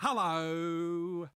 Hello.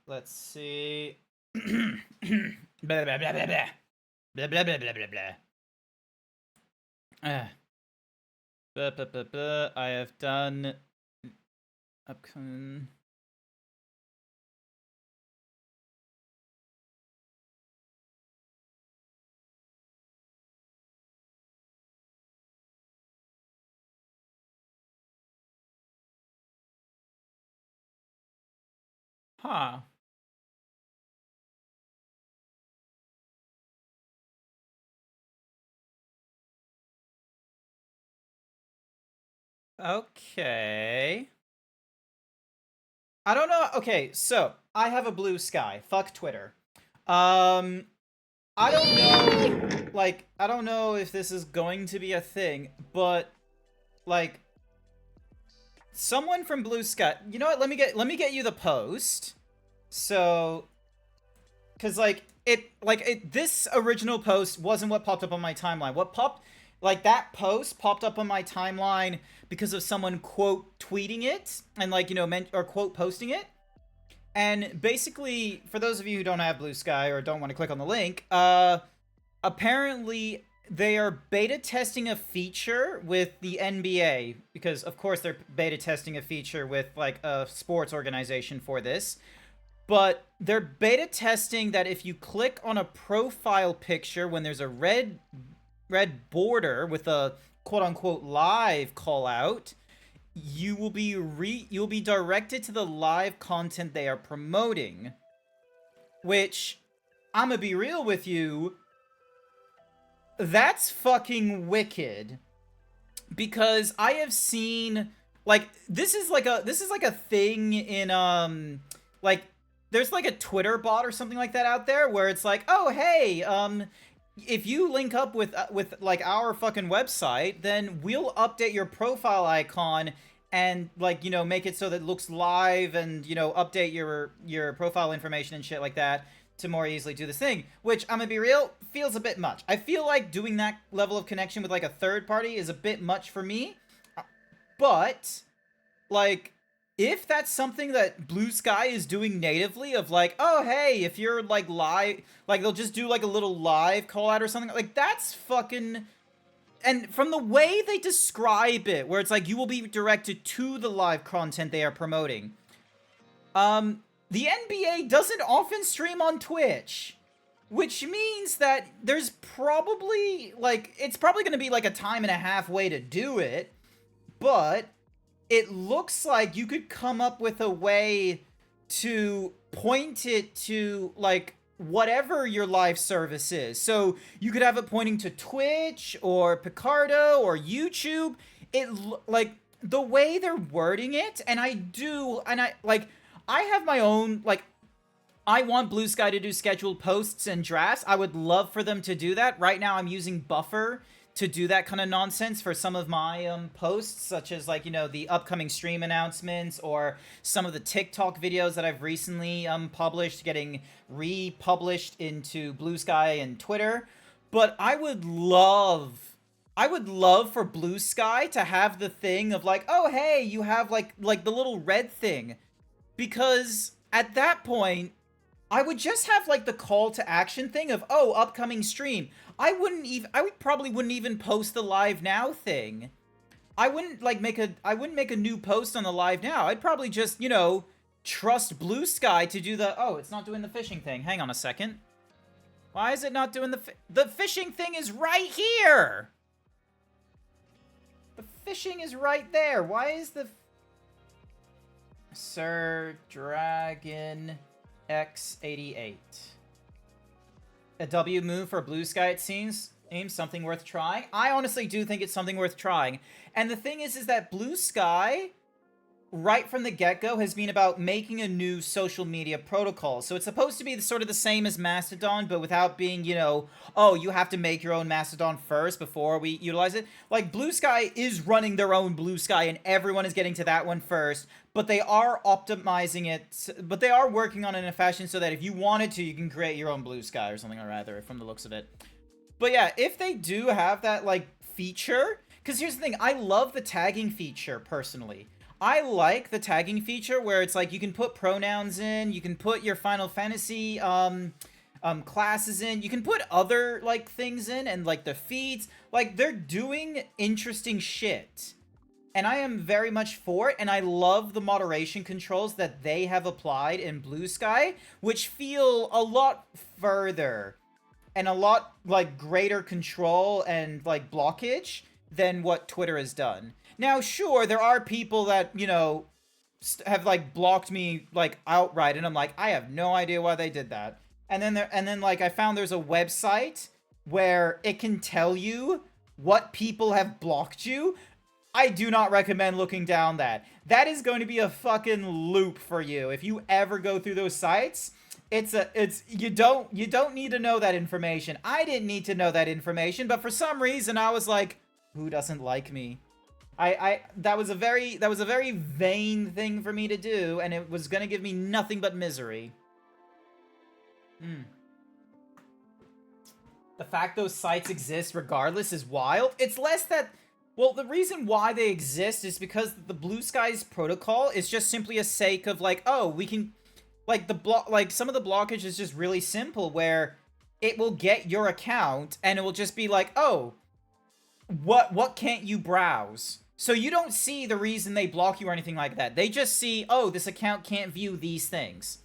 Let's see. Blah, blah, blah, blah, blah. Blah, blah, blah, blah, blah, blah. I have done upcoming. Huh. Okay. I don't know. Okay, so I have a blue sky. Fuck Twitter. Um, I don't know. Like, I don't know if this is going to be a thing, but like, someone from Blue Sky. You know what? Let me get you the post. So, cause this original post wasn't what popped up on my timeline. That post popped up on my timeline because of someone quote tweeting it and or quote posting it. And basically, for those of you who don't have Blue Sky or don't want to click on the link, apparently they are beta testing a feature with the NBA because, of course, they're beta testing a feature with like a sports organization for this. But they're beta testing that if you click on a profile picture when there's a red border with a quote unquote live call out, you'll be directed to the live content they are promoting. Which, I'm gonna be real with you, that's fucking wicked. Because I have seen this is like a thing in like there's like a Twitter bot or something like that out there where it's like, oh hey, if you link up with like our fucking website, then we'll update your profile icon and make it so that it looks live and update your profile information and shit like that to more easily do this thing, which I'm gonna be real, feels a bit much. I feel like doing that level of connection with like a third party is a bit much for me, but like if that's something that Blue Sky is doing natively of like, oh hey, if you're like live, like they'll just do like a little live call out or something, like that's fucking. And from the way they describe it, where it's like you will be directed to the live content they are promoting, the NBA doesn't often stream on Twitch, which means that there's probably it's probably going to be like a time and a half way to do it, but it looks like you could come up with a way to point it to like whatever your live service is. So you could have it pointing to Twitch or Picardo or YouTube. It like the way they're wording it, and I have my own I want Blue Sky to do scheduled posts and drafts. I would love for them to do that. Right now I'm using Buffer to do that kind of nonsense for some of my posts, such as the upcoming stream announcements or some of the TikTok videos that I've recently published getting republished into Blue Sky and Twitter. But I would love for Blue Sky to have the thing of like, oh hey, you have like the little red thing, because at that point I would just have like the call to action thing of, oh, upcoming stream. I probably wouldn't even post the live now thing. I wouldn't make a new post on the live now. I'd probably just, trust Blue Sky to do oh, it's not doing the fishing thing. Hang on a second. Why is it not doing the fishing thing is right here. The fishing is right there. Why is the Sir Dragon X88. A W move for Blue Sky, it seems something worth trying. I honestly do think it's something worth trying. And the thing is that Blue Sky, right from the get-go, has been about making a new social media protocol. So it's supposed to be sort of the same as Mastodon, but without being, oh, you have to make your own Mastodon first before we utilize it. Like, Blue Sky is running their own Blue Sky, and everyone is getting to that one first. But they are optimizing it, but they are working on it in a fashion so that if you wanted to, you can create your own Blue Sky or something, or rather, from the looks of it. But yeah, if they do have that, feature, because here's the thing, I love the tagging feature, personally. I like the tagging feature where it's like you can put pronouns in, you can put your Final Fantasy classes in, you can put other things in, and the feeds. They're doing interesting shit. And I am very much for it, and I love the moderation controls that they have applied in Blue Sky, which feel a lot further and a lot greater control and blockage than what Twitter has done. Now, sure, there are people that, have like blocked me like outright, and I'm like, I have no idea why they did that. And then like I found there's a website where it can tell you what people have blocked you. I do not recommend looking down that. That is going to be a fucking loop for you if you ever go through those sites. You don't need to know that information. I didn't need to know that information, but for some reason I was like, who doesn't like me? That was a very vain thing for me to do, and it was gonna give me nothing but misery. The fact those sites exist regardless is wild. It's less that, well, the reason why they exist is because the Blue Skies protocol is just simply a sake of like, oh, we can, like some of the blockage is just really simple where it will get your account and it will just be like, oh, what can't you browse? So you don't see the reason they block you or anything like that. They just see, oh, this account can't view these things.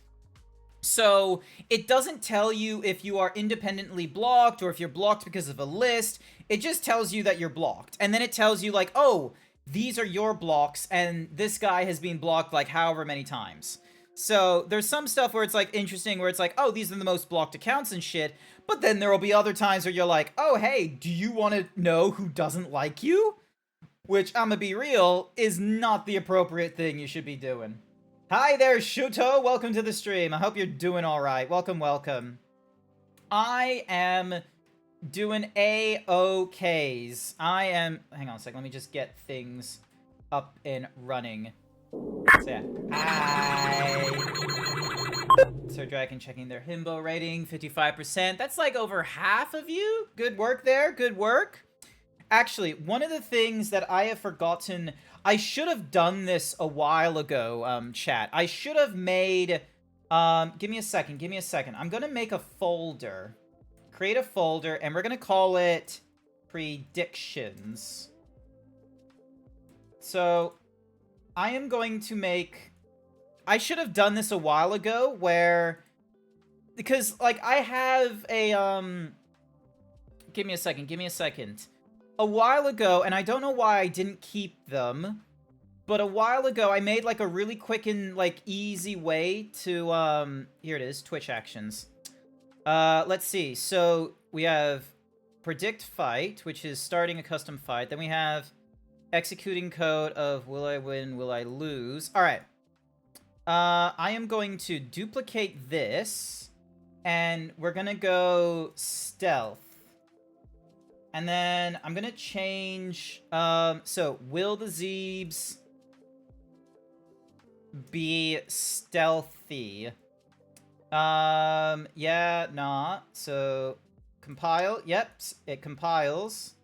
So it doesn't tell you if you are independently blocked or if you're blocked because of a list. It just tells you that you're blocked. And then it tells you like, oh, these are your blocks and this guy has been blocked like however many times. So there's some stuff where it's like interesting where it's like, oh, these are the most blocked accounts and shit. But then there will be other times where you're like, oh, hey, do you want to know who doesn't like you? Which, I'ma be real, is not the appropriate thing you should be doing. Hi there, Shuto! Welcome to the stream. I hope you're doing alright. Welcome, welcome. I am doing A-OKs. Hang on a second, let me just get things up and running. So yeah, hi! Sir Dragon checking their himbo rating, 55%. That's like over half of you. Good work there, good work. Actually, one of the things that I have forgotten, I should have done this a while ago, chat. I should have made, give me a second. I'm gonna make a folder. Create a folder, and we're gonna call it predictions. So, I am going to make, I should have done this a while ago, because, like, I have a, give me a second. A while ago, and I don't know why I didn't keep them, but a while ago I made like a really quick and like easy way to, here it is, Twitch actions. Let's see, so we have predict fight, which is starting a custom fight, then we have executing code of will I win, will I lose. Alright, I am going to duplicate this, and we're gonna go stealth. And then I'm gonna change, so will the Zeebs be stealthy? Yeah, nah. So compile, yep, it compiles.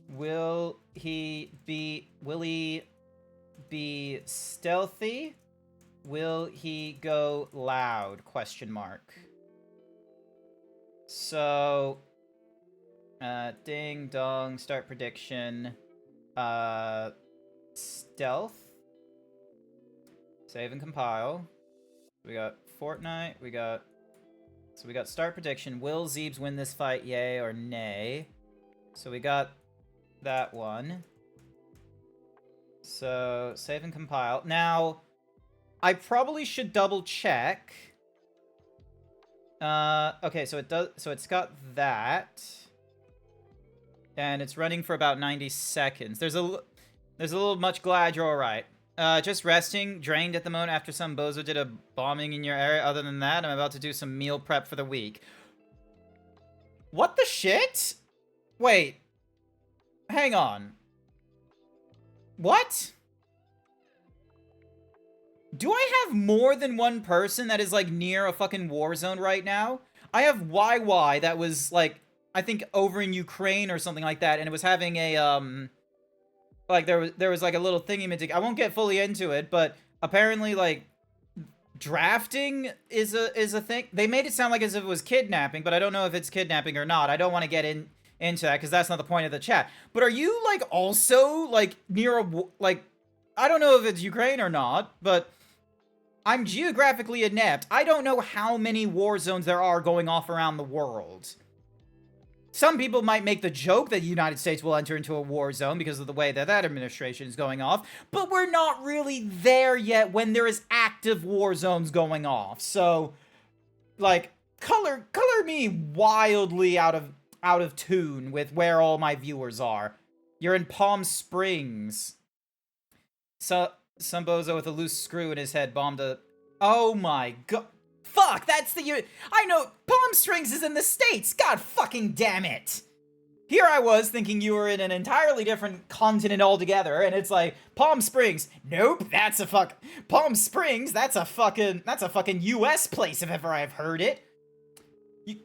Will he be stealthy? Will he go loud? Question mark. So ding dong, start prediction, stealth, save and compile. We got Fortnite, we got start prediction, will Zeebs win this fight, yay or nay? So we got that one. So save and compile. Now, I probably should double check. Okay, so it's got that. And it's running for about 90 seconds. There's a little much, glad you're alright. Just resting, drained at the moment after some bozo did a bombing in your area. Other than that, I'm about to do some meal prep for the week. What the shit? Wait. Hang on. What? Do I have more than one person that is, like, near a fucking war zone right now? I have YY that was, like, I think over in Ukraine or something like that, and it was having a, like, there was like a little thingy-majig. I won't get fully into it, but apparently, like, drafting is a thing. They made it sound like as if it was kidnapping, but I don't know if it's kidnapping or not. I don't want to get into that, because that's not the point of the chat. But are you, like, also, like, near a, like, I don't know if it's Ukraine or not, but I'm geographically inept. I don't know how many war zones there are going off around the world. some people might make the joke that the United States will enter into a war zone because of the way that administration is going off, but we're not really there yet when there is active war zones going off. So, like, color me wildly out of tune with where all my viewers are. You're in Palm Springs. So, some bozo with a loose screw in his head bombed a... Oh my god. Fuck, that's the... I know, Palm Springs is in the States. God fucking damn it. Here I was thinking you were in an entirely different continent altogether, and it's like, Palm Springs. Nope, that's a fuck... Palm Springs, that's a fucking US place if ever I've heard it.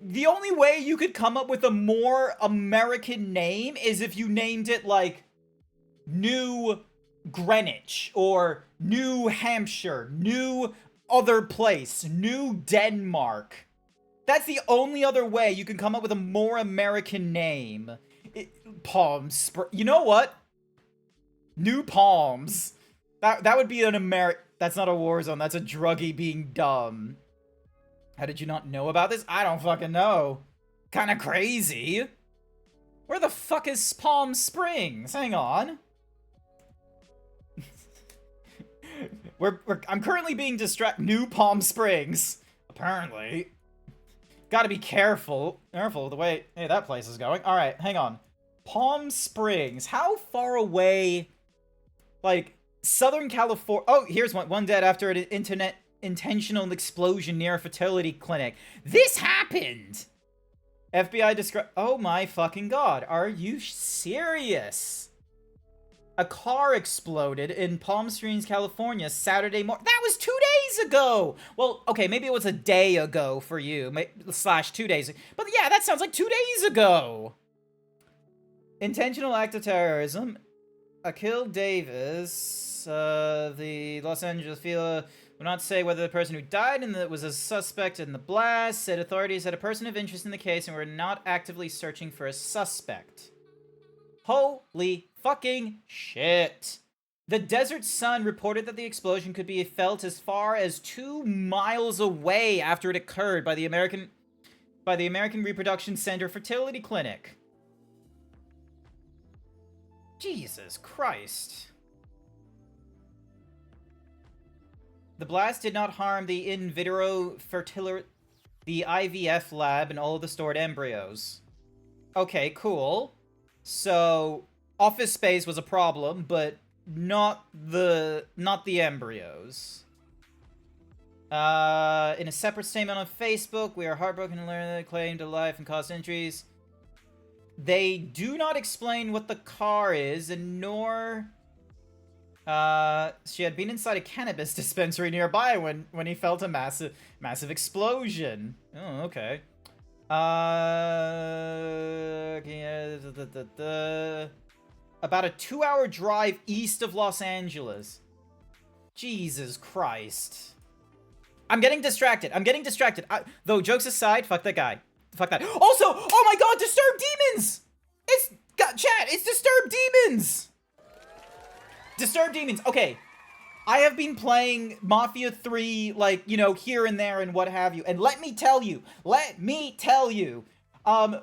The only way you could come up with a more American name is if you named it, like, New Greenwich, or New Hampshire, New other place, New Denmark. That's the only other way you can come up with a more American name. Palm Springs. You know what? New Palms. That would be an That's not a war zone. That's a druggie being dumb. How did you not know about this? I don't fucking know. Kinda crazy. Where the fuck is Palm Springs? Hang on. I'm currently being distracted. New Palm Springs. Apparently. Gotta be careful. Careful the way that place is going. Alright, hang on. Palm Springs. How far away... Like, Southern California... Oh, here's one. One dead after an intentional explosion near a fertility clinic. This happened! FBI describe... Oh my fucking god. Are you serious? A car exploded in Palm Springs, California, Saturday morning. That was 2 days ago! Well, okay, maybe it was a day ago for you, / 2 days. But yeah, that sounds like 2 days ago! Intentional act of terrorism. Akil Davis, the Los Angeles Field, will not say whether the person who died and that was a suspect in the blast, said authorities had a person of interest in the case and were not actively searching for a suspect. Holy fucking shit. The Desert Sun reported that the explosion could be felt as far as 2 miles away after it occurred by the American Reproduction Center Fertility Clinic. Jesus Christ. The blast did not harm the in vitro the IVF lab and all of the stored embryos. Okay, cool. So, office space was a problem, but not the embryos. In a separate statement on Facebook, we are heartbroken to learn that they claimed to life and caused injuries. They do not explain what the car is, and nor... she had been inside a cannabis dispensary nearby when he felt a massive explosion. Oh, okay. About a 2-hour drive east of Los Angeles. Jesus Christ. I'm getting distracted. Though, jokes aside, fuck that guy. Fuck that. Also, oh my god, Disturbed Demons! It's Disturbed Demons! Disturbed Demons. Okay. I have been playing Mafia 3, like, you know, here and there and what have you. And let me tell you,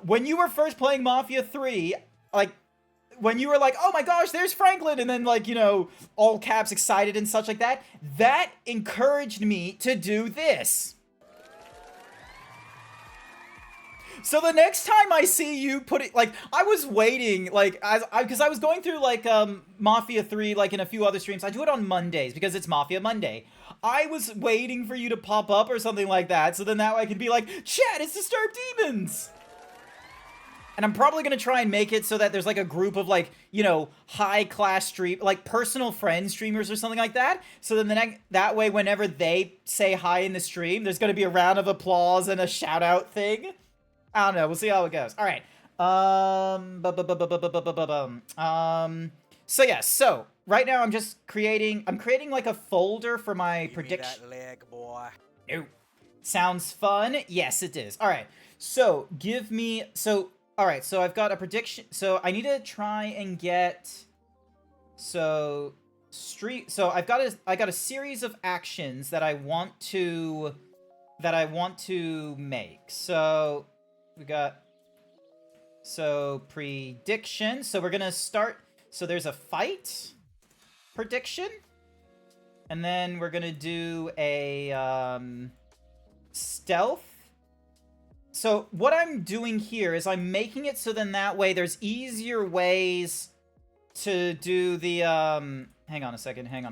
when you were first playing Mafia 3, like, when you were like, oh my gosh, there's Franklin, and then, like, you know, all caps excited and such like that, that encouraged me to do this. So the next time I see you put it, like, I was waiting, like, because I was going through, like, Mafia 3, like, in a few other streams. I do it on Mondays, because it's Mafia Monday. I was waiting for you to pop up or something like that, so then that way I could be like, chat, it's Disturbed Demons! And I'm probably gonna try and make it so that there's, like, a group of, like, you know, high-class like, personal friend streamers or something like that. So then that way, whenever they say hi in the stream, there's gonna be a round of applause and a shout-out thing. I don't know. We'll see how it goes. All right. So yeah. So right now I'm just creating. I'm creating like a folder for my prediction. That leg, boy. No. Sounds fun. Yes, it is. All right. So give me. So all right. So I've got a prediction. So I need to try and get. So I got a series of actions that I want to make. So. We got So prediction. So we're gonna start. So there's a fight prediction, and then we're gonna do a stealth. So what I'm doing here is I'm making it so then that way there's easier ways to do the hang on a second. So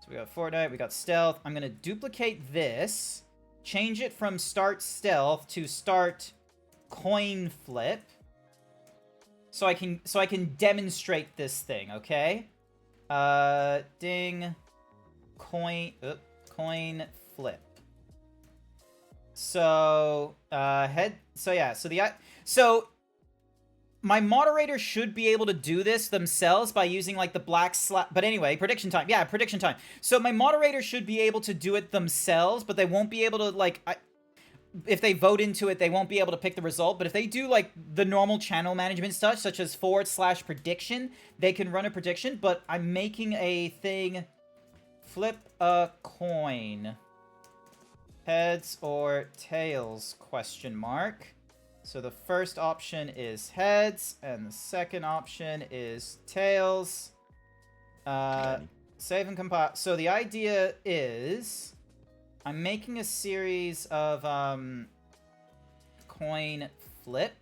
we got Fortnite, we got stealth. I'm gonna duplicate this, change it from start stealth to start coin flip, so I can demonstrate this thing. Okay, ding, coin flip. So so my moderator should be able to do this themselves by using, like, the black slap. But anyway, prediction time. Yeah, prediction time. So my moderator should be able to do it themselves, but they won't be able to, like, if they vote into it, they won't be able to pick the result. But if they do, like, the normal channel management stuff, such as /prediction, they can run a prediction. But I'm making a thing, flip a coin. Heads or tails, question mark. So the first option is heads, and the second option is tails. Save and compile. So the idea is I'm making a series of coin flip,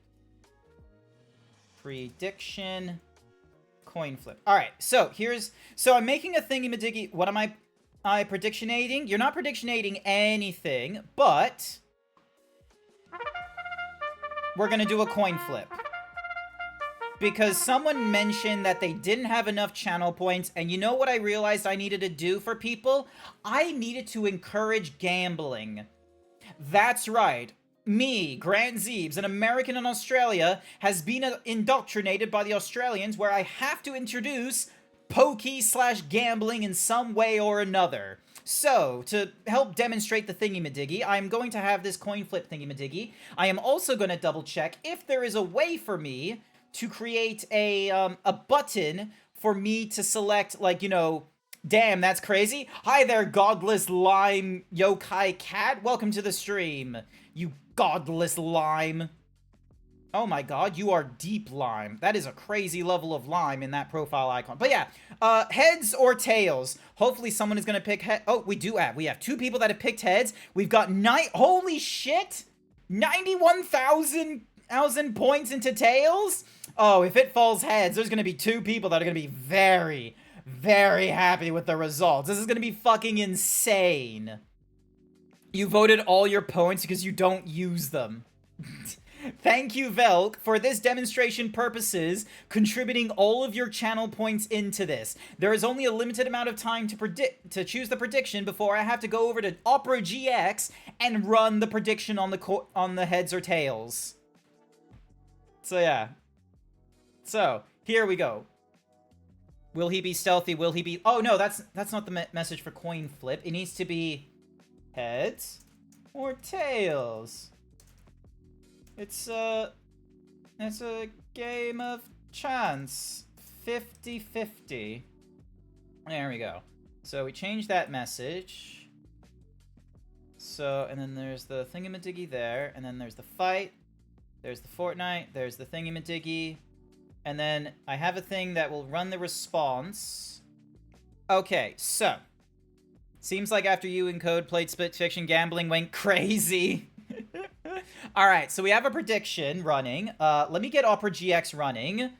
prediction, coin flip. All right, so I'm making a thingy-majiggy. What am I predictionating? You're not predictionating anything, but we're gonna do a coin flip. Because someone mentioned that they didn't have enough channel points, and you know what I realized I needed to do for people? I needed to encourage gambling. That's right. Me, GrantZeebs, an American in Australia, has been indoctrinated by the Australians where I have to introduce pokey/gambling in some way or another. So, to help demonstrate the thingy-majiggy, I'm going to have this coin flip thingy-majiggy. I am also going to double check if there is a way for me to create a button for me to select, like, you know, damn, that's crazy. Hi there, godless lime yokai cat. Welcome to the stream, you godless lime. Oh my god, you are deep lime. That is a crazy level of lime in that profile icon. But yeah, heads or tails. Hopefully someone is going to pick head. Oh, we have 2 people that have picked heads. We've got holy shit! 91,000 points into tails? Oh, if it falls heads, there's going to be 2 people that are going to be very, very happy with the results. This is going to be fucking insane. You voted all your points because you don't use them. Thank you, Velk, for this demonstration purposes, contributing all of your channel points into this. There is only a limited amount of time to choose the prediction before I have to go over to Opera GX and run the prediction on the heads or tails. So yeah. So, here we go. Will he be stealthy? Will he be... Oh, no, that's not the message for coin flip. It needs to be heads or tails. It's a game of chance. 50-50. There we go. So we changed that message. So, and then there's the thingamadiggy there, and then there's the fight. There's the Fortnite, there's the thingamadiggy. And then I have a thing that will run the response. Okay, so. Seems like after you and Code played Split Fiction, gambling went crazy. Alright, so we have a prediction running. Let me get Opera GX running.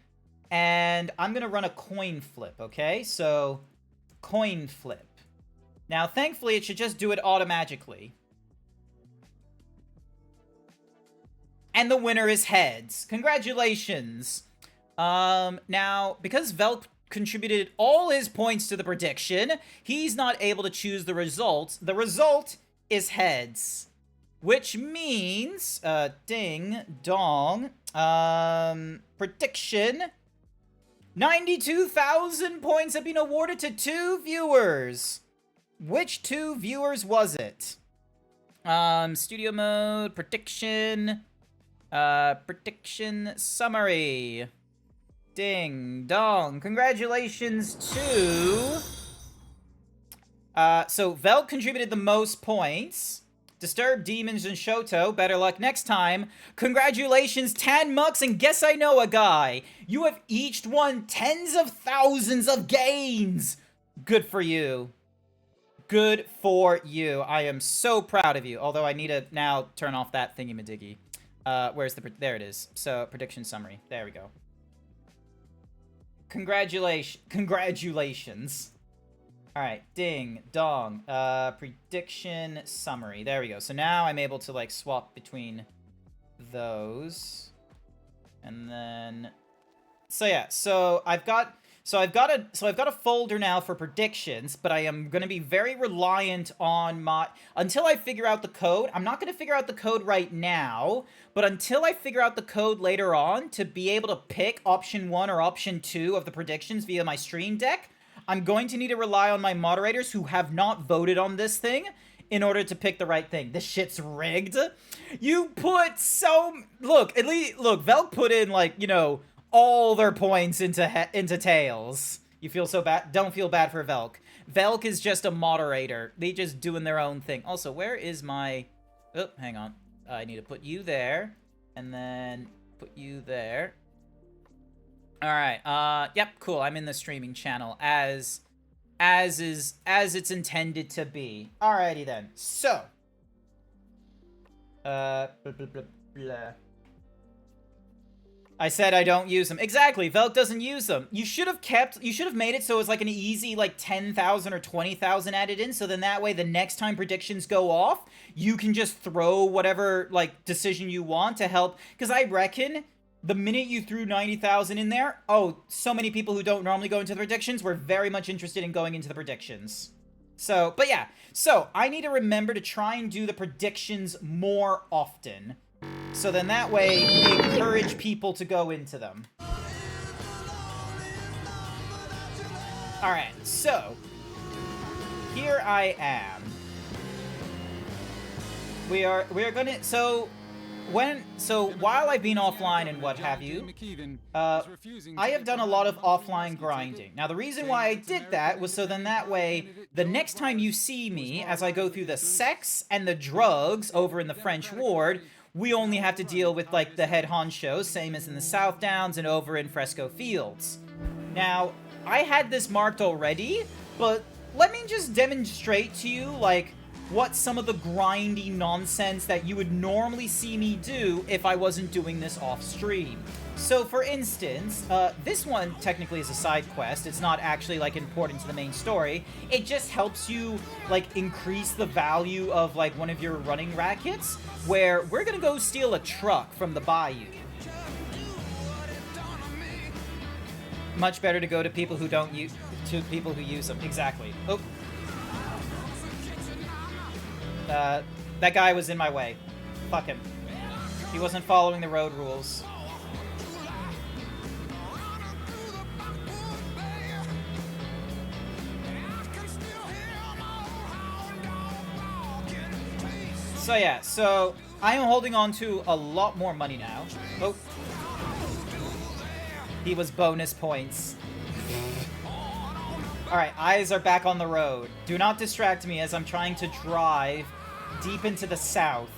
And I'm going to run a coin flip, okay? So, coin flip. Now, thankfully, it should just do it automatically. And the winner is heads. Congratulations. Now, because Velk contributed all his points to the prediction, he's not able to choose the result. The result is heads. Which means, ding, dong, prediction, 92,000 points have been awarded to 2 viewers. Which 2 viewers was it? Studio mode, prediction, prediction summary. Ding, dong, congratulations to... So, Velk contributed the most points, Disturb, Demons, and Shoto. Better luck next time. Congratulations, Tan Mux, and Guess I Know a Guy. You have each won tens of thousands of gains. Good for you. Good for you. I am so proud of you. Although I need to now turn off that thingy-madiggy. Where's the... There it is. So, prediction summary. There we go. Congratulations. Alright, ding, dong, prediction summary. There we go. So now I'm able to, like, swap between those. And then... So yeah, so I've got a folder now for predictions, but I am going to be very reliant on my... Until I figure out the code, I'm not going to figure out the code right now, but until I figure out the code later on to be able to pick option 1 or option 2 of the predictions via my stream deck, I'm going to need to rely on my moderators who have not voted on this thing in order to pick the right thing. This shit's rigged. You put so... Look, at least... Look, Velk put in, like, you know, all their points into Tails. You feel so bad? Don't feel bad for Velk. Velk is just a moderator. They just doing their own thing. Also, where is my... Oh, hang on. I need to put you there. And then put you there. Alright, yep, cool. I'm in the streaming channel as it's intended to be. Alrighty then. So. Blah, blah, blah, blah. I said I don't use them. Exactly, Velk doesn't use them. You should have made it so it was like an easy, like, 10,000 or 20,000 added in, so then that way the next time predictions go off, you can just throw whatever, like, decision you want to help. Because I reckon... The minute you threw 90,000 in there, oh, so many people who don't normally go into the predictions were very much interested in going into the predictions. So, but yeah. So, I need to remember to try and do the predictions more often. So then that way, we encourage people to go into them. Alright, so, here I am. We are gonna, while I've been offline and what have you, I have done a lot of offline grinding. Now, the reason why I did that was so then that way, the next time you see me, as I go through the sex and the drugs over in the French ward, we only have to deal with, like, the head honchos, same as in the South Downs and over in Fresco Fields. Now, I had this marked already, but let me just demonstrate to you, like, what some of the grindy nonsense that you would normally see me do if I wasn't doing this off-stream. So, for instance, this one technically is a side quest. It's not actually, like, important to the main story. It just helps you, like, increase the value of, like, one of your running rackets, where we're gonna go steal a truck from the bayou. Much better to go to people who don't use... to people who use them. Exactly. Oh. That guy was in my way. Fuck him. He wasn't following the road rules. So yeah, so I am holding on to a lot more money now. Oh. He was bonus points. Alright, eyes are back on the road. Do not distract me as I'm trying to drive deep into the south.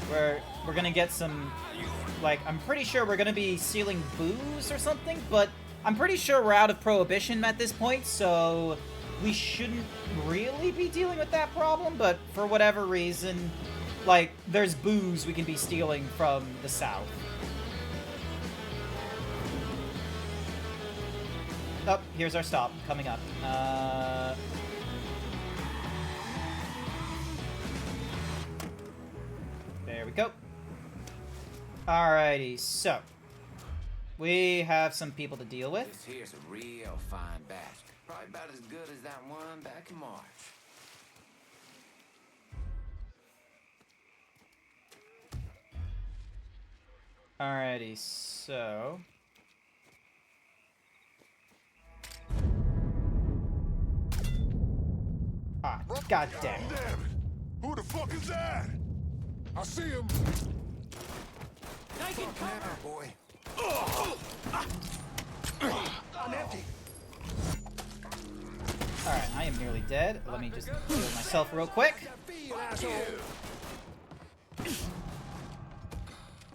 Where we're gonna get some... Like, I'm pretty sure we're gonna be stealing booze or something, but I'm pretty sure we're out of prohibition at this point, so we shouldn't really be dealing with that problem, but for whatever reason, like, there's booze we can be stealing from the south. Oh, here's our stop, coming up. There we go. Alrighty, so. We have some people to deal with. This here's a real fine batch. Probably about as good as that one back in March. Alrighty, so... Ah, god damn it. Damn it! Who the fuck is that? I see him. Take it, cover, boy. I'm empty. Alright, I am nearly dead. Let me just heal myself real quick. me, you asshole!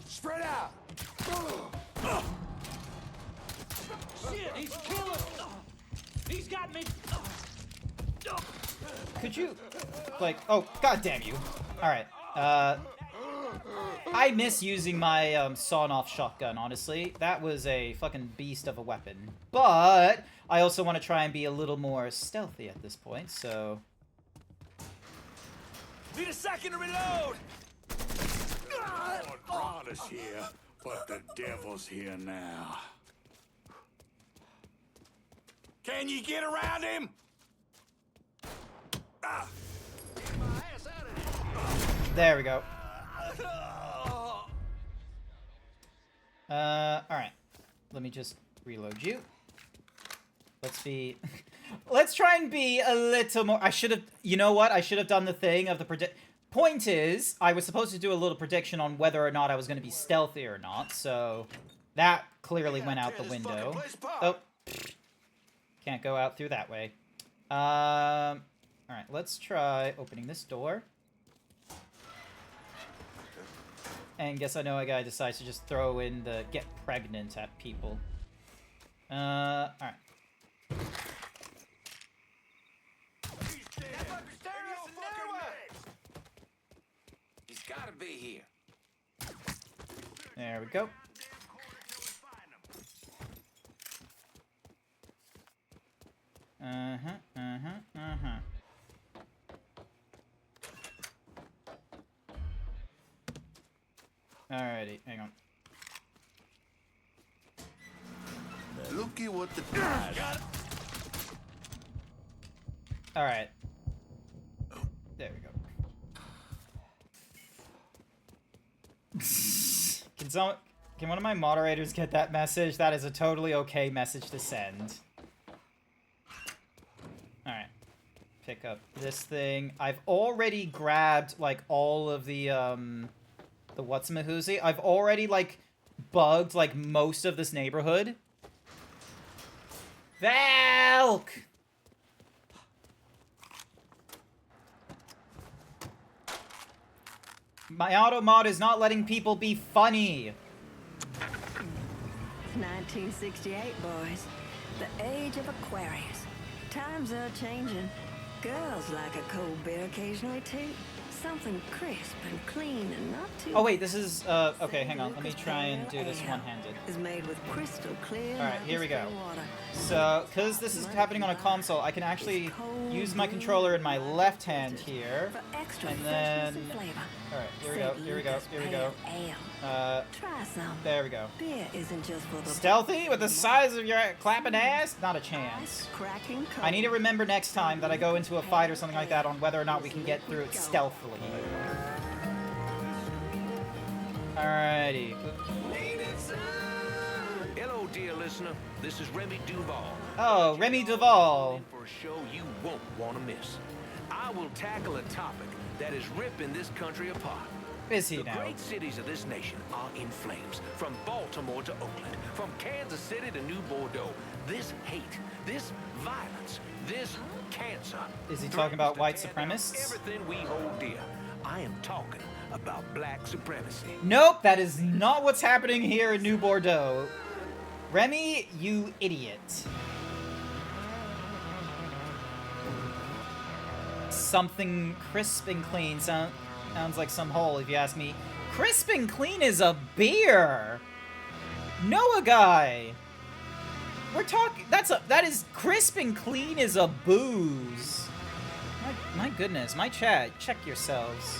Spread out! Shit, he's killing! He's got me! Could you, like, oh, god damn you. Alright, I miss using my, sawn-off shotgun, honestly. That was a fucking beast of a weapon. But I also want to try and be a little more stealthy at this point, so... Need a second to reload! Lord Brown is here, but the devil's here now. Can you get around him? There we go. Alright. Let me just reload you. Let's be... Let's try and be a little more... I should have... You know what? I should have done the thing of the predict... Point is, I was supposed to do a little prediction on whether or not I was going to be stealthy or not, so... That clearly went out the window. Oh. Can't go out through that way. Alright, let's try opening this door. And guess I know a guy decides to just throw in the get pregnant at people. Alright. He's gotta be here. There we go. Alrighty, hang on. Looky what the got it. Alright. There we go. Can one of my moderators get that message? That is a totally okay message to send. Alright. Pick up this thing. I've already grabbed, like, all of the what's-a-mahoozy. I've already, like, bugged, like, most of this neighborhood. Valk! My auto mod is not letting people be funny. 1968, boys. The age of Aquarius. Times are changing. Girls like a cold beer occasionally, too. Something crisp and clean and not too... Oh, wait, this is, okay, hang on. Let me try and do this one-handed. Is made with crystal clear... Alright, here we go. So, because this is happening on a console, I can actually use my controller in my left hand here. And then... Alright, here we go, here we go, here we go. Try some. There we go. Beer isn't just for the... Stealthy with the size of your clapping ass? Not a chance. I need to remember next time that I go into a fight or something like that on whether or not we can get through it stealthily. Alrighty. Hello, dear listener. This is Remy Duval. Oh, Remy Duval. For a show you won't want to miss. I will tackle a topic that is ripping this country apart. Is he the now? great cities of this nation are in flames. From Baltimore to Oakland, from Kansas City to New Bordeaux. This hate, this violence, this cancer. Is he talking about white supremacists? Everything we hold dear. I am talking about black supremacy. Nope, that is not what's happening here in New Bordeaux. Remy, you idiot. Something crisp and clean. Sounds like some hole, if you ask me. Crisp and clean is a beer. Noah guy. We're talking. That is crisp and clean is a booze. My goodness, my chat. Check yourselves.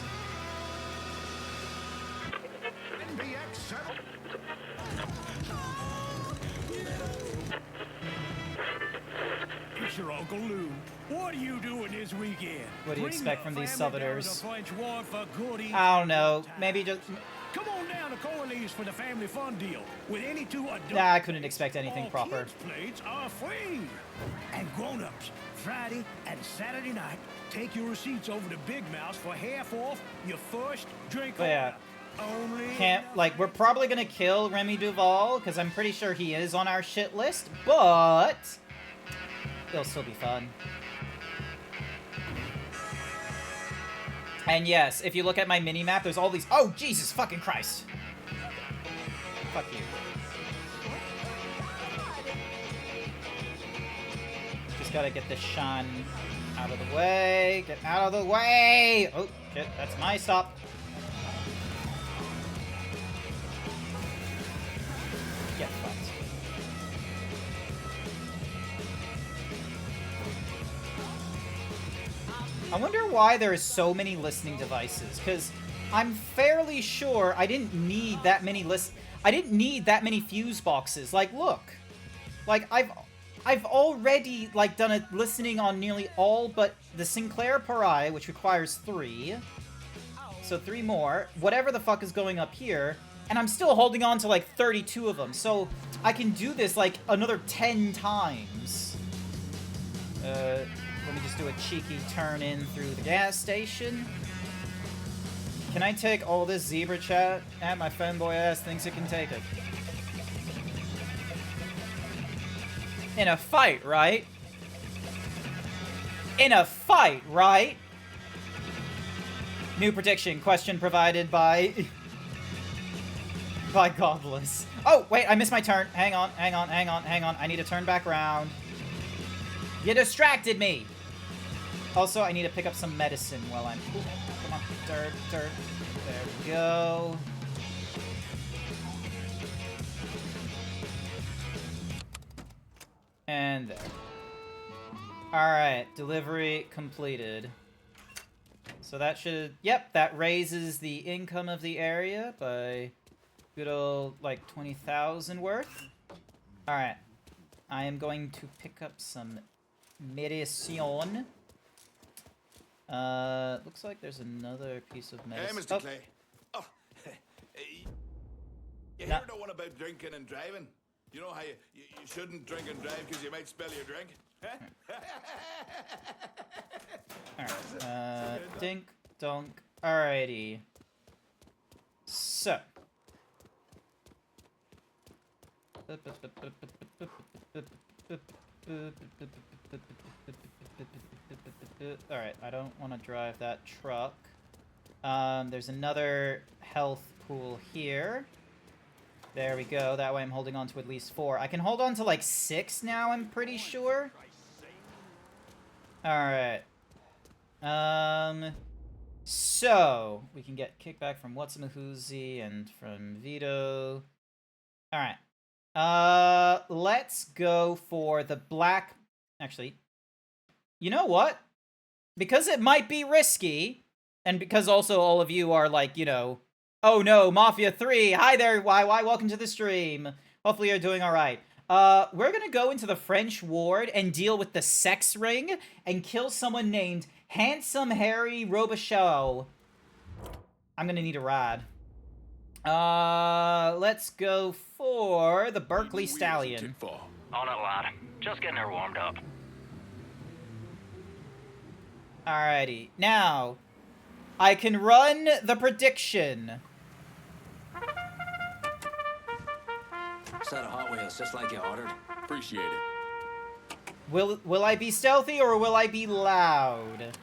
It's your Uncle Lou. What are you doing this weekend? What do you expect from these Southerners? I don't know. Maybe just... Come on down to Corley's for the family fun deal. With any two adults. Nah, I couldn't expect anything proper. Kids' plates are free. And grown-ups, Friday and Saturday night, take your receipts over to Big Mouse for half off your first drink. But yeah. Only Can't, like, we're probably gonna kill Remy Duval, because I'm pretty sure he is on our shit list, but... it'll still be fun. And yes, if you look at my mini-map, there's all these... Oh, Jesus fucking Christ! Fuck you. Just gotta get this shine out of the way. Get out of the way! Oh, shit, that's my stop. Get fucked. I wonder why there is so many listening devices, because I'm fairly sure I didn't need that many I didn't need that many fuse boxes. Like, look. Like, I've already, like, done a listening on nearly all but the Sinclair Pariah, which requires 3. So 3 more. Whatever the fuck is going up here. And I'm still holding on to, like, 32 of them. So I can do this, like, another 10 times. Let me just do a cheeky turn in through the gas station. Can I take all this zebra chat? My fanboy ass thinks it can take it. In a fight, right? In a fight, right? New prediction. Question provided by... by Godless. Oh, wait, I missed my turn. Hang on. I need to turn back around. You distracted me! Also, I need to pick up some medicine while I'm... Ooh, come on, dirt. There we go. And there. Alright, delivery completed. So that should... Yep, that raises the income of the area by good old, like, 20,000 worth. Alright. I am going to pick up some medicine. Looks like there's another piece of medicine. Hey, Mr. Clay. Oh, you hear no one about drinking and driving? You know how you shouldn't drink and drive because you might spill your drink? Alright, dink, donk. Alrighty. So. Alright, I don't want to drive that truck. There's another health pool here. There we go. That way I'm holding on to at least 4. I can hold on to like 6 now, I'm pretty sure. Alright. So, we can get kickback from What's-a-Mahoozy and from Vito. Alright. Let's go for the black... Actually, you know what? Because it might be risky, and because also all of you are like, you know, oh no, Mafia 3, hi there, why, welcome to the stream. Hopefully you're doing alright. We're gonna go into the French ward and deal with the sex ring and kill someone named Handsome Harry Robichaud. I'm gonna need a ride. Let's go for the Berkeley Stallion. On it, lad. Just getting her warmed up. Alrighty. Now, I can run the prediction. Set of Hot Wheels, just like you ordered. Appreciate it. Will I be stealthy or will I be loud?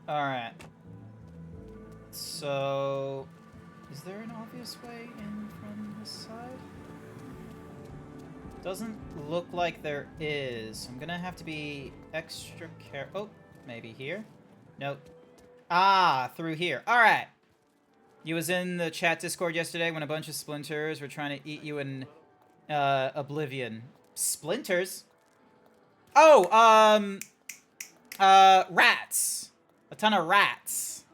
Alright. So... Is there an obvious way in from this side? Doesn't look like there is. I'm gonna have to be extra careful. Oh, maybe here? Nope. Ah, through here. Alright. You was in the chat Discord yesterday when a bunch of splinters were trying to eat you in Oblivion. Splinters? Oh, rats. A ton of rats.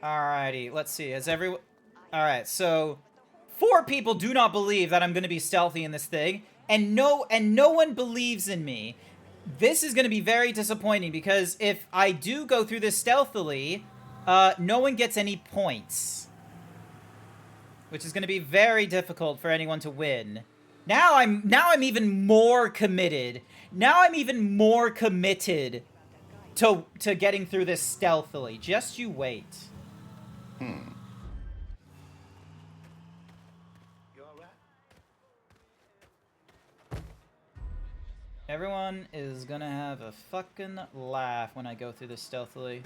Alrighty, let's see. Has everyone... Alright, so... 4 people do not believe that I'm going to be stealthy in this thing. and no one believes in me. This is going to be very disappointing because if I do go through this stealthily, no one gets any points. Which is going to be very difficult for anyone to win. Now I'm even more committed. Now I'm even more committed to getting through this stealthily. Just you wait. Everyone is gonna have a fucking laugh when I go through this stealthily.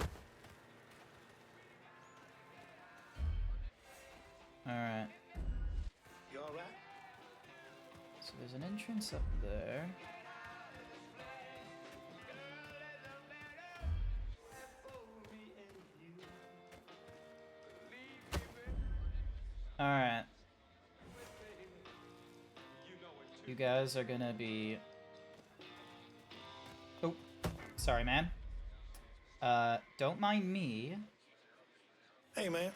Alright. You all right? So there's an entrance up there. Alright. You guys are gonna be... Oh, sorry, man. Don't mind me. Hey, man.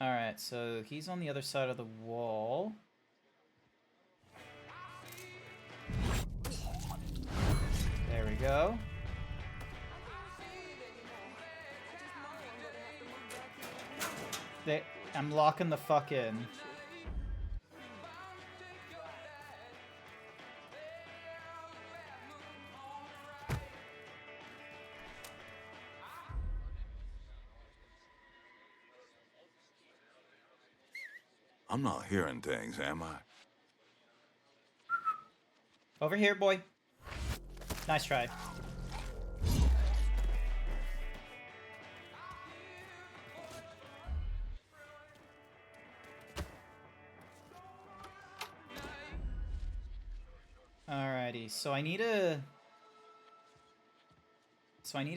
Alright, so he's on the other side of the wall. There we go. I'm locking the fuck in. I'm not hearing things, am I? Over here, boy. Nice try. Alrighty, so I need to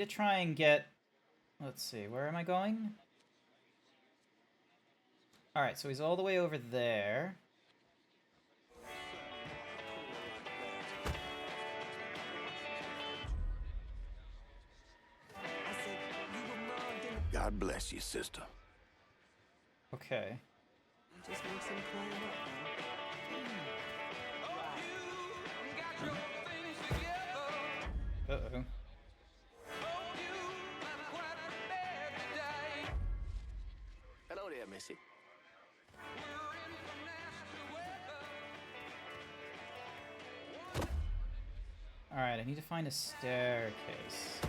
try and get... Let's see, where am I going? Alright, so he's all the way over there. God bless you, sister. Okay. Just makes him climb up. Uh-oh. Hello there, Missy. Alright, I need to find a staircase.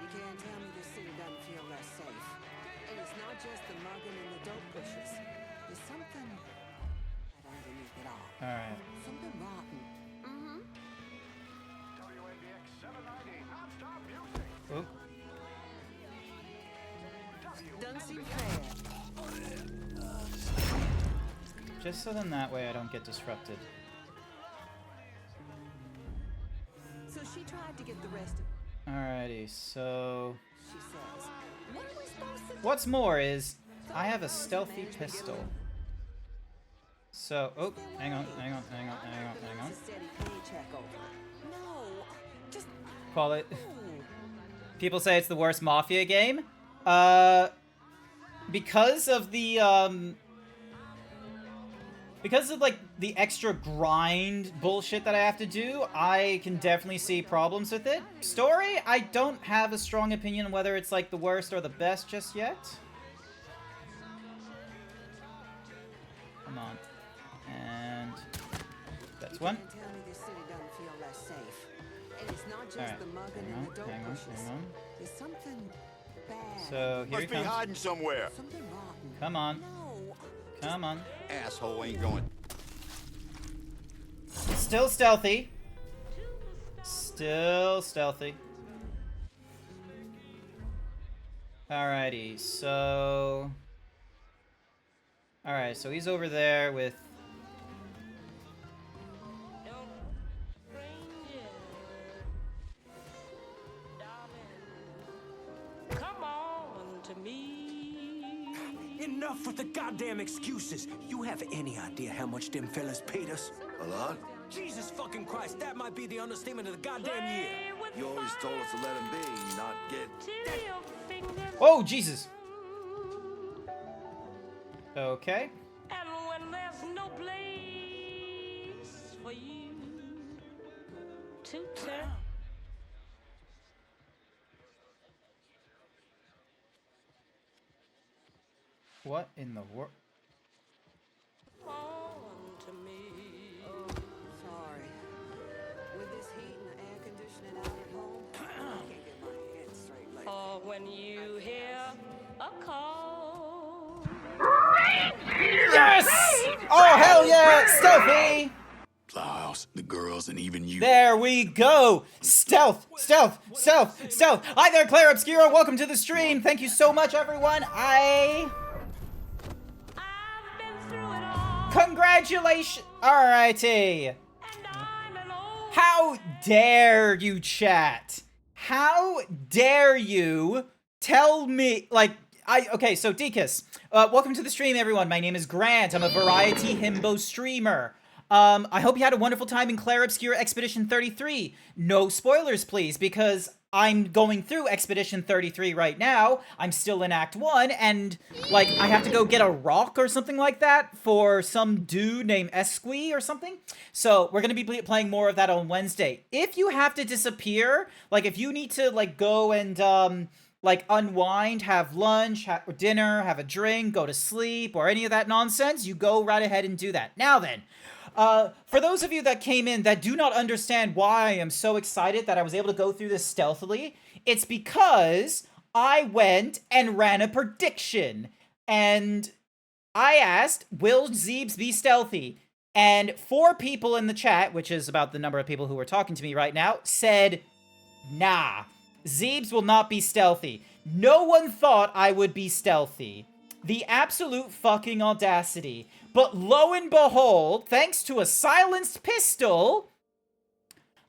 You can't tell me this city doesn't feel less safe. And it's not just the mugging and the dope bushes. There's something right underneath it all. Alright. Something rotten. Mm-hmm. Oh. Doesn't seem fair. Just so then that way I don't get disrupted. So she tried to get the rest of... Alrighty, so... She says, what are we supposed to do? What's more is, I have a stealthy pistol. So, oh, hang on. It's a steady paycheck over. No, just... Call it. no. People say it's the worst Mafia game. Because of the, because of, like, the extra grind bullshit that I have to do, I can definitely see problems with it. Story, I don't have a strong opinion on whether it's, like, the worst or the best just yet. Come on. And that's one. You can't tell me this city doesn't feel less safe. And it's not just Alright. the mugging Hang and the dope on. bushes. There's something bad. So, here he Must be comes. hiding somewhere. Something rotten. Come on. No. Come on. Asshole ain't going. Still stealthy. Still stealthy. Alrighty, so... Alright, so he's over there with... Come on to me. In Enough with the goddamn excuses. You have any idea how much them fellas paid us? A lot? Jesus fucking Christ, that might be the understatement of the goddamn year. You always told us to let him be, not get... Oh, Jesus. Okay. And when there's no place for you to turn. What in the world? Sorry. With this heat and the air conditioning out at home, I can't get my head straight like Or when you hear a call. Yes! Oh, hell yeah! Stealthy! Plows, the girls, and even you. There we go! Stealth! Stealth! Stealth! Stealth! Hi there, Claire Obscura! Welcome to the stream! Thank you so much, everyone! Congratulations! Alrighty. How dare you, chat? How dare you tell me, like, okay, so Dekus, welcome to the stream, everyone. My name is Grant. I'm a variety himbo streamer. I hope you had a wonderful time in Claire Obscura Expedition 33. No spoilers, please, because I'm going through Expedition 33 right now. I'm still in Act 1, and, like, I have to go get a rock or something like that for some dude named Esqui or something. So, we're gonna be playing more of that on Wednesday. If you have to disappear, like, if you need to, like, go and, like, unwind, have lunch, have dinner, have a drink, go to sleep, or any of that nonsense, you go right ahead and do that. Now then, for those of you that came in that do not understand why I am so excited that I was able to go through this stealthily, it's because I went and ran a prediction. And I asked, will Zeebs be stealthy? And 4 people in the chat, which is about the number of people who are talking to me right now, said, nah, Zeebs will not be stealthy. No one thought I would be stealthy. The absolute fucking audacity. But lo and behold, thanks to a silenced pistol,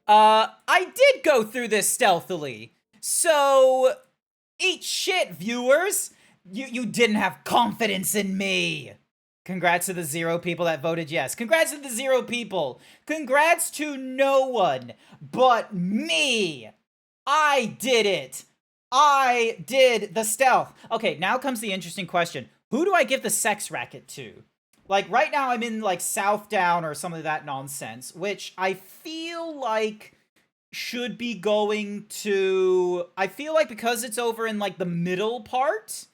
I did go through this stealthily. So, eat shit, viewers. You didn't have confidence in me. Congrats to the 0 people that voted yes. Congrats to the 0 people. Congrats to no one but me. I did it. I did the stealth. Okay, now comes the interesting question. Who do I give the sex racket to? Like, right now I'm in, like, Southdown or some of that nonsense, which I feel like should be going to... I feel like because it's over in, like, the middle part,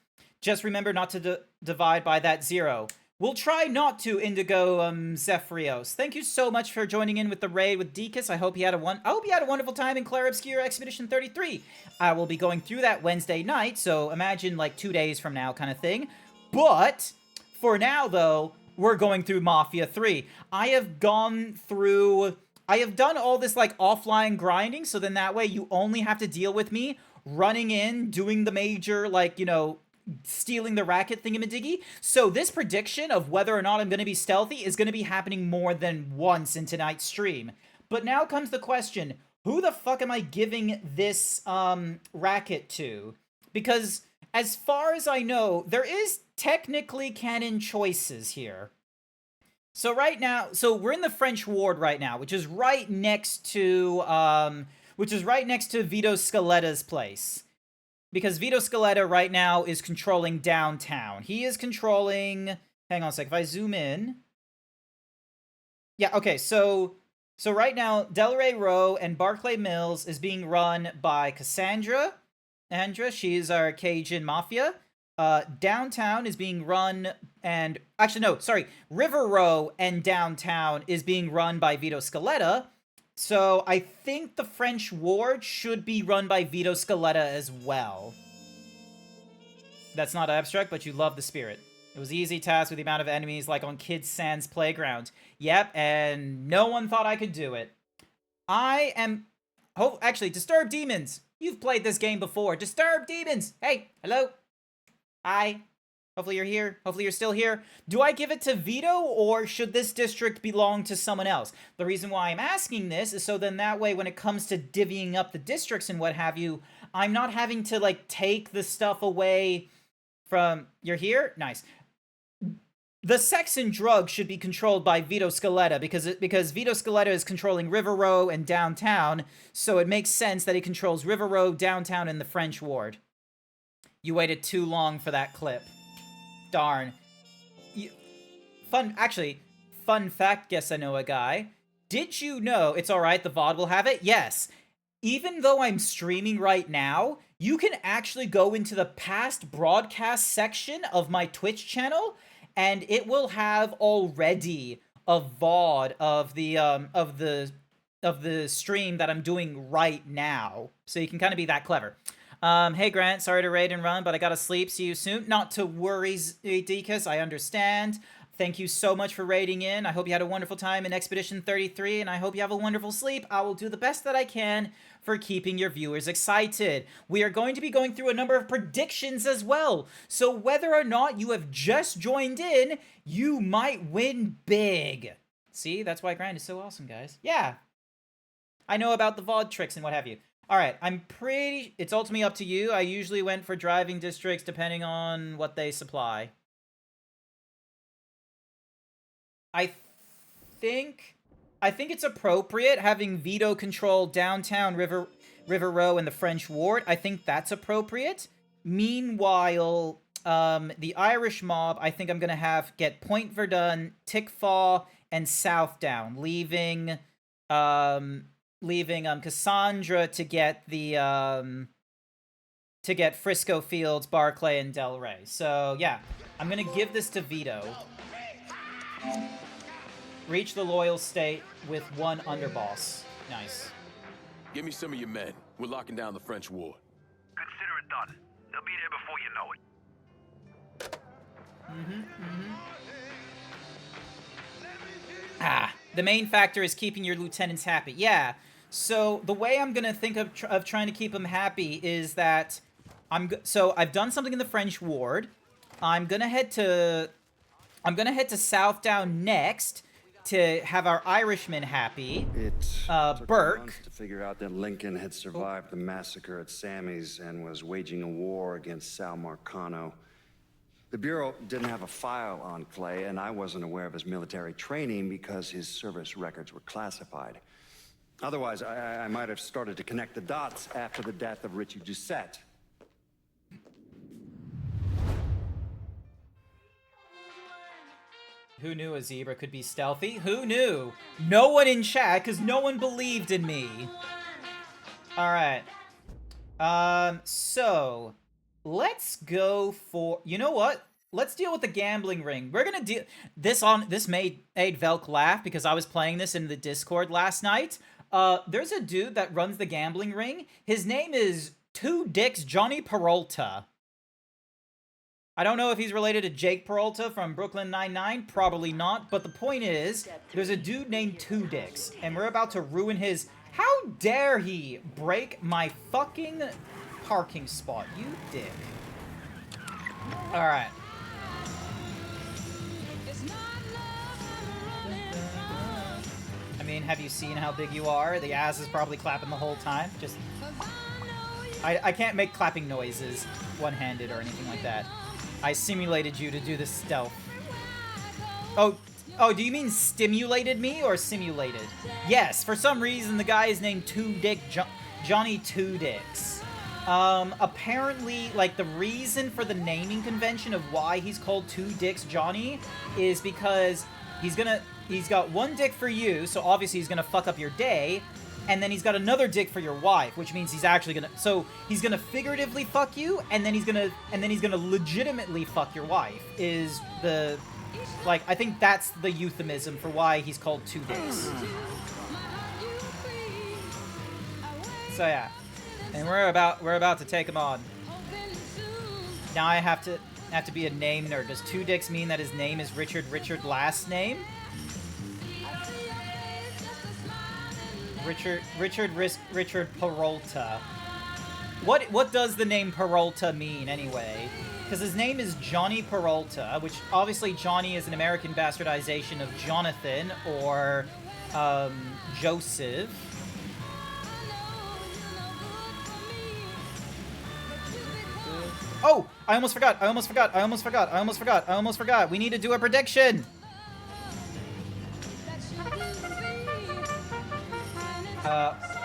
just remember not to divide by that 0. We'll try not to, Indigo Zephyrios. Thank you so much for joining in with the raid with Dekus. I hope you had a wonderful time in Claire Obscura Expedition 33. I will be going through that Wednesday night, so imagine, like, 2 days from now kind of thing. But, for now, though, we're going through Mafia 3. I have done all this, like, offline grinding, so then that way you only have to deal with me running in, doing the major, like, you know, stealing the racket thingamadiggy. So this prediction of whether or not I'm going to be stealthy is going to be happening more than once in tonight's stream. But now comes the question, who the fuck am I giving this, racket to? Because, as far as I know, there is technically canon choices here. So right now, we're in the French ward right now, which is right next to Vito Scaletta's place. Because Vito Scaletta right now is controlling downtown. He is controlling, hang on a sec, if I zoom in. Yeah, okay, so right now, Delray Row and Barclay Mills is being run by Cassandra. She's our Cajun Mafia. Downtown is being run and... Actually, no, sorry. River Row and Downtown is being run by Vito Scaletta. So I think the French ward should be run by Vito Scaletta as well. That's not abstract, but you love the spirit. It was an easy task with the amount of enemies like on Kid Sands Playground. Yep, and no one thought I could do it. I am... Oh, actually, Disturbed Demons. You've played this game before. Disturbed Demons. Hey, hello. Hi. Hopefully you're here. Hopefully you're still here. Do I give it to Vito, or should this district belong to someone else? The reason why I'm asking this is so then that way when it comes to divvying up the districts and what have you, I'm not having to, like, take the stuff away from... You're here? Nice. the sex and drugs should be controlled by Vito Scaletta because Vito Scaletta is controlling River Row and downtown, so it makes sense that he controls River Row, downtown, and the French Ward. You waited too long for that clip. Darn. Fun fact, guess I know a guy. Did you know, it's alright, the VOD will have it? Yes. Even though I'm streaming right now, you can actually go into the past broadcast section of my Twitch channel, and it will have already a VOD of the stream that I'm doing right now. So you can kind of be that clever. Hey Grant, sorry to raid and run, but I gotta sleep. See you soon. Not to worry, Dekus, I understand. Thank you so much for raiding in. I hope you had a wonderful time in Expedition 33, and I hope you have a wonderful sleep. I will do the best that I can for keeping your viewers excited. We are going to be going through a number of predictions as well, so whether or not you have just joined in, you might win big. See, that's why Grind is so awesome, guys. Yeah. I know about the VOD tricks and what have you. Alright, it's ultimately up to you. I usually went for driving districts depending on what they supply. I think it's appropriate having Vito control downtown River Row and the French Ward. I think that's appropriate. Meanwhile, the Irish mob, I think I'm gonna get Point Verdun, Tickfaw, and Southdown, leaving Cassandra to get Frisco Fields, Barclay, and Del Rey. So yeah, I'm gonna give this to Vito. Reach the loyal state with one underboss. Nice. Give me some of your men. We're locking down the French Ward. Consider it done. They'll be there before you know it. Ah, the main factor is keeping your lieutenants happy. Yeah. So the way I'm gonna think of trying to keep them happy is that so I've done something in the French Ward. I'm gonna head to Southdown next to have our Irishmen happy. It took Burke. months to figure out that Lincoln had survived the massacre at Sammy's and was waging a war against Sal Marcano. The Bureau didn't have a file on Clay, and I wasn't aware of his military training because his service records were classified. Otherwise, I might have started to connect the dots after the death of Richie Doucette. Who knew a zebra could be stealthy? Who knew? No one in chat, because no one believed in me. Alright. So, let's go for... You know what? Let's deal with the gambling ring. We're gonna deal... This made Velk laugh, because I was playing this in the Discord last night. There's a dude that runs the gambling ring. His name is Two Dicks Johnny Peralta. I don't know if he's related to Jake Peralta from Brooklyn Nine-Nine. Probably not. But the point is, there's a dude named Two Dicks, and we're about to ruin his... How dare he break my fucking parking spot, you dick. Alright. I mean, have you seen how big you are? The ass is probably clapping the whole time. Just... I can't make clapping noises one-handed or anything like that. I simulated you to do this stealth. Oh, do you mean stimulated me or simulated? Yes, for some reason the guy is named Johnny Two Dicks. Apparently, like, the reason for the naming convention of why he's called Two Dicks Johnny is because he's got one dick for you, so obviously he's gonna fuck up your day, and then he's got another dick for your wife, which means he's actually gonna... So, he's gonna figuratively fuck you, and then he's gonna legitimately fuck your wife, is the... Like, I think that's the euphemism for why he's called Two Dicks. So, yeah. And we're about to take him on. Now I have to be a name nerd. Does Two Dicks mean that his name is Richard last name? Richard Peralta. What does the name Peralta mean anyway? Because his name is Johnny Peralta, which obviously Johnny is an American bastardization of Jonathan or Joseph. Oh, I almost forgot. I almost forgot. I almost forgot. I almost forgot. I almost forgot. We need to do a prediction.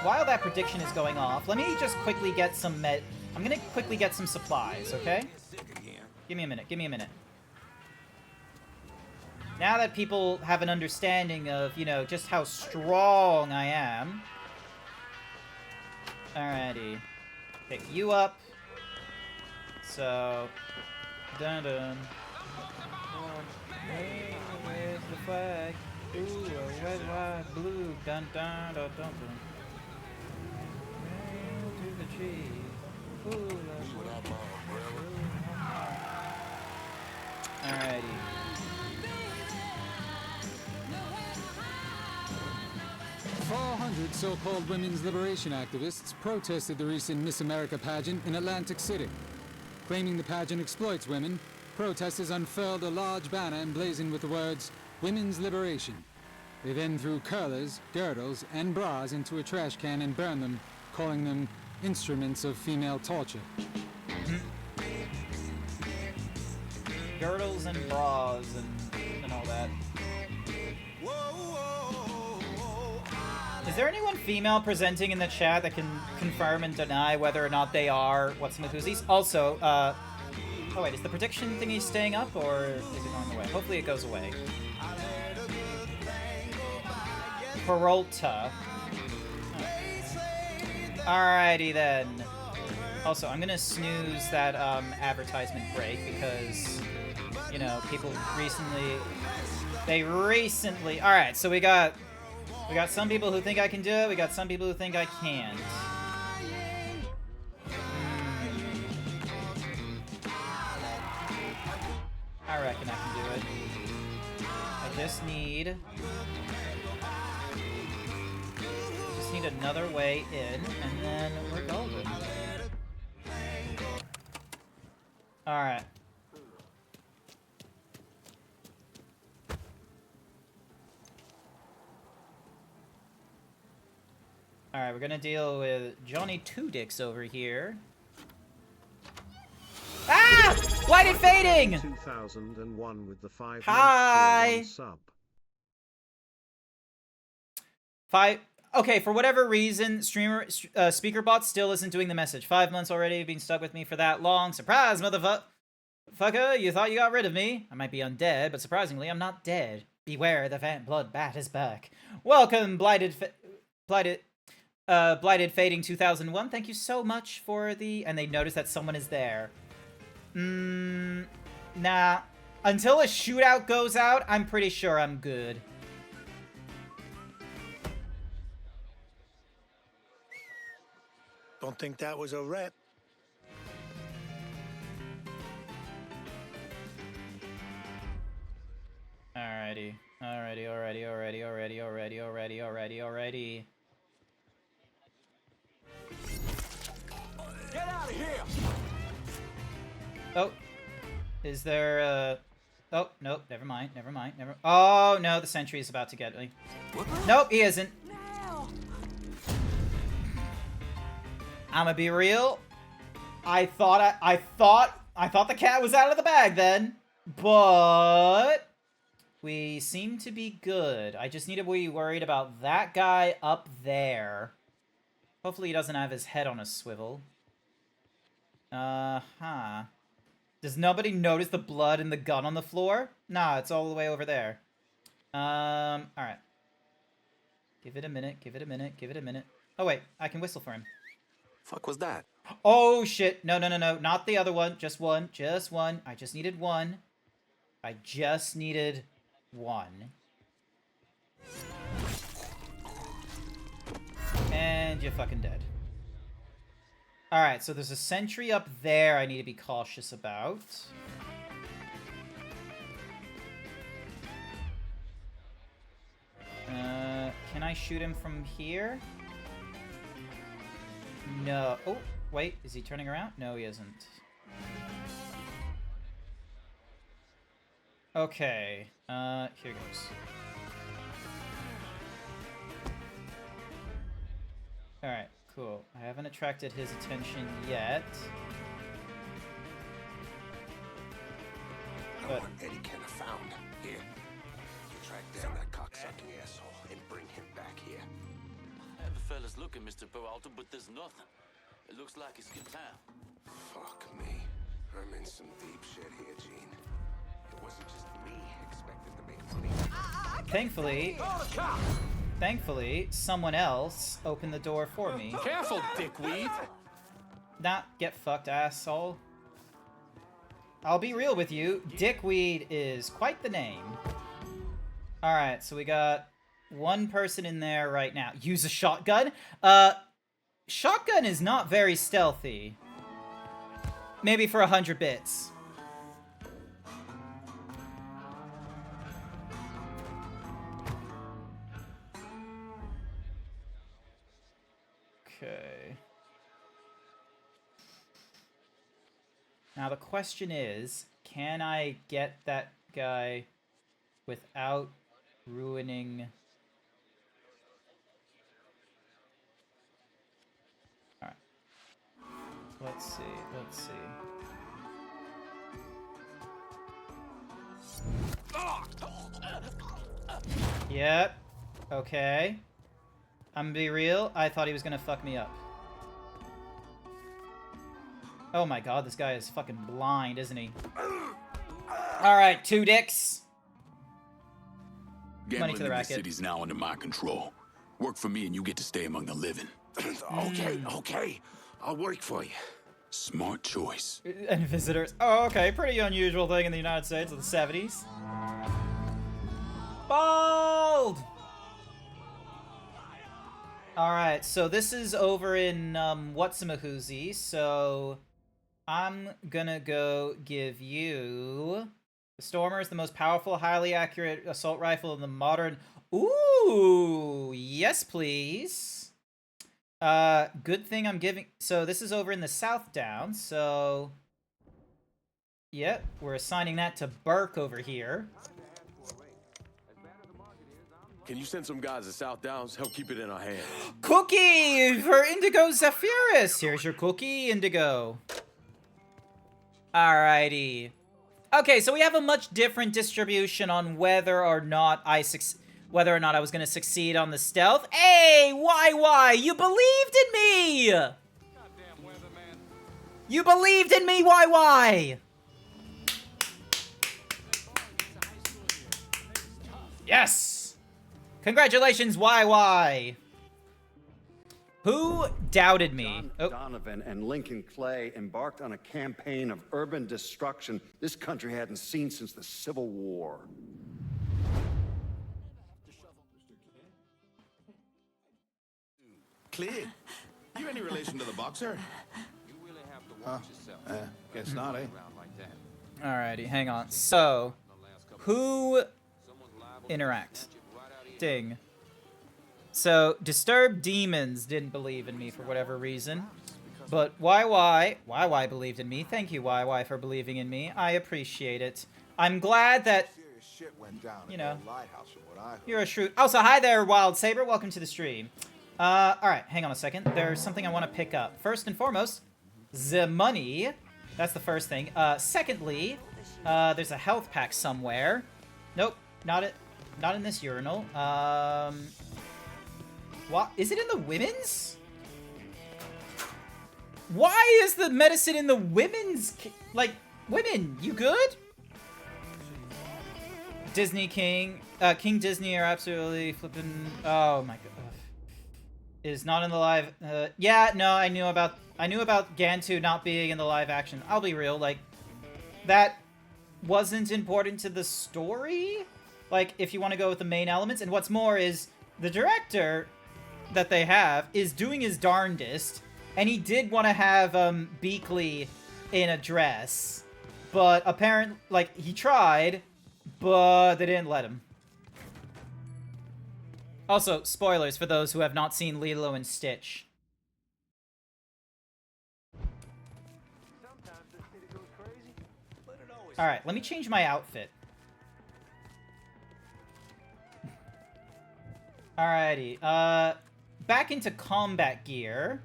While that prediction is going off, let me just quickly get some I'm gonna quickly get some supplies, okay? Give me a minute. Give me a minute. Now that people have an understanding of, you know, just how strong I am. Alrighty. Pick you up. So, dun dun. Hey, where's the flag? Ooh, a red, white, blue. Dun dun dun dun dun. Hail to the tree. Ooh, alrighty. 400 so-called women's liberation activists protested the recent Miss America pageant in Atlantic City. Claiming the pageant exploits women, protesters unfurled a large banner emblazoned with the words, "Women's Liberation." They then threw curlers, girdles, and bras into a trash can and burned them, calling them instruments of female torture. Girdles and bras and all that. Is there anyone female presenting in the chat that can confirm and deny whether or not they are what's in the koozies? Also, oh wait, is the prediction thingy staying up or is it going away? Hopefully it goes away. Peralta. Oh. Alrighty then. Also, I'm gonna snooze that advertisement break because, you know, people recently... Alright, so we got some people who think I can do it, we got some people who think I can't. I reckon I can do it. I just need another way in, and then we're golden. Alright. Alright, we're gonna deal with Johnny Two Dicks over here. Ah! Blighted Fading! 2001 with the 5 Hi! sub. Okay, for whatever reason, SpeakerBot still isn't doing the message. 5 months already, been stuck with me for that long. Surprise, motherfucker! You thought you got rid of me? I might be undead, but surprisingly, I'm not dead. Beware, the Vant Blood Bat is back. Welcome, Blighted Fading 2001. Thank you so much for the... And they notice that someone is there. Nah. Until a shootout goes out, I'm pretty sure I'm good. Don't think that was a rep. Alrighty. Get out of here! Oh. Is there, Oh, nope, never mind. Oh, no, the sentry is about to get me. Nope, he isn't. I'ma be real. I thought the cat was out of the bag then, but we seem to be good. I just need to be worried about that guy up there. Hopefully he doesn't have his head on a swivel. Uh-huh. Does nobody notice the blood and the gun on the floor? Nah, it's all the way over there. Alright. Give it a minute. Oh wait, I can whistle for him. Fuck was that? Oh shit, no, not the other one, just one. I just needed one. And you're fucking dead. Alright, so there's a sentry up there I need to be cautious about. Can I shoot him from here? No. Oh, wait, is he turning around? No, he isn't. Okay, here goes. Alright, cool. I haven't attracted his attention yet. But Eddie can't have found. Here, you track down that cocksucking asshole and bring him back here. I have a fellas looking, Mr. Peralta, but there's nothing. It looks like he skipped town. Fuck me. I'm in some deep shit here, Gene. It wasn't just me expecting to make money. Thankfully, someone else opened the door for me. Careful, dickweed. Not get fucked, asshole. I'll be real with you, Dickweed is quite the name. Alright, so we got one person in there right now. Use a shotgun? Shotgun is not very stealthy. Maybe for 100 bits. Okay. Now the question is, can I get that guy without ruining... Alright. Let's see, let's see. Yep. Okay. I'm gonna be real, I thought he was gonna fuck me up. Oh my god, this guy is fucking blind, isn't he? Alright, 2 dicks. Money to the racket. The city's now under my control. Work for me and you get to stay among the living. Okay. I'll work for you. Smart choice. And visitors. Oh, okay. Pretty unusual thing in the United States of the 70s. Bald! Alright, so this is over in, Whatsamahoozy, so... I'm gonna go give you... The Stormer is the most powerful, highly accurate assault rifle in the modern... Ooh! Yes, please. Good thing I'm giving... So this is over in the South Downs, so... Yep, we're assigning that to Burke over here. Can you send some guys to South Downs? Help keep it in our hands. Cookie for Indigo Zephyrus. Here's your cookie, Indigo. Alrighty. Okay, so we have a much different distribution on whether or not I was gonna succeed on the stealth. Hey, why? You believed in me. You believed in me, why? Yes. Congratulations, YY. Who doubted me? John Donovan and Lincoln Clay embarked on a campaign of urban destruction this country hadn't seen since the Civil War. Clay, you any relation to the boxer? Huh? Guess not, eh? Alrighty, hang on. So, who interact? Ding. So, Disturbed Demons didn't believe in me for whatever reason. But YY believed in me. Thank you, YY, for believing in me. I appreciate it. I'm glad that, you know, you're a shrewd... Also, hi there, Wild Saber. Welcome to the stream. Alright, hang on a second. There's something I want to pick up. First and foremost, the money. That's the first thing. Secondly, there's a health pack somewhere. Nope, not in this urinal. What? Is it in the women's? Why is the medicine in the women's... Like, women, you good? Disney King. King Disney are absolutely flipping... Oh my god. Is not in the live... yeah, no, I knew about Gantu not being in the live action. I'll be real, like, that wasn't important to the story? Like, if you want to go with the main elements. And what's more is, the director that they have is doing his darndest, and he did want to have, Beakley in a dress. But apparently, like, he tried, but they didn't let him. Also, spoilers for those who have not seen Lilo and Stitch. Alright, let me change my outfit. Alrighty, back into combat gear.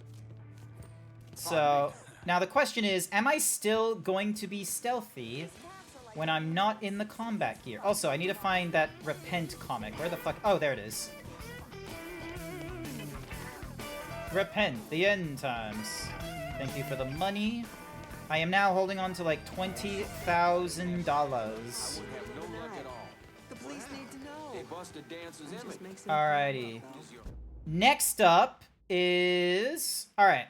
So, now the question is, am I still going to be stealthy when I'm not in the combat gear. Also, I need to find that Repent comic. Where the fuck? Oh, there it is. Repent, the end times. Thank you for the money. I am now holding on to like $20,000. The police need to know. They busted Dancer's image. Alrighty. Next up is... Alright.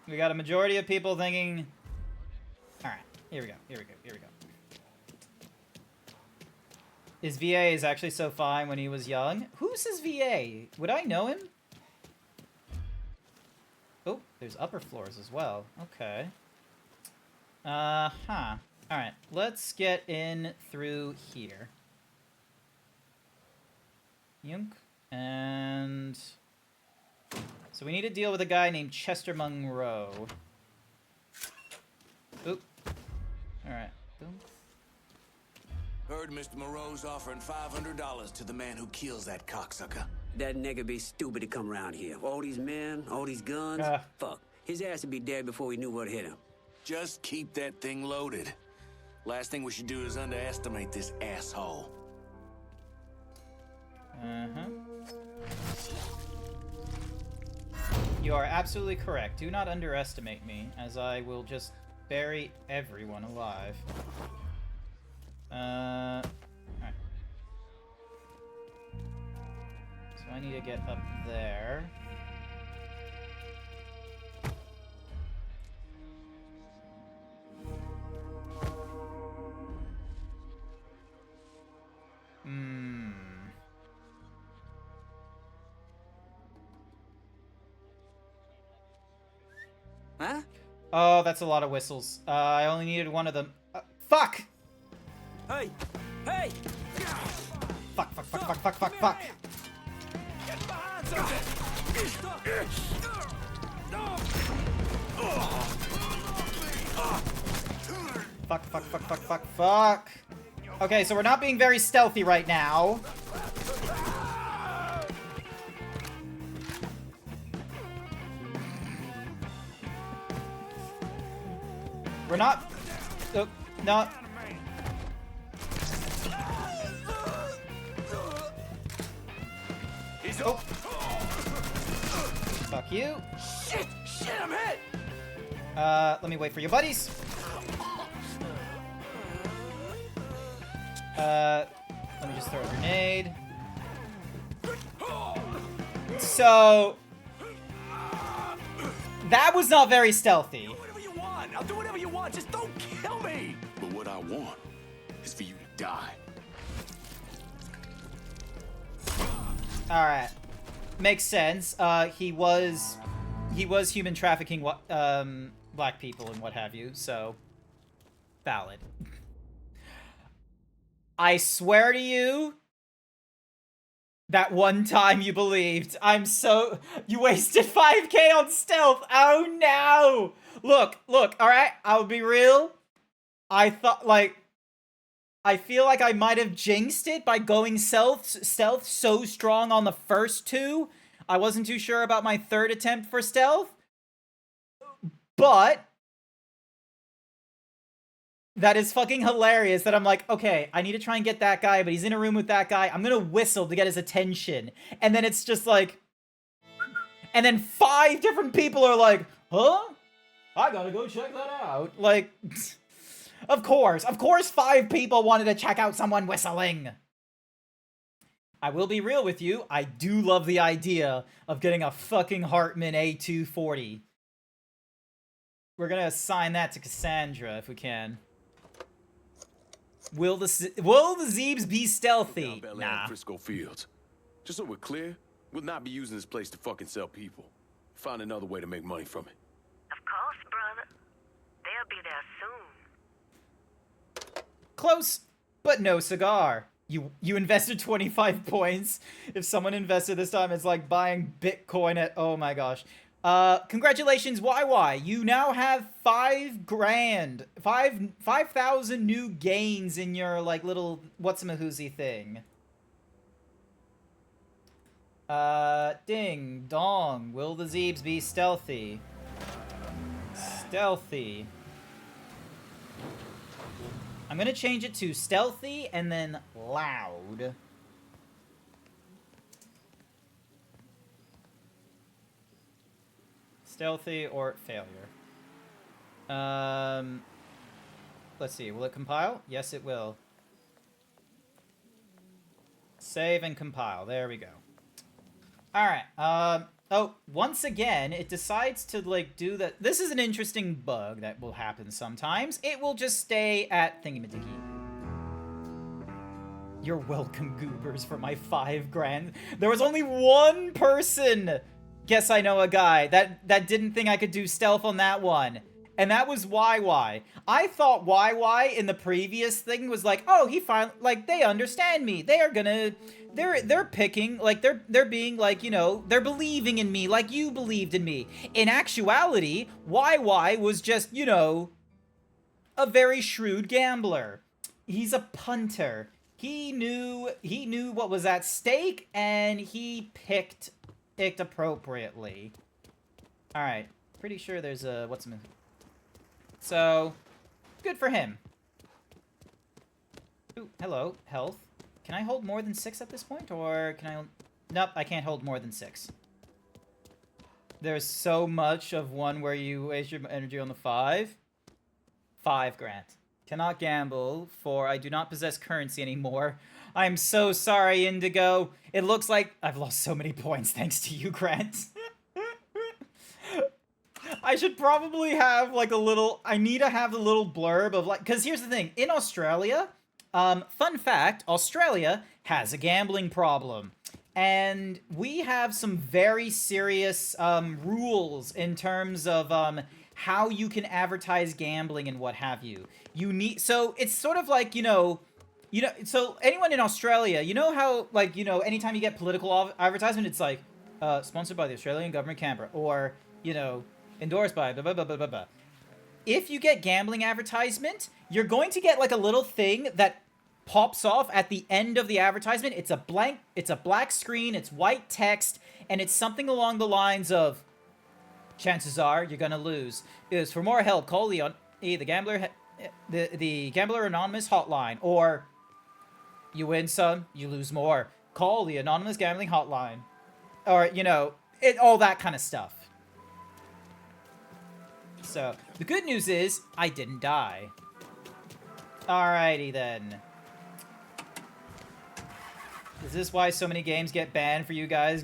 We got a majority of people thinking... Alright, here we go, here we go, here we go. His VA is actually so fine when he was young. Who's his VA? Would I know him? Oh, there's upper floors as well. Okay. Alright, let's get in through here. Yunk. And... So we need to deal with a guy named Chester Monroe. Oop. Alright. Heard Mr. Moreau's offering $500 to the man who kills that cocksucker. That nigga be stupid to come around here. All these men, all these guns. Fuck. His ass would be dead before he knew what hit him. Just keep that thing loaded. Last thing we should do is underestimate this asshole. You are absolutely correct. Do not underestimate me, as I will just bury everyone alive. Alright. So I need to get up there. Huh? Oh, that's a lot of whistles. I only needed one of them. Fuck! Hey! Hey! Fuck, fuck, fuck, fuck, fuck, fuck, fuck. Get behind something! Fuck, fuck, fuck, fuck, fuck, fuck. Okay, so we're not being very stealthy right now. We're not... Oh, no. Oh. Fuck you. Shit! Shit, I'm hit! Let me wait for your buddies. Let me just throw a grenade. So... that was not very stealthy. Whatever you want! I'll do whatever you want, just don't kill me! But what I want is for you to die. Alright. Makes sense. He was human trafficking black people and what have you, so valid. I swear to you, that one time you believed. You wasted 5K on stealth. Oh no! Look, alright, I'll be real. I feel like I might have jinxed it by going stealth so strong on the first two. I wasn't too sure about my third attempt for stealth. But that is fucking hilarious that I'm like, okay, I need to try and get that guy, but he's in a room with that guy. I'm gonna whistle to get his attention. And then it's just like... and then 5 different people are like, huh? I gotta go check that out. Like... Of course 5 people wanted to check out someone whistling. I will be real with you, I do love the idea of getting a fucking Hartman A240. We're gonna assign that to Cassandra if we can. Will the Zeebs be stealthy? Nah. Frisco Fields. Just so we're clear, we'll not be using this place to fucking sell people. Find another way to make money from it. Of course, brother. They'll be there soon. Close, but no cigar. You invested 25 points. If someone invested this time, it's like buying Bitcoin at... oh my gosh. Congratulations, YY. You now have 5 grand. 5,000 new gains in your, like, little what's-a-mahoozy thing. Ding, dong. Will the Zeebs be stealthy? Stealthy. I'm gonna change it to stealthy and then loud. Stealthy or failure. Let's see, will it compile? Yes, it will. Save and compile, there we go. Alright, oh, once again, it decides to, like, do that. This is an interesting bug that will happen sometimes. It will just stay at thingamadiggy. You're welcome, goobers, for my 5 grand. There was only one person, guess I know a guy, that didn't think I could do stealth on that one. And that was YY. I thought YY in the previous thing was like, oh, he finally, like, they understand me. They are gonna, they're picking, like, they're being, like, you know, they're believing in me like you believed in me. In actuality, YY was just, you know, a very shrewd gambler. He's a punter. He knew what was at stake, and he picked appropriately. Alright, pretty sure there's a, so, good for him. Ooh, hello, health. Can I hold more than 6 at this point, or can I... nope, I can't hold more than 6. There's so much of one where you waste your energy on the 5. 5 grand. Cannot gamble, for I do not possess currency anymore. I'm so sorry, Indigo. It looks like I've lost so many points thanks to you, Grant. I should probably have, like, a little... I need to have a little blurb of, like... because here's the thing. In Australia, fun fact, Australia has a gambling problem. And we have some very serious rules in terms of how you can advertise gambling and what have you. So it's sort of like, so anyone in Australia, you know how, like, anytime you get political advertisement, it's like, sponsored by the Australian Government Canberra, or, endorsed by blah, blah, blah, blah, blah, blah. If you get gambling advertisement, you're going to get, like, a little thing that pops off at the end of the advertisement. It's a black screen, it's white text, and it's something along the lines of, chances are you're gonna lose. Is for more help, call the Gambler Anonymous hotline, or you win some, you lose more. Call the Anonymous Gambling Hotline. Or, all that kind of stuff. So, the good news is, I didn't die. Alrighty then. Is this why so many games get banned for you guys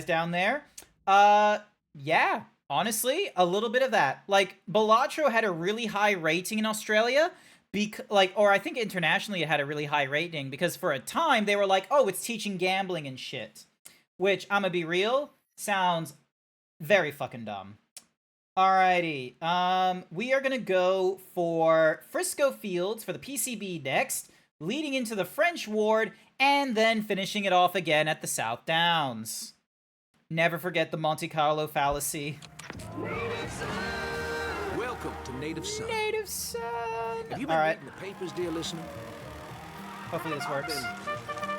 down there? Yeah. Honestly, a little bit of that. Like, Balatro had a really high rating in Australia, or I think internationally it had a really high rating, because for a time they were like, oh, it's teaching gambling and shit. Which, I'm gonna be real, sounds very fucking dumb. Alrighty, we are gonna go for Frisco Fields for the PCB next, leading into the French ward, and then finishing it off again at the South Downs. Never forget the Monte Carlo fallacy. Welcome to Native Son. Native Son! Have you been reading the papers, dear listener? Hopefully this works.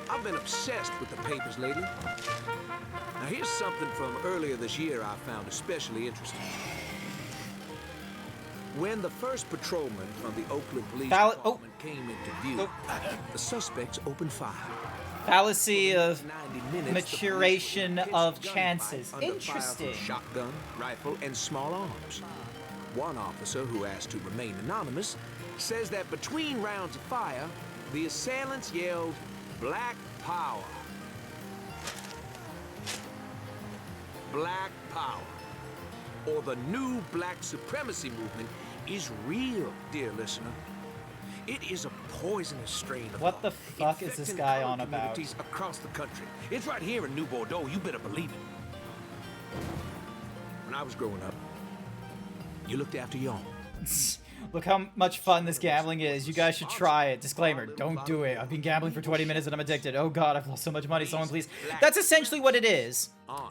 I've been obsessed with the papers lately. Now here's something from earlier this year I found especially interesting. When the first patrolman from the Oakland Police Department came into view, the suspects opened fire. Fallacy of maturation of chances. Interesting. Shotgun, rifle, and small arms. One officer, who asked to remain anonymous, says that between rounds of fire, the assailants yelled, "Black power." Black power, or the new black supremacy movement, is real, dear listener. It is a poisonous strain of what the fuck is this guy on about? Across the country. It's right here in New Bordeaux, you better believe it. When I was growing up, you looked after your own. Look how much fun this gambling is. You guys should try it. Disclaimer, don't do it. I've been gambling for 20 minutes and I'm addicted. Oh god, I've lost so much money. Someone please. That's essentially what it is.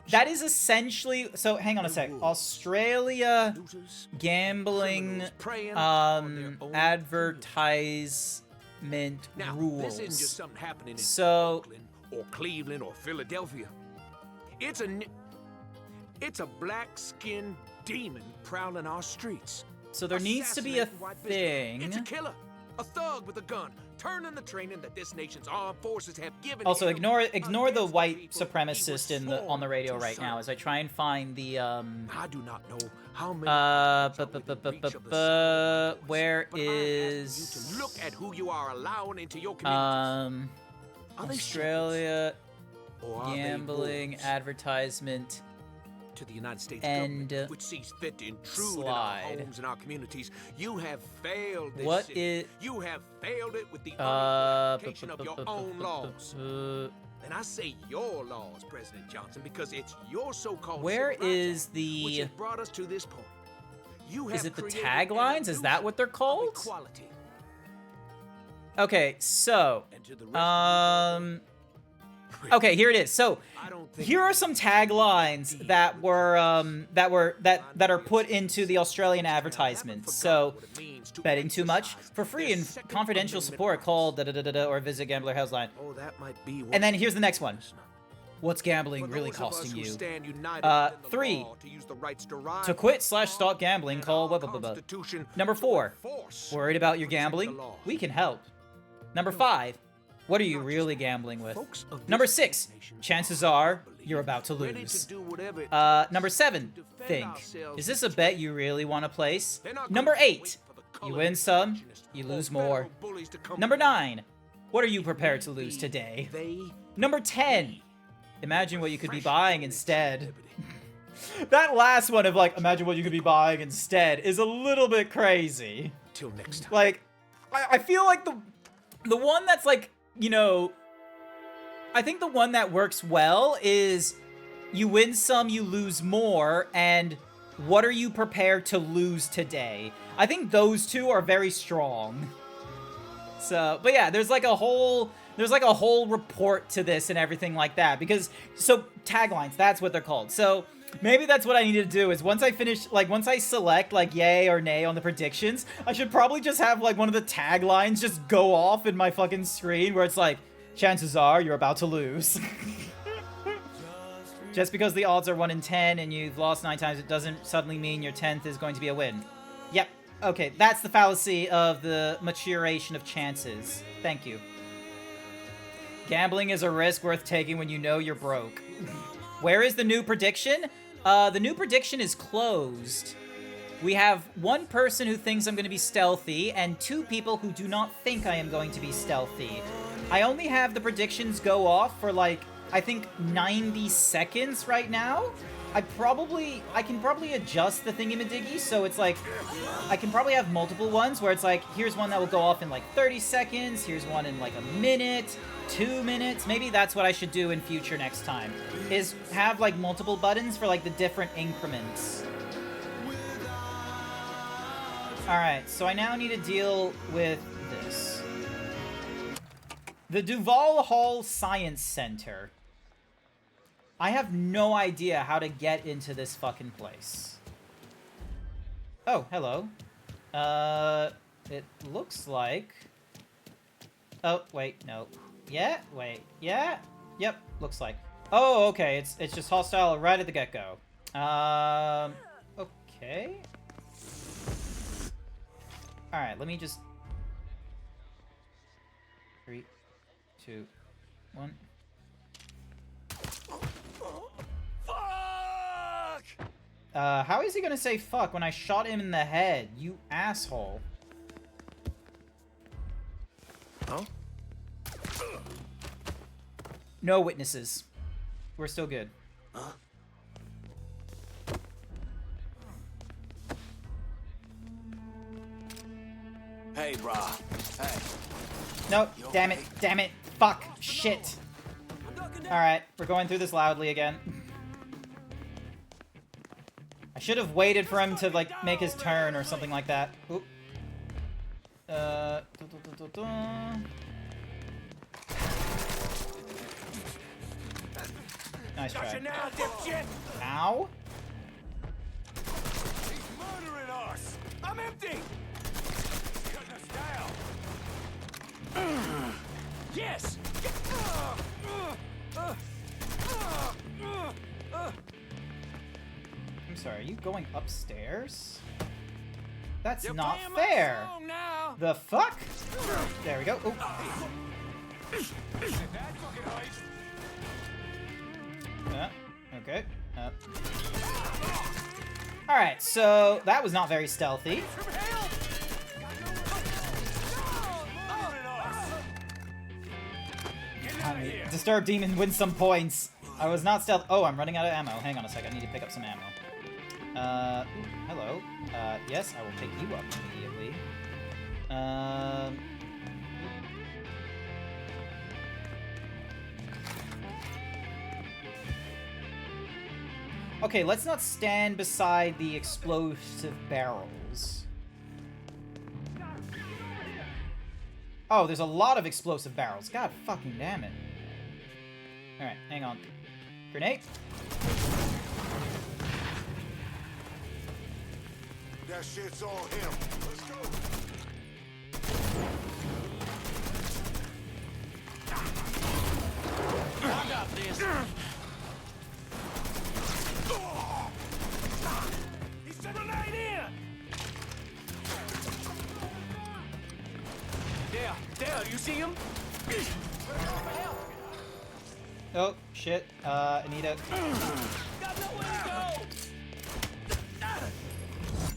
That is essentially... So, hang on a sec. Australia gambling advertisement rules. This isn't just something happening in Oakland or Cleveland or Philadelphia. It's a black-skinned demon prowling our streets. So there needs to be a thing. It's a killer, a thug with a gun, turning the training that this nation's armed forces have given. Also, ignore the white supremacist on the radio right now as I try and find the I do not know how many. Where is? To look at who you are allowing into your communities. Australia gambling advertisement. To the United States and government, which sees fit to intrude in our homes and our communities. You have failed this what city. is... You have failed it with the application of your own laws. And I say your laws, President Johnson, because it's your so-called where is the... which has brought us to this point. You is it the taglines? Is that what they're called? Okay, so... Okay, here it is. So, here are some taglines that are put into the Australian advertisements. So, betting too much? For free and confidential support, call or visit Gambler Helpline. And then here's the next one. What's gambling really costing you? 3. To quit/stop gambling, call blah, blah, blah, blah. Number 4. Worried about your gambling? We can help. Number 5. What are you really gambling with? Number 6. Chances are you're about to lose. Number 7. Think. Is this a bet you really want to place? Number 8. You win some, you lose more. Number 9. What are you prepared to lose today? Number 10. Imagine what you could be buying instead. That last one of like, imagine what you could be buying instead is a little bit crazy. Till next time. Like, I feel like the one that's like, I think the one that works well is you win some, you lose more, and what are you prepared to lose today? I think those two are very strong. So, but yeah, there's like a whole report to this and everything like that, because, so, taglines, that's what they're called. So, maybe that's what I need to do, is once I finish, like, once I select, like, yay or nay on the predictions, I should probably just have, like, one of the taglines just go off in my fucking screen, where it's like, chances are you're about to lose. Just because the odds are 1 in 10 and you've lost 9 times, it doesn't suddenly mean your 10th is going to be a win. Yep. Okay, that's the fallacy of the maturation of chances. Thank you. Gambling is a risk worth taking when you know you're broke. Where is the new prediction? The new prediction is closed. We have 1 person who thinks I'm going to be stealthy and 2 people who do not think I am going to be stealthy. I only have the predictions go off for, like, I think 90 seconds right now. I can probably adjust the thingy-majiggy, so it's like, I can probably have multiple ones where it's like, here's one that will go off in like 30 seconds, here's one in like a minute, 2 minutes. Maybe that's what I should do in future next time, is have like multiple buttons for like the different increments. Alright, so I now need to deal with this. The Duval Hall Science Center. I have no idea how to get into this fucking place. Oh, hello. It looks like... Oh, wait, no. Yeah, wait, yeah? Yep, looks like. Oh, okay, it's just hostile right at the get-go. Okay. Alright, let me just... 3, 2, 1... how is he gonna say fuck when I shot him in the head? You asshole. Huh? No witnesses. We're still good. Huh? Hey, brah. Hey. Nope. Damn it. Damn it. Fuck. Shit. Alright, we're going through this loudly again. I should have waited for him to, like, make his turn or something like that. Oop. Nice try. Ow. He's murdering us. I'm empty. He's cutting us down. Yes. I'm sorry, are you going upstairs? That's not fair. The fuck? There we go. Ooh. Okay. Alright, so that was not very stealthy. Disturbed Demon wins some points. I was not stealth. Oh, I'm running out of ammo. Hang on a second. I need to pick up some ammo. Hello. Yes, I will pick you up immediately. Okay, let's not stand beside the explosive barrels. Oh, there's a lot of explosive barrels. God fucking damn it. Alright, hang on. Grenade. That shit's all him. Let's go. I got this. He's a grenade in. There, you see him? Oh, shit. I need a...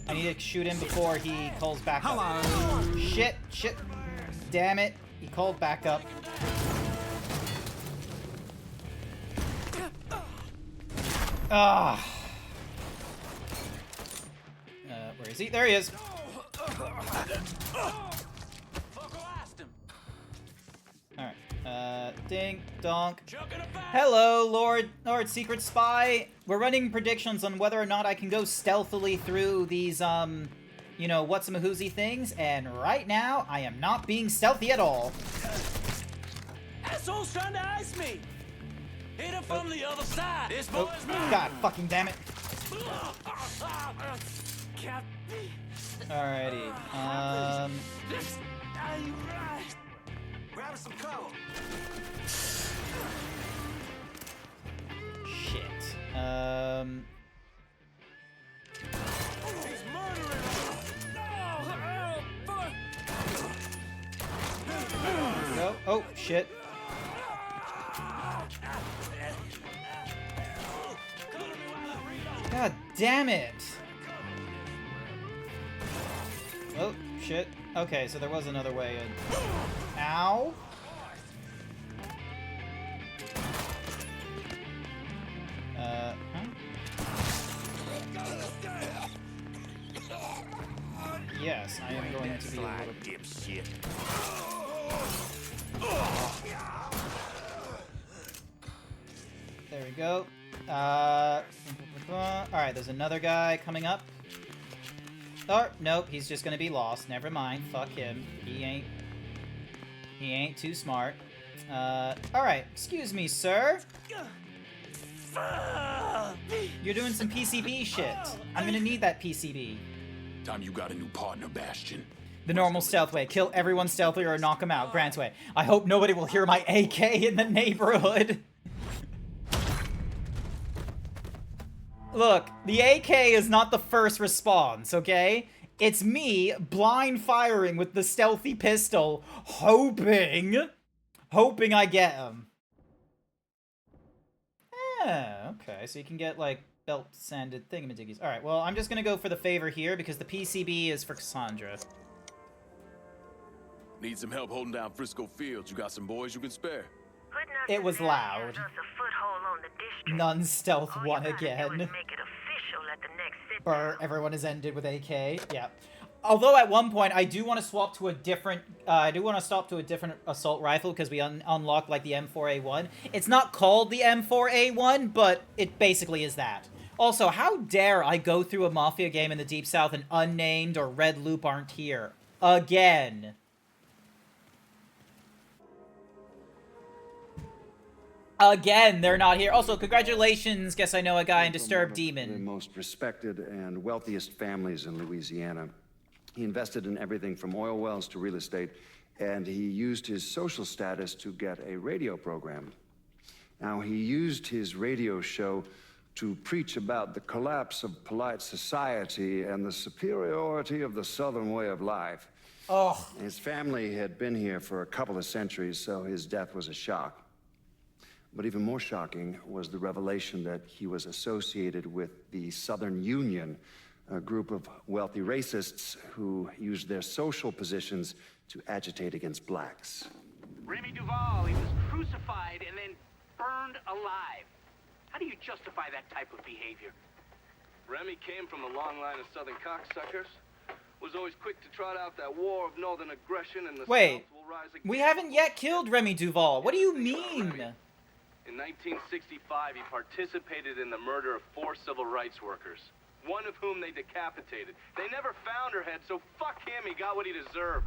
I need to shoot him before he calls back up. Hello. Shit. Damn it. He called back up. Ah. Where is he? There he is. Alright. Dink, donk. Hello, Lord Secret Spy. We're running predictions on whether or not I can go stealthily through these, you know, whatsamahoozy things, and right now, I am not being stealthy at all. Asshole's trying to ice me! Hit him from the other side! This boy's mine! God fucking damn it. Alrighty, Grab some cover! shit. He's murdering us! Go. Oh, shit. God damn it! Oh, shit. Okay, so there was another way in. Ow! Huh? Yes, I am going to be a little dipshit. There we go. Alright, there's another guy coming up. Oh, nope, he's just gonna be lost. Never mind. Fuck him. He ain't too smart. Alright, excuse me, sir. You're doing some PCB shit. I'm gonna need that PCB. Time you got a new partner, Bastion. The normal stealth way. Kill everyone stealthily or knock them out. Grant's way. I hope nobody will hear my AK in the neighborhood. Look, the AK is not the first response, okay? It's me blind firing with the stealthy pistol, hoping I get him. Yeah, okay, so you can get, like, belt-sanded thingamajiggies. Alright, well, I'm just gonna go for the favor here, because the PCB is for Cassandra. Need some help holding down Frisco Fields? You got some boys you can spare? It was loud. None stealth one again. Burr, everyone is ended with AK. Yeah. Although at one point I do want to swap to a different assault rifle because we unlocked like the M4A1. It's not called the M4A1, but it basically is that. Also, how dare I go through a Mafia game in the Deep South and Unnamed or Red Loop aren't here again. Again, they're not here. Also, congratulations, Guess I Know a Guy, and Disturbed Demon. The most respected and wealthiest families in Louisiana. He invested in everything from oil wells to real estate, and he used his social status to get a radio program. Now, he used his radio show to preach about the collapse of polite society and the superiority of the Southern way of life. Oh. His family had been here for a couple of centuries, so his death was a shock. But even more shocking was the revelation that he was associated with the Southern Union, a group of wealthy racists who used their social positions to agitate against blacks. Remy Duval, he was crucified and then burned alive. How do you justify that type of behavior? Remy came from a long line of Southern cocksuckers. Was always quick to trot out that war of northern aggression and the Wait, South will rise again. we haven't yet killed Remy Duval. What do you mean? In 1965, he participated in the murder of 4 civil rights workers, one of whom they decapitated. They never found her head, so fuck him, he got what he deserved.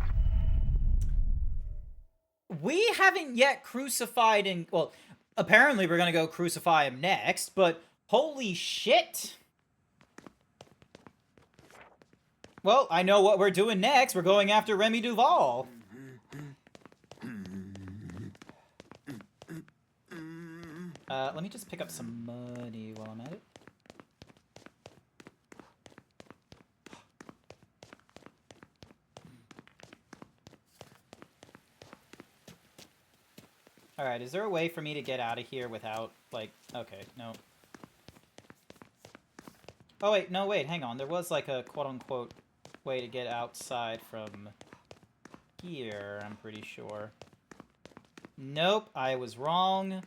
We haven't yet crucified and, well, apparently we're gonna go crucify him next, but holy shit. Well, I know what we're doing next. We're going after Remy Duval. Let me just pick up some money while I'm at it. Alright, is there a way for me to get out of here without, like... Okay, no. Oh, wait, no, wait, hang on. There was, like, a quote-unquote way to get outside from here, I'm pretty sure. Nope, I was wrong.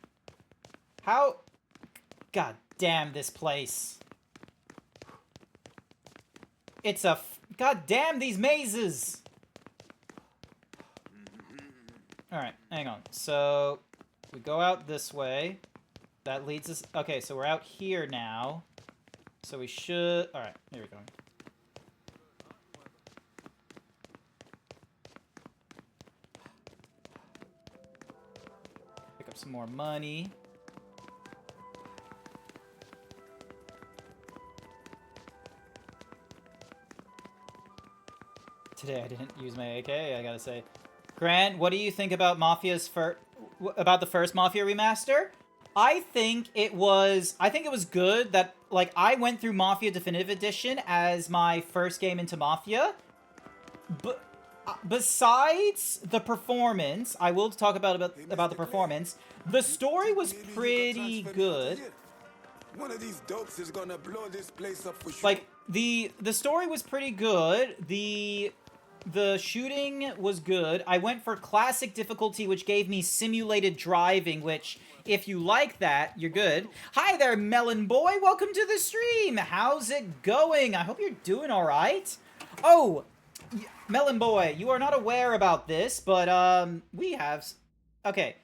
How? God damn this place. It's a... God damn these mazes! Alright, hang on. So... we go out this way. That leads us... Okay, so we're out here now. So we should... Alright, here we go. Pick up some more money. Today I didn't use my AK, I gotta say. Grant, what do you think about the first Mafia remaster? I think it was good that, like, I went through Mafia Definitive Edition as my first game into Mafia. But besides the performance, I will talk about the performance. The story was pretty good. One of these dopes is gonna blow this place up for sure. Like, the story was pretty good. The shooting was good. I went for classic difficulty, which gave me simulated driving, which, if you like that, you're good. Hi there, Melon Boy. Welcome to the stream. How's it going? I hope you're doing all right. Oh, Melon Boy, you are not aware about this, but, we have... Okay,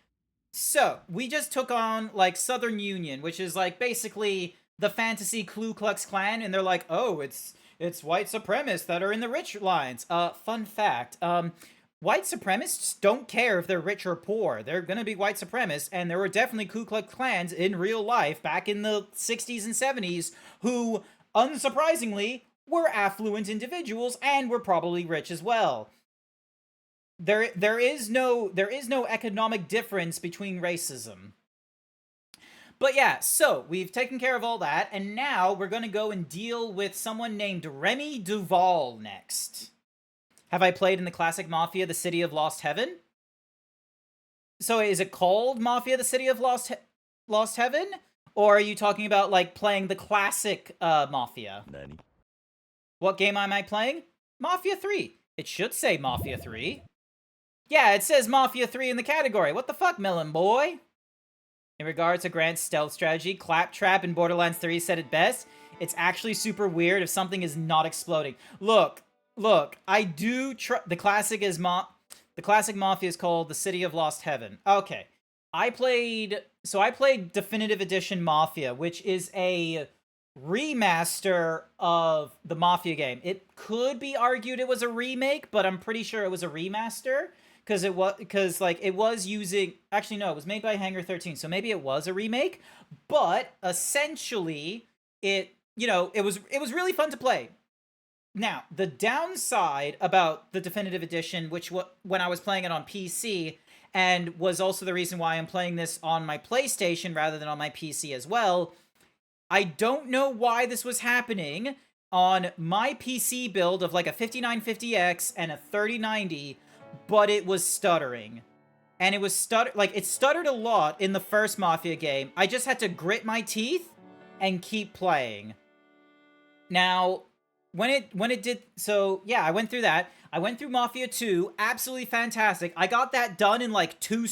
so, we just took on, like, Southern Union, which is, like, basically the fantasy Ku Klux Klan, and they're like, oh, it's white supremacists that are in the rich lines. Fun fact, white supremacists don't care if they're rich or poor. They're gonna be white supremacists, and there were definitely Ku Klux Klans in real life back in the 60s and 70s who, unsurprisingly, were affluent individuals and were probably rich as well. There is no economic difference between racism. But yeah, so we've taken care of all that, and now we're going to go and deal with someone named Remy Duval next. Have I played in the classic Mafia, The City of Lost Heaven? So is it called Mafia, The City of Lost Heaven? Or are you talking about, like, playing the classic Mafia? Nani? What game am I playing? Mafia 3. It should say Mafia 3. Yeah, it says Mafia 3 in the category. What the fuck, Melon Boy? In regards to Grant's stealth strategy, Claptrap in Borderlands 3 said it best. It's actually super weird if something is not exploding. Look, I do the classic Mafia is called The City of Lost Heaven. Okay. I played Definitive Edition Mafia, which is a remaster of the Mafia game. It could be argued it was a remake, but I'm pretty sure it was a remaster. It was using... Actually, no, it was made by Hangar 13, so maybe it was a remake. But, essentially, it was really fun to play. Now, the downside about the Definitive Edition, when I was playing it on PC, and was also the reason why I'm playing this on my PlayStation rather than on my PC as well, I don't know why this was happening on my PC build of like a 5950X and a 3090, but it was stuttering. And it stuttered a lot in the first Mafia game. I just had to grit my teeth and keep playing. Now, when it did, so yeah, I went through that. I went through Mafia 2, absolutely fantastic. I got that done in like 2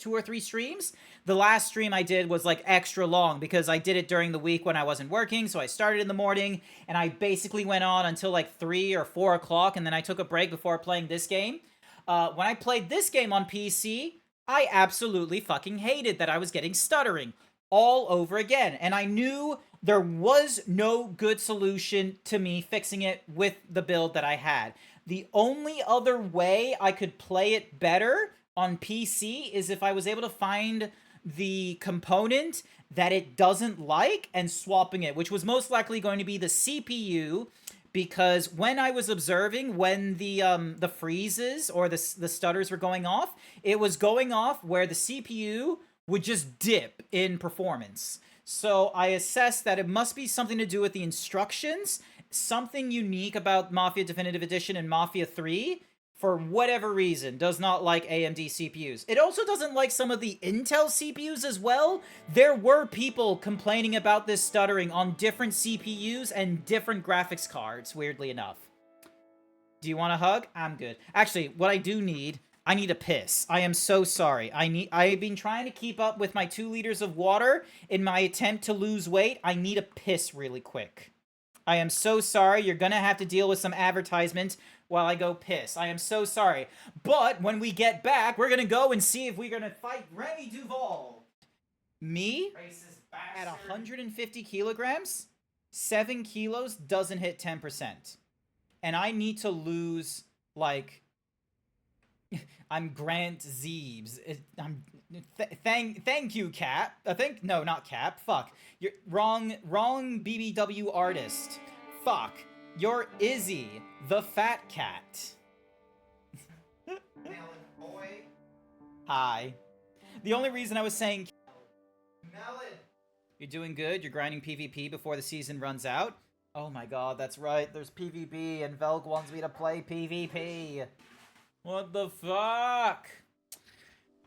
or 3 streams. The last stream I did was like extra long because I did it during the week when I wasn't working, so I started in the morning, and I basically went on until like 3 or 4 o'clock, and then I took a break before playing this game. When I played this game on PC, I absolutely fucking hated that I was getting stuttering all over again. And I knew there was no good solution to me fixing it with the build that I had. The only other way I could play it better on PC is if I was able to find the component that it doesn't like and swapping it, which was most likely going to be the CPU. Because when I was observing when the freezes or the stutters were going off, it was going off where the CPU would just dip in performance. So I assessed that it must be something to do with the instructions, something unique about Mafia Definitive Edition and Mafia 3, for whatever reason, does not like AMD CPUs. It also doesn't like some of the Intel CPUs as well. There were people complaining about this stuttering on different CPUs and different graphics cards, weirdly enough. Do you want a hug? I'm good. Actually, what I do need, I need a piss. I am so sorry. I've been trying to keep up with my 2 liters of water in my attempt to lose weight. I need a piss really quick. I am so sorry. You're gonna have to deal with some advertisement while I go piss. I am so sorry. But when we get back, we're gonna go and see if we're gonna fight Remy Duval. Me? At 150 kilograms? 7 kilos doesn't hit 10%. And I need to lose, like... I'm GrantZeebs. Thank you, Cap. No, not Cap. Fuck. You're wrong BBW artist. Fuck. You're Izzy, the fat cat. Melon boy. Hi. The only reason I was saying... Melon. You're doing good. You're grinding PvP before the season runs out. Oh my god, that's right. There's PvP, and Velg wants me to play PvP. What the fuck?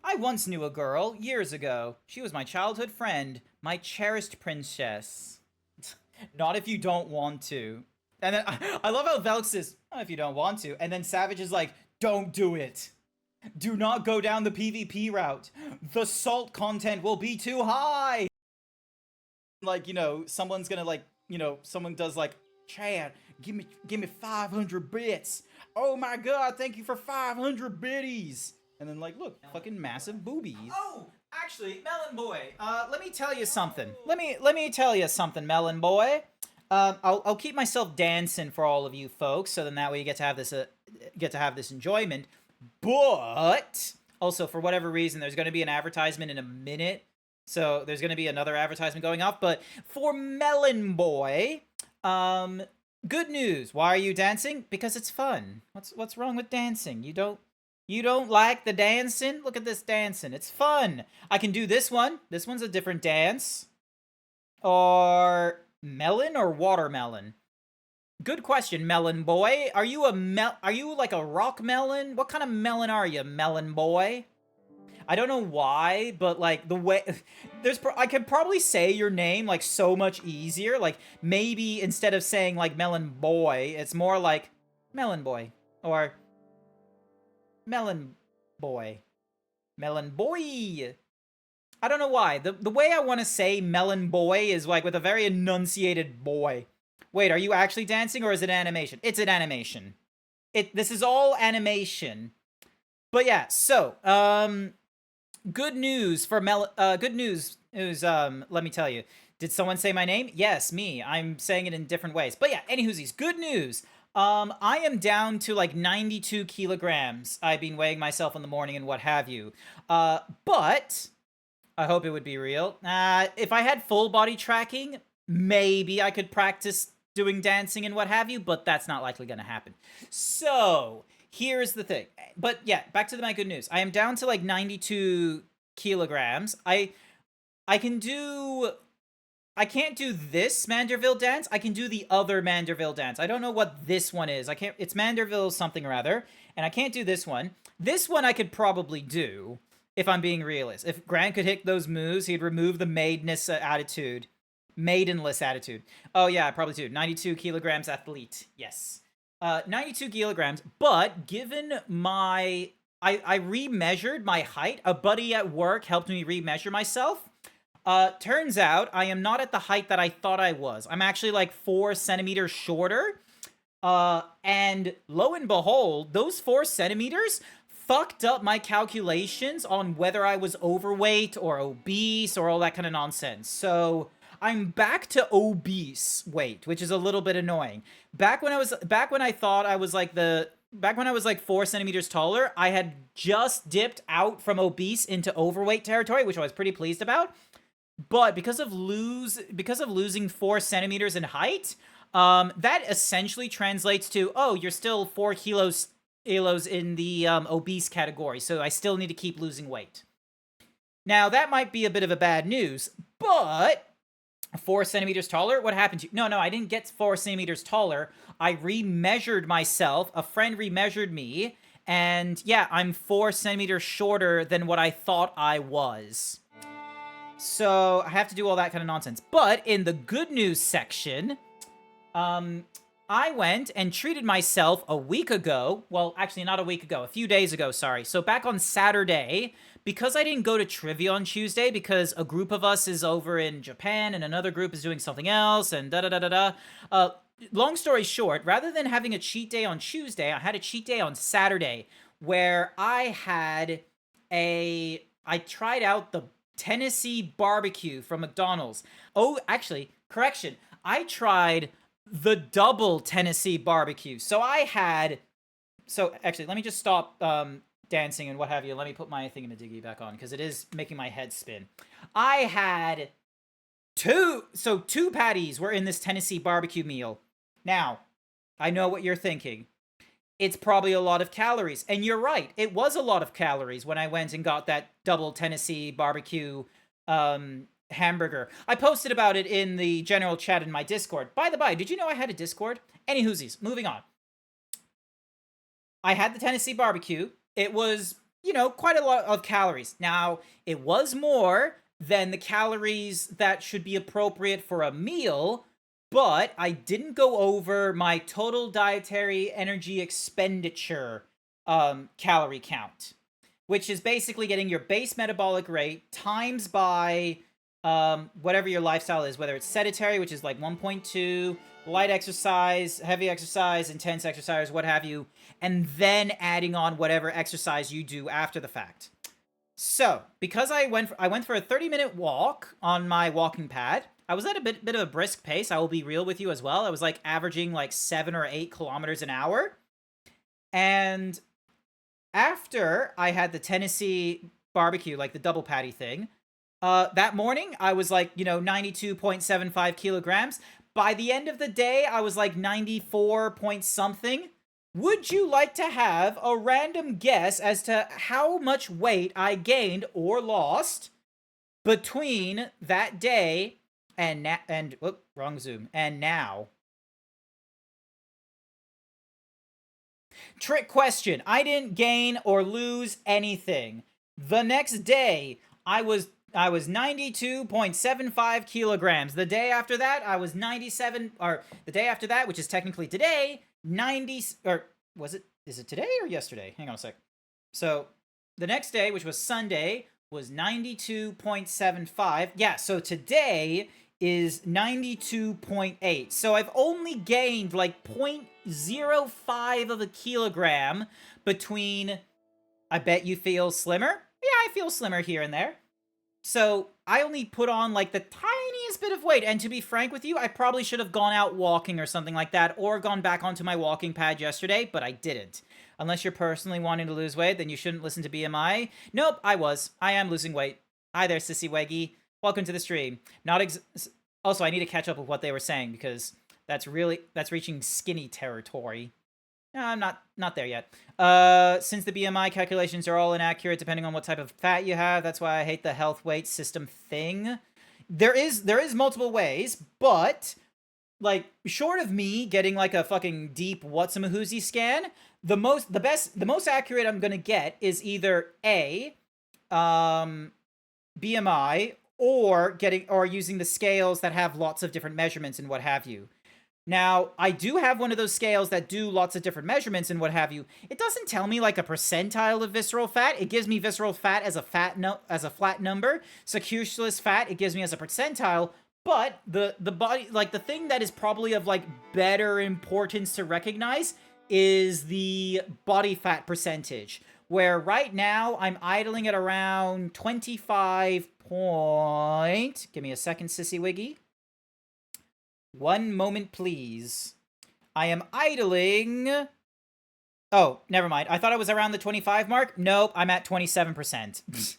I once knew a girl, years ago. She was my childhood friend, my cherished princess. Not if you don't want to. And then, I love how Velg says, not if you don't want to. And then Savage is like, don't do it. Do not go down the PvP route. The salt content will be too high. Like, you know, someone's gonna like, you know, someone does like, Chad, give me 500 bits. Oh my god, thank you for 500 biddies. And then like, look, fucking massive boobies. Oh, actually, Melon Boy, let me tell you something. Let me tell you something, Melon Boy. I'll keep myself dancing for all of you folks, so then that way you get to have this enjoyment. But also, for whatever reason, there's going to be an advertisement in a minute. So there's going to be another advertisement going off. But for Melon Boy, good news. Why are you dancing? Because it's fun. What's wrong with dancing? You don't like the dancing? Look at this dancing. It's fun. I can do this one. This one's a different dance. Or melon or watermelon? Good question, Melon Boy. Are you like a rock melon? What kind of melon are you, Melon Boy? I don't know why, but like the way I could probably say your name like so much easier. Like maybe instead of saying like Melon Boy, it's more like Melon Boy or Melon Boy. Melon Boy. I don't know why. The way I want to say Melon Boy is like with a very enunciated boy. Wait, are you actually dancing or is it animation? It's an animation. This is all animation. But yeah, so good news for good news is let me tell you. Did someone say my name? Yes, me. I'm saying it in different ways. But yeah, anywhoosies, good news. I am down to like 92 kilograms. I've been weighing myself in the morning and what have you. But I hope it would be real. If I had full body tracking, maybe I could practice doing dancing and what have you, but that's not likely going to happen. So here's the thing. But yeah, back to my good news. I am down to like 92 kilograms. I can't do this Manderville dance. I can do the other Manderville dance. I don't know what this one is. It's Manderville something or other, and I can't do this one. This one I could probably do, if I'm being realist. If Grant could hit those moves, he'd remove the maidenless attitude. Oh yeah, I probably do. 92 kilograms athlete. Yes. 92 kilograms, but given my... I remeasured my height. A buddy at work helped me remeasure myself. Turns out I am not at the height that I thought I was. I'm actually like 4 centimeters shorter. And lo and behold, those 4 centimeters fucked up my calculations on whether I was overweight or obese or all that kind of nonsense. So I'm back to obese weight, which is a little bit annoying. Back when I thought I was like 4 centimeters taller, I had just dipped out from obese into overweight territory, which I was pretty pleased about. But because of losing 4 centimeters in height, that essentially translates to, oh, you're still 4 kilos in the obese category, so I still need to keep losing weight. Now, that might be a bit of a bad news, but 4 centimeters taller? What happened to you? No, I didn't get 4 centimeters taller. I remeasured myself. A friend remeasured me, and yeah, I'm 4 centimeters shorter than what I thought I was. So I have to do all that kind of nonsense. But in the good news section, I went and treated myself a week ago. Well, actually not a week ago, a few days ago, sorry. So back on Saturday, because I didn't go to trivia on Tuesday because a group of us is over in Japan and another group is doing something else and da-da-da-da-da. long story short, rather than having a cheat day on Tuesday, I had a cheat day on Saturday where I tried out the Tennessee barbecue from McDonald's. Oh, actually, correction. I tried the double Tennessee barbecue. So actually, let me just stop dancing and what have you. Let me put my thingamadiggy back on because it is making my head spin. I had two patties were in this Tennessee barbecue meal. Now, I know what you're thinking. It's probably a lot of calories. And you're right. It was a lot of calories when I went and got that double Tennessee barbecue hamburger. I posted about it in the general chat in my Discord. By the by, did you know I had a Discord? Any whoosies. Moving on. I had the Tennessee barbecue. It was, quite a lot of calories. Now, it was more than the calories that should be appropriate for a meal, but I didn't go over my total dietary energy expenditure calorie count, which is basically getting your base metabolic rate times by whatever your lifestyle is, whether it's sedentary, which is like 1.2, light exercise, heavy exercise, intense exercise, what have you, and then adding on whatever exercise you do after the fact. So, because I went for a 30-minute walk on my walking pad. I was at a bit of a brisk pace. I will be real with you as well. I was like averaging like 7 or 8 kilometers an hour. And after I had the Tennessee barbecue, like the double patty thing, that morning I was like, 92.75 kilograms. By the end of the day, I was like 94 point something. Would you like to have a random guess as to how much weight I gained or lost between that day and wrong zoom, and now? Trick question. I didn't gain or lose anything. The next day, I was 92.75 kilograms. The day after that, I was 97, or the day after that, which is technically today, 90, or is it today or yesterday? Hang on a sec. So, the next day, which was Sunday, was 92.75. Yeah, so today is 92.8. So I've only gained like 0.05 of a kilogram between. I bet you feel slimmer? Yeah, I feel slimmer here and there. So I only put on like the tiniest bit of weight. And to be frank with you, I probably should have gone out walking or something like that, or gone back onto my walking pad yesterday, but I didn't. Unless you're personally wanting to lose weight, then you shouldn't listen to BMI. Nope, I am losing weight. Hi there, Sissy Weggy. Welcome to the stream. Also, I need to catch up with what they were saying because that's reaching skinny territory. No, I'm not there yet. Since the BMI calculations are all inaccurate depending on what type of fat you have, that's why I hate the health weight system thing. There is multiple ways, but like short of me getting like a fucking deep what's-a-mahoozy scan, the most accurate I'm gonna get is either A, BMI, or using the scales that have lots of different measurements and what have you. Now, I do have one of those scales that do lots of different measurements and what have you. It doesn't tell me like a percentile of visceral fat. It gives me visceral fat as a flat number. Saccharous fat it gives me as a percentile. But the body, like the thing that is probably of like better importance to recognize is the body fat percentage, where right now I'm idling at around 25 point. Give me a second, Sissy Wiggy. One moment, please. I am idling. Oh, never mind. I thought I was around the 25 mark. Nope, I'm at 27%.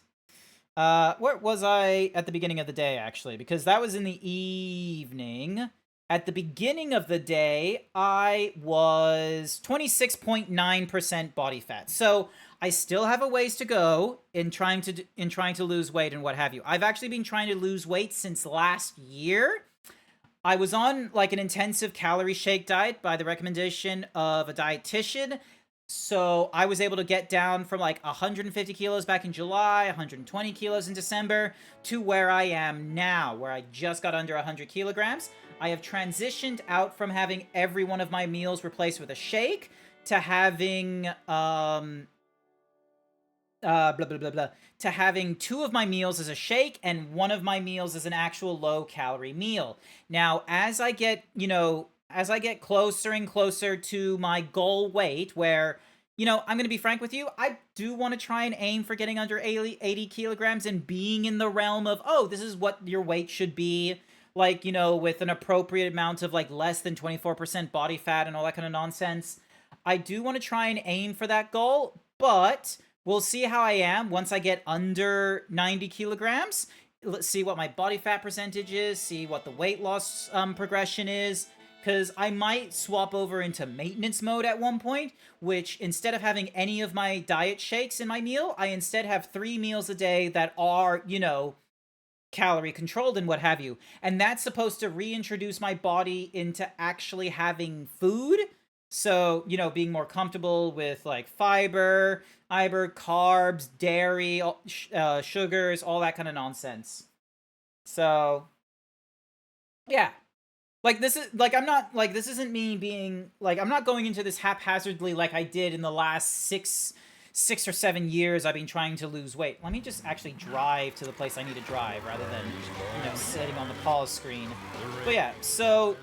Where was I at the beginning of the day, actually? Because that was in the evening. At the beginning of the day, I was 26.9% body fat. So I still have a ways to go in trying to lose weight and what have you. I've actually been trying to lose weight since last year. I was on like an intensive calorie shake diet by the recommendation of a dietitian. So I was able to get down from like 150 kilos back in July, 120 kilos in December, to where I am now, where I just got under 100 kilograms. I have transitioned out from having every one of my meals replaced with a shake to having to having 2 of my meals as a shake and 1 of my meals as an actual low-calorie meal. Now, as I get, as I get closer and closer to my goal weight, where, you know, I'm going to be frank with you, I do want to try and aim for getting under 80 kilograms and being in the realm of, oh, this is what your weight should be, like, you know, with an appropriate amount of, like, less than 24% body fat and all that kind of nonsense. I do want to try and aim for that goal, but we'll see how I am once I get under 90 kilograms. Let's see what my body fat percentage is, see what the weight loss progression is, because I might swap over into maintenance mode at one point, which instead of having any of my diet shakes in my meal, I instead have 3 meals a day that are, you know, calorie controlled and what have you. And that's supposed to reintroduce my body into actually having food. So, you know, being more comfortable with, like, fiber, carbs, dairy, sugars, all that kind of nonsense. So, yeah. Like, this is, like, I'm not, like, this isn't me being, like, I'm not going into this haphazardly like I did in the last 6 or 7 years I've been trying to lose weight. Let me just actually drive to the place I need to drive rather than, you know, sitting on the pause screen. But yeah, so,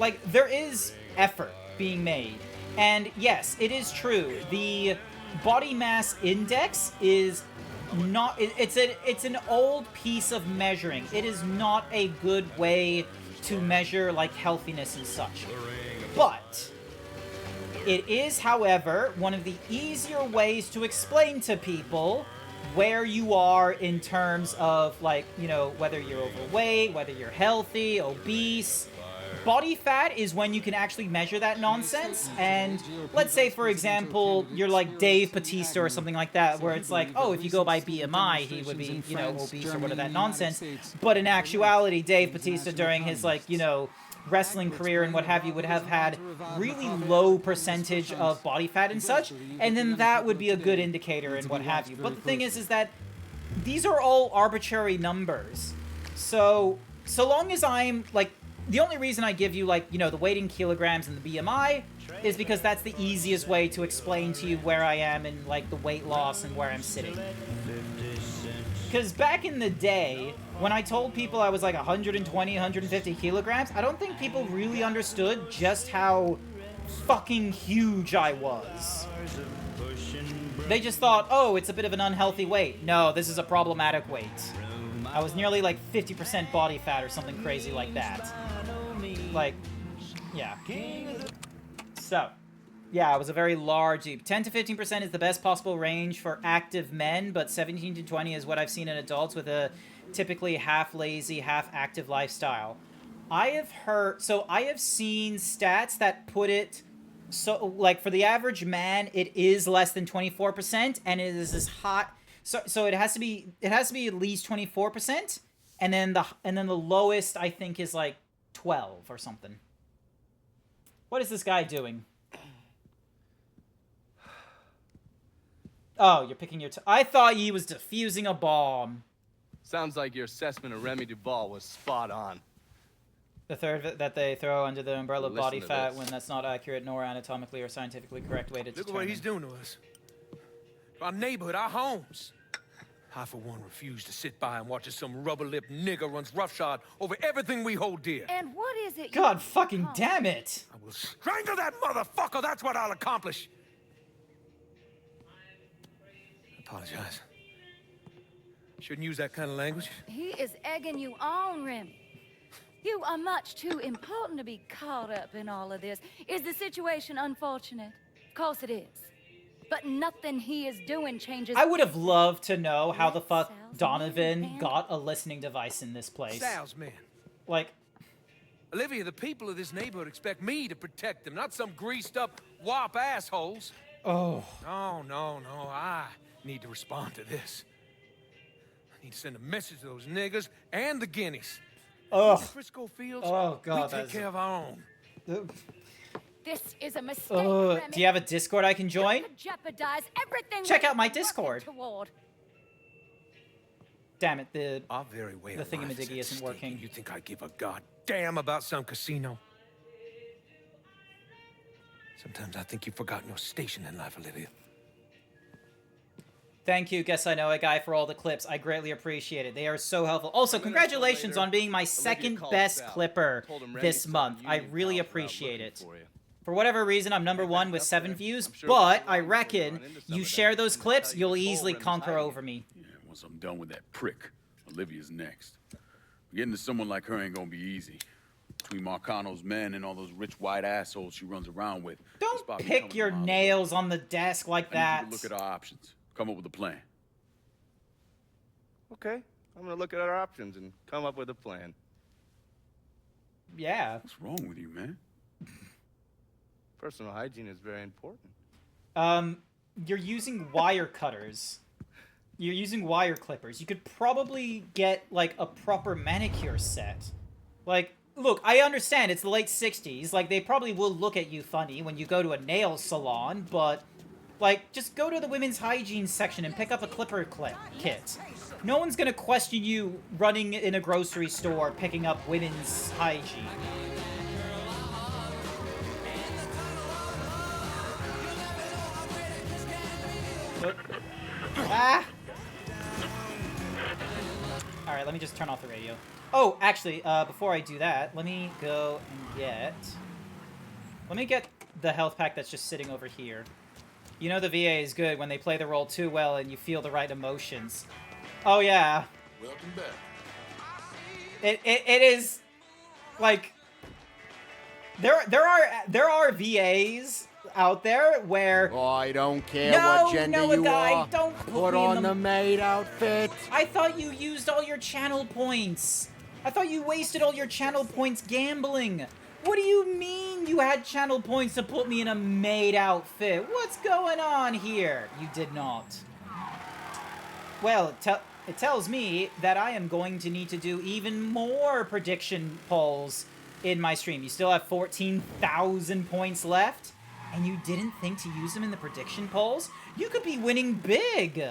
like, there is effort being made. And yes, it is true. The body mass index is not, it's an old piece of measuring. It is not a good way to measure, like, healthiness and such. But it is, however, one of the easier ways to explain to people where you are in terms of, like, you know, whether you're overweight, whether you're healthy, obese. Body fat is when you can actually measure that nonsense, and let's say, for example, you're like Dave Bautista or something like that, where it's like, oh, if you go by BMI, he would be, you know, obese or whatever that nonsense, but in actuality, Dave Bautista during his, like, you know, wrestling career and what have you would have had really low percentage of body fat and such, and then that would be a good indicator and what have you. But the thing is that these are all arbitrary numbers. So long as I'm, like, the only reason I give you, like, you know, the weight in kilograms and the BMI is because that's the easiest way to explain to you where I am in, like, the weight loss and where I'm sitting. Because back in the day, when I told people I was like 120, 150 kilograms, I don't think people really understood just how fucking huge I was. They just thought, oh, it's a bit of an unhealthy weight. No, this is a problematic weight. I was nearly like 50% body fat or something crazy like that. Like, yeah. So, yeah, I was a very large... 10 to 15% is the best possible range for active men, but 17 to 20 is what I've seen in adults with a typically half-lazy, half-active lifestyle. I have seen stats that put it... So, like, for the average man, it is less than 24%, and it is as hot... So it has to be at least 24%, and then the lowest I think is like 12 or something. What is this guy doing? Oh, you're picking your I thought he was defusing a bomb. Sounds like your assessment of Remy Duval was spot on. The third that they throw under the umbrella of body fat this. when that's not accurate nor anatomically or scientifically correct way to determine. Look at what he's doing to us. Our neighborhood, our homes. I, for one, refuse to sit by and watch as some rubber-lipped nigger runs roughshod over everything we hold dear. And what is it? God fucking damn it! I will strangle that motherfucker, that's what I'll accomplish. I apologize. Shouldn't use that kind of language. He is egging you on, Remy. You are much too important to be caught up in all of this. Is the situation unfortunate? Of course it is. But nothing he is doing changes... I would have loved to know how the fuck Donovan got a listening device in this place. Salesman. Like... Olivia, the people of this neighborhood expect me to protect them, not some greased-up wop assholes. Oh. No. I need to respond to this. I need to send a message to those niggas and the guineas. Ugh. Frisco Fields, oh, God, we take care of our own. This is a mistake, Remy. Do you have a Discord I can join? You could jeopardize everything. Check out my Discord. Toward. Damn it, the way the thingamadiggy isn't working. You think I give a goddamn about some casino? Sometimes I think you've forgotten your station in life, Olivia. Thank you, Guess I Know a Guy, for all the clips. I greatly appreciate it. They are so helpful. Also, congratulations on being my second best clipper this month. I really appreciate it. For whatever reason, I'm #1 with 7 views, but I reckon you share those clips, you'll easily conquer over me. Yeah, once I'm done with that prick, Olivia's next. Getting to someone like her ain't gonna be easy. Between Marcano's men and all those rich white assholes she runs around with. Don't pick your nails on the desk like that. I need you to look at our options. Come up with a plan. Okay, I'm gonna look at our options and come up with a plan. Yeah. What's wrong with you, man? Personal hygiene is very important. You're using wire cutters. You're using wire clippers. You could probably get, like, a proper manicure set. Like, look, I understand it's the late 60s. Like, they probably will look at you funny when you go to a nail salon, but, like, just go to the women's hygiene section and pick up a clipper kit. No one's gonna question you running in a grocery store picking up women's hygiene. Ah! Alright, let me just turn off the radio. Oh, actually, before I do that, let me go and get... Let me get the health pack that's just sitting over here. You know the VA is good when they play the role too well and you feel the right emotions. Oh, yeah. Welcome back. It is... Like... There are VAs out there where... Oh, I don't care what gender you are. Don't put on the maid outfit. I thought you used all your channel points. I thought you wasted all your channel points gambling. What do you mean you had channel points to put me in a maid outfit? What's going on here? You did not. Well, it tells me that I am going to need to do even more prediction polls in my stream. You still have 14,000 points left? And you didn't think to use them in the prediction polls? You could be winning big!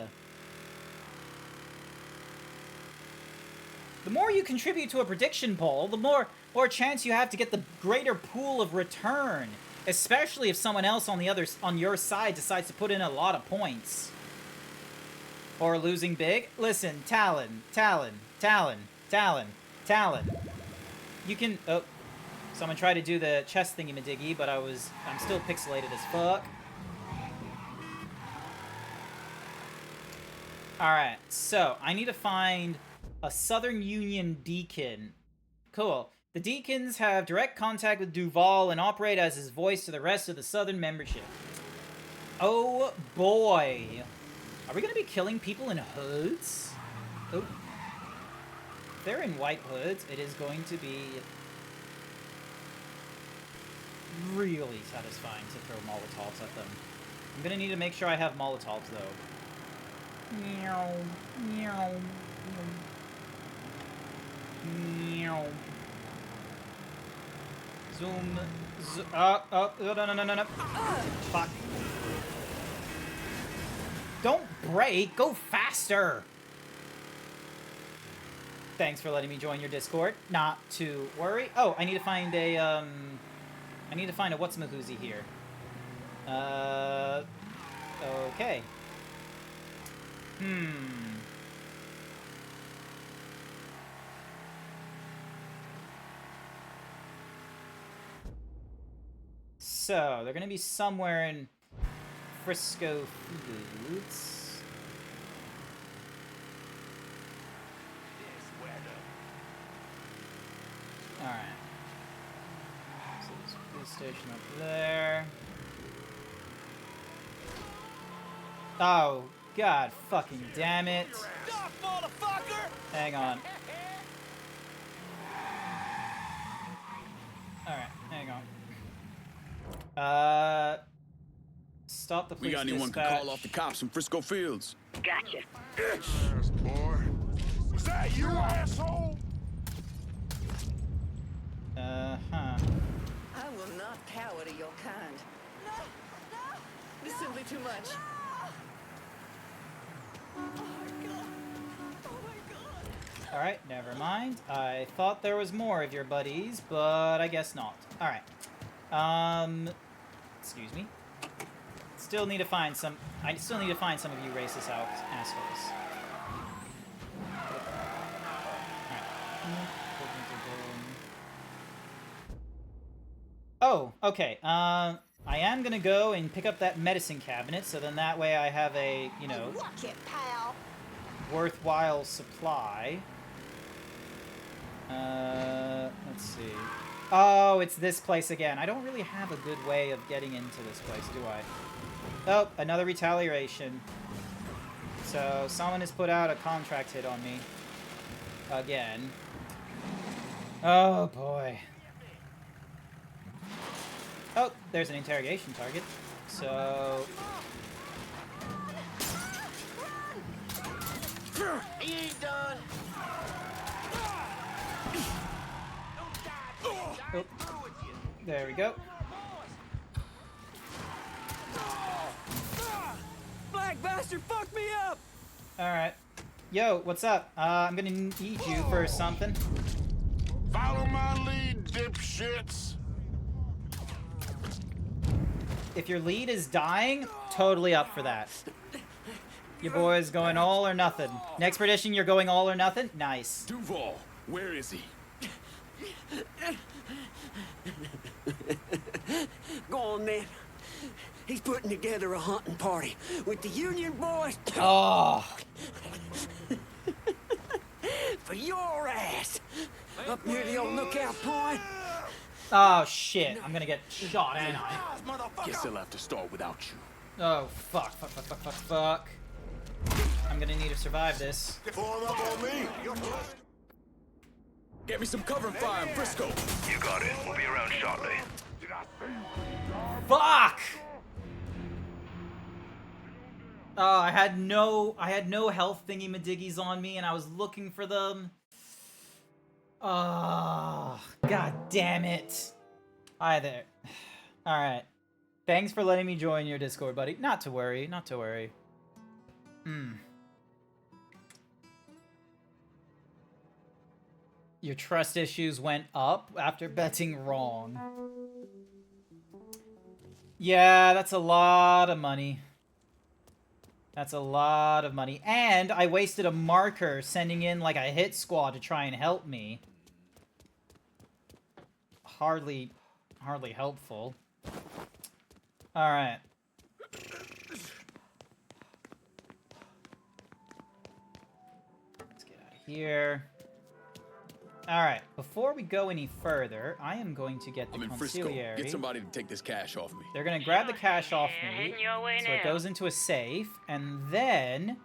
The more you contribute to a prediction poll, the more chance you have to get the greater pool of return. Especially if someone else on your side decides to put in a lot of points. Or losing big. Listen, Talon. You can... Oh. Someone tried to do the chest thingy-madiggy, but I'm still pixelated as fuck. Alright, so I need to find a Southern Union deacon. Cool. The deacons have direct contact with Duval and operate as his voice to the rest of the Southern membership. Oh boy. Are we gonna be killing people in hoods? Oh. If they're in white hoods, it is going to be really satisfying to throw Molotovs at them. I'm gonna need to make sure I have Molotovs, though. Meow. Meow. Meow. Zoom. No. Fuck. Don't break! Go faster! Thanks for letting me join your Discord. Not to worry. Oh, I need to find a, I need to find a what's-mahoozy here. Okay. So, they're gonna be somewhere in Frisco Foods. Alright. So there's a police station up there. Oh, god fucking damn it. Hang on. Alright, hang on. Stop the police We got anyone dispatch. can call off the cops from Frisco Fields. Gotcha. Yes, boy. Was that you, asshole? I will not cower to your kind. No! No! This is simply too much. Alright, never mind. I thought there was more of your buddies, but I guess not. Alright. Excuse me. Still need to find some. I still need to find some of you racist assholes. Oh, okay. I am gonna go and pick up that medicine cabinet, so then that way I have a, you know, Watch it, pal. worthwhile supply. Let's see. Oh, it's this place again. I don't really have a good way of getting into this place, do I? Oh, another retaliation. So, someone has put out a contract hit on me. Again. Oh, boy. Oh, there's an interrogation target. So... He ain't done. Oh, there we go. Black bastard fucked me up! Alright. Yo, what's up? I'm gonna need you for something. Follow my lead, dipshits. If your lead is dying, totally up for that. Your boy's going all or nothing. Next prediction, you're going all or nothing? Nice. Duval, where is he? Go on, man. He's putting together a hunting party with the Union boys. Oh. For your ass. Up near the old lookout point. Oh, shit. I'm gonna get shot, ain't I? Guess he'll have to start without you. Oh, fuck, fuck, fuck, fuck, fuck, fuck. I'm gonna need to survive this. Form up on me. Get me some cover fire in Frisco. You got it. We'll be around shortly. Fuck! Oh, I had no health thingy-madiggies on me, and I was looking for them. Oh, god damn it. Hi there. Alright. Thanks for letting me join your Discord, buddy. Not to worry, not to worry. Your trust issues went up after betting wrong. Yeah, that's a lot of money. That's a lot of money. And I wasted a marker sending in like a hit squad to try and help me. Hardly helpful. Alright. Let's get out of here. Alright, before we go any further, I am going to get the I'm in Frisco. conciliary. Get somebody to take this cash off me. They're gonna grab the cash off me, so it goes into a safe, and then...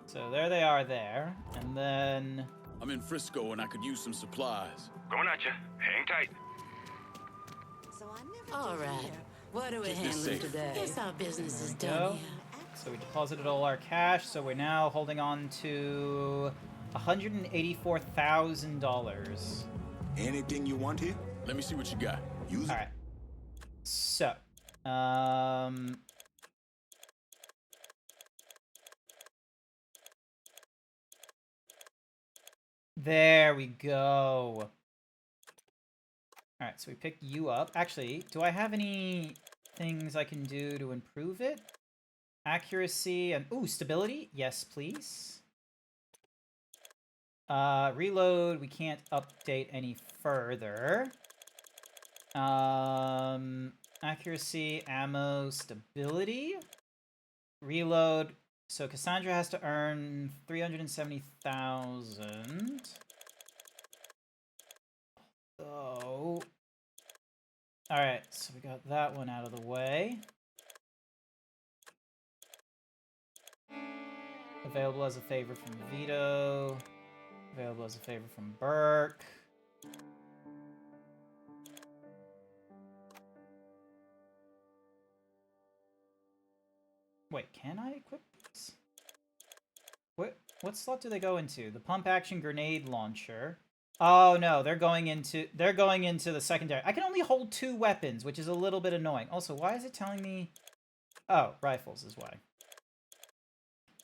So there they are there, and then... I'm in Frisco and I could use some supplies. Going at you. Hang tight. All right. What are we Keep this handling safe. today? Guess our business is There we done go. here. So we deposited all our cash, so we're now holding on to $184,000. Anything you want here? Let me see what you got. Use it. Alright. So, there we go. Alright, so we pick you up. Actually, do I have any things I can do to improve it? Accuracy and... Ooh, stability? Yes, please. Reload, we can't update any further. Accuracy, ammo, stability. Reload. So Cassandra has to earn 370,000. So... Alright, so we got that one out of the way. Available as a favor from Vito. Available as a favor from Burke. Wait, can I equip these? What slot do they go into? The pump action grenade launcher. Oh no, they're going into the secondary. I can only hold 2 weapons, which is a little bit annoying. Also, why is it telling me? Oh, rifles is why.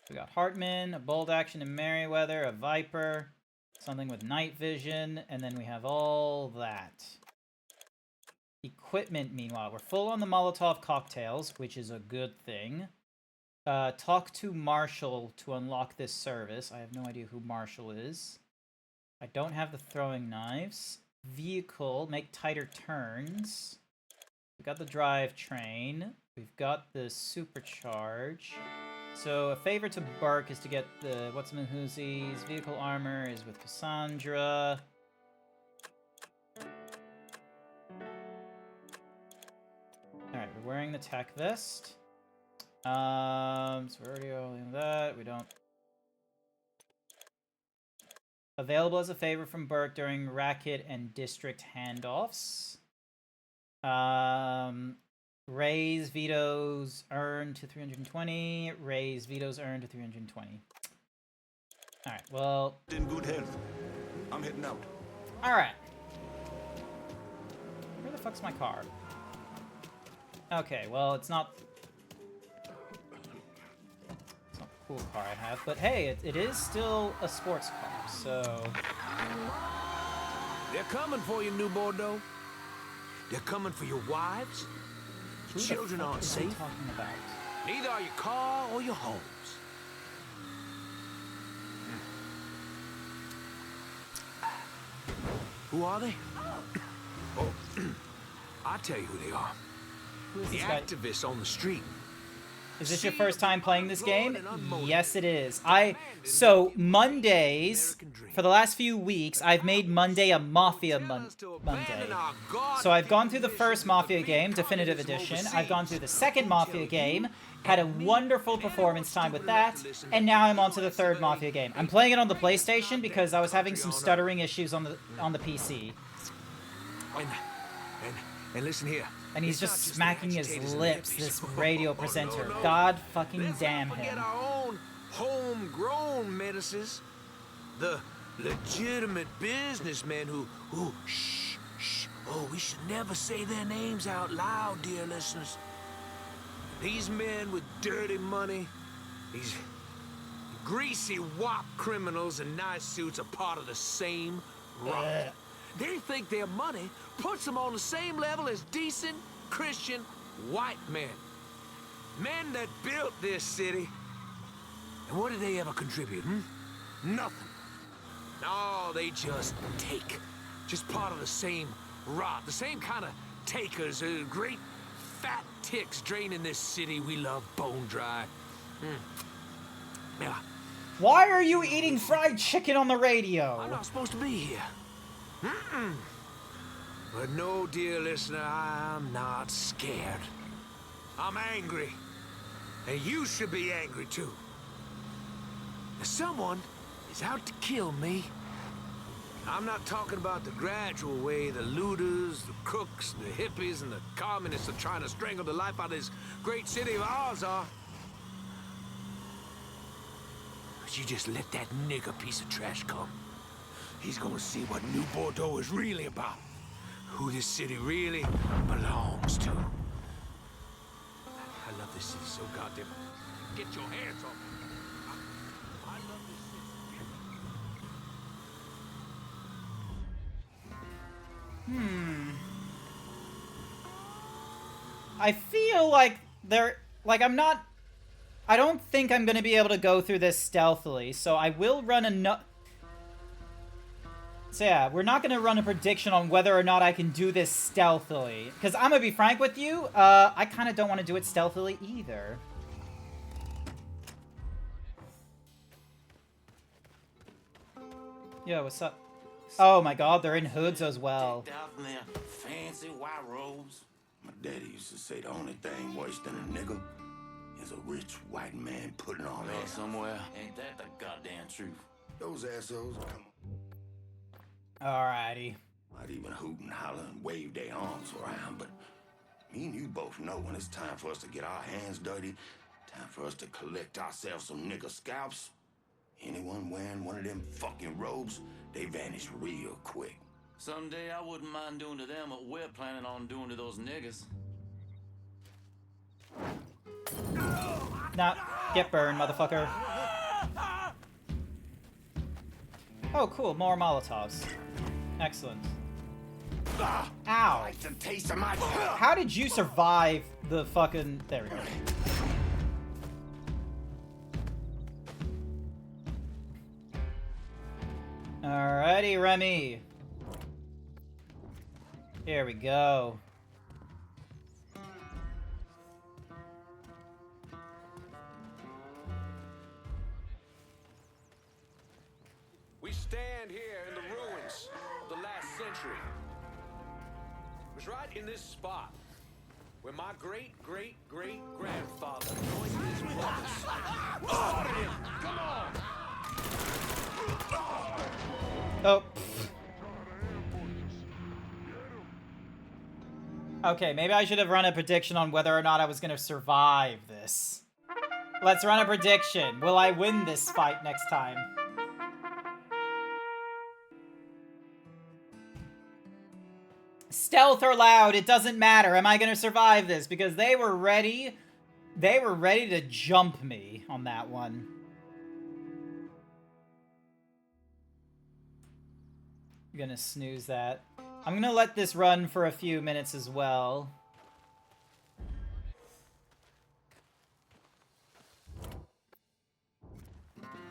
We got Hartman, a bolt action in Merryweather, a Viper, something with night vision, and then we have all that. equipment, meanwhile. We're full on the Molotov cocktails, which is a good thing. Talk to Marshall to unlock this service. I have no idea who Marshall is. I don't have the throwing knives. Vehicle, make tighter turns. We've got the drivetrain. We've got the supercharge. So a favor to Burke is to get the what's-a-mahoozies. Vehicle armor is with Cassandra. Alright, we're wearing the tech vest. So we're already doing that. We don't... Available as a favor from Burke during racket and district handoffs. Raise vetoes earned to 320. Raise vetoes earned to 320. Alright, well... In good health. I'm heading out. Alright. Where the fuck's my car? Okay, well, it's not... It's not the cool car I have, but hey, it is still a sports car, so... They're coming for you, New Bordeaux. They're coming for your wives. Who Children aren't is he safe. talking about? Neither are your car or your homes. Who are they? Oh, I'll tell you who they are. Who is The this guy? activists on the street. Is this your first time playing this game? Yes, it is. So, Mondays, for the last few weeks, I've made Monday a Mafia Monday. So I've gone through the first Mafia game, Definitive Edition. I've gone through the second Mafia game, had a wonderful performance time with that, and now I'm on to the third Mafia game. I'm playing it on the PlayStation because I was having some stuttering issues on the PC. And listen here. And he's just smacking his lips, this radio presenter. God fucking damn Get him. our own homegrown medicines. The legitimate businessmen who shh. Oh, we should never say their names out loud, dear listeners. These men with dirty money, these greasy wop criminals in nice suits are part of the same rot. They think their money puts them on the same level as decent Christian white men. Men that built this city. And what did they ever contribute, Nothing. No, they just take. Just part of the same rot. The same kind of takers. Great fat ticks draining this city we love bone dry. Yeah. Why are you eating fried chicken on the radio? I'm not supposed to be here. But no, dear listener, I'm not scared. I'm angry. And you should be angry, too. Someone is out to kill me. I'm not talking about the gradual way the looters, the crooks, the hippies, and the communists are trying to strangle the life out of this great city of ours are. But you just let that nigger piece of trash come. He's gonna see what New Bordeaux is really about. Who this city really belongs to. I love this city so goddamn. Get your hands off me. I love this city. I feel like I don't think I'm gonna be able to go through this stealthily, so I will run So yeah, we're not going to run a prediction on whether or not I can do this stealthily. Because I'm going to be frank with you, I kind of don't want to do it stealthily either. Yo, what's up? Oh my god, they're in hoods as well. Out in their fancy white robes. My daddy used to say the only thing worse than a nigga is a rich white man putting on Well, air. somewhere, ain't that the goddamn truth? Those assholes come Alrighty. might even hoot and holler and wave their arms around, but me and you both know when it's time for us to get our hands dirty, time for us to collect ourselves some nigga scalps. Anyone wearing one of them fucking robes, they vanish real quick. Someday I wouldn't mind doing to them what we're planning on doing to those niggas. Nah, get burned, motherfucker. Oh, cool, more Molotovs. Excellent. Ow. Like the taste of my... How did you survive the fucking... There we go. Alrighty, Remy. Here we go. We stand here in the ruins of the last century. It was right in this spot where my great-great-great-grandfather joined his brothers. Order him! Come on! Oh. Okay, maybe I should have run a prediction on whether or not I was gonna survive this. Let's run a prediction. Will I win this fight next time? Stealth or loud, it doesn't matter. Am I gonna survive this? Because they were ready to jump me on that one. I'm gonna snooze that. I'm gonna let this run for a few minutes as well.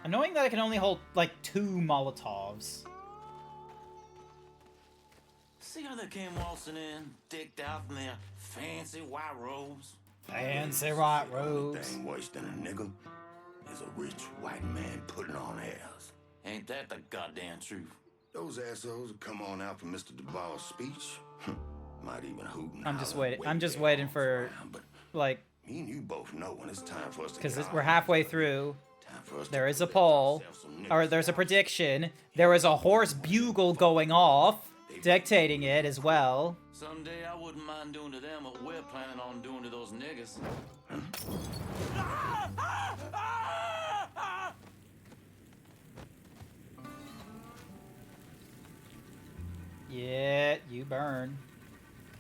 Annoying that I can only hold, like, 2 Molotovs. See how they came waltzing in, decked out in their fancy white robes? Fancy white robes. The thing worse than a nigga is a rich white man putting on airs. Ain't that the goddamn truth? Those assholes who come on out for Mr. Duval's speech might even hoot and I'm just holler, waiting. wave I'm just their waiting arms for, around, but like... me and you both know when it's time for us to Because get we're our halfway hands through. for us to There is a collect poll. ourselves some Or niggas. there's a prediction. There is a horse bugle going off, dictating it as well. Someday I wouldn't mind doing to them what we're planning on doing to those niggas. Yeah, you burn.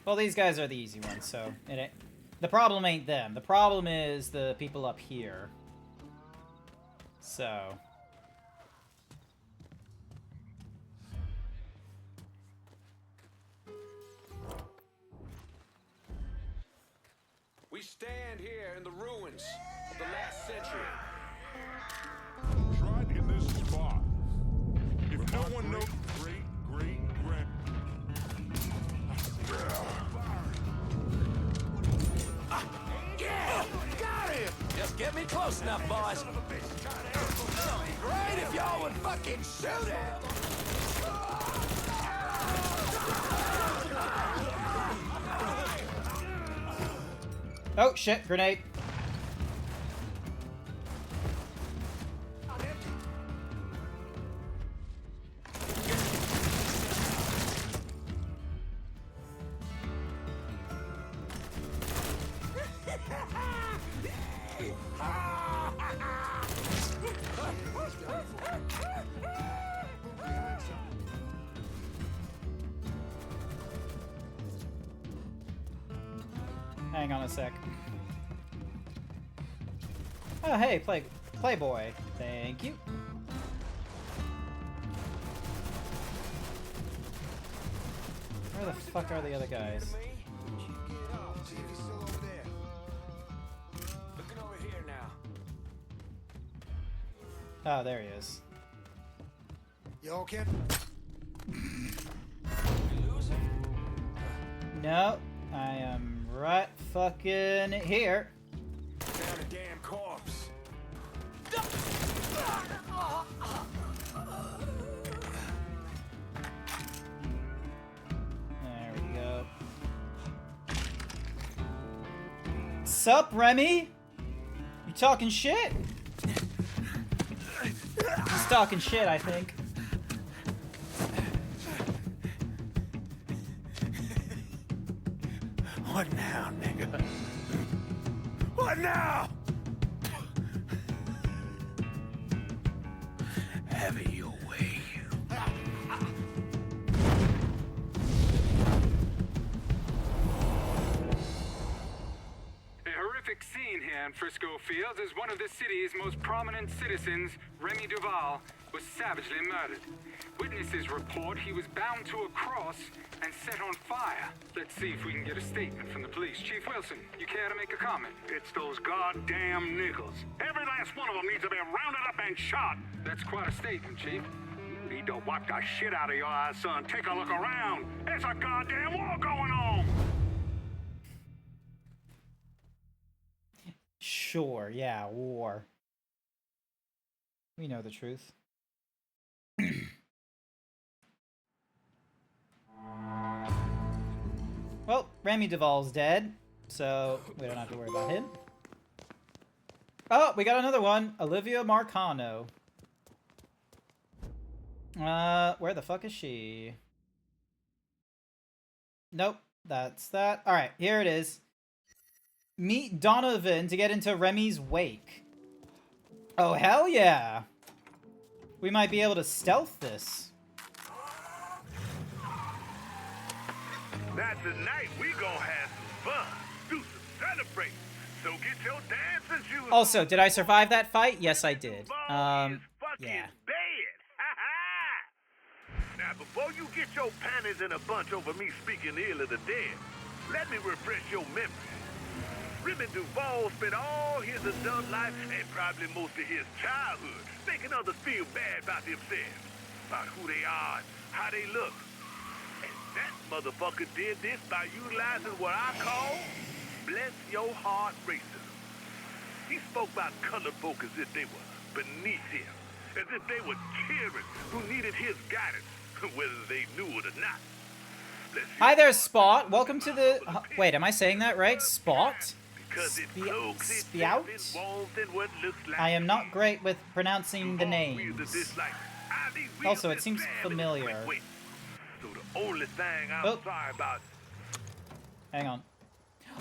Well, these guys are the easy ones, so it ain't... The problem ain't them. The problem is the people up here. So... We stand here in the ruins of the last century. Right in this spot. If no one knows great-great-grand... Yeah! Got him! Just get me close enough, boys. Great if y'all would fucking shoot him! Oh, shit, grenade. Hang on a sec. Oh, hey, Playboy. Thank you. Where the fuck are the other guys? Looking over here now. Oh, there he is. You okay? No, I am right fucking here. Found a damn corpse. There we go. Sup, Remy? You talking shit? He's talking shit, I think. What now, nigga? What now? Have it your way. A horrific horrific scene here in Frisco Fields as one of the city's most prominent citizens, Remy Duval, was savagely murdered. Witnesses report he was bound to a cross and set on fire. Let's see if we can get a statement from the police. Chief Wilson, you care to make a comment? It's those goddamn niggles. Every last one of them needs to be rounded up and shot. That's quite a statement, Chief. You need to wipe the shit out of your eyes, son. Take a look around. There's a goddamn war going on. Sure, yeah, war. We know the truth. Well, Remy Duval's dead, so we don't have to worry about him. Oh, we got another one. Olivia Marcano. Where the fuck is she? Nope, that's that. Alright, here it is. Meet Donovan to get into Remy's wake. Oh, hell yeah! We might be able to stealth this. Now tonight we gonna have some fun. Do some celebrating. So get your dancing shoes. Also, did I survive that fight? Yes, I did. Yeah. Bad. Now before you get your panties in a bunch over me speaking ill of the dead, let me refresh your memory. Remy Duval spent all his adult life and probably most of his childhood making others feel bad about themselves, about who they are and how they look. And that motherfucker did this by utilizing what I call bless your heart racism. He spoke about colored folk as if they were beneath him, as if they were children who needed his guidance, whether they knew it or not. Hi there, Spot. Welcome to the... Wait, am I saying that right? Spot? Spout? I am not great with pronouncing the names. Also, it seems familiar. So the only thing I'm sorry about... Hang on.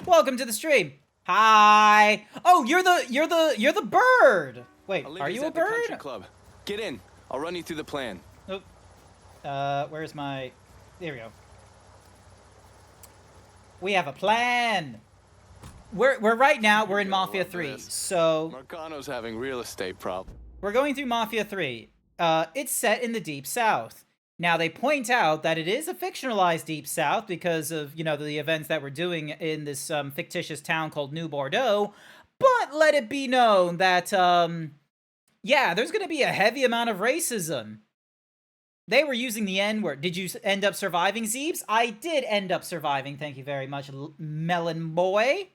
Welcome to the stream. Hi. Oh, you're the bird. Wait, are you a bird? Country Club. Get in. I'll run you through the plan. Nope. Where's my... There we go. We have a plan. We're right now, we're in Mafia 3, so... Marcano's having real estate problems. We're going through Mafia 3. It's set in the Deep South. Now, they point out that it is a fictionalized Deep South because of, you know, the events that we're doing in this fictitious town called New Bordeaux. But let it be known that, yeah, there's going to be a heavy amount of racism. They were using the N-word. Did you end up surviving, Zeebs? I did end up surviving. Thank you very much, Melon Boy.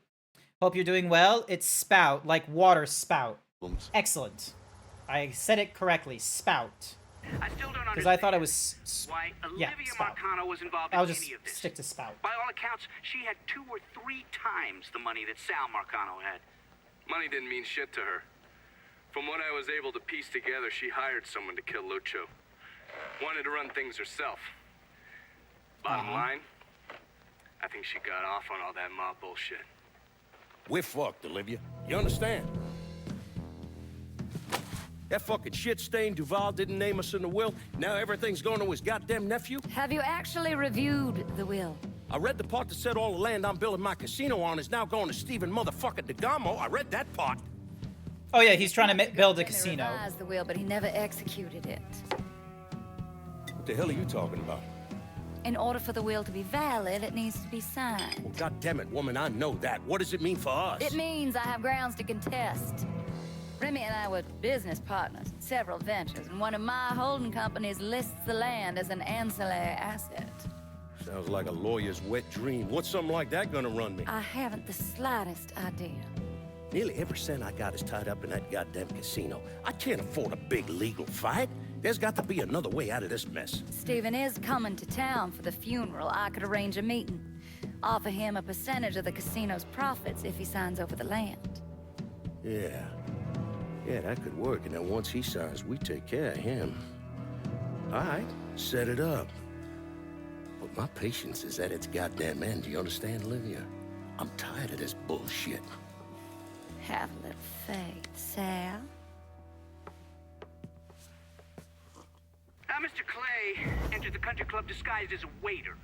Hope you're doing well. It's spout, like water spout. Excellent. I said it correctly. Spout. I still don't understand. Because I thought it was... why Olivia Marcano was involved in I'll just any of this. stick to spout. By all accounts, she had 2 or 3 times the money that Sal Marcano had. Money didn't mean shit to her. From what I was able to piece together, she hired someone to kill Lucho. Wanted to run things herself. Bottom line, I think she got off on all that mob bullshit. We're fucked, Olivia. You understand? That fucking shit-stained Duval didn't name us in the will. Now everything's going to his goddamn nephew? Have you actually reviewed the will? I read the part that said all the land I'm building my casino on is now going to Stephen motherfucking DeGamo. I read that part. Oh yeah, he's trying to build a casino. He revised the will, but he never executed it. What the hell are you talking about? In order for the will to be valid, it needs to be signed. Well, goddammit, woman, I know that. What does it mean for us? It means I have grounds to contest. Remy and I were business partners in several ventures, and one of my holding companies lists the land as an ancillary asset. Sounds like a lawyer's wet dream. What's something like that gonna run me? I haven't the slightest idea. Nearly every cent I got is tied up in that goddamn casino. I can't afford a big legal fight. There's got to be another way out of this mess. Stephen is coming to town for the funeral. I could arrange a meeting. Offer him a percentage of the casino's profits if he signs over the land. Yeah. Yeah, that could work. And then once he signs, we take care of him. All right, set it up. But my patience is at its goddamn end. Do you understand, Olivia? I'm tired of this bullshit. Have a little faith, Sal. Mr. Clay entered the country club disguised as a waiter.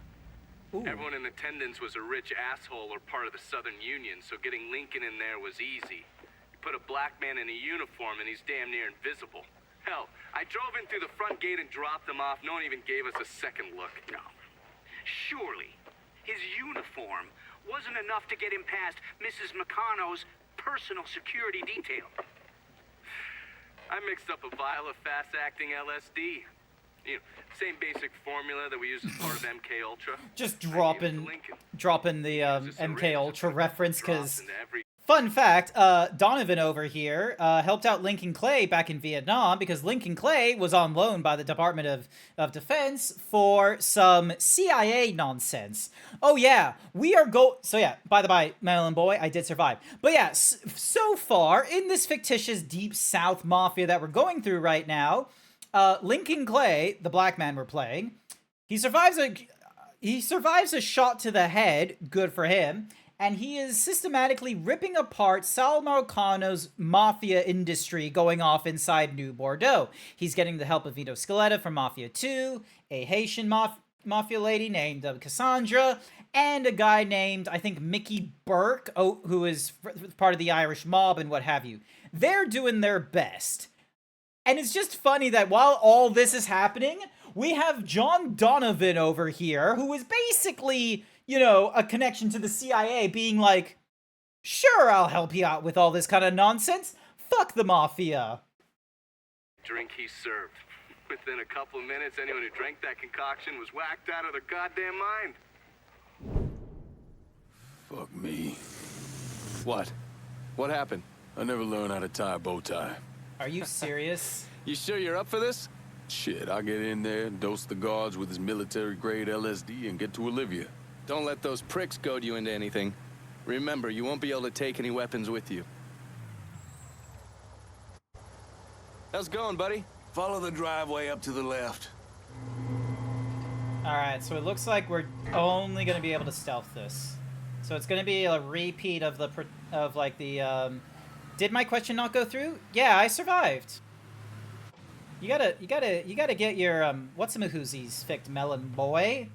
Everyone in attendance was a rich asshole or part of the Southern Union, so getting Lincoln in there was easy. You put a black man in a uniform and he's damn near invisible. Hell, I drove in through the front gate and dropped him off. No one even gave us a second look. No. Surely, his uniform wasn't enough to get him past Mrs. Meccano's personal security detail. I mixed up a vial of fast-acting LSD. You know, same basic formula that we use as part of MK Ultra. Just dropping the MK Ultra reference, because fun fact, Donovan over here helped out Lincoln Clay back in Vietnam because Lincoln Clay was on loan by the Department of Defense for some CIA nonsense. Oh yeah, so yeah, by the by, Melon Boy, I did survive. But yeah, so far in this fictitious Deep South Mafia that we're going through right now, Lincoln Clay, the black man we're playing, he survives a shot to the head, good for him, and he is systematically ripping apart Sal Marcano's mafia industry going off inside New Bordeaux. He's getting the help of Vito Scaletta from Mafia II, a Haitian mafia lady named Cassandra, and a guy named, I think, Mickey Burke, who is part of the Irish mob and what have you. They're doing their best. And it's just funny that while all this is happening, we have John Donovan over here, who is basically, you know, a connection to the CIA, being like, sure, I'll help you out with all this kind of nonsense. Fuck the mafia. Drink he served. Within a couple of minutes, anyone who drank that concoction was whacked out of their goddamn mind. Fuck me. What? What happened? I never learned how to tie a bow tie. Are you serious? You sure you're up for this? Shit, I'll get in there, dose the guards with his military-grade LSD, and get to Olivia. Don't let those pricks goad you into anything. Remember, you won't be able to take any weapons with you. How's it going, buddy? Follow the driveway up to the left. Alright, so it looks like we're only going to be able to stealth this. So it's going to be a repeat of the, did my question not go through? Yeah, I survived. You gotta get your, whatsamahoozies fixed, Melon Boy.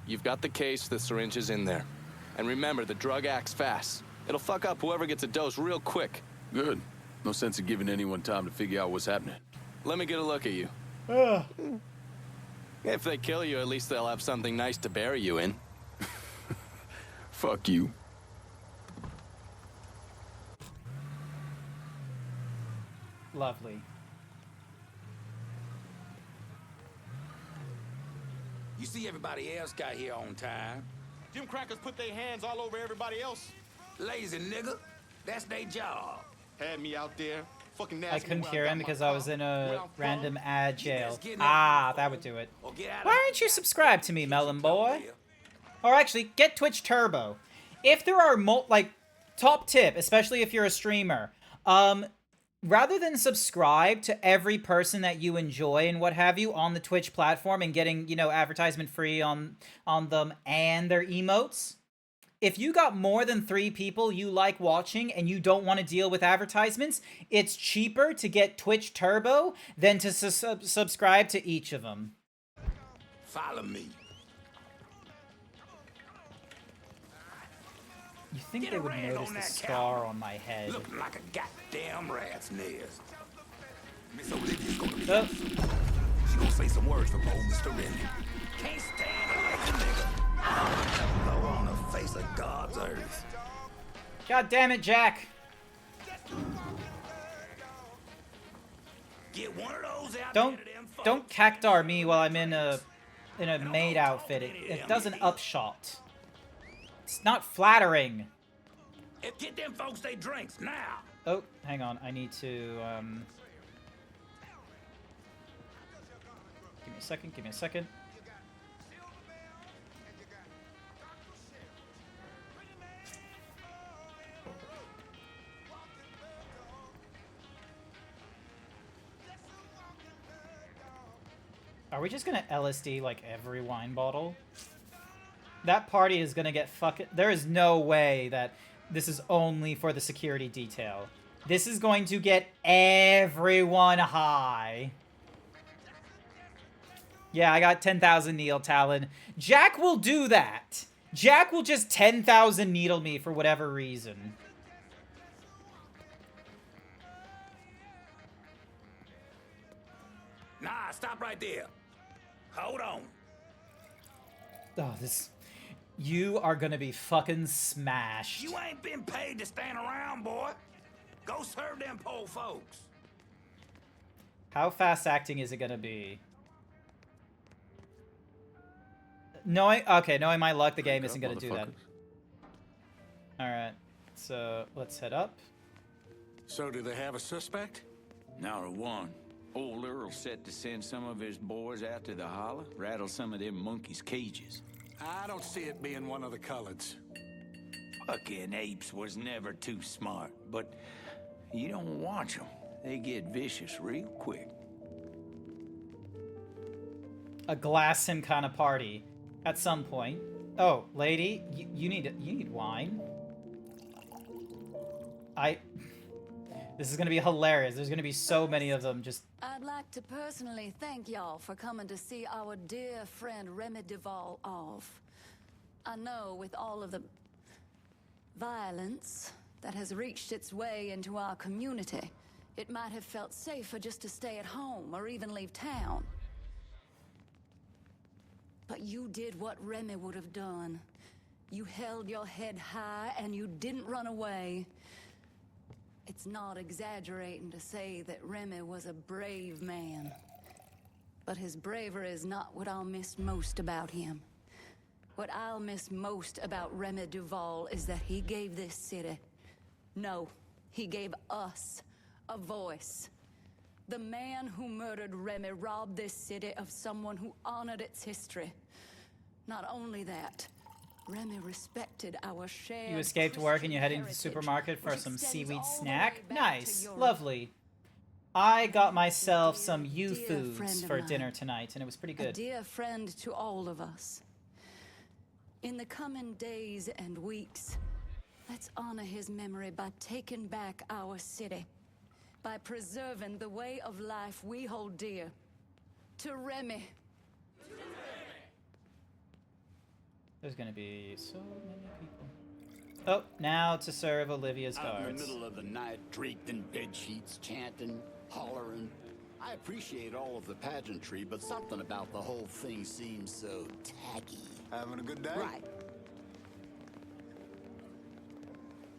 You've got the case, the syringe is in there. And remember, the drug acts fast. It'll fuck up whoever gets a dose real quick. Good. No sense in giving anyone time to figure out what's happening. Let me get a look at you. If they kill you, at least they'll have something nice to bury you in. Fuck you. Lovely. You see everybody else got here on time. Jim Crackers put their hands all over everybody else. Lazy nigga. That's their job. Had me out there. Fucking I couldn't hear him because I was in a random ad jail. Ah, that would do it. Why aren't you subscribed to me, Melon Boy? Or actually, get Twitch Turbo. If there are, top tip, especially if you're a streamer, rather than subscribe to every person that you enjoy and what have you on the Twitch platform and getting, you know, advertisement free on them and their emotes, if you got more than 3 people you like watching and you don't want to deal with advertisements, it's cheaper to get Twitch Turbo than to subscribe to each of them. Follow me. You think they would notice the scar on my head? Looking like a goddamn rat's nest. Miss Olivia's gonna be up. She gonna say some words from old Mr. Rennie. Can't stand it like the nigga. Low on the face of God's earth. God damn it, Jack. Get one of those out Don't cactar me while I'm in a maid outfit. It does an upshot. It's not flattering. Get them folks they drinks now. Oh, hang on. I need to give me a second. Are we just gonna LSD like every wine bottle? That party is gonna get fucking... There is no way that this is only for the security detail. This is going to get everyone high. Yeah, I got 10,000 needle Talon. Jack will do that. Jack will just 10,000 needle me for whatever reason. Nah, stop right there. Hold on. Oh, this... You are gonna be fucking smashed. You ain't been paid to stand around, boy. Go serve them poor folks. How fast acting is it gonna be? Knowing my luck, the game isn't gonna do that. Alright, so let's head up. So do they have a suspect? Not a one. Old Earl set to send some of his boys out to the holler, rattle some of them monkeys' cages. I don't see it being one of the coloreds. Fucking apes was never too smart, but you don't watch them. They get vicious real quick. A glass him kind of party at some point. Oh, lady, you need wine. This is gonna be hilarious. There's gonna be so many of them. Just. I'd like to personally thank y'all for coming to see our dear friend Remy Duval off. I know with all of the violence that has reached its way into our community, it might have felt safer just to stay at home or even leave town. But you did what Remy would have done. You held your head high and you didn't run away. It's not exaggerating to say that Remy was a brave man. But his bravery is not what I'll miss most about him. What I'll miss most about Remy Duval is that he gave this city, no, he gave us a voice. The man who murdered Remy robbed this city of someone who honored its history. Not only that, Remy respected our shared. You escaped work and you're heading to the supermarket for some seaweed snack? Nice. Lovely. I got myself some foods for dinner tonight, and it was pretty good. A dear friend to all of us. In the coming days and weeks, let's honor his memory by taking back our city. By preserving the way of life we hold dear. To Remy. There's gonna be so many people. Oh, now to serve Olivia's guards. Out in the middle of the night, draped in bed sheets, chanting, hollering. I appreciate all of the pageantry, but something about the whole thing seems so tacky. Having a good day? Right.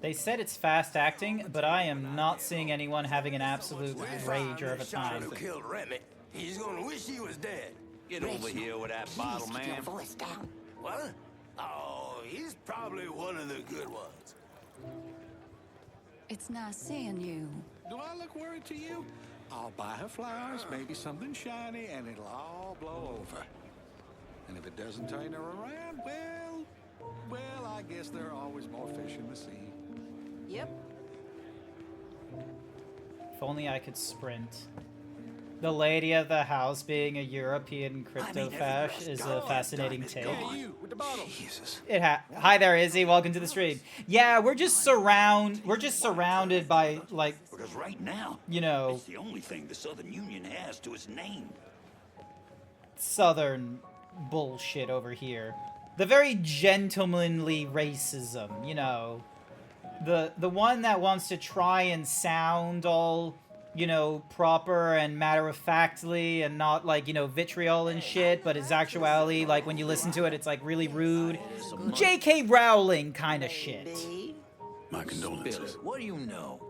They said it's fast acting, but I am not seeing anyone having an absolute rager of a time. Who killed Remy? He's gonna wish he was dead. Get over here with that bottle, man. Keep your voice down. What? Oh, he's probably one of the good ones. It's nice seeing you. Do I look worried to you? I'll buy her flowers, maybe something shiny, and it'll all blow over. And if it doesn't turn her around, well, I guess there are always more fish in the sea. Yep. If only I could sprint. The lady of the house being a European crypto fash is a fascinating take. Jesus. Hi there, Izzy. Welcome to the stream. Yeah, we're just surrounded by, like, Because right now, you know, it's the only thing the Southern Union has to its name. Southern bullshit over here. The very gentlemanly racism, you know. The one that wants to try and sound all, you know, proper and matter-of-factly and not, like, you know, vitriol and shit, but is actuality, like, when you listen to it, it's, like, really rude. J.K. Rowling kind of shit. My condolences. What do you know?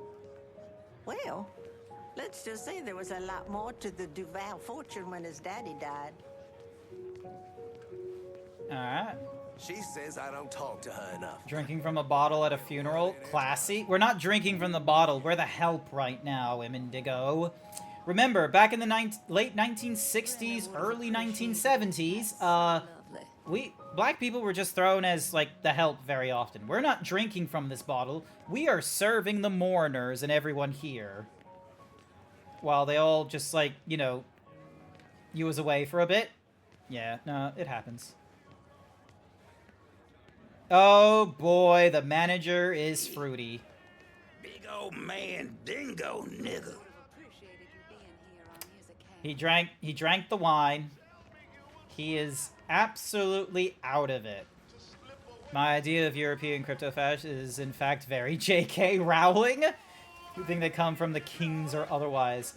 Well, let's just say there was a lot more to the Duval fortune when his daddy died. Alright. She says I don't talk to her enough. Drinking from a bottle at a funeral? Classy. We're not drinking from the bottle. We're the help right now, Imendigo. Remember, back in the late 1960s, early 1970s, black people were just thrown as, like, the help very often. We're not drinking from this bottle. We are serving the mourners and everyone here. While they all just, like, you know, you was away for a bit. Yeah, no, it happens. Oh boy, the manager is fruity. Big old man dingo nigga. He drank the wine. He is absolutely out of it. My idea of European crypto fashion is, in fact, very J.K. Rowling. You think they come from the kings or otherwise.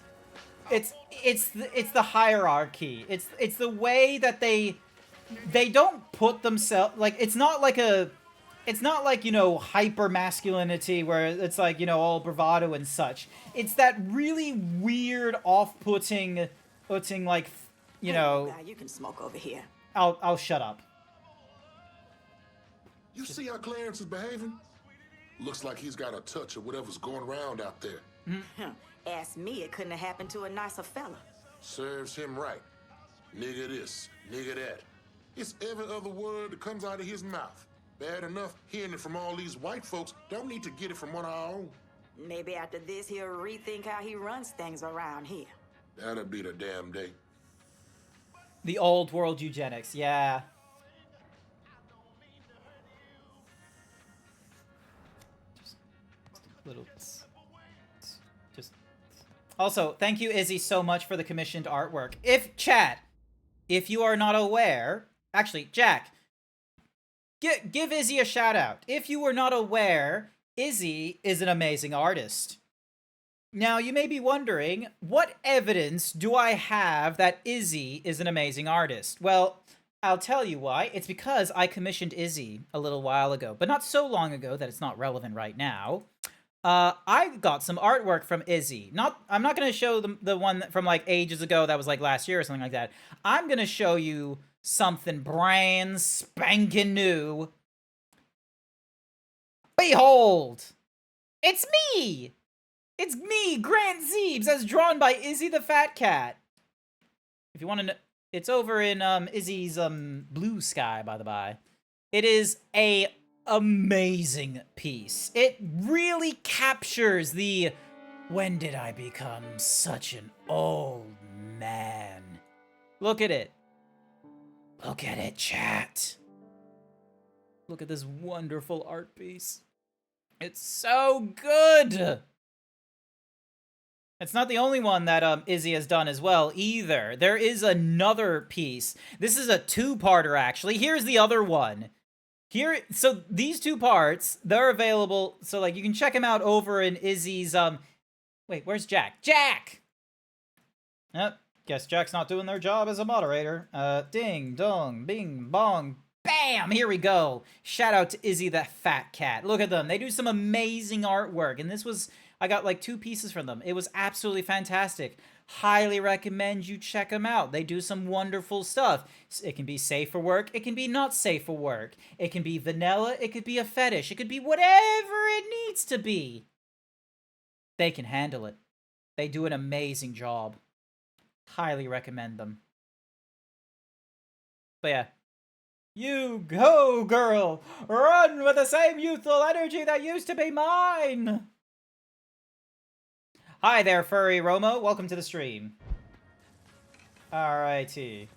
It's the hierarchy. It's the way that they don't put themselves, like, it's not like, you know, hyper masculinity where it's like, you know, all bravado and such. It's that really weird, off-putting, like, you know. Now you can smoke over here. I'll shut up. You see how Clarence is behaving? Looks like he's got a touch of whatever's going around out there. Ask me, it couldn't have happened to a nicer fella. Serves him right. Nigga this, nigga that. It's every other word that comes out of his mouth. Bad enough hearing it from all these white folks. Don't need to get it from one of our own. Maybe after this, he'll rethink how he runs things around here. That'll be the damn day. The old world eugenics, yeah. Just a little. Just. Also, thank you, Izzy, so much for the commissioned artwork. If you are not aware, actually, Jack, give Izzy a shout out. If you were not aware, Izzy is an amazing artist. Now, you may be wondering, what evidence do I have that Izzy is an amazing artist? Well, I'll tell you why. It's because I commissioned Izzy a little while ago, but not so long ago that it's not relevant right now. I got some artwork from Izzy. I'm not going to show the one from, like, ages ago that was, like, last year or something like that. I'm going to show you something brand spanking new. Behold! It's me! It's me, GrantZeebs, as drawn by Izzy the Fat Cat. If you want to know, it's over in Izzy's blue sky, by the by. It is a amazing piece. It really captures the when did I become such an old man? Look at it. Look at it, chat. Look at this wonderful art piece. It's so good. It's not the only one that Izzy has done as well, either. There is another piece. This is a two-parter, actually. Here's the other one. So these two parts, they're available. So, like, you can check them out over in Izzy's, wait, where's Jack? Jack! Yep, guess Jack's not doing their job as a moderator. Ding, dong, bing, bong, bam! Here we go. Shout out to Izzy the Fat Cat. Look at them. They do some amazing artwork, and this was... I got like 2 pieces from them. It was absolutely fantastic. Highly recommend you check them out. They do some wonderful stuff. It can be safe for work. It can be not safe for work. It can be vanilla. It could be a fetish. It could be whatever it needs to be. They can handle it. They do an amazing job. Highly recommend them. But yeah. You go, girl! Run with the same youthful energy that used to be mine! Hi there, Furry Romo. Welcome to the stream. Alrighty.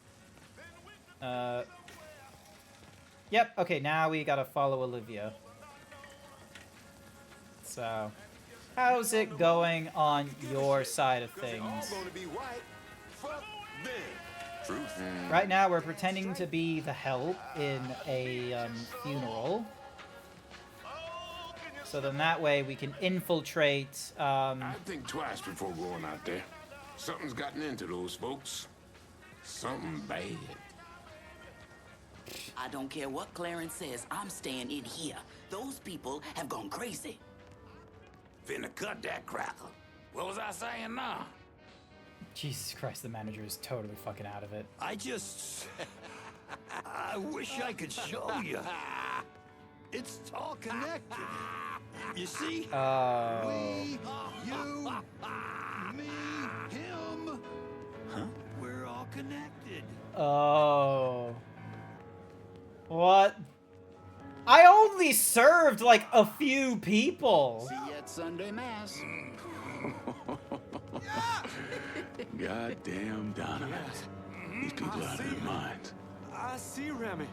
Yep, okay, now we gotta follow Olivia. So, how's it going on your side of things? Right now, we're pretending to be the help in a funeral. So then that way we can infiltrate, I'd think twice before going out there. Something's gotten into those folks. Something bad. I don't care what Clarence says, I'm staying in here. Those people have gone crazy. Finna cut that crackle. What was I saying now? Jesus Christ, the manager is totally fucking out of it. I wish I could show you. It's all connected. You see? Oh. We, you, me, him. Huh? We're all connected. Oh. What? I only served like a few people. See you at Sunday Mass. Goddamn Donovan. These people out of their minds. I see Remy.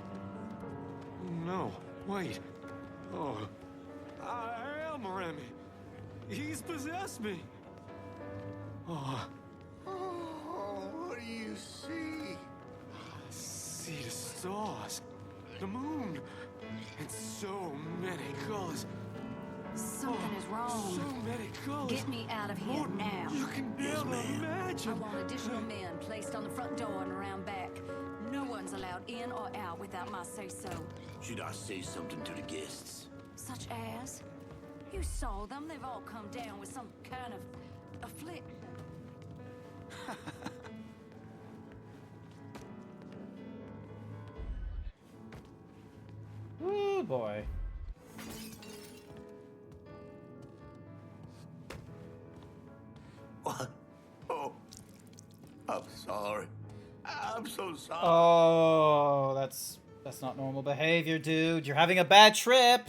No, wait. Oh, I am Remy. He's possessed me. Oh. Oh, what do you see? stars, the moon, and so many colors. Something is wrong. So many colors. Get me out of here now. You can never imagine. I want additional men placed on the front door and around back. No one's allowed in or out without my say-so. Should I say something to the guests? Such as? You saw them. They've all come down with some kind of affliction. Ooh, boy. What? Oh, I'm sorry. I'm so sorry. Oh, that's not normal behavior, dude. You're having a bad trip.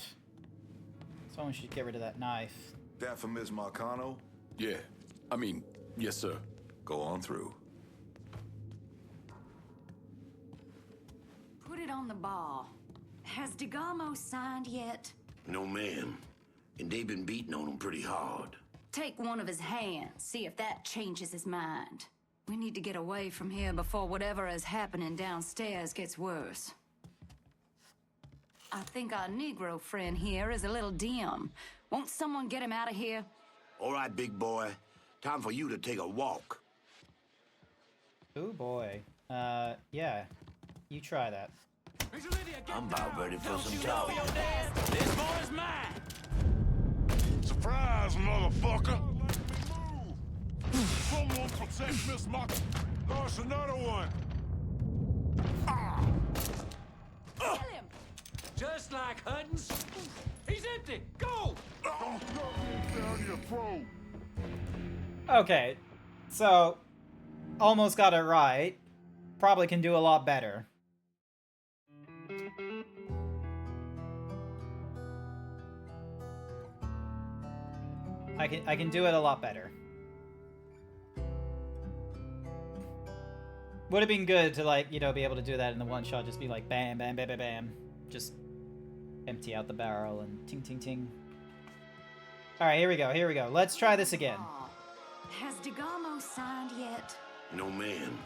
Someone should get rid of that knife. That for Ms. Marcano? Yeah. I mean, yes, sir. Go on through. Put it on the ball. Has DeGarmo signed yet? No, ma'am. And they've been beating on him pretty hard. Take one of his hands, see if that changes his mind. We need to get away from here before whatever is happening downstairs gets worse. I think our Negro friend here is a little dim. Won't someone get him out of here? All right, big boy. Time for you to take a walk. Oh boy. Yeah. You try that. I'm about ready for some talking. This boy's mine. Surprise, motherfucker! Someone protect Miss Mark. There's another one. Kill him! Just like Hutton's. He's empty. Go! Okay. So, almost got it right. Probably can do a lot better. I can do it a lot better. Would have been good to, like, you know, be able to do that in the one shot. Just be like, bam, bam, bam, bam, bam. Just empty out the barrel and ting, ting, ting. Alright, here we go, here we go. Let's try this again. Has DeGarmo signed yet? No, ma'am.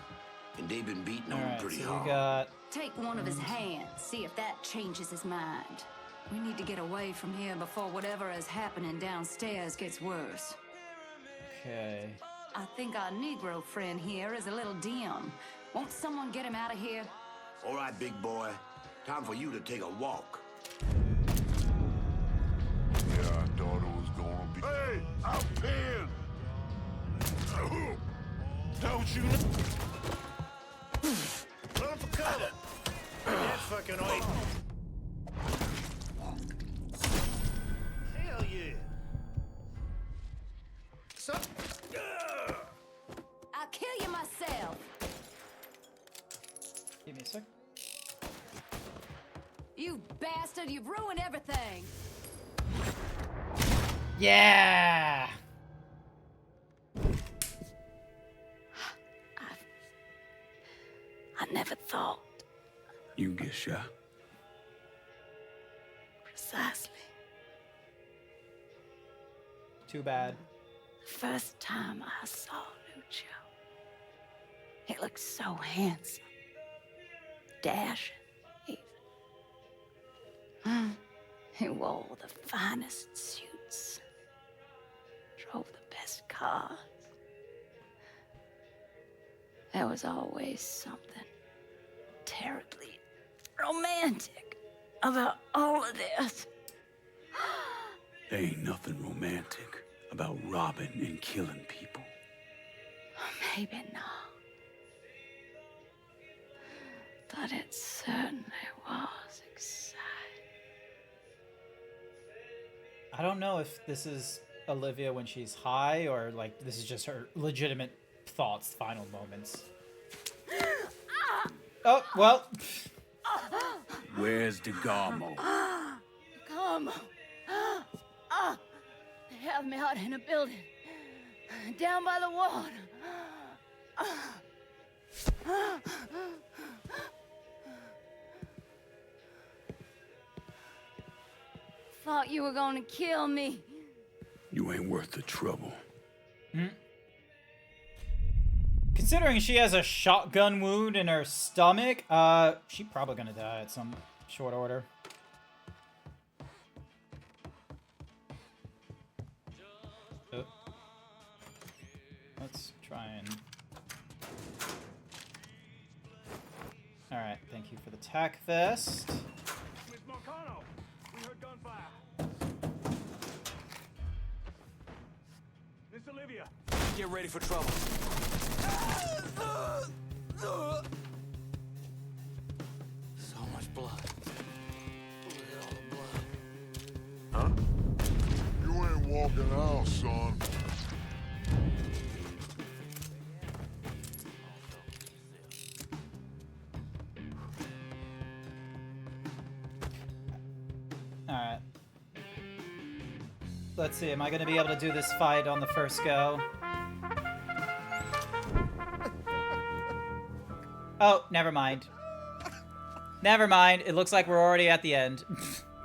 And they've been beating on him Alright, pretty so hard. we got... Take one of his hands, see if that changes his mind. We need to get away from here before whatever is happening downstairs gets worse. Okay. I think our Negro friend here is a little dim. Won't someone get him out of here? All right, big boy. Time for you to take a walk. Yeah, I thought it was gonna be. Hey, I'm pinned! Don't you know? Run for cover! That's fucking right. Hell yeah! So, I'll kill you myself. Give me a sec. You bastard, you've ruined everything. Yeah! I never thought. You get shot. Precisely. Too bad. The first time I saw Lucio, he looked so handsome. Dashing, even. He wore the finest suits. Drove the best cars. There was always something terribly romantic about all of this. There ain't nothing romantic about robbing and killing people. Maybe not. But it certainly was exciting. I don't know if this is Olivia when she's high or, like, this is just her legitimate thoughts, final moments. Oh, well. Where's DeGarmo? DeGarmo. They have me out in a building. Down by the water. Thought you were gonna kill me. You ain't worth the trouble. Considering she has a shotgun wound in her stomach, she's probably gonna die at some short order. Oh. Let's try and... Alright, thank you for the tack vest. Miss Marcano, we heard gunfire. Miss Olivia. Get ready for trouble. So much blood. Look at all the blood. Huh? You ain't walking out, son. Alright. Let's see, am I gonna be able to do this fight on the first go? Oh, never mind. Never mind, it looks like we're already at the end.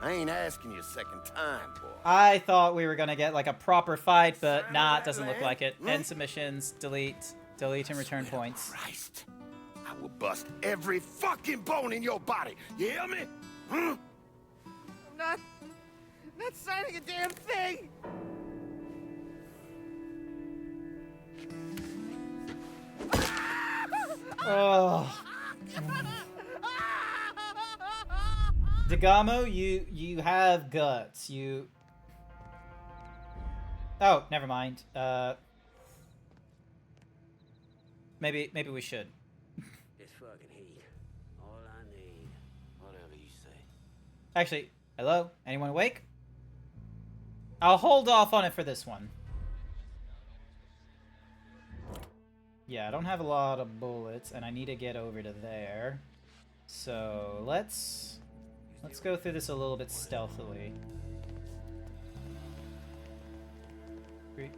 I ain't asking you a second time, boy. I thought we were gonna get like a proper fight, but nah, it doesn't look like it. End submissions, delete and return points. Christ. I will bust every fucking bone in your body. You hear me? Hmm? I'm not signing a damn thing. Oh. Degamo, you have guts. You... Oh, never mind. Maybe we should. It's fucking heat. All I need. Whatever you say. Actually, hello? Anyone awake? I'll hold off on it for this one. Yeah, I don't have a lot of bullets, and I need to get over to there. So, let's go through this a little bit stealthily. 3,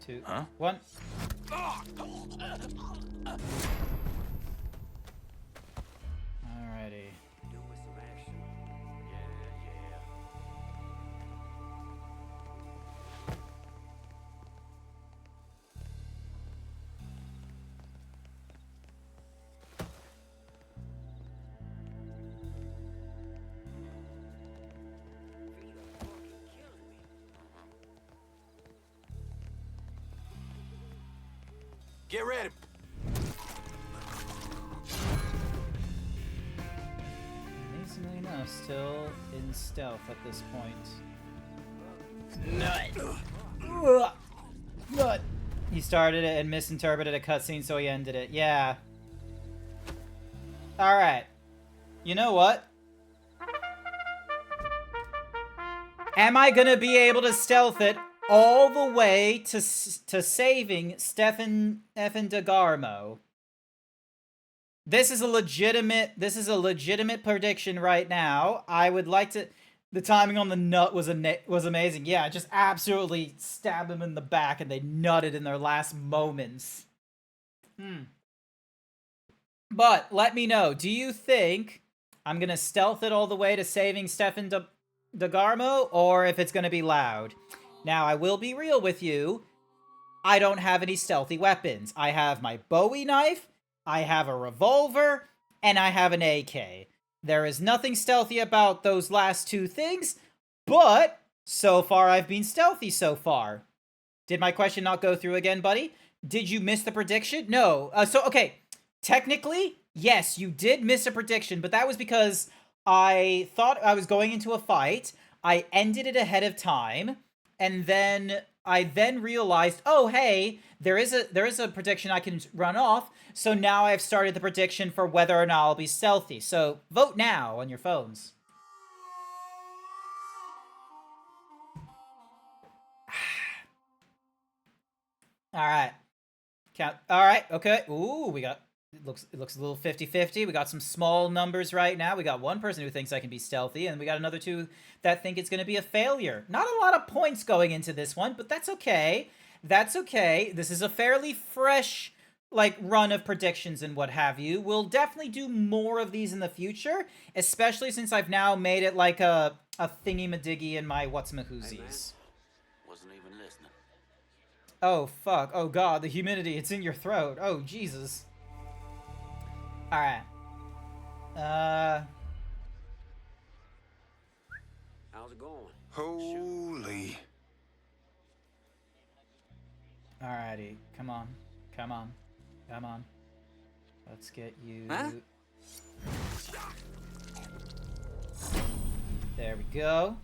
2, 1. Alrighty. Get ready. Amazingly enough, still in stealth at this point. Nut. He started it and misinterpreted a cutscene, so he ended it. Yeah. Alright. You know what? Am I gonna be able to stealth it all the way to saving Stefan DeGarmo? This is a legitimate prediction right now. I would like to... The timing on the nut was amazing. Yeah, just absolutely stab him in the back and they nutted in their last moments. But let me know, do you think I'm gonna stealth it all the way to saving Stefan DeGarmo, or if it's gonna be loud? Now, I will be real with you. I don't have any stealthy weapons. I have my Bowie knife, I have a revolver, and I have an AK. There is nothing stealthy about those last two things, but so far I've been stealthy so far. Did my question not go through again, buddy? Did you miss the prediction? No. Okay. Technically, yes, you did miss a prediction, but that was because I thought I was going into a fight. I ended it ahead of time, and then I realized, oh hey, there is a prediction I can run off. So now I've started the prediction for whether or not I'll be stealthy. So vote now on your phones. All right. Count. All right. Okay. Ooh, we got... It looks a little 50-50. We got some small numbers right now. We got one person who thinks I can be stealthy, and we got another two that think it's going to be a failure. Not a lot of points going into this one, but that's okay. That's okay. This is a fairly fresh, like, run of predictions and what have you. We'll definitely do more of these in the future, especially since I've now made it like a thingy-madiggy in my what's-mahoozies. Wasn't even listening. Oh, fuck. Oh, God, the humidity. It's in your throat. Oh, Jesus. Alright. How's it going? Holy. Alrighty. Come on. Come on. Come on. Let's get you... Huh? There we go.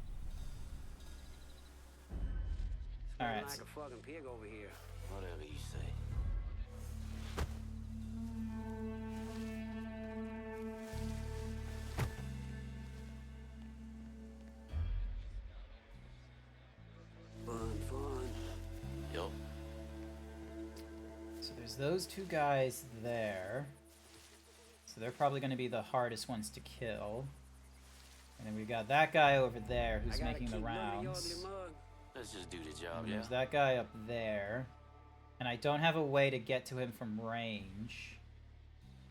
Alright. Like a fucking pig over here. Whatever you say. Fun. Yup. So there's those two guys there. So they're probably going to be the hardest ones to kill. And then we've got that guy over there who's making the rounds. Let's just do the job, And yeah? there's that guy up there. And I don't have a way to get to him from range.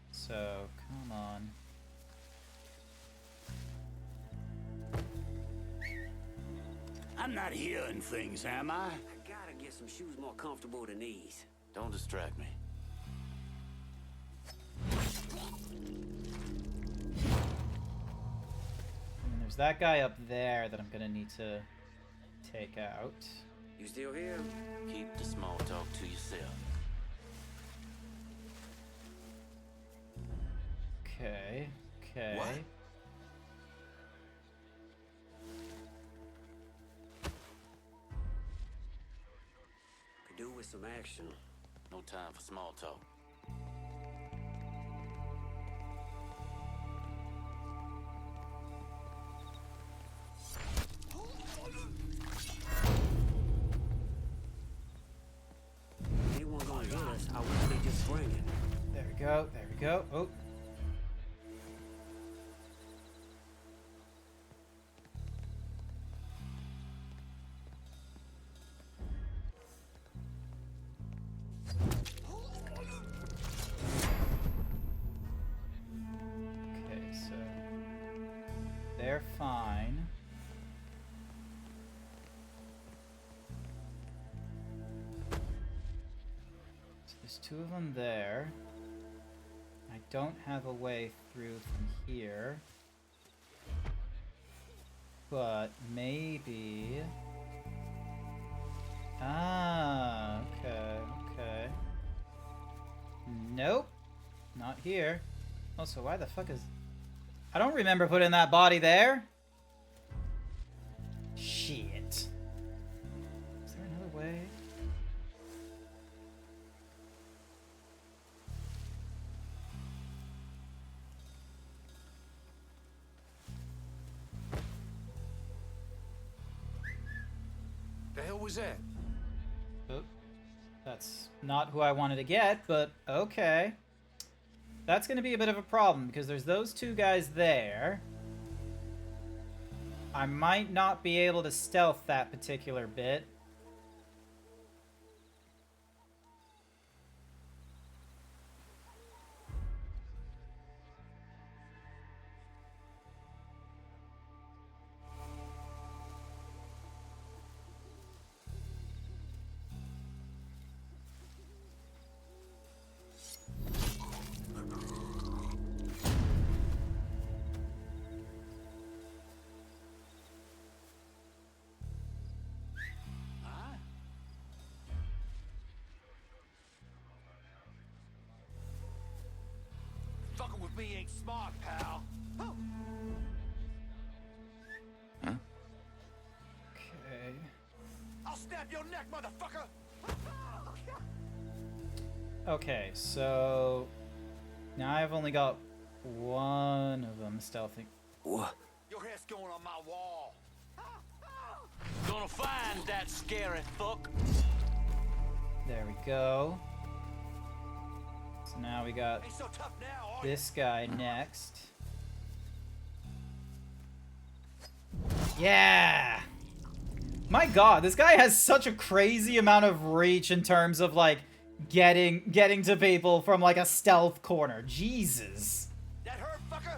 So, come on. I'm not hearing things, am I? I gotta get some shoes more comfortable than these. Don't distract me. And then there's that guy up there that I'm gonna need to take out. You still here? Keep the small talk to yourself. Okay, okay. What? Could do with some action. No time for small talk. Anyone gonna hit us, I wish they just bring it. There we go, there we go. Oh. Okay, so they're fine. So there's two of them there. I don't have a way through from here. But maybe... Ah, okay, okay. Nope. Not here. Also, why the fuck is... I don't remember putting that body there. Shit. Is there another way? The hell was that? Oh, that's not who I wanted to get, but okay. That's going to be a bit of a problem, because there's those two guys there. I might not be able to stealth that particular bit. Fucking with me ain't smart, pal. Okay. I'll snap your neck, motherfucker! Okay, so... now I've only got one of them stealthing. What? Your head's going on my wall. Gonna find that scary fuck. There we go. So now we got Ain't so tough now, are this guy next. Yeah! My god, this guy has such a crazy amount of reach in terms of, like, getting to people from, like, a stealth corner. Jesus. That hurt, fucker?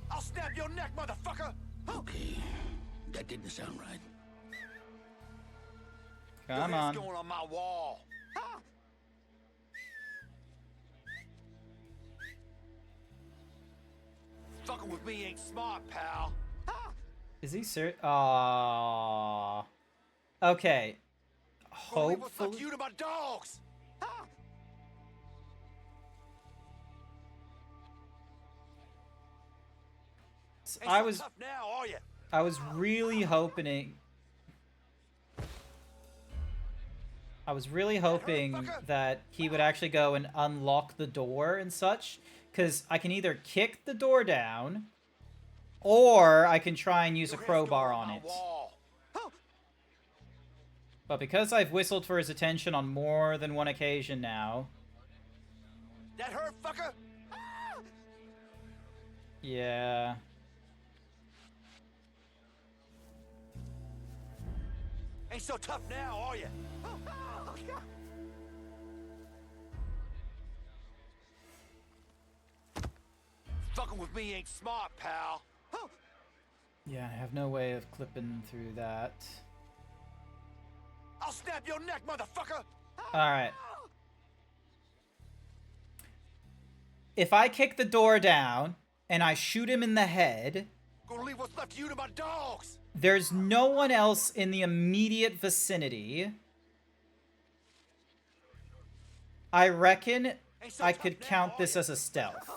I'll snap your neck, motherfucker! Okay, that didn't sound right. Come on. going on my wall. Fucking with me ain't smart, pal. Is he serious? Aww. Okay. Hopefully. Fuck you to my dogs. I was Tough now, are you? I was really hoping that he would actually go and unlock the door and such, because I can either kick the door down or I can try and use a crowbar on it. But because I've whistled for his attention on more than one occasion now... That hurt, fucker? Yeah... Ain't so tough now, are you? Fucking with me ain't smart, pal. Yeah, I have no way of clipping through that. I'll snap your neck, motherfucker! Alright. If I kick the door down and I shoot him in the head... Gonna leave what's left of you to my dogs! There's no one else in the immediate vicinity. I reckon I could count this as a stealth.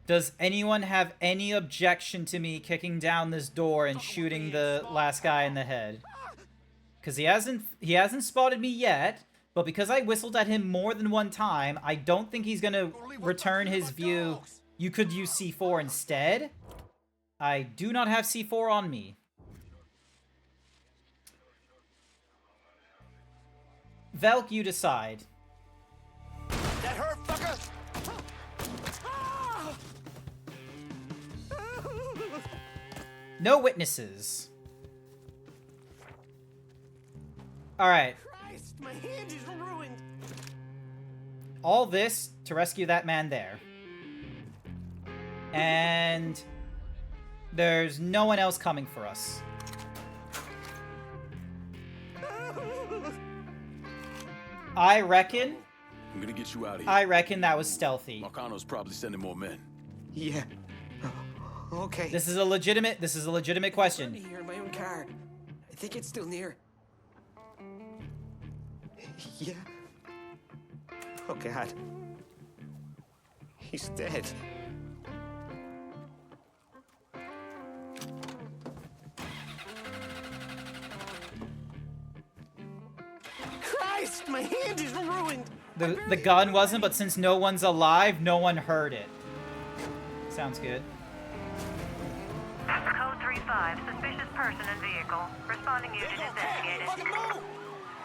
Does anyone have any objection to me kicking down this door and shooting the last guy in the head? Because he hasn't spotted me yet, but because I whistled at him more than one time, I don't think he's gonna return his view. You could use C4 instead. I do not have C4 on me. Velk, you decide. That hurt, fucker! No witnesses. Alright. Christ, my hand is ruined. All this to rescue that man there. And there's no one else coming for us. I reckon... I'm gonna get you out of here. I reckon that was stealthy. Marcano's probably sending more men. Yeah. Okay. This is a legitimate question. I'm here in my own car. I think it's still near. Yeah. Oh God. He's dead. Christ, my hand is ruined. The gun wasn't, but since no one's alive, no one heard it. Sounds good. Code 35, suspicious person and vehicle. Responding unit investigated.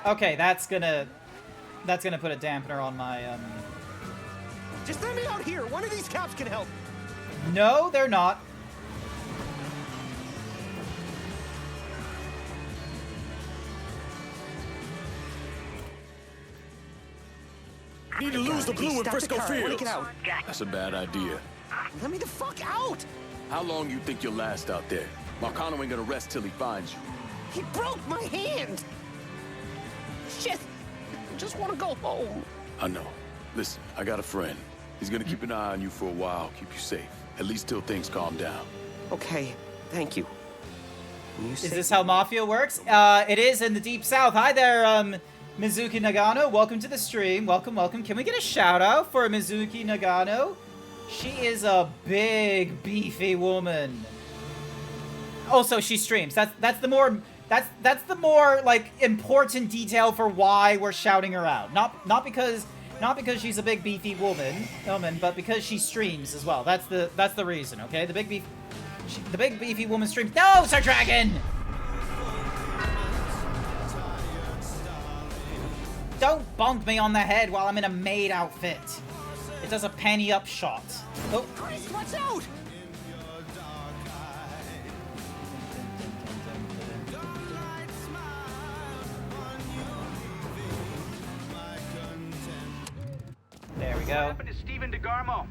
Okay, that's gonna put a dampener on my Just let me out here. One of these cops can help. No, they're not. Need to lose the blue in Stop the Frisco car. I wanna Fields. get out. That's a bad idea. Let me the fuck out. How long you think you'll last out there? Marcano ain't gonna rest till he finds you. He broke my hand. Shit. I just want to go home. I know. Listen, I got a friend. He's gonna keep an eye on you for a while, keep you safe. At least till things calm down. Okay, thank you. Is this how Mafia works? It is in the Deep South. Hi there, Mizuki Nagano. Welcome to the stream. Welcome, welcome. Can we get a shout out for Mizuki Nagano? She is a big, beefy woman. Also, she streams. That's the more like important detail for why we're shouting her out. Not because she's a big beefy woman, but because she streams as well. That's the reason. Okay, the big beefy woman streams. No, Sir Dragon! Don't bonk me on the head while I'm in a maid outfit. It does a penny up shot. Oh. Christ, watch out! There we What go. happened to Stephen DeGarmo?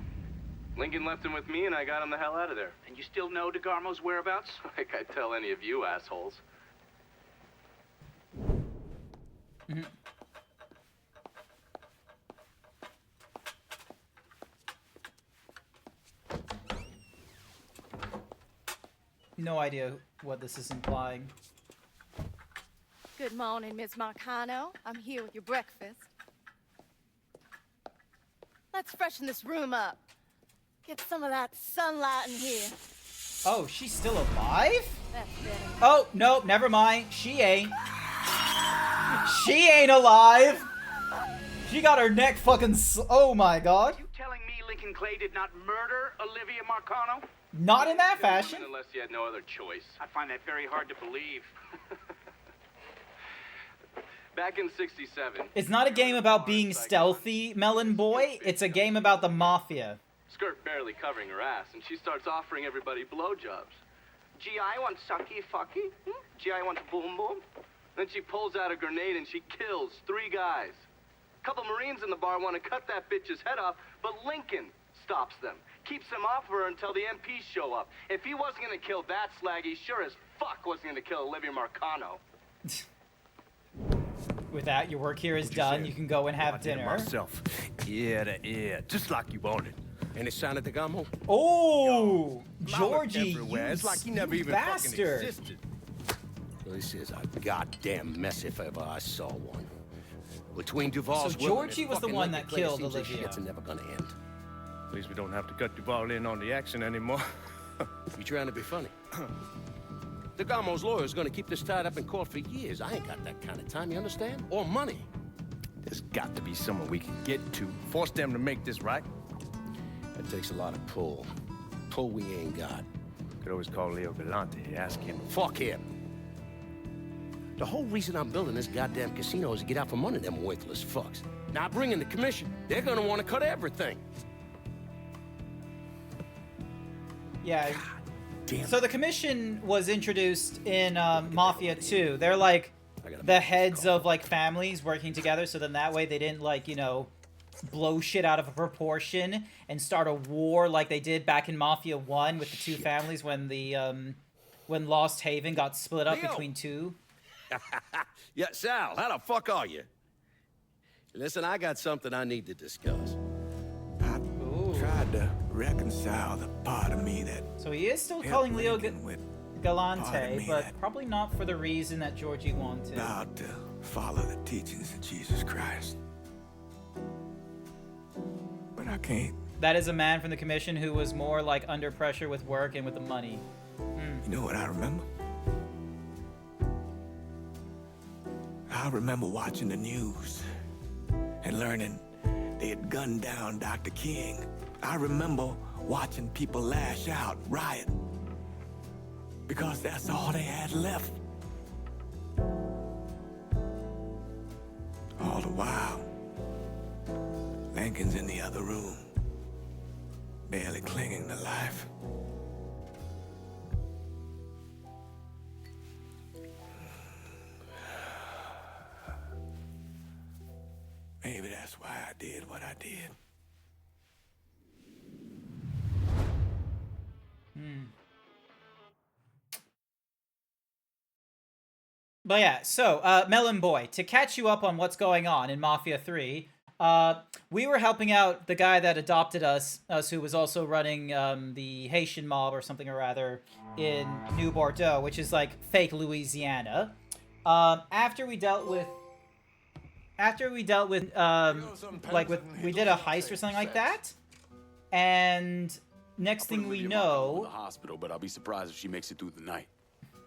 Lincoln left him with me, and I got him the hell out of there. And you still know DeGarmo's whereabouts? Like I tell any of you assholes. No idea what this is implying. Good morning, Miss Marcano. I'm here with your breakfast. Let's freshen this room up. Get some of that sunlight in here. Oh, she's still alive? That's better. Oh, no, never mind. She ain't. She ain't alive. She got her neck fucking oh my god. You telling me Lincoln Clay did not murder Olivia Marcano? Not in that fashion. Unless you had no other choice. I find that very hard to believe. Back in '67. It's not a game about being stealthy, Melon Boy. It's a game about the Mafia. Skirt barely covering her ass, and she starts offering everybody blowjobs. G.I. wants sucky fucky. G.I. wants boom boom. Then she pulls out a grenade and she kills 3 guys. A couple Marines in the bar want to cut that bitch's head off, but Lincoln stops them. Keeps them off her until the MPs show up. If he wasn't gonna kill that slag, he sure as fuck wasn't gonna kill Olivia Marcano. With that, your work here is done. You can go and have dinner. Myself, ear to ear, just like you wanted. And it sounded the gummo. Oh, Georgie, you it's like he never even bastard. fucking existed. This is a goddamn mess if ever I saw one. Between Duval's So Georgie was the one that killed Olivia. Shit's never gonna end. At least we don't have to cut Duval in on the action anymore. You trying to be funny? DeGarmo's lawyer is gonna keep this tied up in court for years. I ain't got that kind of time, you understand? Or money. There's got to be someone we can get to. Force them to make this right. That takes a lot of pull. Pull we ain't got. Could always call Leo Galante, ask him. Fuck him. The whole reason I'm building this goddamn casino is to get out from under them worthless fucks. Now bring in the commission. They're gonna want to cut everything. Yeah. So the commission was introduced in Mafia 2. They're like the heads of like families working together, so then that way they didn't like, you know, blow shit out of proportion and start a war like they did back in Mafia 1 with the two families when the when Lost Haven got split up between two. Yeah, Sal, how the fuck are you? Listen, I got something I need to discuss. Tried to reconcile the part of me that... So he is still calling Leo Galante, but probably not for the reason that Georgie wanted. About to follow the teachings of Jesus Christ. But I can't. That is a man from the commission who was more like under pressure with work and with the money. You know what I remember? I remember watching the news and learning they had gunned down Dr. King. I remember watching people lash out, riot, because that's all they had left. All the while, Lincoln's in the other room, barely clinging to life. Maybe that's why I did what I did. But yeah, so, Melon Boy, to catch you up on what's going on in Mafia 3, we were helping out the guy that adopted us who was also running the Haitian mob or something or rather in New Bordeaux, which is like fake Louisiana. After we dealt with we did a heist or something like that, and next thing we know, the hospital, but I'll be surprised if she makes it through the night.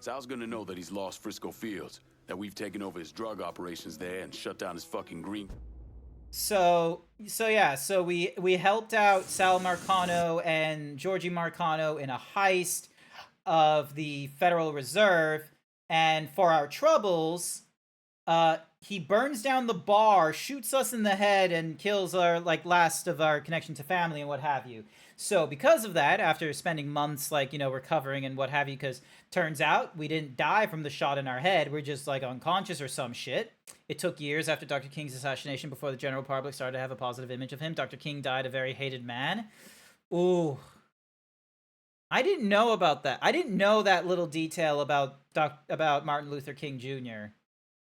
Sal's gonna know that he's lost Frisco Fields, that we've taken over his drug operations there and shut down his fucking green. So we helped out Sal Marcano and Georgie Marcano in a heist of the Federal Reserve, and for our troubles, he burns down the bar, shoots us in the head, and kills our last of our connection to family and what have you. So because of that, after spending months recovering and what have you, because turns out we didn't die from the shot in our head, we're just unconscious or some shit. It took years after Dr. King's assassination before the general public started to have a positive image of him. Dr. King died a very hated man. Ooh. I didn't know about that. I didn't know that little detail about Martin Luther King Jr.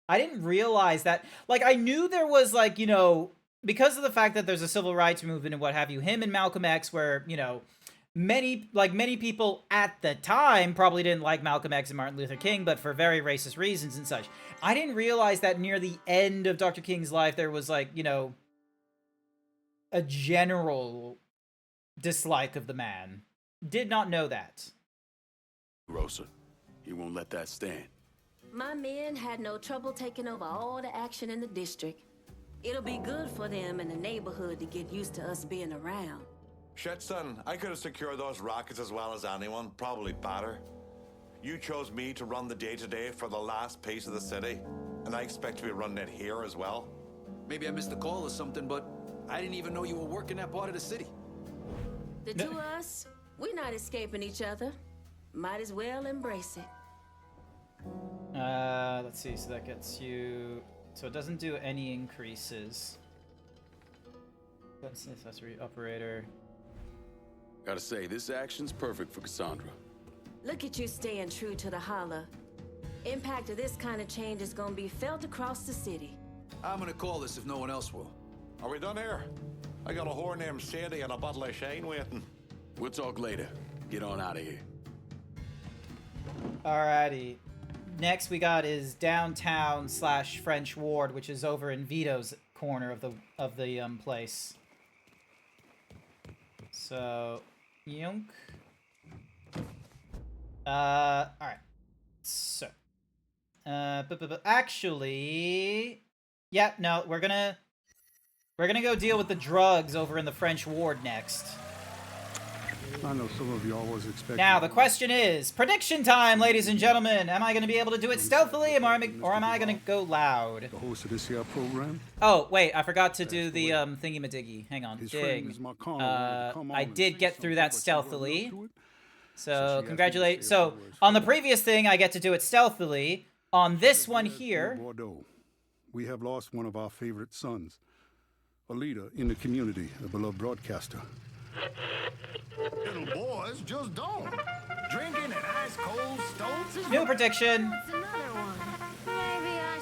I didn't realize that. Like, I knew there was, like, you know, because of the fact that there's a civil rights movement and what have you, him and Malcolm X were, you know, many people at the time probably didn't like Malcolm X and Martin Luther King, but for very racist reasons and such. I didn't realize that near the end of Dr. King's life, there was, like, you know, a general dislike of the man. Did not know that. Grocer, he won't let that stand. My men had no trouble taking over all the action in the district. It'll be good for them in the neighborhood to get used to us being around. Shit, son, I could have secured those rockets as well as anyone, probably better. You chose me to run the day-to-day for the last piece of the city, and I expect to be running it here as well. Maybe I missed a call or something, but I didn't even know you were working that part of the city. The two of us, we're not escaping each other. Might as well embrace it. Let's see, so that gets you... So it doesn't do any increases. That's an accessory operator. Gotta say, this action's perfect for Cassandra. Look at you staying true to the holler. Impact of this kind of change is gonna be felt across the city. I'm gonna call this if no one else will. Are we done here? I got a whore named Sadie and a bottle of Shane waiting. We'll talk later. Get on out of here. Alrighty. Next we got is downtown / French Ward, which is over in Vito's corner of the place. So, yunk. Alright. So, actually, yeah, no, we're gonna go deal with the drugs over in the French Ward next. I know some of y'all was expecting. Now, the question is, prediction time, ladies and gentlemen. Am I going to be able to do it stealthily, or am I going to go loud? The host of this here program. Oh, wait, I forgot to do the thingy-majiggy. Hang on, ding. I did get through that stealthily. So, congratulate. So, on the previous thing, I get to do it stealthily. On this one here... We have lost one of our favorite sons. A leader in the community, a beloved broadcaster. Little boys just don't. Drinking an ice cold stones. New prediction.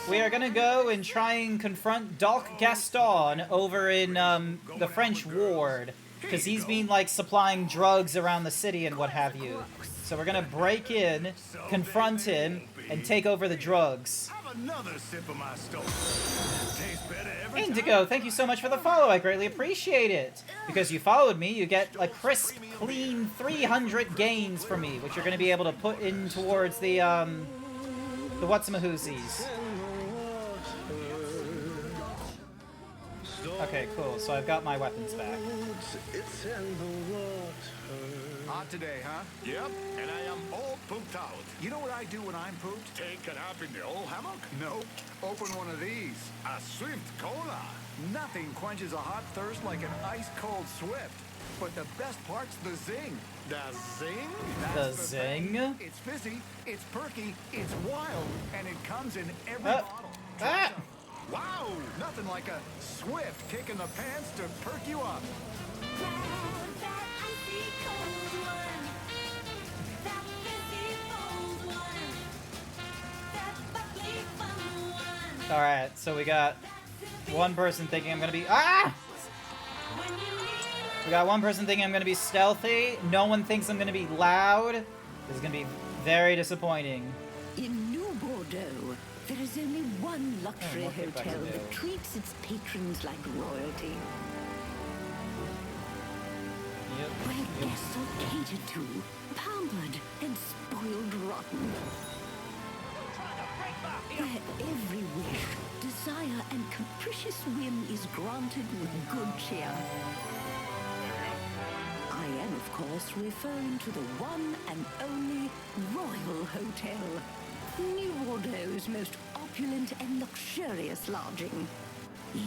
We are gonna go and try and confront Doc Gaston over in the French Ward, because he's been like supplying drugs around the city and what have you. So we're gonna break in, confront him, and take over the drugs. Have another sip of my stuff. Tastes better every Indigo, thank you so much for the follow. I greatly appreciate it. Because you followed me, you get a crisp, clean 300 gains from me, which you're going to be able to put in towards the whatsamahoozies. Okay, cool. So I've got my weapons back. It's in the water. Hot today, huh? Yep, and I am all pooped out. You know what I do when I'm pooped? Take a nap in the old hammock? Nope. Open one of these. A Swift Cola. Nothing quenches a hot thirst like an ice-cold Swift. But the best part's the zing. The zing? The zing? Thing. It's fizzy, it's perky, it's wild, and it comes in every bottle. Wow! Nothing like a Swift kick in the pants to perk you up. Alright, so we got one person thinking I'm gonna be... We got one person thinking I'm gonna be stealthy. No one thinks I'm gonna be loud. This is gonna be very disappointing. In New Bordeaux, there is only one luxury hotel that treats its patrons like royalty. Where guests are catered to, pampered, and spoiled rotten. Where every wish, desire, and capricious whim is granted with good cheer. I am, of course, referring to the one and only Royal Hotel. New Bordeaux's most opulent and luxurious lodging.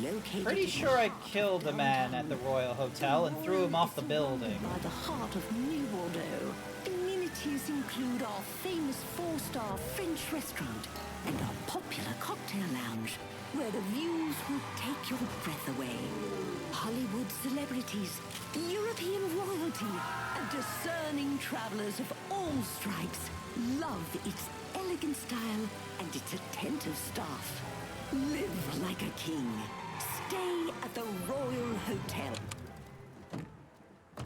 Located Pretty sure I killed the man at the Royal Hotel and threw him off the building. By the heart of New Bordeaux, amenities include our famous 4-star French restaurant and our popular cocktail lounge, where the views will take your breath away. Hollywood celebrities, European royalty, quality, and discerning travelers of all stripes love its elegant style and its attentive staff. Live like a king. Stay at the Royal Hotel.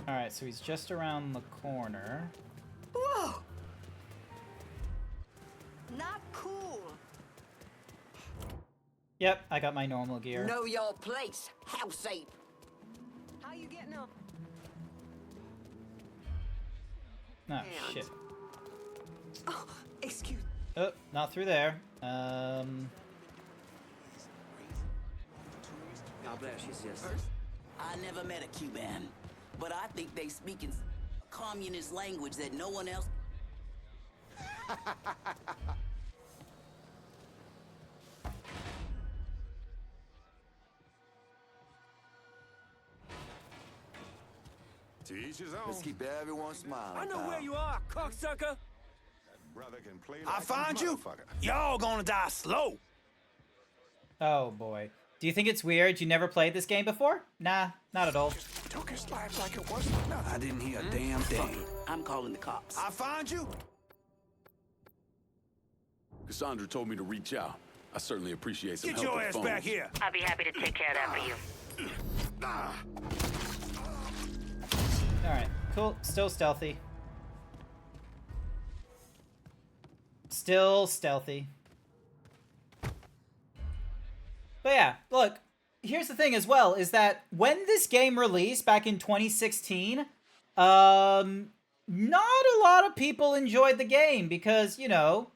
Alright, so he's just around the corner. Whoa! Not cool. Yep, I got my normal gear. Know your place, house ape. How you getting on? Oh, shit. Oh, excuse. Oh, not through there. God bless you, sister. I never met a Cuban, but I think they speak in a communist language that no one else. To each his own. Let's keep everyone smiling. I know pal. where you are, cocksucker. Brother can play I like a find you. motherfucker. Y'all gonna die slow. Oh, boy. Do you think it's weird you never played this game before? Nah, not at all. Took his life like it was nothing. I didn't hear a damn thing. I'm calling the cops. I find you. Cassandra told me to reach out. I certainly appreciate some Get help your with ass phones. back here. I'll be happy to take care of that for you. Alright, cool. Still stealthy. Still stealthy. But yeah, look, here's the thing as well, is that when this game released back in 2016, not a lot of people enjoyed the game because, you know,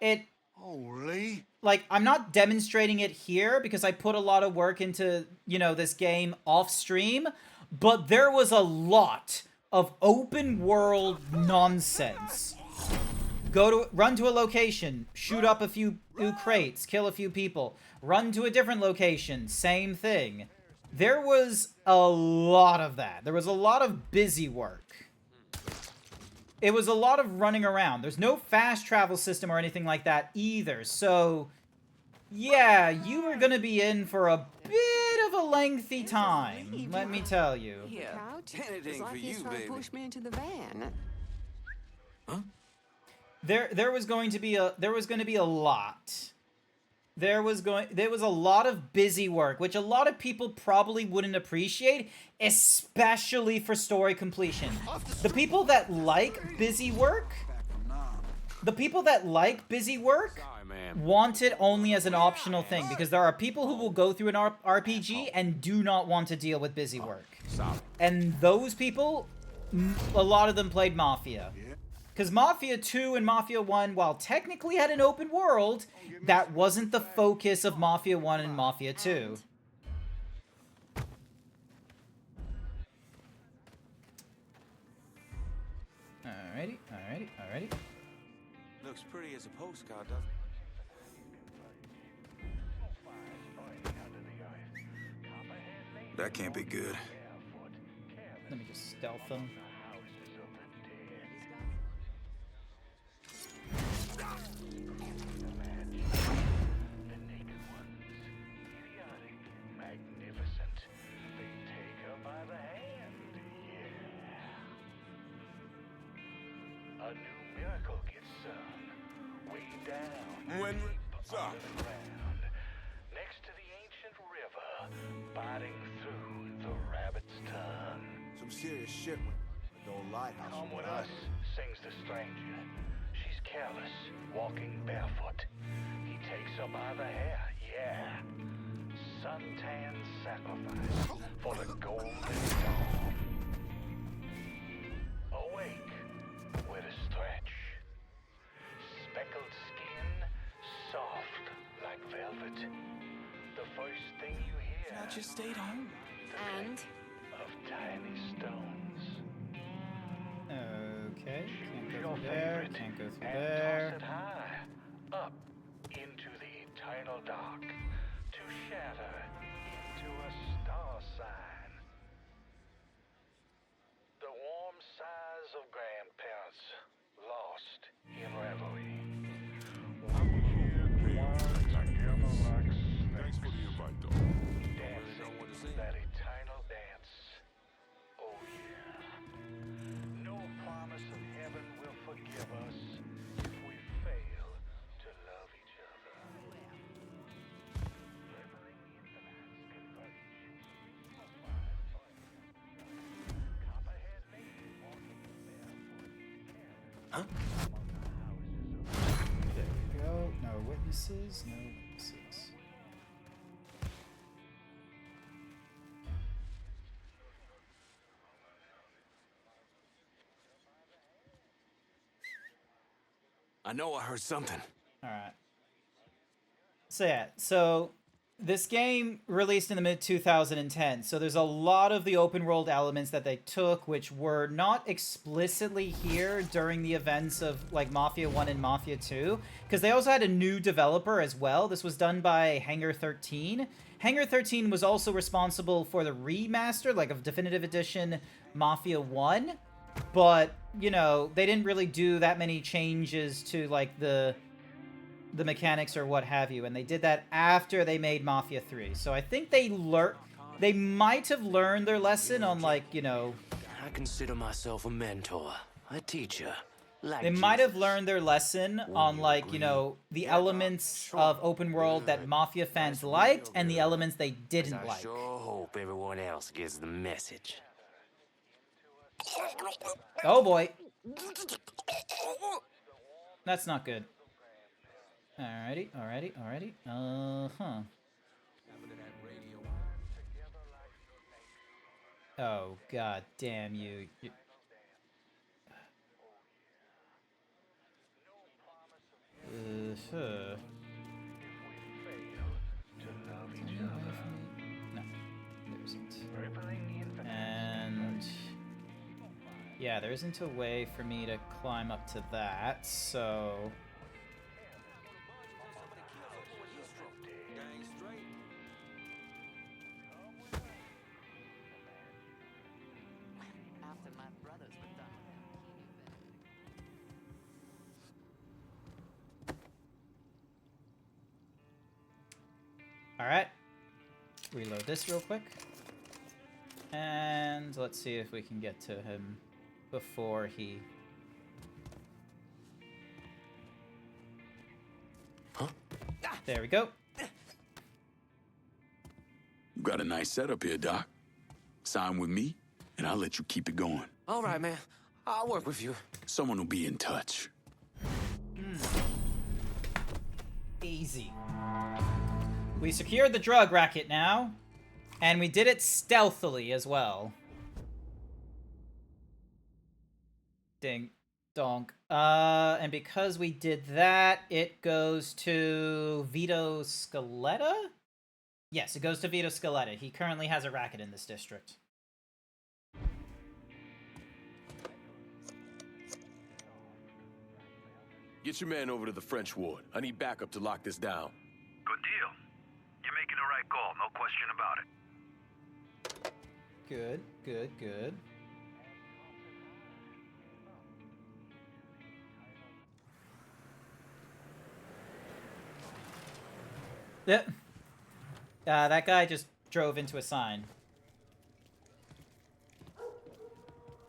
it... Holy... Like, I'm not demonstrating it here because I put a lot of work into, you know, this game off stream, but there was a lot of open world nonsense. Run to a location, shoot up a few crates, kill a few people, run to a different location, same thing. There was a lot of that. There was a lot of busy work. It was a lot of running around. There's no fast travel system or anything like that either. So, yeah, you were going to be in for a bit of a lengthy time, let me tell you. Anything for you, baby. Push me into the van. Huh? There was going to be a lot. There was a lot of busy work, which a lot of people probably wouldn't appreciate, especially for story completion. The people that like busy work, want it only as an optional thing, because there are people who will go through an RPG and do not want to deal with busy work. And those people, a lot of them played Mafia. Because Mafia 2 and Mafia 1, while technically had an open world, that wasn't the focus of Mafia 1 and Mafia 2. Alrighty. Looks pretty as a postcard, doesn't it? That can't be good. Let me just stealth them. A new miracle gets sung way down When under the ground, next to the ancient river, biting through the rabbit's tongue. Some serious shit with the old lighthouse. Come with us, sings the stranger. She's careless, walking barefoot. He takes her by the hair, yeah. Suntan sacrifice for the golden dawn. Awake with a stretch. Speckled skin, soft like velvet. The first thing you hear. I just stayed home. And of tiny stones. Okay, can't go Your through there, favorite, can't go through and there. toss it high, up into the eternal dark, to shatter into a star sign. The warm sighs of grandparents lost in reverie. Thanks for the invite, though. Dancing that eternal dance. Oh yeah. There we go. No witnesses. No witnesses. I know I heard something. All right. So yeah, so this game released in the mid 2010. So there's a lot of the open world elements that they took, which were not explicitly here during the events of like Mafia 1 and Mafia 2, because they also had a new developer as well. This was done by Hangar 13. Hangar 13 was also responsible for the remaster, like of Definitive Edition Mafia 1. But, you know, they didn't really do that many changes to, like, the mechanics or what have you. And they did that after they made Mafia 3. So I think they might have learned their lesson on, like, you know... I consider myself a mentor, a teacher. Like they might have learned their lesson on, like, you know, the elements of open world that Mafia fans liked and the elements they didn't like. I sure hope everyone else gets the message. Oh boy. That's not good. Alrighty. Uh-huh. Oh, god damn you. No, there isn't. And... yeah, there isn't a way for me to climb up to that, so... Alright. Reload this real quick. And let's see if we can get to him before he... Huh? There we go. You got a nice setup here, Doc. Sign with me, and I'll let you keep it going. All right, man. I'll work with you. Someone will be in touch. Easy. We secured the drug racket now, and we did it stealthily as well. Ding donk. And because we did that, it goes to Vito Scaletta? Yes, it goes to Vito Scaletta. He currently has a racket in this district. Get your man over to the French ward. I need backup to lock this down. Good deal. You're making the right call, no question about it. Good, good, good. Yep. That guy just drove into a sign.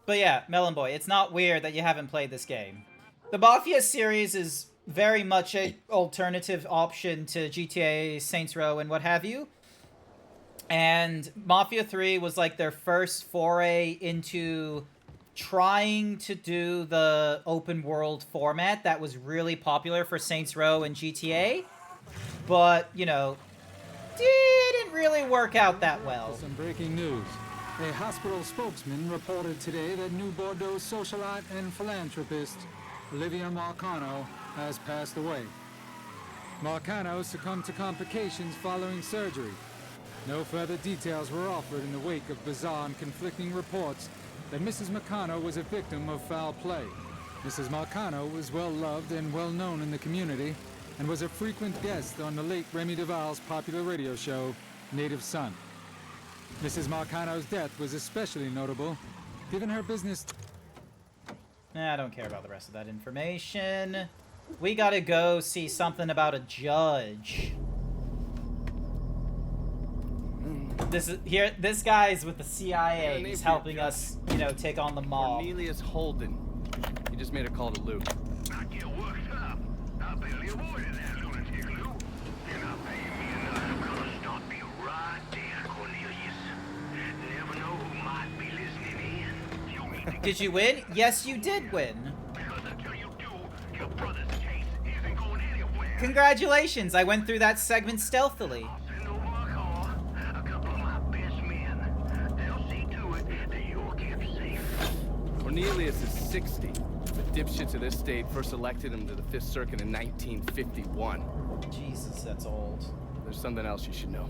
But yeah, Melon Boy, it's not weird that you haven't played this game. The Mafia series is very much an alternative option to GTA, Saints Row, and what have you. And Mafia 3 was like their first foray into trying to do the open world format that was really popular for Saints Row and GTA. But, you know, didn't really work out that well. Some breaking news. A hospital spokesman reported today that New Bordeaux socialite and philanthropist Olivia Marcano has passed away. Marcano succumbed to complications following surgery. No further details were offered in the wake of bizarre and conflicting reports that Mrs. Marcano was a victim of foul play. Mrs. Marcano was well loved and well known in the community and was a frequent guest on the late Remy Duval's popular radio show, Native Son. Mrs. Marcano's death was especially notable, given her business... I don't care about the rest of that information. We gotta go see something about a judge. This guy's with the CIA. He's helping us, you know, take on the mob. Cornelius Holden. He just made a call to Luke. Not get worked up. I barely avoided that lunatic, Lou. You're not paying me enough. I'm gonna stop you right there, Cornelius. Never know who might be listening in. Did you win? Yes, you did win. Because I tell you Congratulations, I went through that segment stealthily. Cornelius is 60. The dipshits of this state first elected him to the 5th Circuit in 1951. Jesus, that's old. There's something else you should know.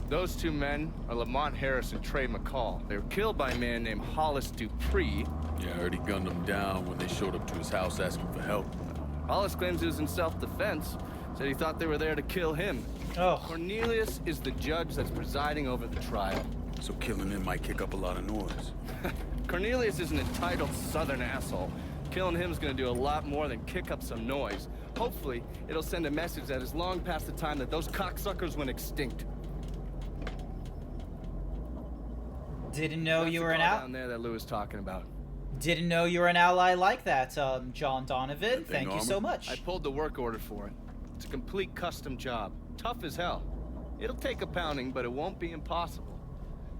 Those two men are Lamont Harris and Trey McCall. They were killed by a man named Hollis Dupree. Yeah, I heard he gunned them down when they showed up to his house asking for help. Hollis claims he was in self-defense. Said he thought they were there to kill him. Oh. Cornelius is the judge that's presiding over the trial. So killing him might kick up a lot of noise. Cornelius is an entitled southern asshole. Killing him's gonna do a lot more than kick up some noise. Hopefully, it'll send a message that is long past the time that those cocksuckers went extinct. Didn't know you were an ally. Down there that Lou was talking about. Didn't know you were an ally like that, John Donovan. Thank you so much. I pulled the work order for it. It's a complete custom job. Tough as hell. It'll take a pounding, but it won't be impossible.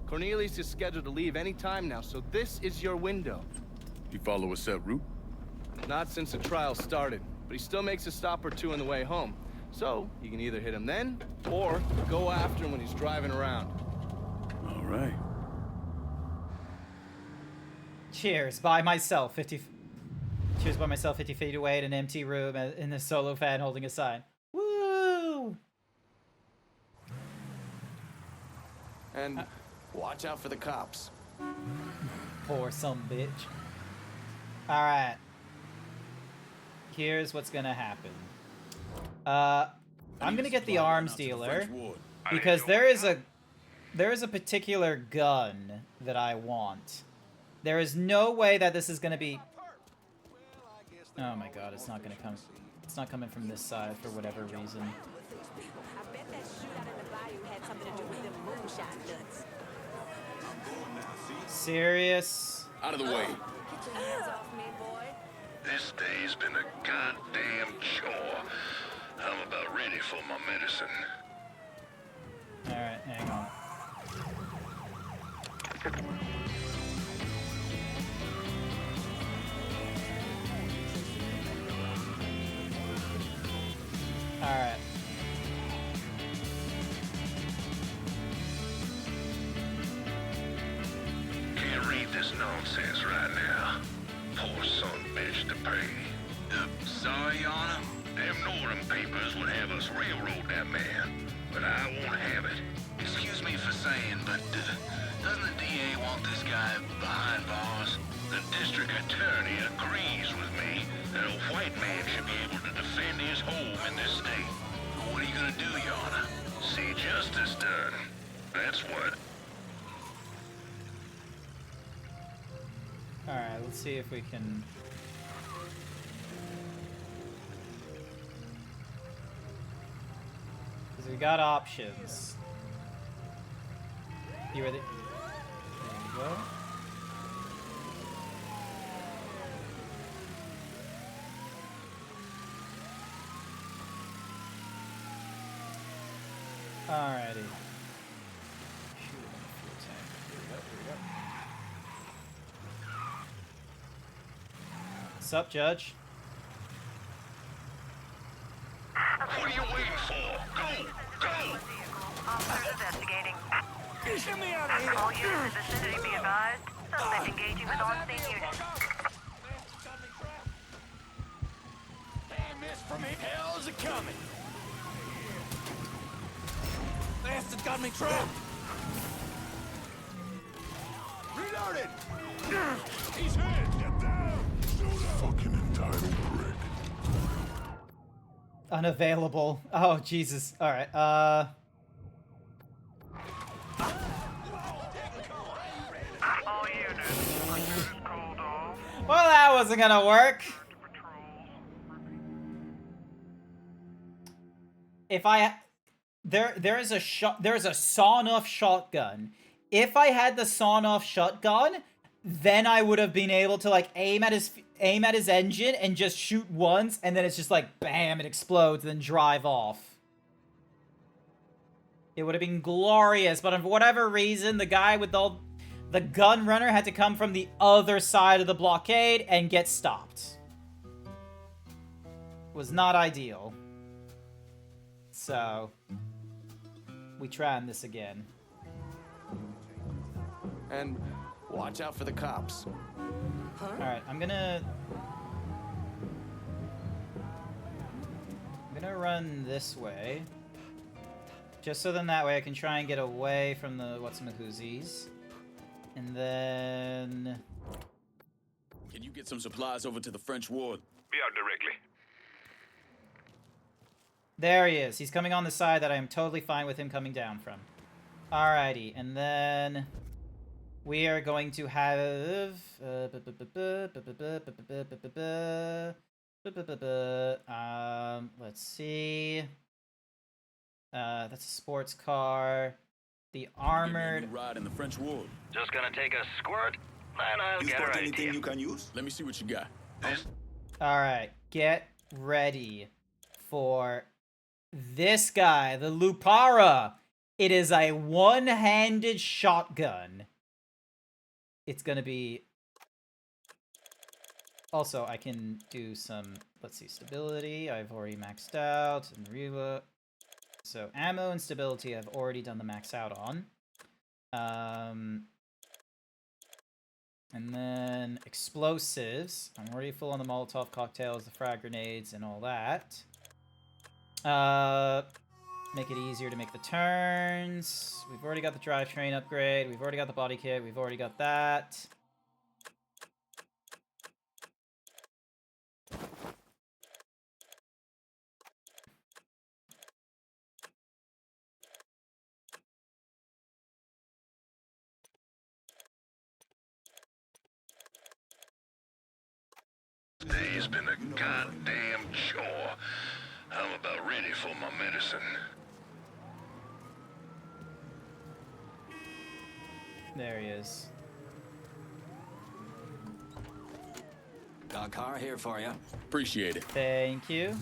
Cornelius is scheduled to leave any time now, so this is your window. You follow a set route? Not since the trial started, but he still makes a stop or two on the way home. So, you can either hit him then, or go after him when he's driving around. All right. Cheers by myself, 50... Cheers by myself 50 feet away in an empty room in a solo fan holding a sign. Woo! And watch out for the cops. Poor some bitch. Alright. Here's what's gonna happen. I'm gonna get the arms dealer because there is a particular gun that I want. There is no way that this is gonna be... Oh my god, it's not gonna come. It's not coming from this side for whatever reason. I bet that shootout in the bayou had something to do with them moonshine nuts. Serious? Out of the way. Get your hands off me, boy. This day's been a goddamn chore. I'm about ready for my medicine. Alright, hang on. Alright. Can't read this nonsense right now. Poor son bitch to pay. Sorry, Your Honor. Them Northern papers would have us railroad that man, but I won't have it. Excuse me for saying, but doesn't the DA want this guy behind bars? The district attorney agrees with me that a white man should be able to defend his home in this state. What are you gonna do, Your Honor? See justice done. That's what. Alright, let's see if we can... Because we got options. You ready? There we go. Alrighty. What's up, Judge? What are you waiting for? Go! Go! Officers investigating. Get me out of here! All units in the vicinity be advised. Suspect engaging with on-scene units. Damn this from me. Hell is it coming? Bastard's got me trapped. Reloaded! He's hit! Get down! Fucking entitled prick. Unavailable. Oh, Jesus. Alright, All units. Called off. Well, that wasn't gonna work. If I... There is a sawn-off shotgun. If I had the sawn-off shotgun, then I would have been able to, like, aim at his engine and just shoot once, and then it's just like, bam, it explodes, and then drive off. It would have been glorious, but for whatever reason, the guy with the gun runner had to come from the other side of the blockade and get stopped. was not ideal. So, we trying this again. And watch out for the cops. Alright, I'm gonna run this way. Just so then that way I can try and get away from the whatsamahoozies. And then... Can you get some supplies over to the French ward? Be out directly. There he is. He's coming on the side that I am totally fine with him coming down from. Alrighty, and then... we are going to have... let's see... that's a sports car. The armored... ride in the French ward. Just gonna take a squirt, then I'll get right to you. You can use? Let me see what you got. Alright, get ready for this guy, the Lupara. It is a one-handed shotgun. It's gonna be... also, I can do some, let's see, stability. I've already maxed out. And reload. So, ammo and stability I've already done the max out on. And then explosives. I'm already full on the Molotov cocktails, the frag grenades, and all that. Make it easier to make the turns. We've already got the drivetrain upgrade. We've already got the body kit. We've already got that. Today's been a goddamn chore. I'm about ready for my medicine. There he is. Got a car here for you. Appreciate it. Thank you.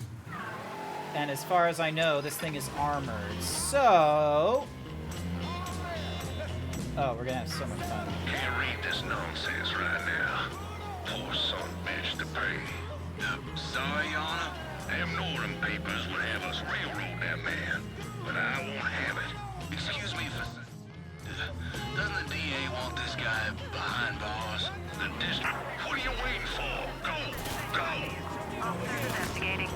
And as far as I know, this thing is armored. So... oh, we're gonna have so much fun. Can't read this nonsense right now. Poor son bitch to pay. Sorry, Your Honor. Them Northern papers would have us railroad that man, but I won't have it. Excuse me for... doesn't the DA want this guy behind bars? The district... what are you waiting for? Go! Go! Officers investigating.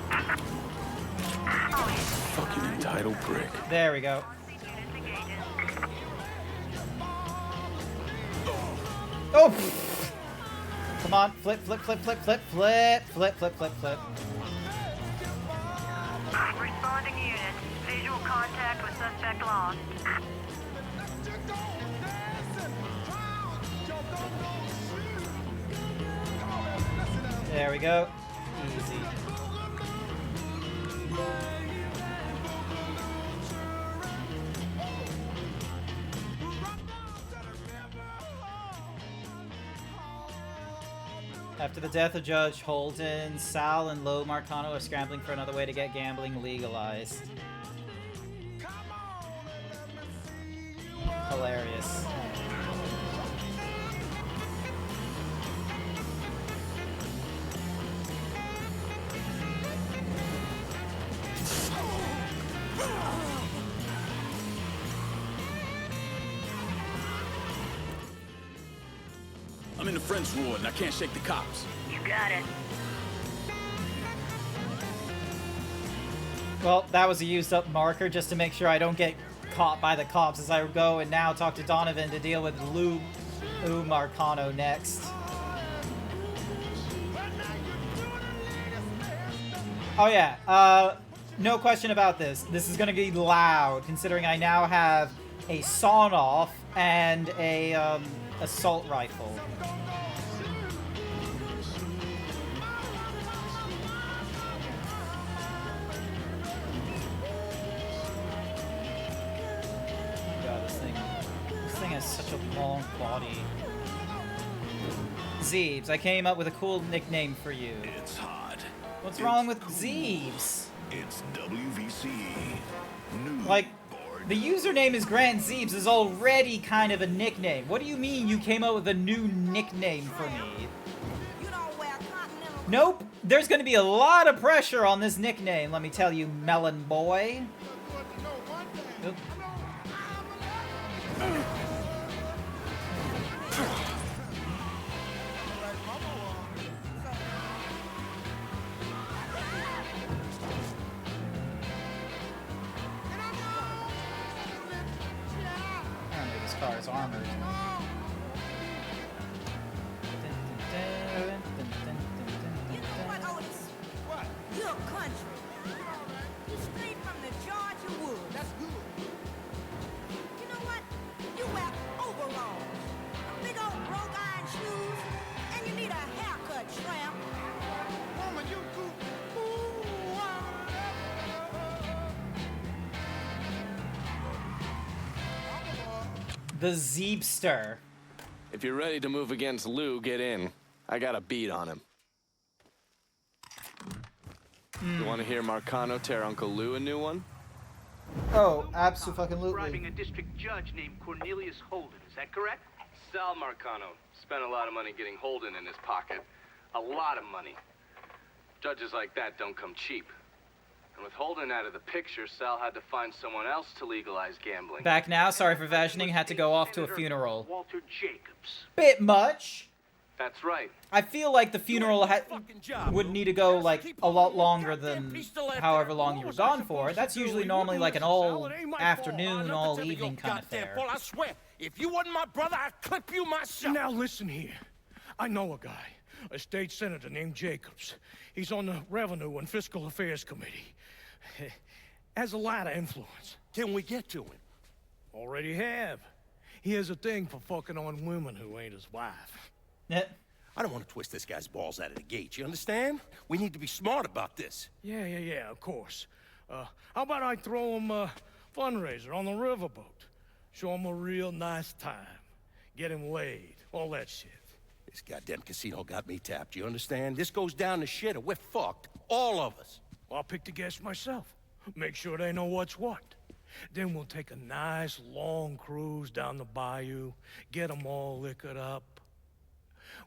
Fucking entitled prick. There we go. Oh! Pfft. Come on, flip, flip, flip, flip, flip, flip, flip, flip, flip, flip. Responding unit. Visual contact with suspect lost. There we go. Easy. After the death of Judge Holden, Sal and Lo Marcano are scrambling for another way to get gambling legalized. Hilarious. I'm in the French ward and I can't shake the cops. You got it. Well, that was a used up marker just to make sure I don't get caught by the cops as I go and now talk to Donovan to deal with Lou Marcano next. Oh yeah, no question about this. This is gonna be loud considering I now have a sawn-off and a assault rifle. God, this thing has such a long body. Zeebs, I came up with a cool nickname for you. It's hot. What's wrong with Zeebs? It's WVC. Like, the username is GrantZeebs is already kind of a nickname. What do you mean you came up with a new nickname for me? You don't wear Continental Nope. There's going to be a lot of pressure on this nickname, let me tell you, Melon Boy. Oop. Apparently this car is armored. You're country. You straight from the Georgia woods. That's good. You know what? You wear overalls, big old broke iron shoes, and you need a haircut, tramp. Woman, you cool. The Zeebster. If you're ready to move against Lou, get in. I got a beat on him. You want to hear Marcano tear Uncle Lou a new one? Oh, absolutely. Bribing a district judge named Cornelius Holden. Is that correct? Sal Marcano spent a lot of money getting Holden in his pocket. A lot of money. Judges like that don't come cheap. And with Holden out of the picture, Sal had to find someone else to legalize gambling. Back now, sorry for vagining, had to go off to a funeral. Walter Jacobs. Bit much. That's right. I feel like the funeral would need to go like a lot longer than however long you were gone for. That's usually normally like an all afternoon, all evening kind of affair. I swear, if you wasn't my brother, I'd clip you myself. Now listen here. I know a guy, a state senator named Jacobs. He's on the Revenue and Fiscal Affairs Committee. Has a lot of influence. Can we get to him? Already have. He has a thing for fucking on women who ain't his wife. I don't want to twist this guy's balls out of the gate, you understand? We need to be smart about this. Yeah, of course. How about I throw him a fundraiser on the riverboat? Show him a real nice time. Get him laid. All that shit. This goddamn casino got me tapped, you understand? This goes down the shitter. We're fucked. All of us. Well, I'll pick the guests myself. Make sure they know what's what. Then we'll take a nice long cruise down the bayou. Get them all liquored up.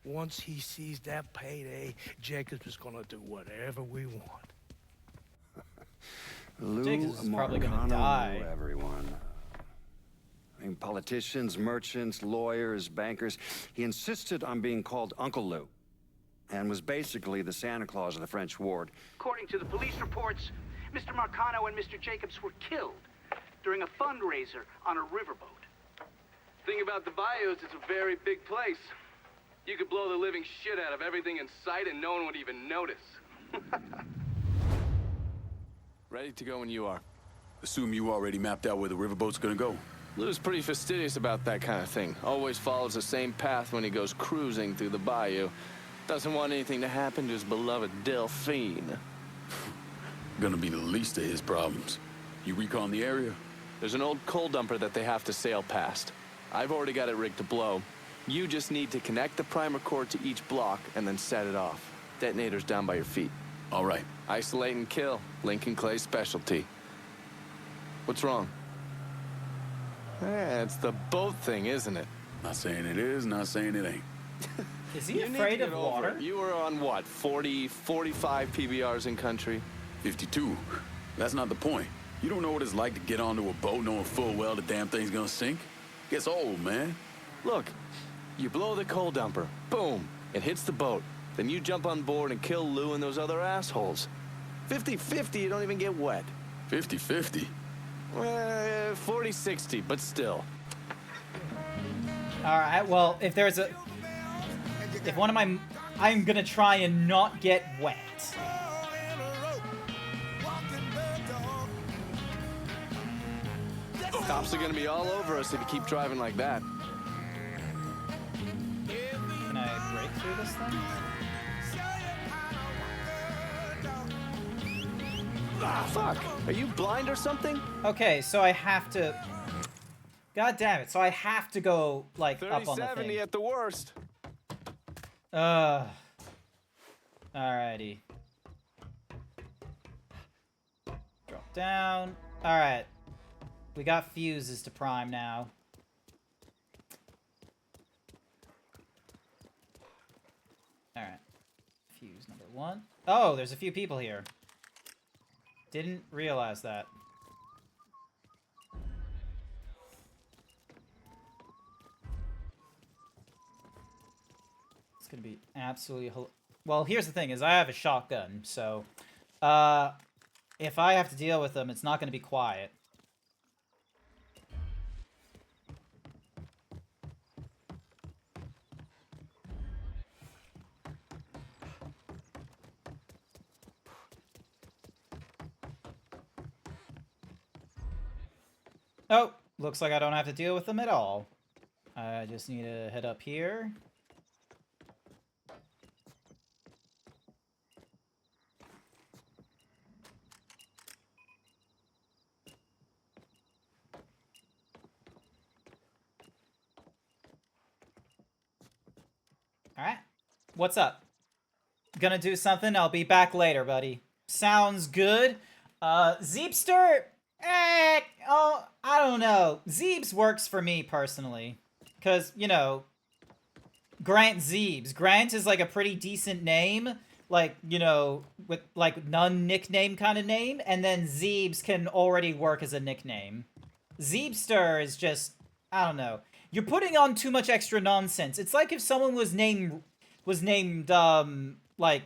Once he sees that payday, Jacobs is gonna do whatever we want. Lou Jacobs is probably gonna Marcano die. knew everyone. I mean, politicians, merchants, lawyers, bankers. He insisted on being called Uncle Lou, and was basically the Santa Claus of the French ward. According to the police reports, Mr. Marcano and Mr. Jacobs were killed during a fundraiser on a riverboat. Thing about the bayou is it's a very big place. You could blow the living shit out of everything in sight and no one would even notice. Ready to go when you are. Assume you already mapped out where the riverboat's gonna go. Lou's pretty fastidious about that kind of thing. Always follows the same path when he goes cruising through the bayou. Doesn't want anything to happen to his beloved Delphine. Gonna be the least of his problems. You recon the area? There's an old coal dumper that they have to sail past. I've already got it rigged to blow. You just need to connect the primer cord to each block and then set it off. Detonator's down by your feet. All right. Isolate and kill. Lincoln Clay's specialty. What's wrong? It's the boat thing, isn't it? Not saying it is, not saying it ain't. Is he afraid of water? You were on what, 40, 45 PBRs in country? 52. That's not the point. You don't know what it's like to get onto a boat knowing full well the damn thing's gonna sink? Gets old, man. Look, you blow the coal dumper. Boom. It hits the boat. Then you jump on board and kill Lou and those other assholes. 50-50, you don't even get wet. 50-50? 40-60, but still. Alright, well, if there's a... If one of my... I'm gonna try and not get wet. Cops are gonna be all over us if you keep driving like that. Can I break through this thing? Ah, fuck. Are you blind or something? Okay, so I have to... God damn it, so I have to go, like, up on the 30-70 thing. at the worst. Alrighty. Drop down. Alright. We got fuses to prime now. Alright. Fuse number 1. Oh, there's a few people here. Didn't realize that. It's gonna be absolutely... Well, here's the thing, is I have a shotgun, so... if I have to deal with them, it's not gonna be quiet. Oh, looks like I don't have to deal with them at all. I just need to head up here. Alright. What's up? Gonna do something? I'll be back later, buddy. Sounds good. Zeebster? Oh, I don't know. Zeebs works for me, personally. Because, you know, GrantZeebs. Grant is, like, a pretty decent name. Like, you know, with, like, non-nickname kind of name. And then Zeebs can already work as a nickname. Zeebster is just, I don't know. You're putting on too much extra nonsense. It's like if someone was named, like,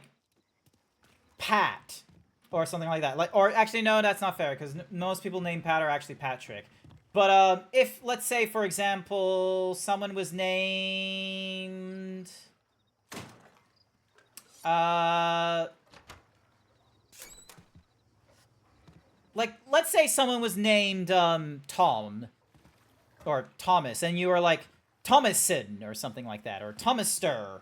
Pat. Or something like that. Like, or actually, no, that's not fair, because most people named Pat are actually Patrick. But, if, let's say, for example, someone was named... like, let's say someone was named, Tom. Or Thomas, and you were like, Thomason, or something like that. Or Thomaster.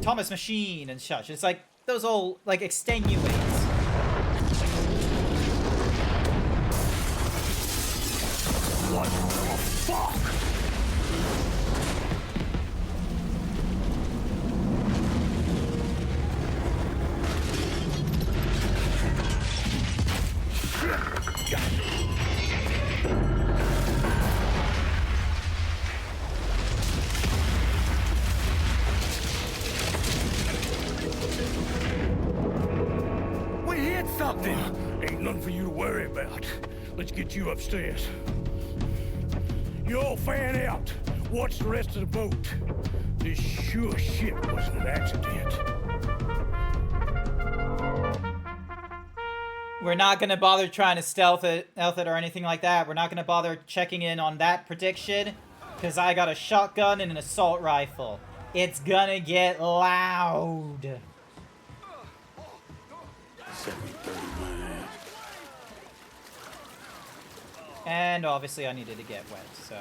Thomas Machine, and such. It's like, those old, like, extenuates. What the fuck? We hit something! Ain't nothing for you to worry about. Let's get you upstairs. You all fan out. Watch the rest of the boat. This sure shit wasn't an accident. We're not gonna bother trying to stealth it or anything like that. We're not gonna bother checking in on that prediction, because I got a shotgun and an assault rifle. It's gonna get loud. 70-30, man. And obviously I needed to get wet, so...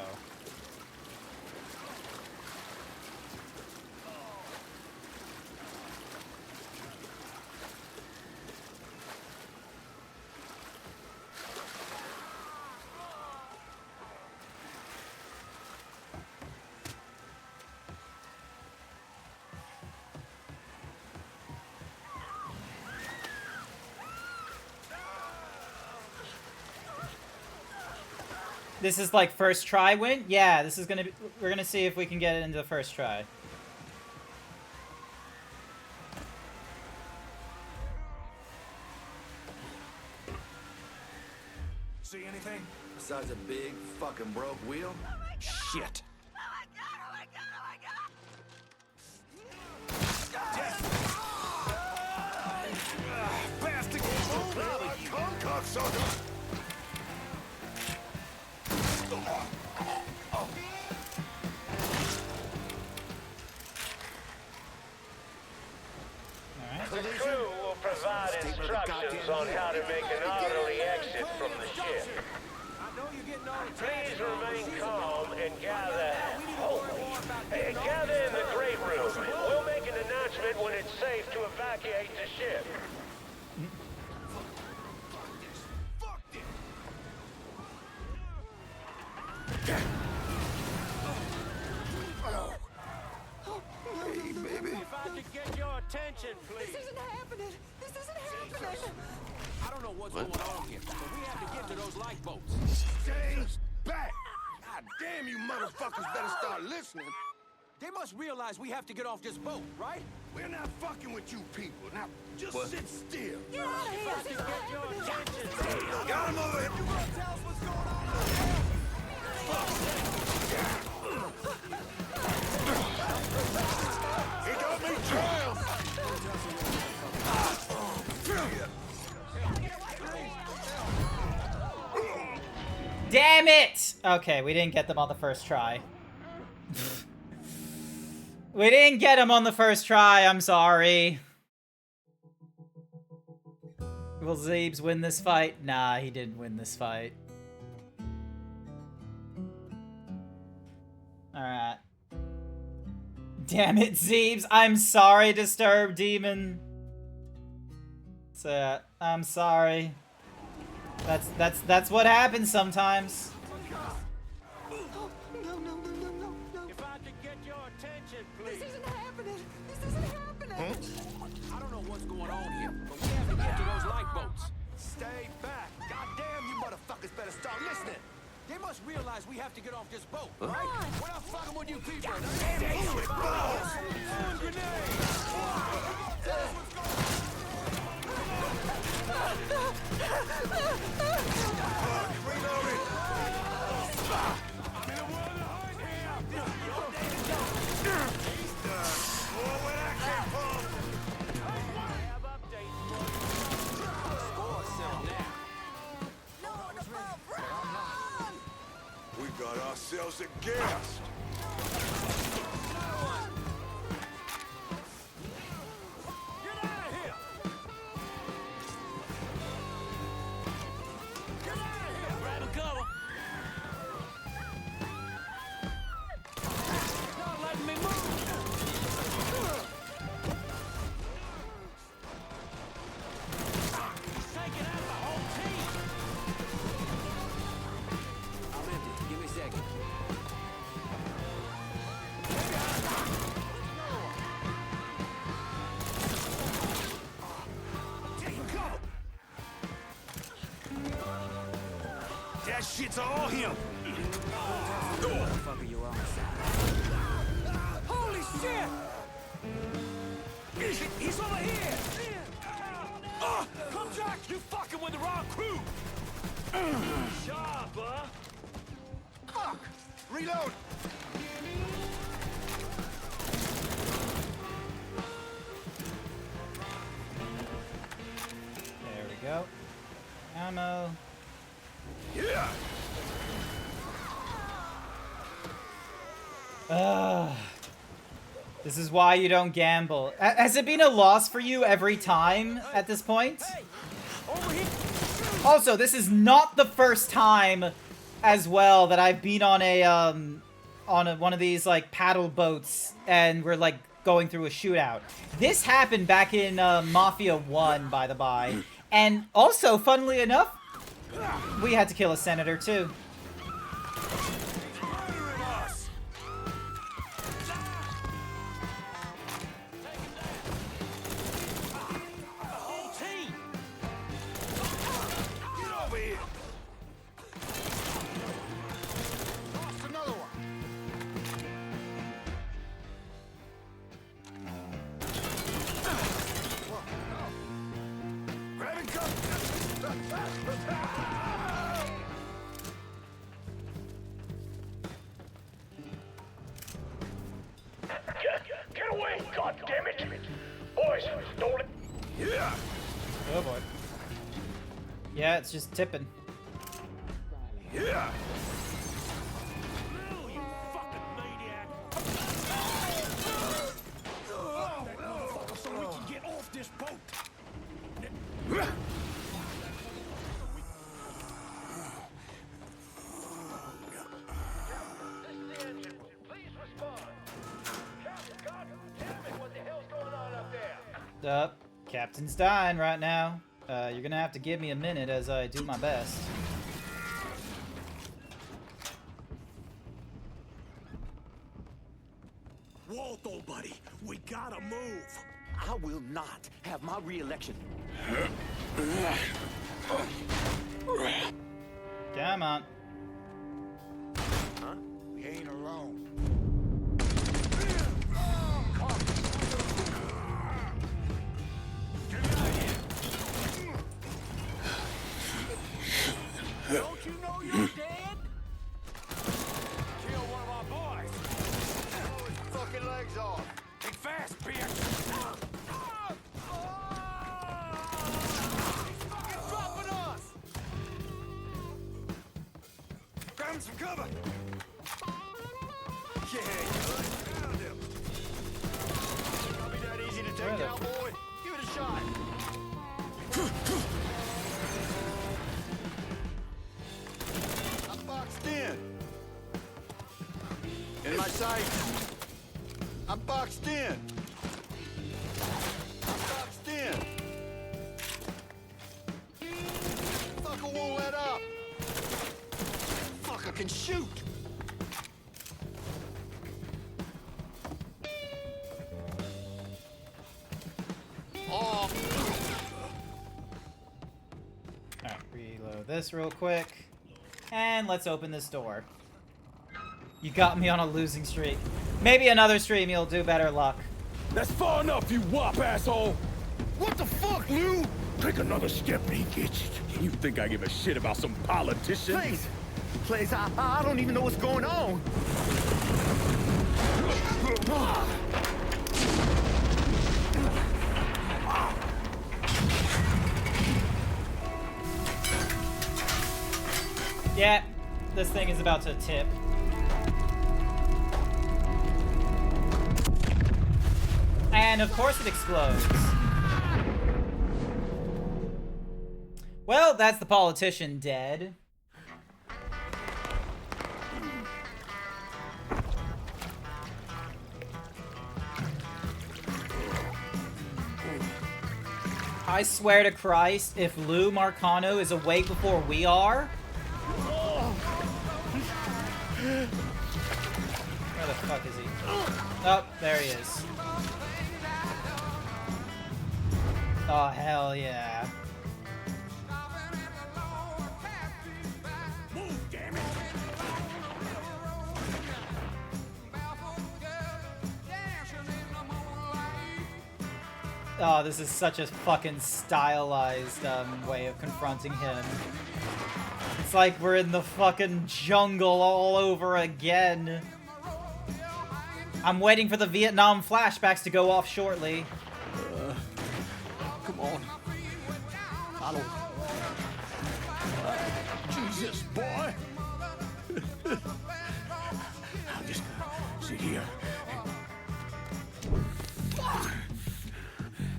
This is like first try win? Yeah, this is gonna be... We're gonna see if we can get it into the first try. See anything? Besides a big fucking broke wheel? Shit. Bastard! Cocksucker! The crew will provide instructions on how to make an orderly exit from the ship. Please remain calm and gather in the great room. We'll make an announcement when it's safe to evacuate the ship. Hey, baby. If I could get your attention, please. This isn't happening. This isn't happening. I don't know what's going on here, but we have to get to those lifeboats. Stay back! God damn, you motherfuckers better start listening. They must realize we have to get off this boat, right? We're not fucking with you people. Now, just sit still. Get out of here! This is happening! Got him over here. You gonna tell us what's going on out there? He got me trailed. Damn it! Okay, we didn't get them on the first try. We didn't get him on the first try, I'm sorry. Will Zeebs win this fight? Nah, he didn't win this fight. Alright. Damn it, Zeebs. I'm sorry, Disturbed Demon. So, I'm sorry. That's what happens sometimes. If I could get your attention, please. This isn't happening. This isn't happening. I don't know what's going on here, but we have to get to those lifeboats. Stay back. Goddamn, you motherfuckers better start listening. They must realize we have to get off this boat, right? We're not fucking with you people. Damn it, balls. We got ourselves a guest. That shit's all him. Holy shit! He's over here! Come Jack! You fucking with the wrong crew! Sharp, huh? Fuck! Reload! There we go. Ammo. Yeah! This is why you don't gamble. Has it been a loss for you every time at this point? Also, this is not the first time as well that I've been on one of these like paddle boats and we're like going through a shootout. This happened back in Mafia 1, by the by. And also, funnily enough, we had to kill a senator too. Get away, goddammit! Boys, don't... Yeah! Oh boy. Yeah, it's just tipping. Yeah! So we can get off this boat. Captain's dying right now. You're gonna have to give me a minute as I do my best. Waldo, buddy, we gotta move. I will not have my re-election. Come on. Huh? We ain't alone. ass, bitch! He's fucking dropping us! Grab him some cover! Yeah, good. Found him. Can't be that easy to take down, boy. Give it a shot. I'm boxed in. In my sights. I'm boxed in. I'm boxed in. Fucker won't let up. Fucker can shoot. Oh. Alright, reload this real quick. And let's open this door. You got me on a losing streak. Maybe another stream you'll do better luck. That's far enough, you wop asshole! What the fuck, Lou? Take another step and he gets it. You think I give a shit about some politician? Please, I don't even know what's going on. Yeah, this thing is about to tip. And of course it explodes. Well, that's the politician dead. I swear to Christ, if Lou Marcano is awake before we are... Where the fuck is he? Oh, there he is. Oh, hell yeah. Move, damn it! Oh, this is such a fucking stylized way of confronting him. It's like we're in the fucking jungle all over again. I'm waiting for the Vietnam flashbacks to go off shortly. Come on. I don't... Jesus, boy! I'm just gonna sit here.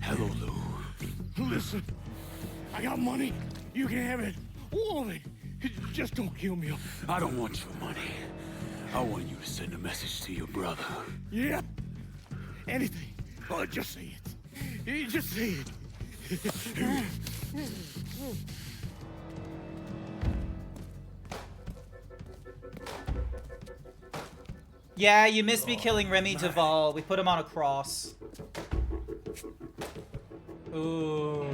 Hello, Lou. Listen, I got money. You can have it. All of it. Just don't kill me. I don't want your money. I want you to send a message to your brother. Yep. Anything. Oh, just say it. Just say it. Yeah, you missed me killing Remy Duval. We put him on a cross. Ooh.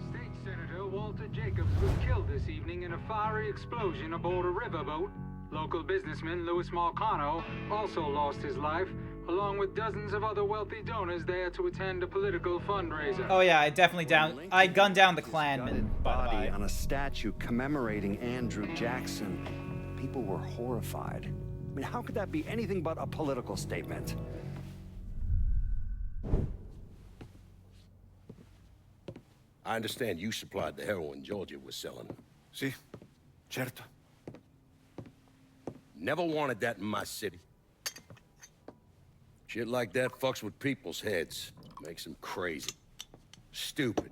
State Senator Walter Jacobs was killed this evening in a fiery explosion aboard a riverboat. Local businessman Louis Marcano also lost his life, along with dozens of other wealthy donors there to attend a political fundraiser. Oh yeah, I gunned down the Klanman. Body on a statue commemorating Andrew Jackson. People were horrified. I mean, how could that be anything but a political statement? I understand you supplied the heroin Georgia was selling. Si, certo. Never wanted that in my city. Shit like that fucks with people's heads. Makes them crazy. Stupid.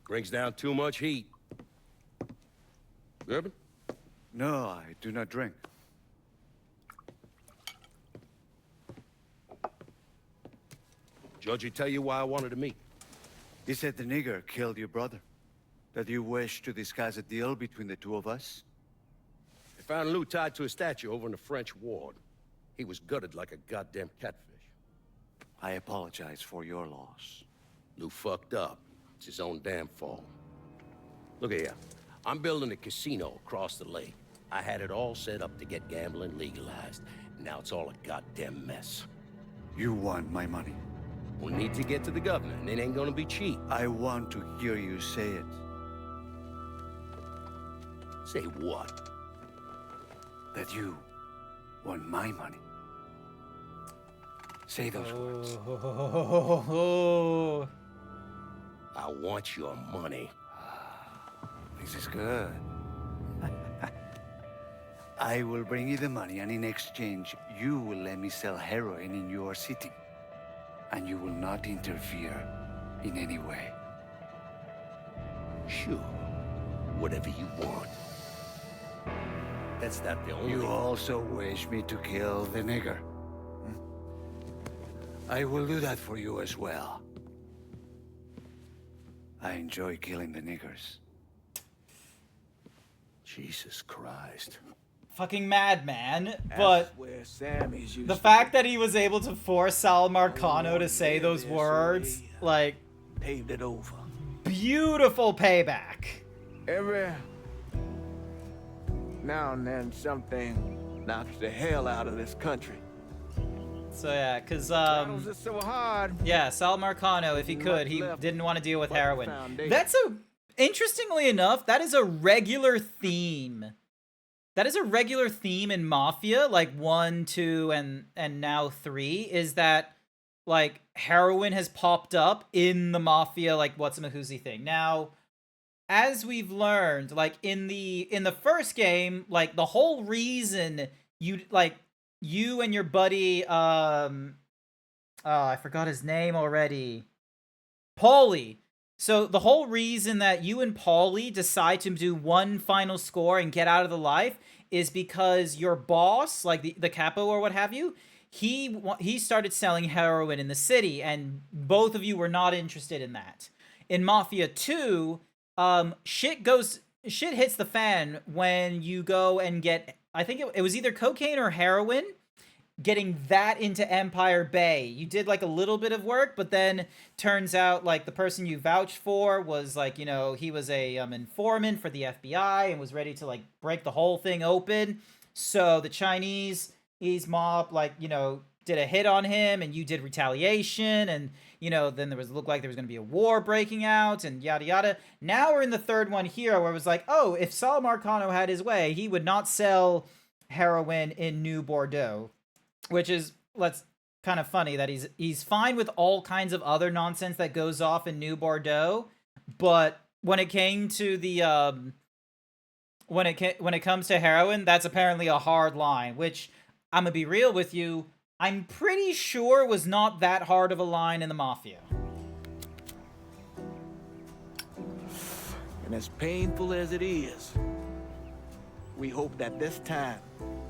Brings down too much heat. Bourbon? No, I do not drink. Georgie tell you why I wanted to meet? He said the nigger killed your brother. That you wish to disguise a deal between the two of us? They found Lou tied to a statue over in the French ward. He was gutted like a goddamn catfish. I apologize for your loss. Lou fucked up. It's his own damn fault. Look here. I'm building a casino across the lake. I had it all set up to get gambling legalized. Now it's all a goddamn mess. You want my money. We'll need to get to the governor, and it ain't gonna be cheap. I want to hear you say it. Say what? That you want my money. Say those words. I want your money. This is good. I will bring you the money, and in exchange, you will let me sell heroin in your city. And you will not interfere in any way. Sure. Whatever you want. That's not the only... You also wish me to kill the nigger. I will do that for you as well. I enjoy killing the niggers. Jesus Christ. Fucking madman, but where Sammy's used the fact that he was able to force Sal Marcano to say those words, like, paved it over. Beautiful payback. Every now and then something knocks the hell out of this country. So yeah, cause Battles are so hard. yeah, Sal Marcano, if he could, he didn't want to deal with heroin. foundation. That's interestingly enough, that is a regular theme. That is a regular theme in Mafia, like 1, 2, and now 3, is that, like, heroin has popped up in the Mafia, like, what's-a-mahoozy thing. Now, as we've learned, like, in the first game, like, the whole reason you and your buddy, I forgot his name already. Paulie. So the whole reason that you and Paulie decide to do one final score and get out of the life is because your boss, like the capo or what have you, he started selling heroin in the city, and both of you were not interested in that. In Mafia 2, shit hits the fan when you go and get, I think it was either cocaine or heroin, getting that into Empire Bay. You did like a little bit of work, but then turns out like the person you vouched for was like, you know, he was a informant for the FBI and was ready to like break the whole thing open. So the Chinese mob, like, you know, did a hit on him, and you did retaliation, and, you know, then looked like there was going to be a war breaking out, and yada yada. Now we're in the third one here, where it was like, oh, if Sal Marcano had his way, he would not sell heroin in New Bordeaux. Which is, kind of funny that he's fine with all kinds of other nonsense that goes off in New Bordeaux, but when it came to the when it comes to heroin, that's apparently a hard line. Which, I'm gonna be real with you, I'm pretty sure was not that hard of a line in the Mafia. And as painful as it is, we hope that this time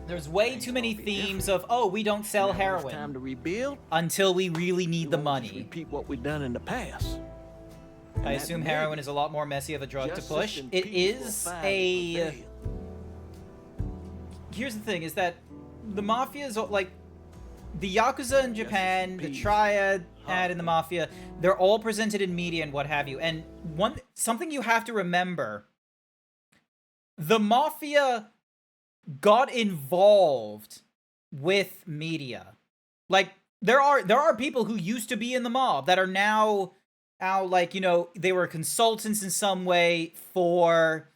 there's way too many themes of, oh, we don't sell heroin. It's time to rebuild until we really need the money. Repeat what we've done in the past. I assume heroin is a lot more messy of a drug to push. It is a... Here's the thing, is that the Mafia is, like, the Yakuza in Japan, the Triad in the Mafia, they're all presented in media and what have you. And something you have to remember, the Mafia got involved with media. Like, there are people who used to be in the mob that are now like, you know, they were consultants in some way for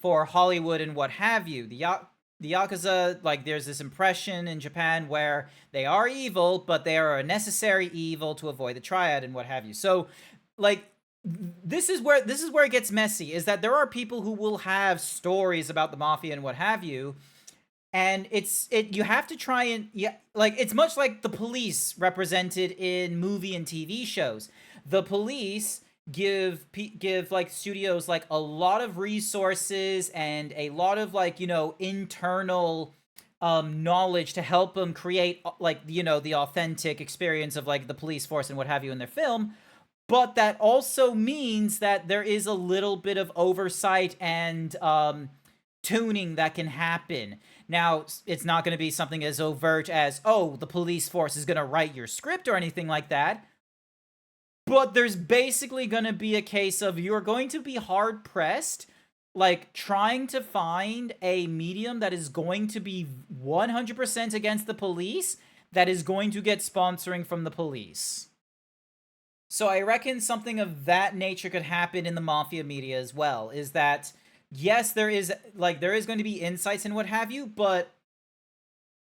Hollywood and what have you. The Yakuza, like, there's this impression in Japan where they are evil, but they are a necessary evil to avoid the Triad and what have you. So, like, this is where it gets messy, is that there are people who will have stories about the Mafia and what have you, and you have to try and, yeah, like, it's much like the police represented in movie and TV shows. The police give like studios like a lot of resources and a lot of, like, you know, internal knowledge to help them create, like, you know, the authentic experience of, like, the police force and what have you in their film. But that also means that there is a little bit of oversight and tuning that can happen. Now, it's not going to be something as overt as, oh, the police force is going to write your script or anything like that. But there's basically going to be a case of you're going to be hard-pressed, like, trying to find a medium that is going to be 100% against the police, that is going to get sponsoring from the police. So I reckon something of that nature could happen in the Mafia media as well, is that, yes, there is going to be insights and what have you, but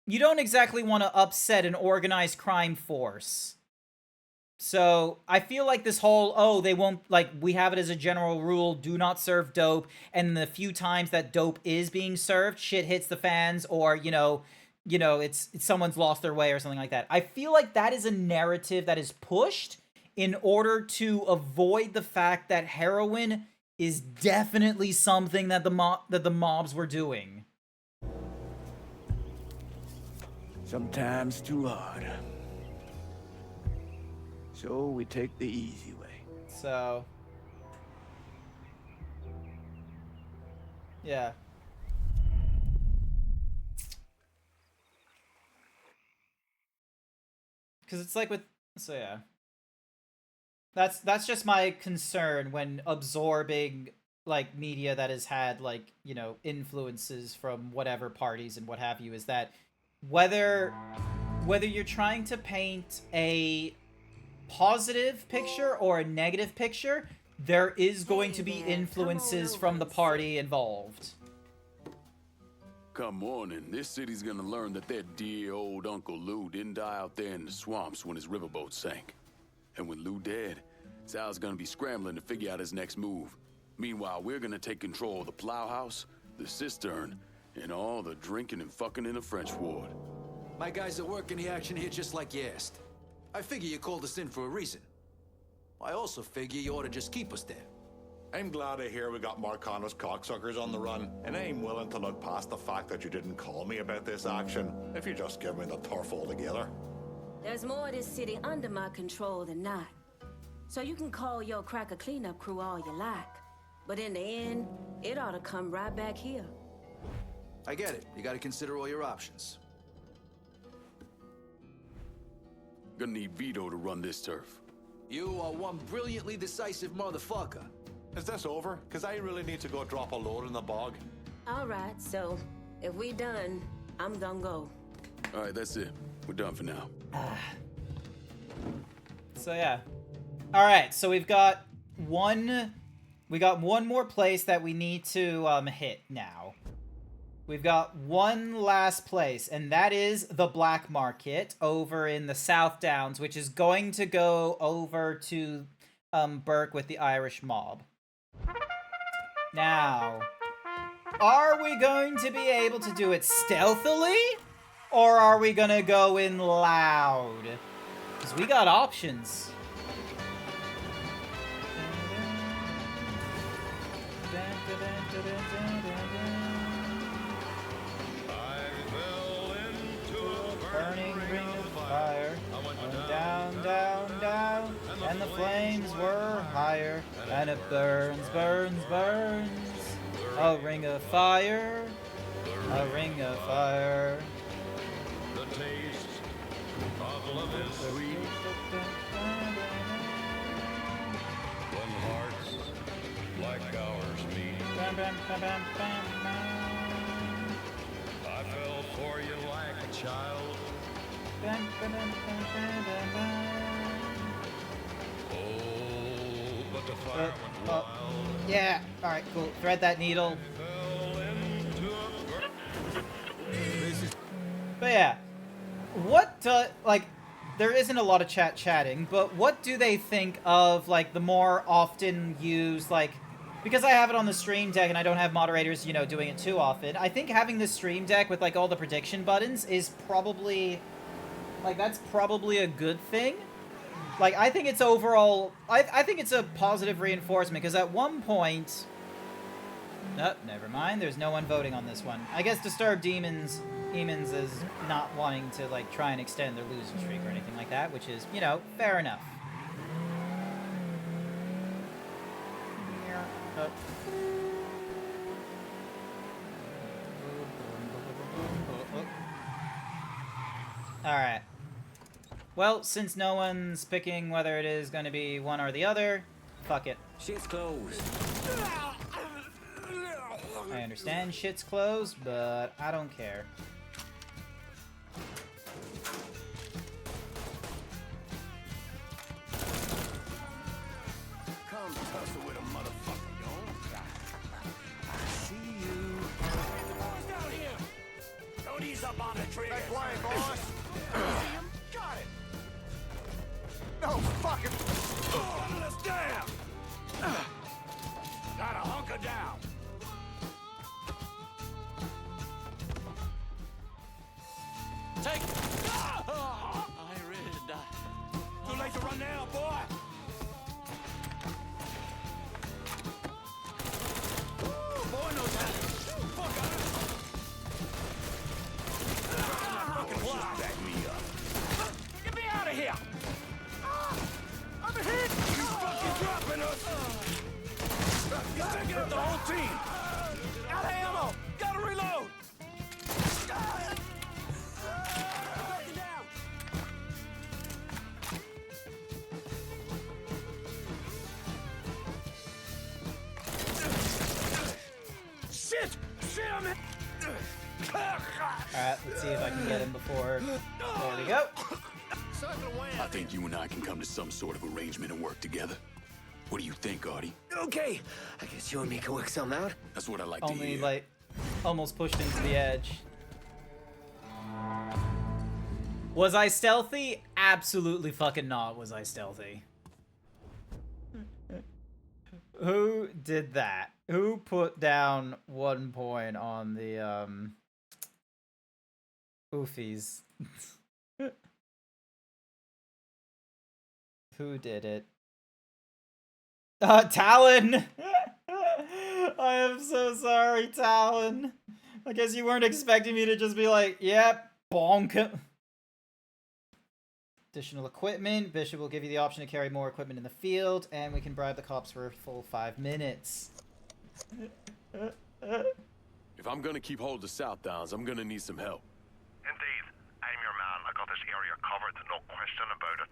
you don't exactly want to upset an organized crime force. So I feel like this whole, oh, they won't, like, we have it as a general rule, do not serve dope, and the few times that dope is being served, shit hits the fans, or, you know, it's someone's lost their way or something like that. I feel like that is a narrative that is pushed in order to avoid the fact that heroin is definitely something that the mobs were doing. Sometimes too hard. So we take the easy way. So, yeah. Because it's like with, so yeah. That's just my concern when absorbing, like, media that has had, like, you know, influences from whatever parties and what have you, is that whether you're trying to paint a positive picture or a negative picture, there is going to be influences from the party involved. Come morning, this city's gonna learn that their dear old Uncle Lou didn't die out there in the swamps when his riverboat sank. And with Lou dead, Sal's gonna be scrambling to figure out his next move. Meanwhile, we're gonna take control of the plowhouse, the cistern, and all the drinking and fucking in the French ward. My guys are working the action here just like you asked. I figure you called us in for a reason. I also figure you ought to just keep us there. I'm glad to hear we got Marcano's cocksuckers on the run, and I'm willing to look past the fact that you didn't call me about this action if you just give me the turf altogether. There's more of this city under my control than not. So you can call your cracker cleanup crew all you like. But in the end, it ought to come right back here. I get it. You gotta consider all your options. Gonna need Vito to run this turf. You are one brilliantly decisive motherfucker. Is this over? Because I really need to go drop a load in the bog. All right, so if we done, I'm gonna go. All right, that's it. We're done for now. So yeah. All right, so we got one more place that we need to hit now. We've got one last place, and that is the Black Market over in the South Downs, which is going to go over to Burke with the Irish mob. Now, are we going to be able to do it stealthily? Or are we gonna go in loud? Because we got options. Burning ring of fire, went down, down, down, and the flames were higher, and it burns, burns, burns. A ring of fire, a ring of fire. The taste of love is sweet. When hearts like ours meet. Bam, bam, bam, bam, bam, bam. I fell for you like a child. Bam, bam, bam, bam, bam, bam, bam. Oh, but the fire went wild. Yeah, alright, cool. Thread that needle. But yeah, what, like, there isn't a lot of chatting, but what do they think of, like, the more often used, like, because I have it on the stream deck and I don't have moderators, you know, doing it too often, I think having the stream deck with, like, all the prediction buttons is probably, like, that's probably a good thing. Like, I think it's overall, I think it's a positive reinforcement, because at one point, oh, never mind, there's no one voting on this one. I guess Disturbed Demons is not wanting to, like, try and extend their losing streak or anything like that, which is, you know, fair enough. Alright. Well, since no one's picking whether it is going to be one or the other, fuck it. Shit's closed. I understand shit's closed, but I don't care. Come tussle with a motherfucker, yo. I see you. Boys down here. Don't ease up up on a tree. Make way, boys. Got it. No fucking... One of us down. Gotta hunker down. Take. I ain't ready to die. Too late to run now, boy. Ooh, boy knows how to. Fuck out. Back me up. Get me out of here. I'm hit. You fucking dropping us. You're picking up the whole team. Out of ammo. Gotta reload. Shit! Shit, I'm hit! Alright, let's see if I can get him before... There we go. I think you and I can come to some sort of arrangement and work together. What do you think, Artie? Okay, I guess you and me can work something out. That's what I like to Only, hear. like, almost pushed him to the edge. Was I stealthy? Absolutely fucking not was I stealthy. Who did that? Who put down 1 point on the, oofies? Who did it? Talon! I am so sorry, Talon. I guess you weren't expecting me to just be like, yep, bonk. Additional equipment. Bishop will give you the option to carry more equipment in the field, and we can bribe the cops for a full 5 minutes. If I'm gonna keep hold of Southdowns, I'm gonna need some help. Indeed. I'm your man. I got this area covered, no question about it.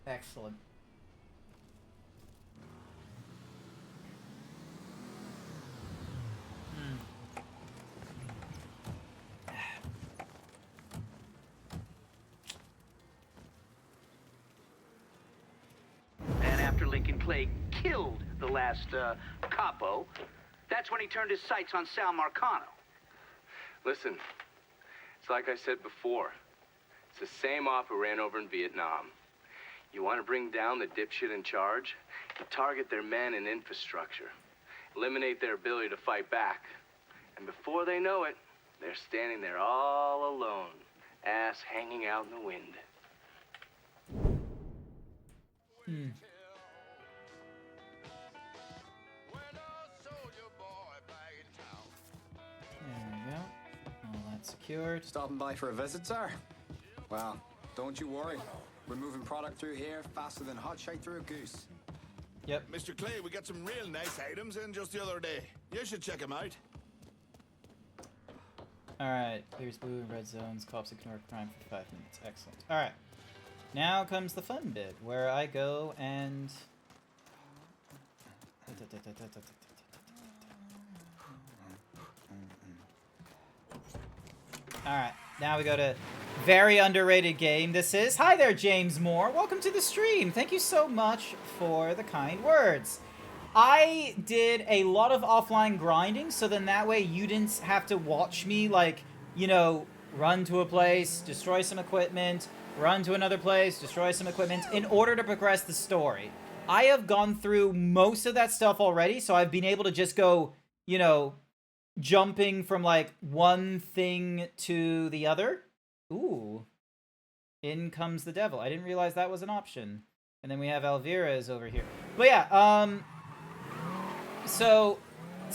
Excellent. And after Lincoln Clay killed the last capo, that's when he turned his sights on Sal Marcano. Listen, it's like I said before. It's the same off who ran over in Vietnam. You want to bring down the dipshit in charge? You target their men and infrastructure. Eliminate their ability to fight back. And before they know it, they're standing there all alone, ass hanging out in the wind. There we go. All that's secured. Stopping by for a visit, sir? Well, don't you worry. We're moving product through here faster than hot shite through a goose. Yep. Mr. Clay, we got some real nice items in just the other day. You should check them out. Alright, there's blue and red zones. Cops ignore crime for 5 minutes. Excellent. Alright. Now comes the fun bit, where I go and... Alright, now we go to very underrated game this is. Hi there, James Moore. Welcome to the stream. Thank you so much for the kind words. I did a lot of offline grinding, so then that way you didn't have to watch me, like, you know, run to a place, destroy some equipment, run to another place, destroy some equipment, in order to progress the story. I have gone through most of that stuff already, so I've been able to just go, you know, jumping from, like, one thing to the other. Ooh. In comes the devil. I didn't realize that was an option. And then we have Elvira's over here. But yeah, So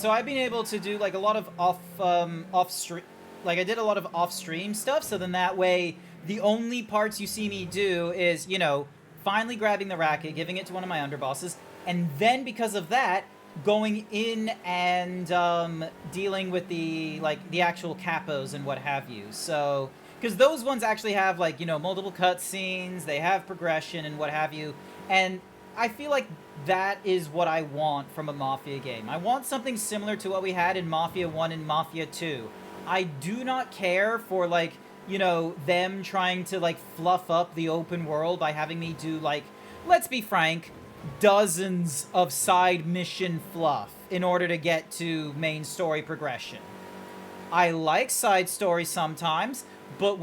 I've been able to do, like, a lot of off-stream... Like, I did a lot of off-stream stuff, so then that way, the only parts you see me do is, you know, finally grabbing the racket, giving it to one of my underbosses, and then, because of that, going in and dealing with the, like, the actual capos and what have you. So, because those ones actually have, like, you know, multiple cutscenes, they have progression and what have you, and I feel like that is what I want from a Mafia game. I want something similar to what we had in Mafia 1 and Mafia 2. I do not care for, like, you know, them trying to, like, fluff up the open world by having me do, like, let's be frank, dozens of side mission fluff in order to get to main story progression. I like side stories sometimes, but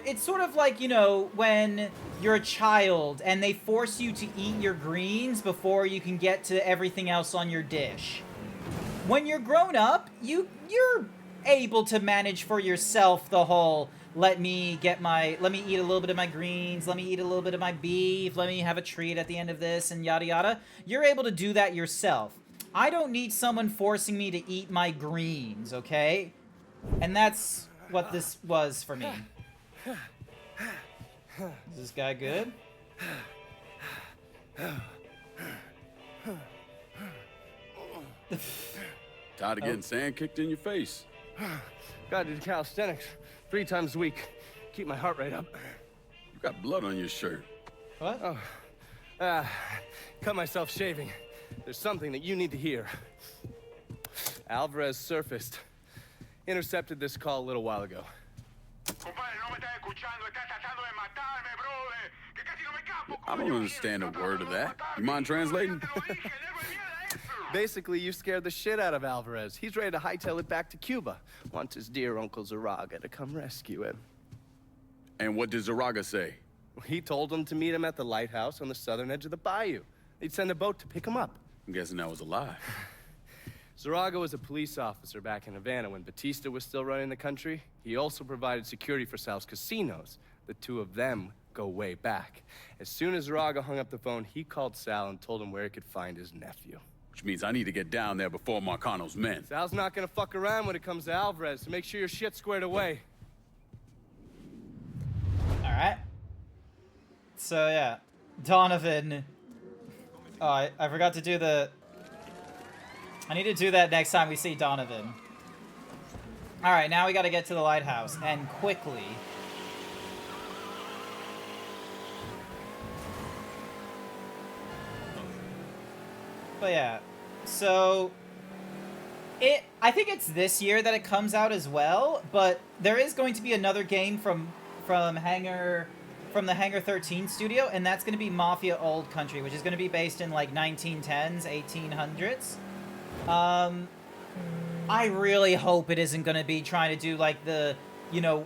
it's sort of like, you know, when you're a child and they force you to eat your greens before you can get to everything else on your dish. When you're grown up, you're able to manage for yourself the whole, let me eat a little bit of my greens, let me eat a little bit of my beef, let me have a treat at the end of this, and yada yada. You're able to do that yourself. I don't need someone forcing me to eat my greens, okay? And that's what this was for me. Is this guy good? Tired of getting sand kicked in your face. Gotta do calisthenics 3 times a week. Keep my heart rate up. You got blood on your shirt. What? Oh. Cut myself shaving. There's something that you need to hear. Alvarez surfaced. Intercepted this call a little while ago. I don't understand a word of that. You mind translating? Basically, you scared the shit out of Alvarez. He's ready to hightail it back to Cuba. Wants his dear Uncle Zaraga to come rescue him. And what did Zaraga say? He told him to meet him at the lighthouse on the southern edge of the bayou. He'd send a boat to pick him up. I'm guessing that was a lie. Zaraga was a police officer back in Havana when Batista was still running the country. He also provided security for Sal's casinos. The two of them go way back. As soon as Zaraga hung up the phone, he called Sal and told him where he could find his nephew. Which means I need to get down there before Marcano's men. Sal's not gonna fuck around when it comes to Alvarez, so make sure your shit's squared away. Alright. So, yeah. Donovan. Oh, I forgot to do the... I need to do that next time we see Donovan. Alright, now we gotta get to the lighthouse, and quickly. But yeah, so... I think it's this year that it comes out as well, but there is going to be another game from the Hangar 13 studio, and that's going to be Mafia Old Country, which is going to be based in like 1910s, 1800s. I really hope it isn't going to be trying to do like the, you know,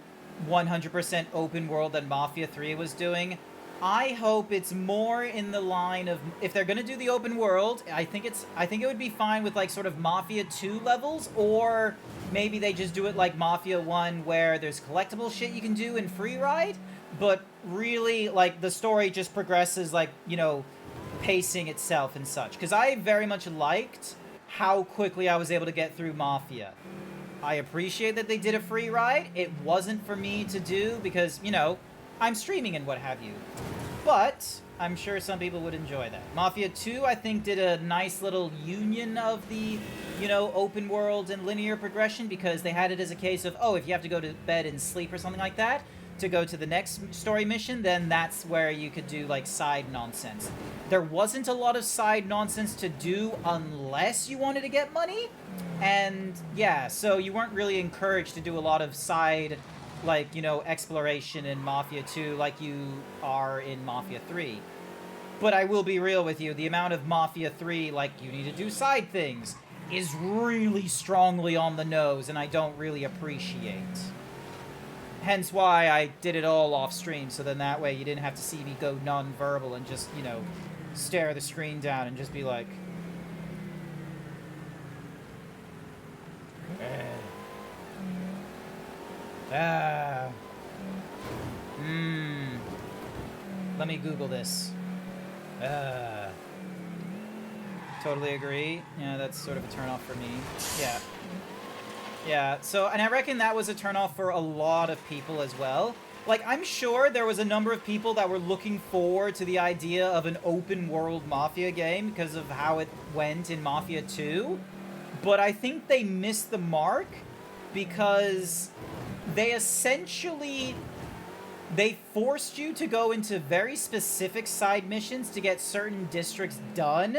100% open world that Mafia 3 was doing. I hope it's more in the line of, if they're going to do the open world, I think it would be fine with like sort of Mafia 2 levels, or maybe they just do it like Mafia 1 where there's collectible shit you can do in free ride, but really like the story just progresses like, you know, pacing itself and such. Because I very much liked how quickly I was able to get through Mafia. I appreciate that they did a free ride. It wasn't for me to do because, you know, I'm streaming and what have you. But I'm sure some people would enjoy that. Mafia 2, I think, did a nice little union of the, you know, open world and linear progression, because they had it as a case of, oh, if you have to go to bed and sleep or something like that to go to the next story mission, then that's where you could do, like, side nonsense. There wasn't a lot of side nonsense to do unless you wanted to get money. And, yeah, so you weren't really encouraged to do a lot of side, like, you know, exploration in Mafia 2 like you are in Mafia 3. But I will be real with you, the amount of Mafia 3, like, you need to do side things, is really strongly on the nose, and I don't really appreciate. Hence why I did it all off stream, so then that way you didn't have to see me go non-verbal and just, you know, stare the screen down and just be like... Let me Google this. Totally agree. Yeah, that's sort of a turnoff for me. Yeah. Yeah, so, and I reckon that was a turnoff for a lot of people as well. Like, I'm sure there was a number of people that were looking forward to the idea of an open world Mafia game because of how it went in Mafia 2. But I think they missed the mark because they essentially... They forced you to go into very specific side missions to get certain districts done,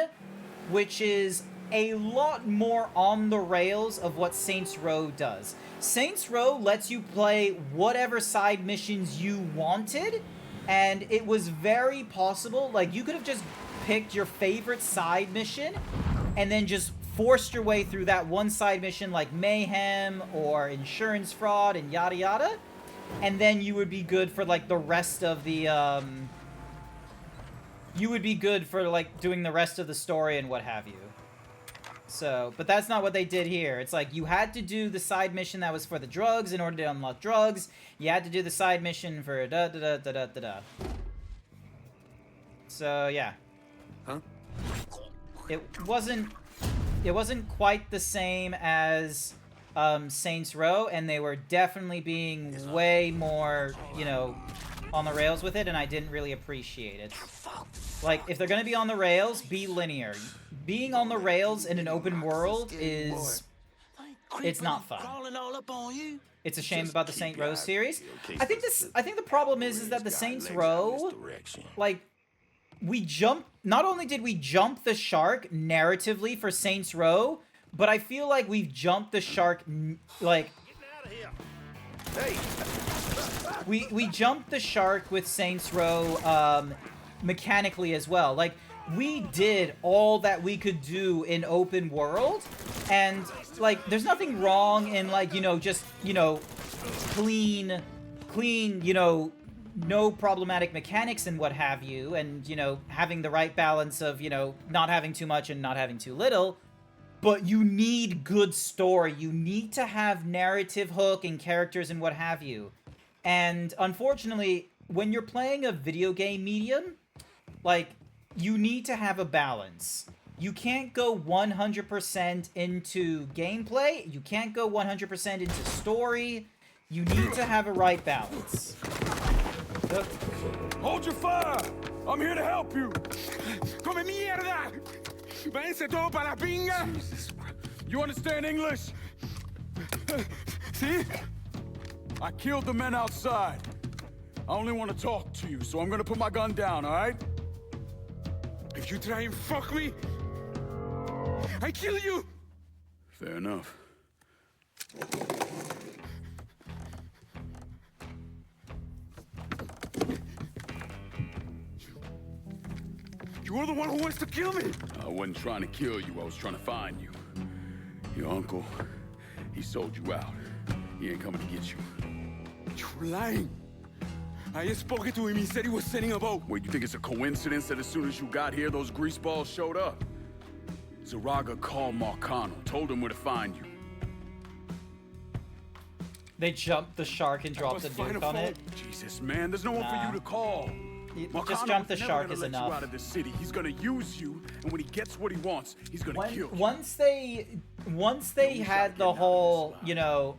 which is a lot more on the rails of what Saints Row does. Saints Row lets you play whatever side missions you wanted, and it was very possible, like, you could have just picked your favorite side mission and then just forced your way through that one side mission like mayhem or insurance fraud and yada yada, and then you would be good for like the rest of the you would be good for like doing the rest of the story and what have you. So, but that's not what they did here. It's like you had to do the side mission that was for the drugs in order to unlock drugs. You had to do the side mission for da da da da da da da. So yeah. Huh? It wasn't quite the same as Saints Row, and they were definitely being way more, you know, on the rails with it, and I didn't really appreciate it. Like, if they're gonna be on the rails, be linear. Being on the rails in an open world is... it's not fun. It's a shame about the Saints Row series. I think the problem is that the Saints Row, like, we jumped... not only did we jump the shark narratively for Saints Row, but I feel like we've jumped the shark, like... We jumped the shark with Saints Row, mechanically as well. Like, we did all that we could do in open world, and, like, there's nothing wrong in, like, you know, just, you know, clean, you know, no problematic mechanics and what have you, and, you know, having the right balance of, you know, not having too much and not having too little. But you need good story. You need to have narrative hook and characters and what have you. And unfortunately, when you're playing a video game medium, like, you need to have a balance. You can't go 100% into gameplay. You can't go 100% into story. You need to have a right balance. Hold your fire! I'm here to help you! Come mierda! Váyanse todo para la pinga! You understand English? See? I killed the men outside. I only want to talk to you, so I'm gonna put my gun down, all right? If you try and fuck me, I kill you! Fair enough. You were the one who wants to kill me! I wasn't trying to kill you, I was trying to find you. Your uncle, he sold you out. He ain't coming to get you. You're lying. I just spoke to him, he said he was sending a boat. Wait, you think it's a coincidence that as soon as you got here, those greaseballs showed up? Zaraga called Marcano, told him where to find you. They jumped the shark and dropped the nuke on it. Jesus, man, there's no one for you to call. Just jump the shark is enough. You out of the city. He's gonna use you, and when he gets what he wants, he's gonna kill you. Once they had the whole, you know,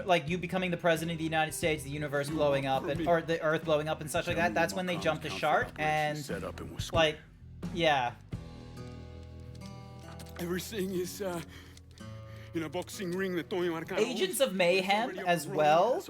like you becoming the president of the United States, the universe blowing up, or the Earth blowing up and such like that. That's when they jumped the shark, and like, yeah. Everything is in a boxing ring that Tony Marcano. Agents of Mayhem as well.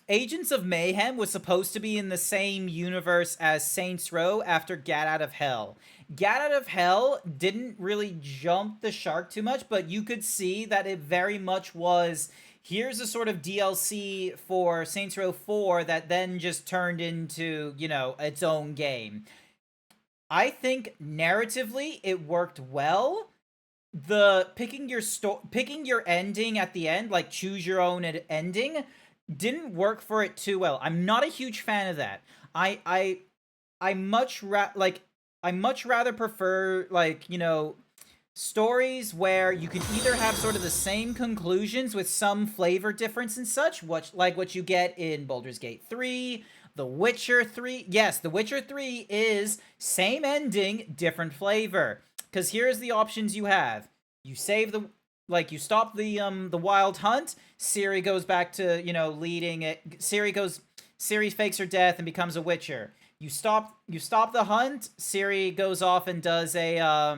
Agents of Mayhem was supposed to be in the same universe as Saints Row after Get Out of Hell. Get Out of Hell didn't really jump the shark too much, but you could see that it very much was, here's a sort of DLC for Saints Row 4 that then just turned into, you know, its own game. I think narratively it worked well. The picking your ending at the end, like choose your own ending, didn't work for it too well. I'm not a huge fan of that. I much rather prefer, like, you know, stories where you can either have sort of the same conclusions with some flavor difference and such, like what you get in Baldur's Gate 3, The Witcher 3. Yes, The Witcher 3 is same ending, different flavor. Because here's the options you have. You save the... like, you stop the wild hunt, Ciri goes back to, you know, leading it. Ciri fakes her death and becomes a Witcher. You stop the hunt, Ciri goes off and does a,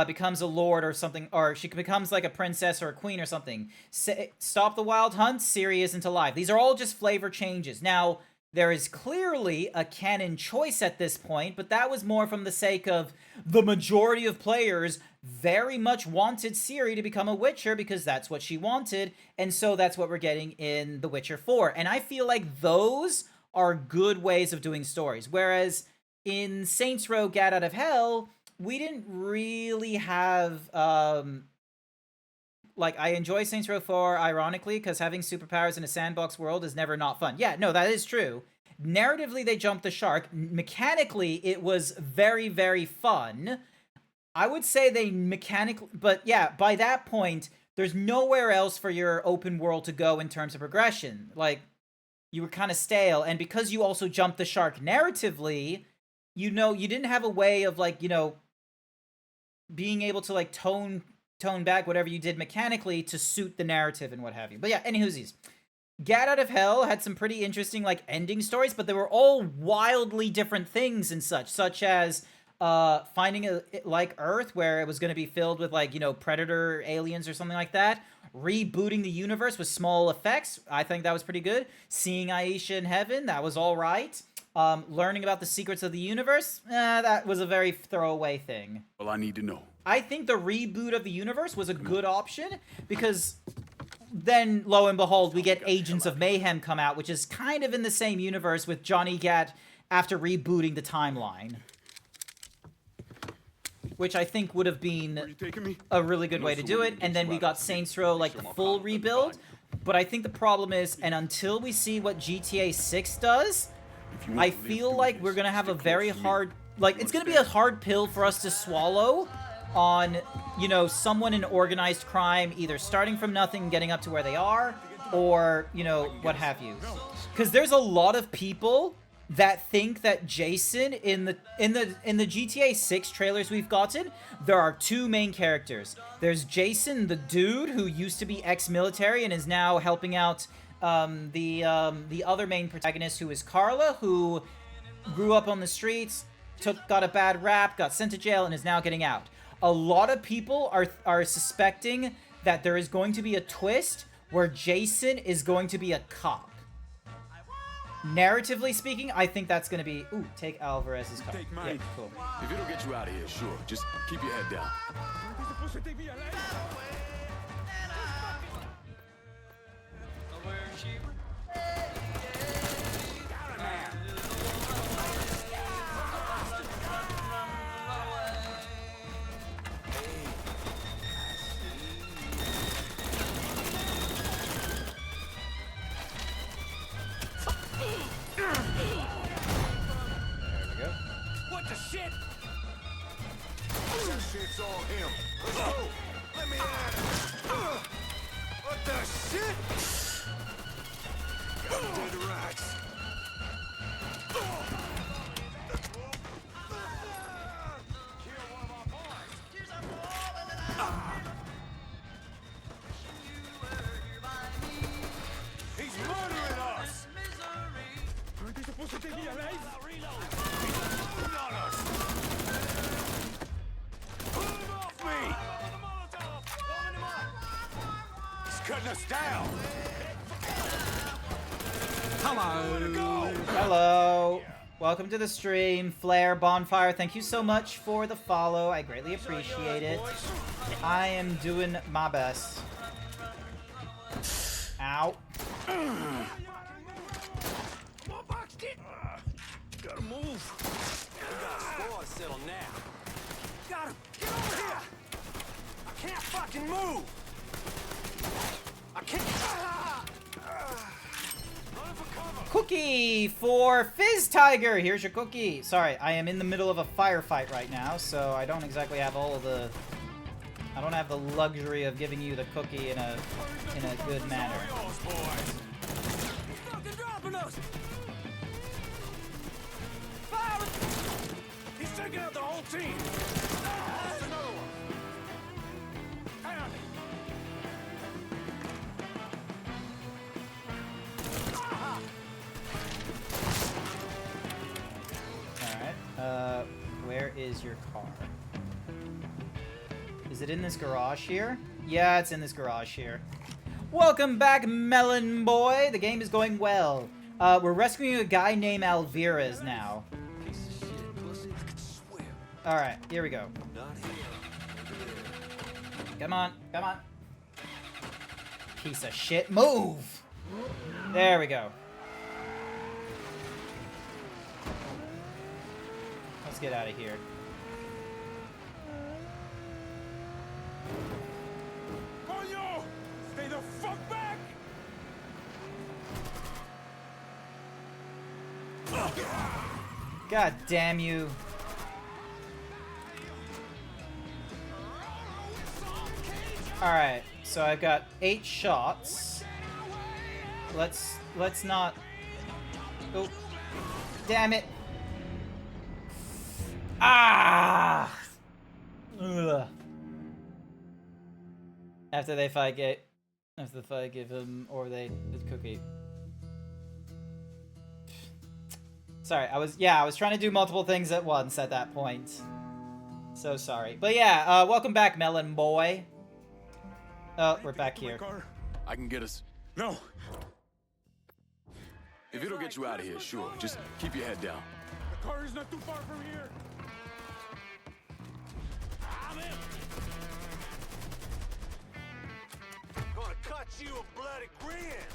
becomes a lord or something, or she becomes like a princess or a queen or something. Stop the wild hunt, Ciri isn't alive. These are all just flavor changes. Now, there is clearly a canon choice at this point, but that was more from the sake of the majority of players very much wanted Ciri to become a Witcher because that's what she wanted, and so that's what we're getting in The Witcher 4. And I feel like those are good ways of doing stories, whereas in Saints Row Get Out of Hell, we didn't really have, like, I enjoy Saints Row 4, ironically, because having superpowers in a sandbox world is never not fun. Yeah, no, that is true. Narratively, they jumped the shark. Mechanically, it was very, very fun. I would say they mechanically... But yeah, by that point, there's nowhere else for your open world to go in terms of progression. Like, you were kind of stale. And because you also jumped the shark narratively, you know, you didn't have a way of, like, you know, being able to, like, tone back whatever you did mechanically to suit the narrative and what have you. But yeah, anywhoosies. Get Out of Hell had some pretty interesting, like, ending stories, but they were all wildly different things and such as finding a like Earth, where it was going to be filled with, like, you know, predator aliens or something like that. Rebooting the universe with small effects. I think that was pretty good. Seeing Aisha in heaven, that was all right. Learning about the secrets of the universe, that was a very throwaway thing. Well, I need to know. I think the reboot of the universe was a good option, because then, lo and behold, we get Agents of Mayhem come out, which is kind of in the same universe with Johnny Gat after rebooting the timeline. Which I think would have been a really good way to do it. And then we got Saints Row, like, the full rebuild. But I think the problem is, and until we see what GTA 6 does, I feel like we're going to have a very hard... Like, it's going to be a hard pill for us to swallow on, you know, someone in organized crime either starting from nothing and getting up to where they are, or, you know, what have you. Because there's a lot of people that think that Jason in the GTA 6 trailers we've gotten, there are two main characters. There's Jason, the dude who used to be ex-military and is now helping out the other main protagonist, who is Carla, who grew up on the streets, got a bad rap, got sent to jail, and is now getting out. A lot of people are suspecting that there is going to be a twist where Jason is going to be a cop. Narratively speaking, I think that's going to be... Ooh, take Alvarez's car. Take mine. Yeah, cool. If it'll get you out of here, sure. Just keep your head down. What the shit? That shit's all him. Let's go. Let me at it. What the shit? Got him dead to rights. He's murdering us. Aren't they supposed to take me alive? Cutting us down. Hello. Hello. Welcome to the stream, Flare Bonfire. Thank you so much for the follow. I greatly appreciate it. I am doing my best. Ow. Gotta move. We got a score settled now. Got him. Get over here. I can't fucking move. I can't. Cookie for Fizz Tiger. Here's your cookie. Sorry, I am in the middle of a firefight right now, so I don't exactly have all of the... I don't have the luxury of giving you the cookie in a good manner. He's taking out the whole team. There's another one. Found it. Alright, where is your car? Is it in this garage here? Yeah, it's in this garage here. Welcome back, Melon Boy! The game is going well. We're rescuing a guy named Alvarez now. Alright, here we go. Come on, come on. Piece of shit, move! There we go. get out of here. Coño! Stay the fuck back! God damn you. Alright, so I've got 8 shots. Let's not... Oh. Damn it. Ah! Ugh. After the fight give him, or the cookie. Sorry, I was trying to do multiple things at once at that point. So sorry. But yeah, welcome back, Melon Boy. Oh, we're back here. I can get us. No. If it'll get you out of here, sure. Just keep your head down. The car is not too far from here. Gonna cut you a bloody grin.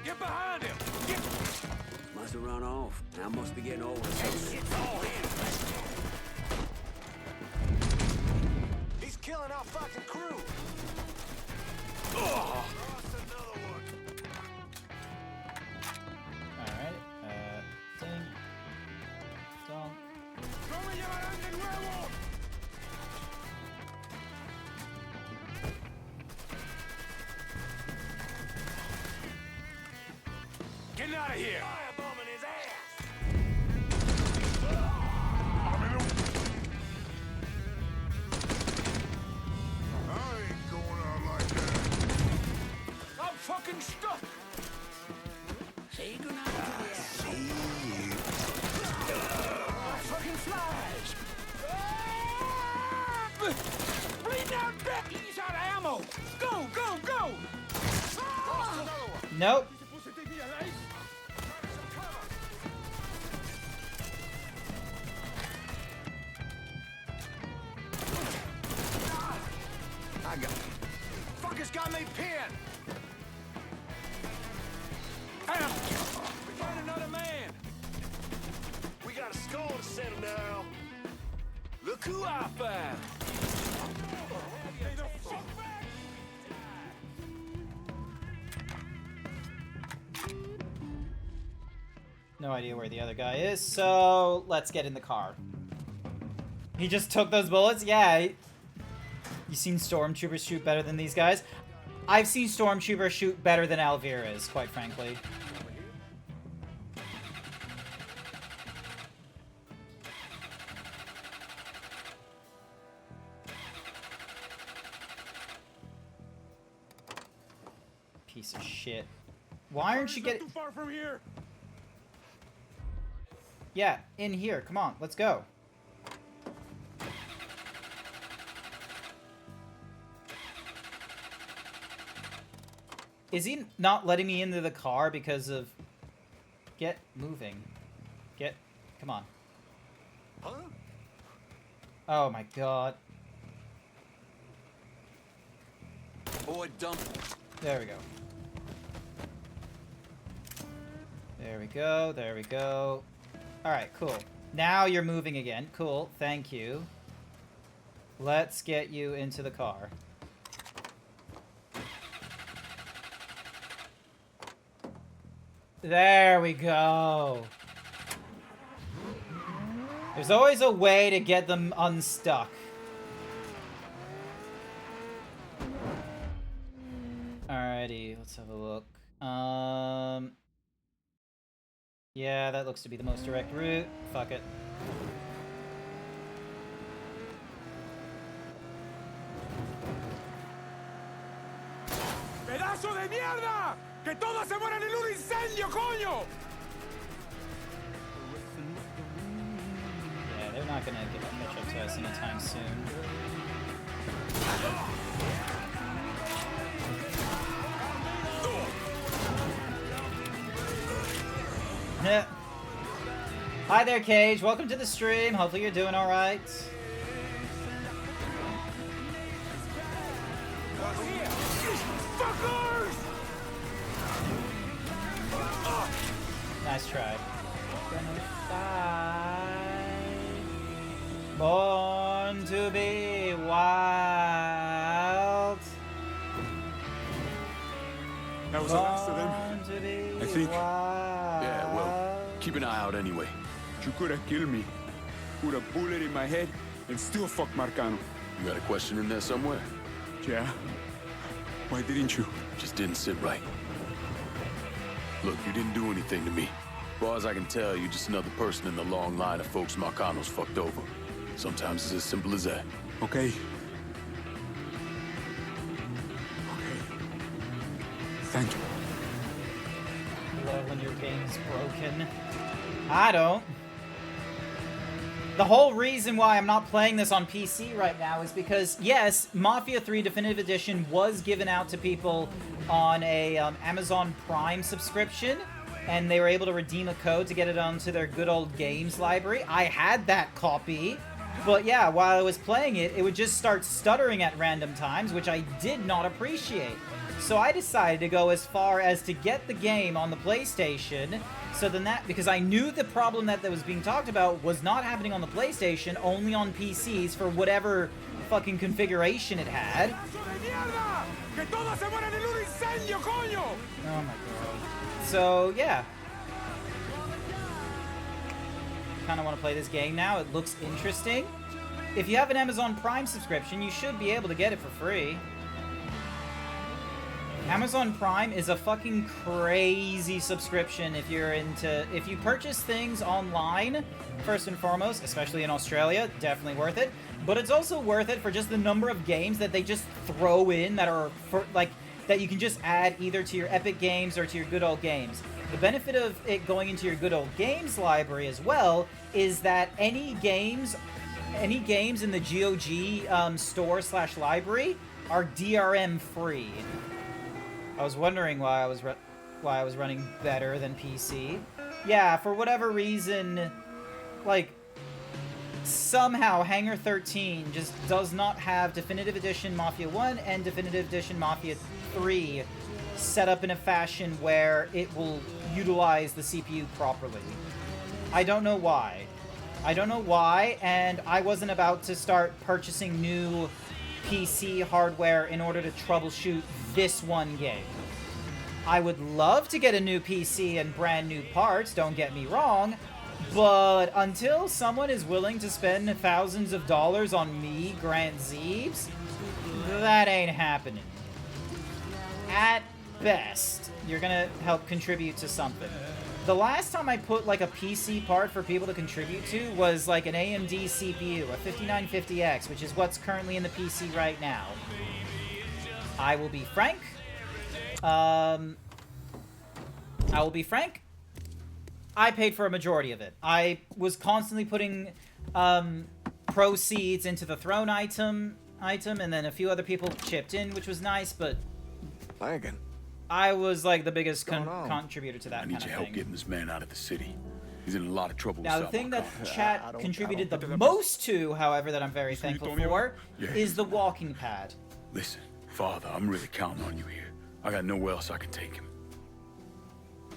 Get behind him. Get. Must have run off. I must be getting older. It's all him. He's killing our fucking crew. Oh. Alright, ding. Donk. ¡No me llevarán de nuevo! Get out of here! Firebombing his ass! I ain't going out like that. I'm fucking stuck! Say goodnight to the ass. See you. Fucking flies! Bleeding out back! He's out of ammo! Go, go, go! Nope. I got it. Fuckers got me pinned. Help! We found another man! We got a skull to settle now. Look who I found! Stay the fuck back! No idea where the other guy is, so let's get in the car. He just took those bullets? Yeah. You seen Stormtroopers shoot better than these guys? I've seen Stormtroopers shoot better than Alvira's, quite frankly. Piece of shit. Why aren't you getting... too far from here? Yeah, in here. Come on, let's go. Is he not letting me into the car because of... Get moving. Get... Come on. Huh? Oh my god. Boy, dump. There we go. There we go, there we go. Alright, cool. Now you're moving again. Cool, thank you. Let's get you into the car. There we go. There's always a way to get them unstuck. Alrighty, let's have a look. Yeah, that looks to be the most direct route. Fuck it. ¡Pedazo de mierda! ¡Que todos se mueran en un incendio, coño! Yeah, they're not gonna catch up to us anytime soon. Hi there, Cage. Welcome to the stream. Hopefully you're doing all right. Nice try. to be wild. That was the last of them. I think. Yeah, well, keep an eye out anyway. You could have killed me. Put a bullet in my head and still fuck Marcano. You got a question in there somewhere? Yeah. Why didn't you? Just didn't sit right. Look, you didn't do anything to me. As far as I can tell, you're just another person in the long line of folks Marcano's fucked over. Sometimes it's as simple as that. Okay. Thank you. Love when your game's broken. I don't. The whole reason why I'm not playing this on PC right now is because, yes, Mafia 3 Definitive Edition was given out to people on a Amazon Prime subscription, and they were able to redeem a code to get it onto their good old games library. I had that copy, but yeah, while I was playing it, it would just start stuttering at random times, which I did not appreciate. So I decided to go as far as to get the game on the PlayStation, so then that, because I knew the problem that was being talked about was not happening on the PlayStation, only on PCs for whatever fucking configuration it had. Oh my god. So, yeah. Kind of want to play this game now. It looks interesting. If you have an Amazon Prime subscription, you should be able to get it for free. Amazon Prime is a fucking crazy subscription if you're into... If you purchase things online, first and foremost, especially in Australia, definitely worth it. But it's also worth it for just the number of games that they just throw in that are, like, that you can just add either to your Epic Games or to your Good Old Games. The benefit of it going into your Good Old Games library as well is that any games in the GOG store/library are DRM free. I was wondering why I was running better than PC. Yeah, for whatever reason, like, somehow Hangar 13 just does not have Definitive Edition Mafia 1 and Definitive Edition Mafia 3 set up in a fashion where it will utilize the CPU properly. I don't know why. I don't know why, and I wasn't about to start purchasing new PC hardware in order to troubleshoot this one game. I would love to get a new PC and brand new parts, don't get me wrong, but until someone is willing to spend thousands of dollars on me, GrantZeebs, that ain't happening. At best, you're gonna help contribute to something. The last time I put like a PC part for people to contribute to was like an AMD CPU, a 5950X, which is what's currently in the PC right now. I will be frank. I paid for a majority of it. I was constantly putting proceeds into the throne item, and then a few other people chipped in, which was nice, but I was like the biggest contributor to that kind of thing. I need your help getting this man out of the city. He's in a lot of trouble. Now, the thing that chat contributed the most to, however, that I'm very thankful for, is the walking pad. Listen, Father, I'm really counting on you here. I got nowhere else I can take him.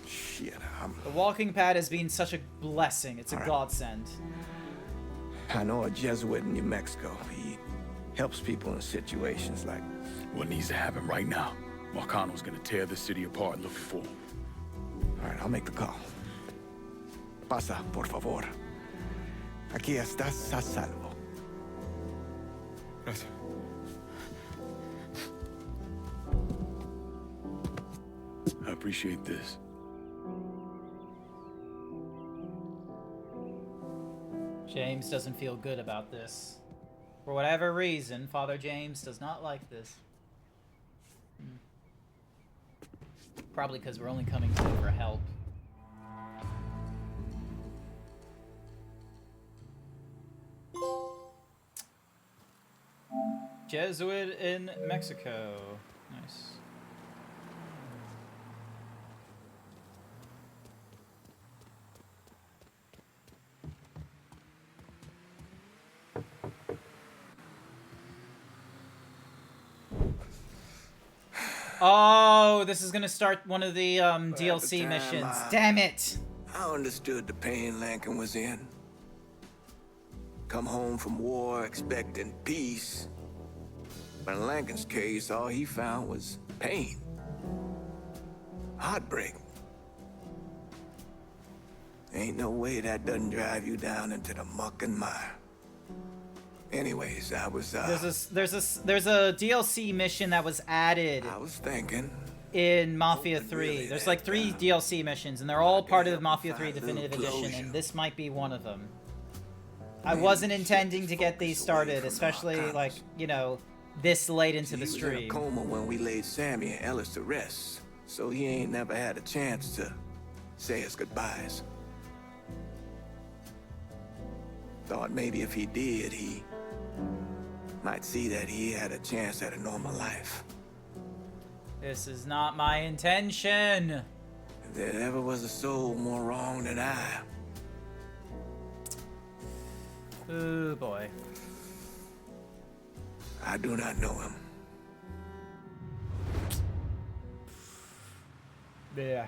Shit, the walking pad has been such a blessing. It's a godsend. I know a Jesuit in New Mexico. He helps people in situations like... What needs to happen right now? Marcano's gonna tear the city apart looking for him. All right, I'll make the call. Pasa, por favor. Aquí estás a salvo. Gracias. I appreciate this. James doesn't feel good about this. For whatever reason, Father James does not like this. Probably because we're only coming to him for help. Jesuit in Mexico. Nice. Oh, this is gonna start one of the DLC missions. Damn it! I understood the pain Lankin was in. come home from war expecting peace. But in Lincoln's case, all he found was pain. Heartbreak. Ain't no way that doesn't drive you down into the muck and mire. Anyways, I was, There's a DLC mission that was added. I was thinking. In Mafia 3. There's like 3 DLC missions, and they're all part of the Mafia 3 Definitive Edition, and this might be one of them. I wasn't intending to get these started, especially, like, you know, this late into the stream. He was in a coma when we laid Sammy and Ellis to rest, so he ain't never had a chance to say his goodbyes. Thought maybe if he did, he might see that he had a chance at a normal life. This is not my intention. If there ever was a soul more wrong than I. Oh boy. I do not know him. Yeah.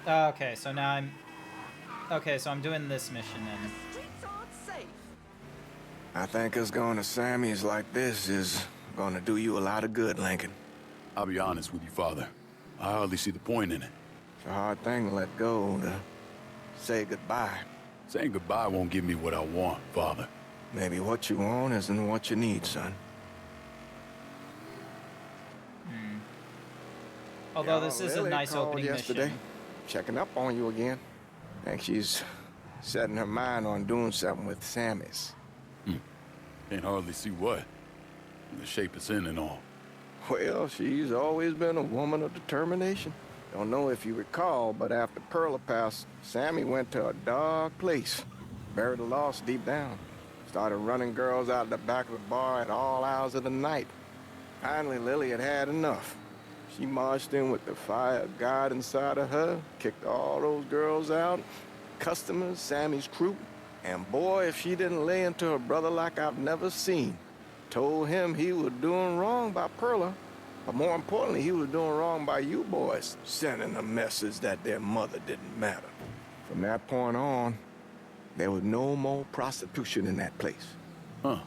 Okay, so now I'm... Okay, so I'm doing this mission then. I think us going to Sammy's like this is gonna do you a lot of good, Lincoln. I'll be honest with you, Father. I hardly see the point in it. It's a hard thing to let go, to say goodbye. Saying goodbye won't give me what I want, Father. Maybe what you want isn't what you need, son. Although this is a Lily nice called opening yesterday, mission. checking up on you again. Think she's setting her mind on doing something with Sammy's. Can't hardly see what. The shape it's in and all. Well, she's always been a woman of determination. Don't know if you recall, but after Perla passed, Sammy went to a dark place. Buried the lost deep down. Started running girls out the back of the bar at all hours of the night. Finally, Lily had had enough. She marched in with the fire of God inside of her, kicked all those girls out, customers, Sammy's crew. And boy, if she didn't lay into her brother like I've never seen. Told him he was doing wrong by Perla. But more importantly, he was doing wrong by you boys, sending a message that their mother didn't matter. From that point on, there was no more prostitution in that place. Huh.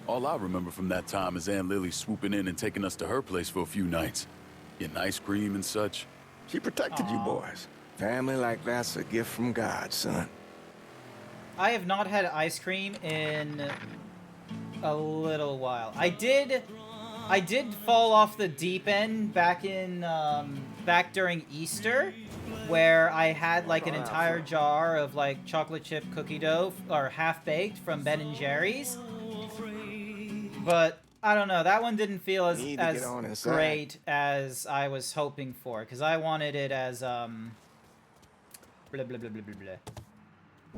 All I remember from that time is Aunt Lily swooping in and taking us to her place for a few nights. Getting ice cream and such. She protected you boys. Family like that's a gift from God, son. I have not had ice cream in a little while. I did fall off the deep end back in back during Easter, where I had like an entire jar of like chocolate chip cookie dough or half baked from Ben & Jerry's. But I don't know, that one didn't feel as great as I was hoping for, because I wanted it as blah blah blah blah blah blah.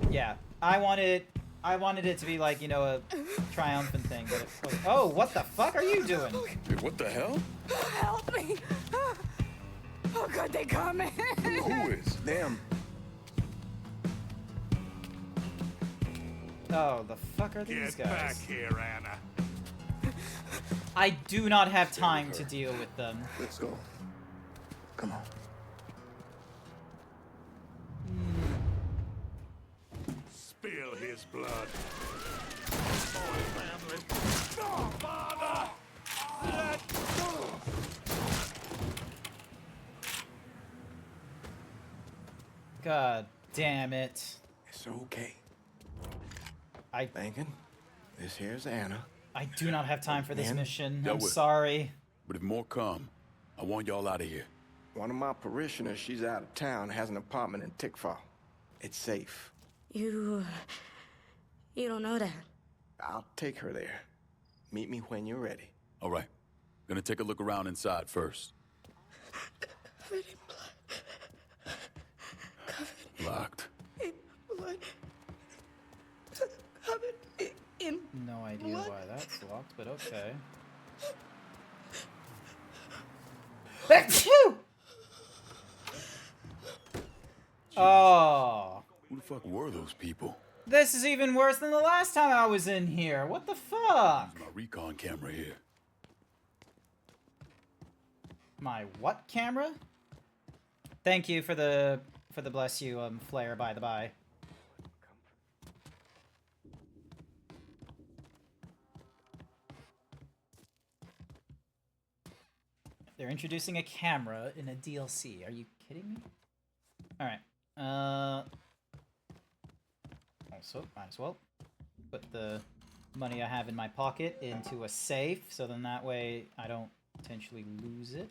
Yeah, I wanted it to be like, you know, a triumphant thing, but it was, oh, what the fuck are you doing? Hey, what the hell? Help me! Oh God, they coming! Who is? Them. Oh, the fuck are these Get guys? back here, Anna. I do not have time to deal with them. Let's go. Come on. Spill his blood. Oh, family. No, Father! Let go! God damn it. It's okay. I Lincoln, this here's Anna. I do not have time for this mission. Dealt I'm with. sorry. But if more come, I want y'all out of here. One of my parishioners, she's out of town, has an apartment in Tickfall. It's safe. You don't know that. I'll take her there. Meet me when you're ready. All right. Gonna take a look around inside first. Covered in blood. Locked. In blood. Covered in No idea why that's locked, but okay. Oh. Who the fuck were those people? This is even worse than the last time I was in here. What the fuck? My recon camera here. My what camera? Thank you for the for the bless you, Flare, by the by. They're introducing a camera in a DLC. Are you kidding me? Alright. Also, might as well put the money I have in my pocket into a safe, so then that way I don't potentially lose it.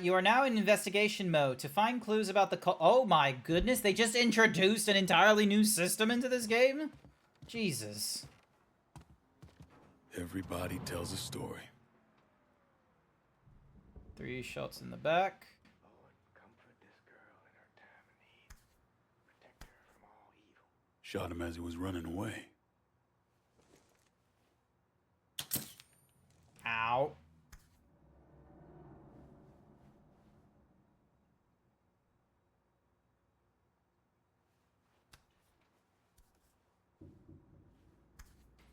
You are now in investigation mode. To find clues about the oh my goodness, they just introduced an entirely new system into this game? Jesus. Everybody tells a story. 3 shots in the back. Shot him as he was running away. Ow.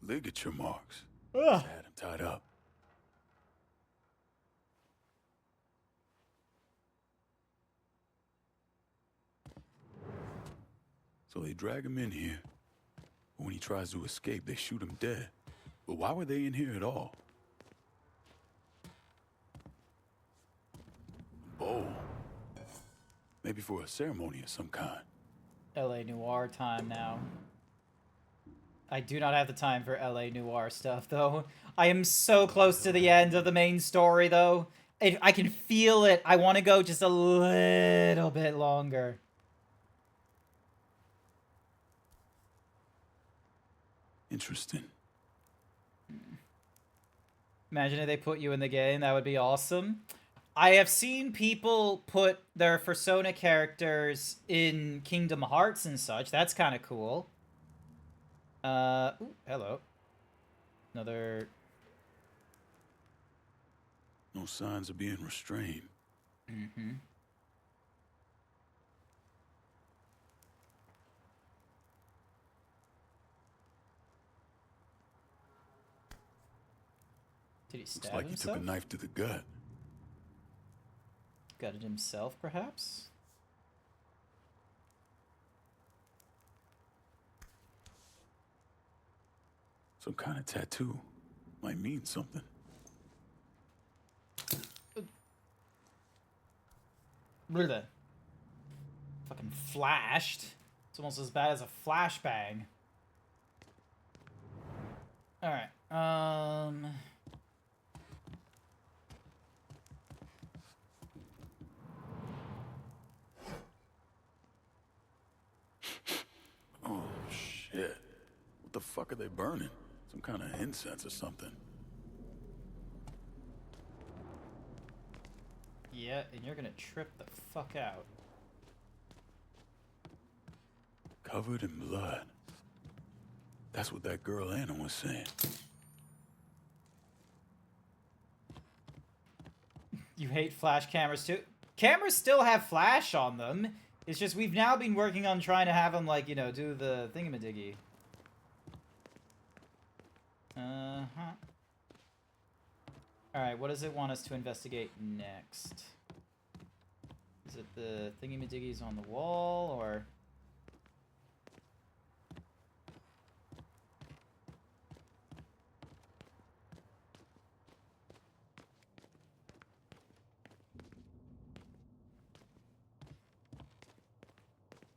Ligature marks. Ugh. Had him tied up. So they drag him in here. But when he tries to escape, they shoot him dead. But why were they in here at all? Bowl. Maybe for a ceremony of some kind. LA Noire time now. I do not have the time for LA Noire stuff, though. I am so close to the end of the main story, though. I can feel it. I want to go just a little bit longer. Interesting. Imagine if they put you in the game. That would be awesome. I have seen people put their Persona characters in Kingdom Hearts and such. That's kind of cool. Ooh, hello. Another... No signs of being restrained. Mm-hmm. Did he stab Looks like himself? he took a knife to the gut. Gutted himself, perhaps? Some kind of tattoo. Might mean something. Bleh. Fucking flashed. It's almost as bad as a flashbang. Alright, Oh, shit. What the fuck are they burning? Some kind of incense or something. yeah, and you're gonna trip the fuck out. Covered in blood. That's what that girl Anna was saying. You hate flash cameras too? Cameras still have flash on them. It's just we've now been working on trying to have them, like, you know, do the thingamadiggy. Uh-huh. Alright, what does it want us to investigate next? Is it the thingamadiggies on the wall, or...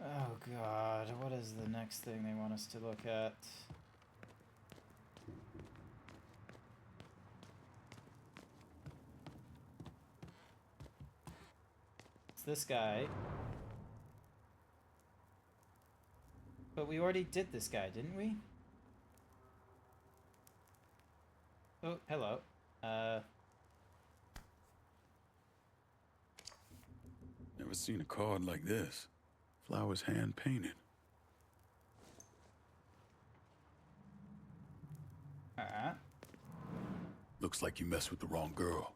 Oh god, what is the next thing they want us to look at? It's this guy. But we already did this guy, didn't we? Oh, hello. Never seen a card like this. Flowers hand painted. Alright. Looks like you messed with the wrong girl.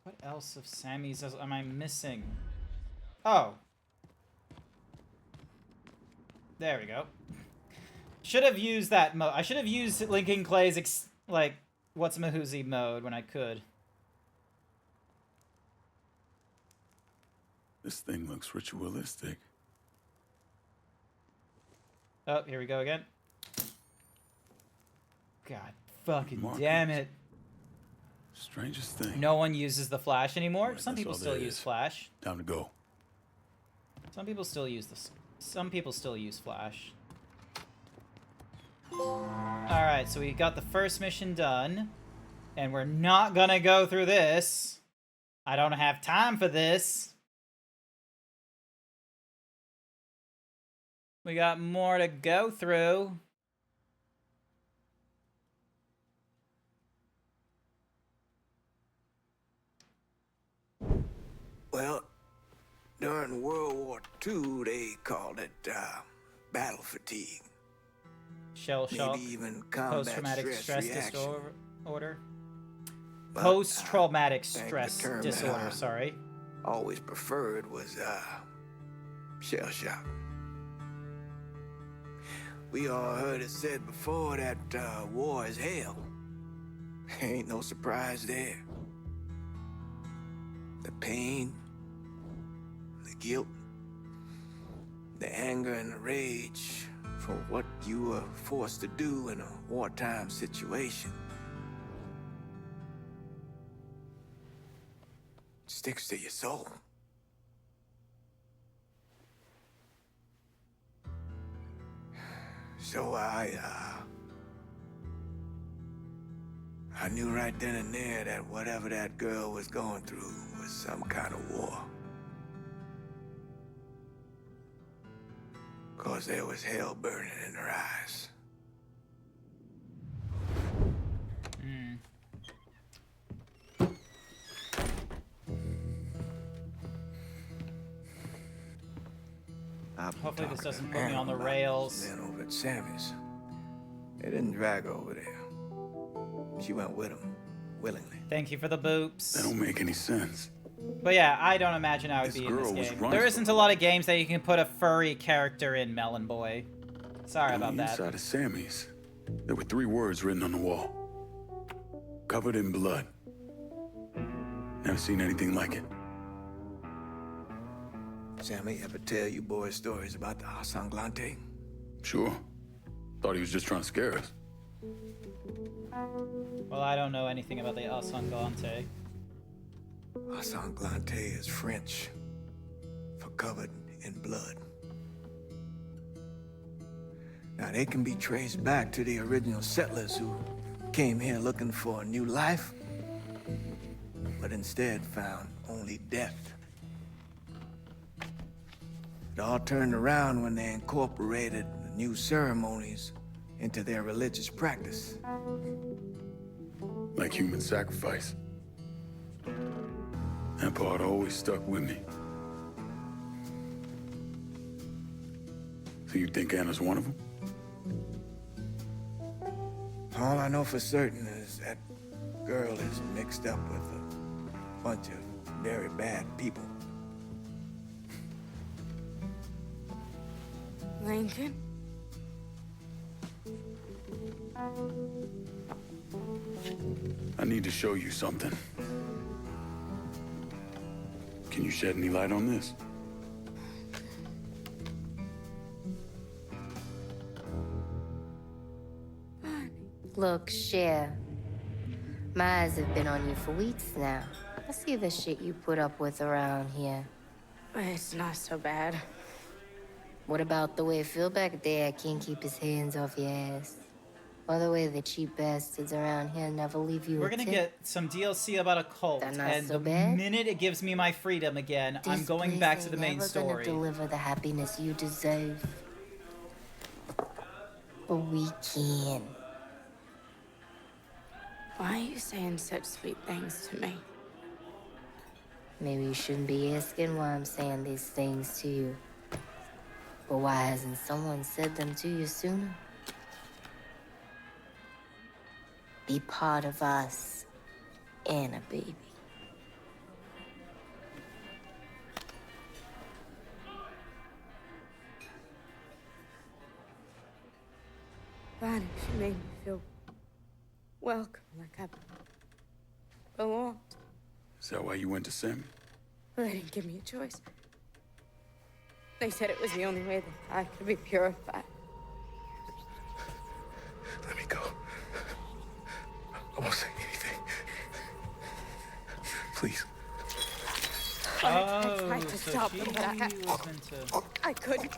What else of Sammy's am I missing? Oh. There we go. Should have used that I should have used Lincoln Clay's like, what's Mahuzi mode when I could. This thing looks ritualistic. Oh, here we go again. God fucking Markings. damn it. Strangest thing. No one uses the Flash anymore? Right, Some that's people all still there use is. Flash. Time to go. Some people still use this. Some people still use Flash. Alright, so we got the first mission done. And we're not gonna go through this. I don't have time for this. We got more to go through. Well, during World War II, they called it battle fatigue. Shell shock. Maybe even combat Post-traumatic stress reaction. disorder. But, Post-traumatic I think the stress term disorder, that I sorry. always preferred was shell shock. We all heard it said before that war is hell. Ain't no surprise there. The pain, the guilt, the anger and the rage for what you were forced to do in a wartime situation sticks to your soul. So I knew right then and there that whatever that girl was going through was some kind of war. 'Cause there was hell burning in her eyes. Hopefully this doesn't put me on the rails. Then over at Sammy's. They didn't drag her over there. She went with him, willingly. Thank you for the boops. That don't make any sense. But yeah, I don't imagine I would This be in this girl was game. running There isn't a lot of games that you can put a furry character in, Melon Boy. Sorry about On the that. inside of Sammy's, there were 3 words written on the wall. Covered in blood. Never seen anything like it. Sammy ever tell you boys stories about the Asanglante? Sure. Thought he was just trying to scare us. Well, I don't know anything about the Asanglante. Asanglante is French for covered in blood. Now, they can be traced back to the original settlers who came here looking for a new life, but instead found only death. It all turned around when they incorporated the new ceremonies into their religious practice. Like human sacrifice. That part always stuck with me. So you think Anna's one of them? All I know for certain is that girl is mixed up with a bunch of very bad people. Lincoln? I need to show you something. Can you shed any light on this? Look, Cher. My eyes have been on you for weeks now. I see the shit you put up with around here. It's not so bad. What about the way Phil back there can't keep his hands off your ass? Or the way the cheap bastards around here never leave you We're a gonna tip? get some DLC about a cult, They're not and so the bad. minute it gives me my freedom again, I'm This going place back to ain't the main never story. gonna deliver the happiness you deserve. But we can. Why are you saying such sweet things to me? Maybe you shouldn't be asking why I'm saying these things to you. But why hasn't someone said them to you sooner? Be part of us, Anna, baby. Bonnie, she made me feel welcome, like I belonged. Is that why you went to Sammy? Well, they didn't give me a choice. They said it was the only way that I could be purified. Let me go. I won't say anything. Please. I tried to stop them, but I couldn't.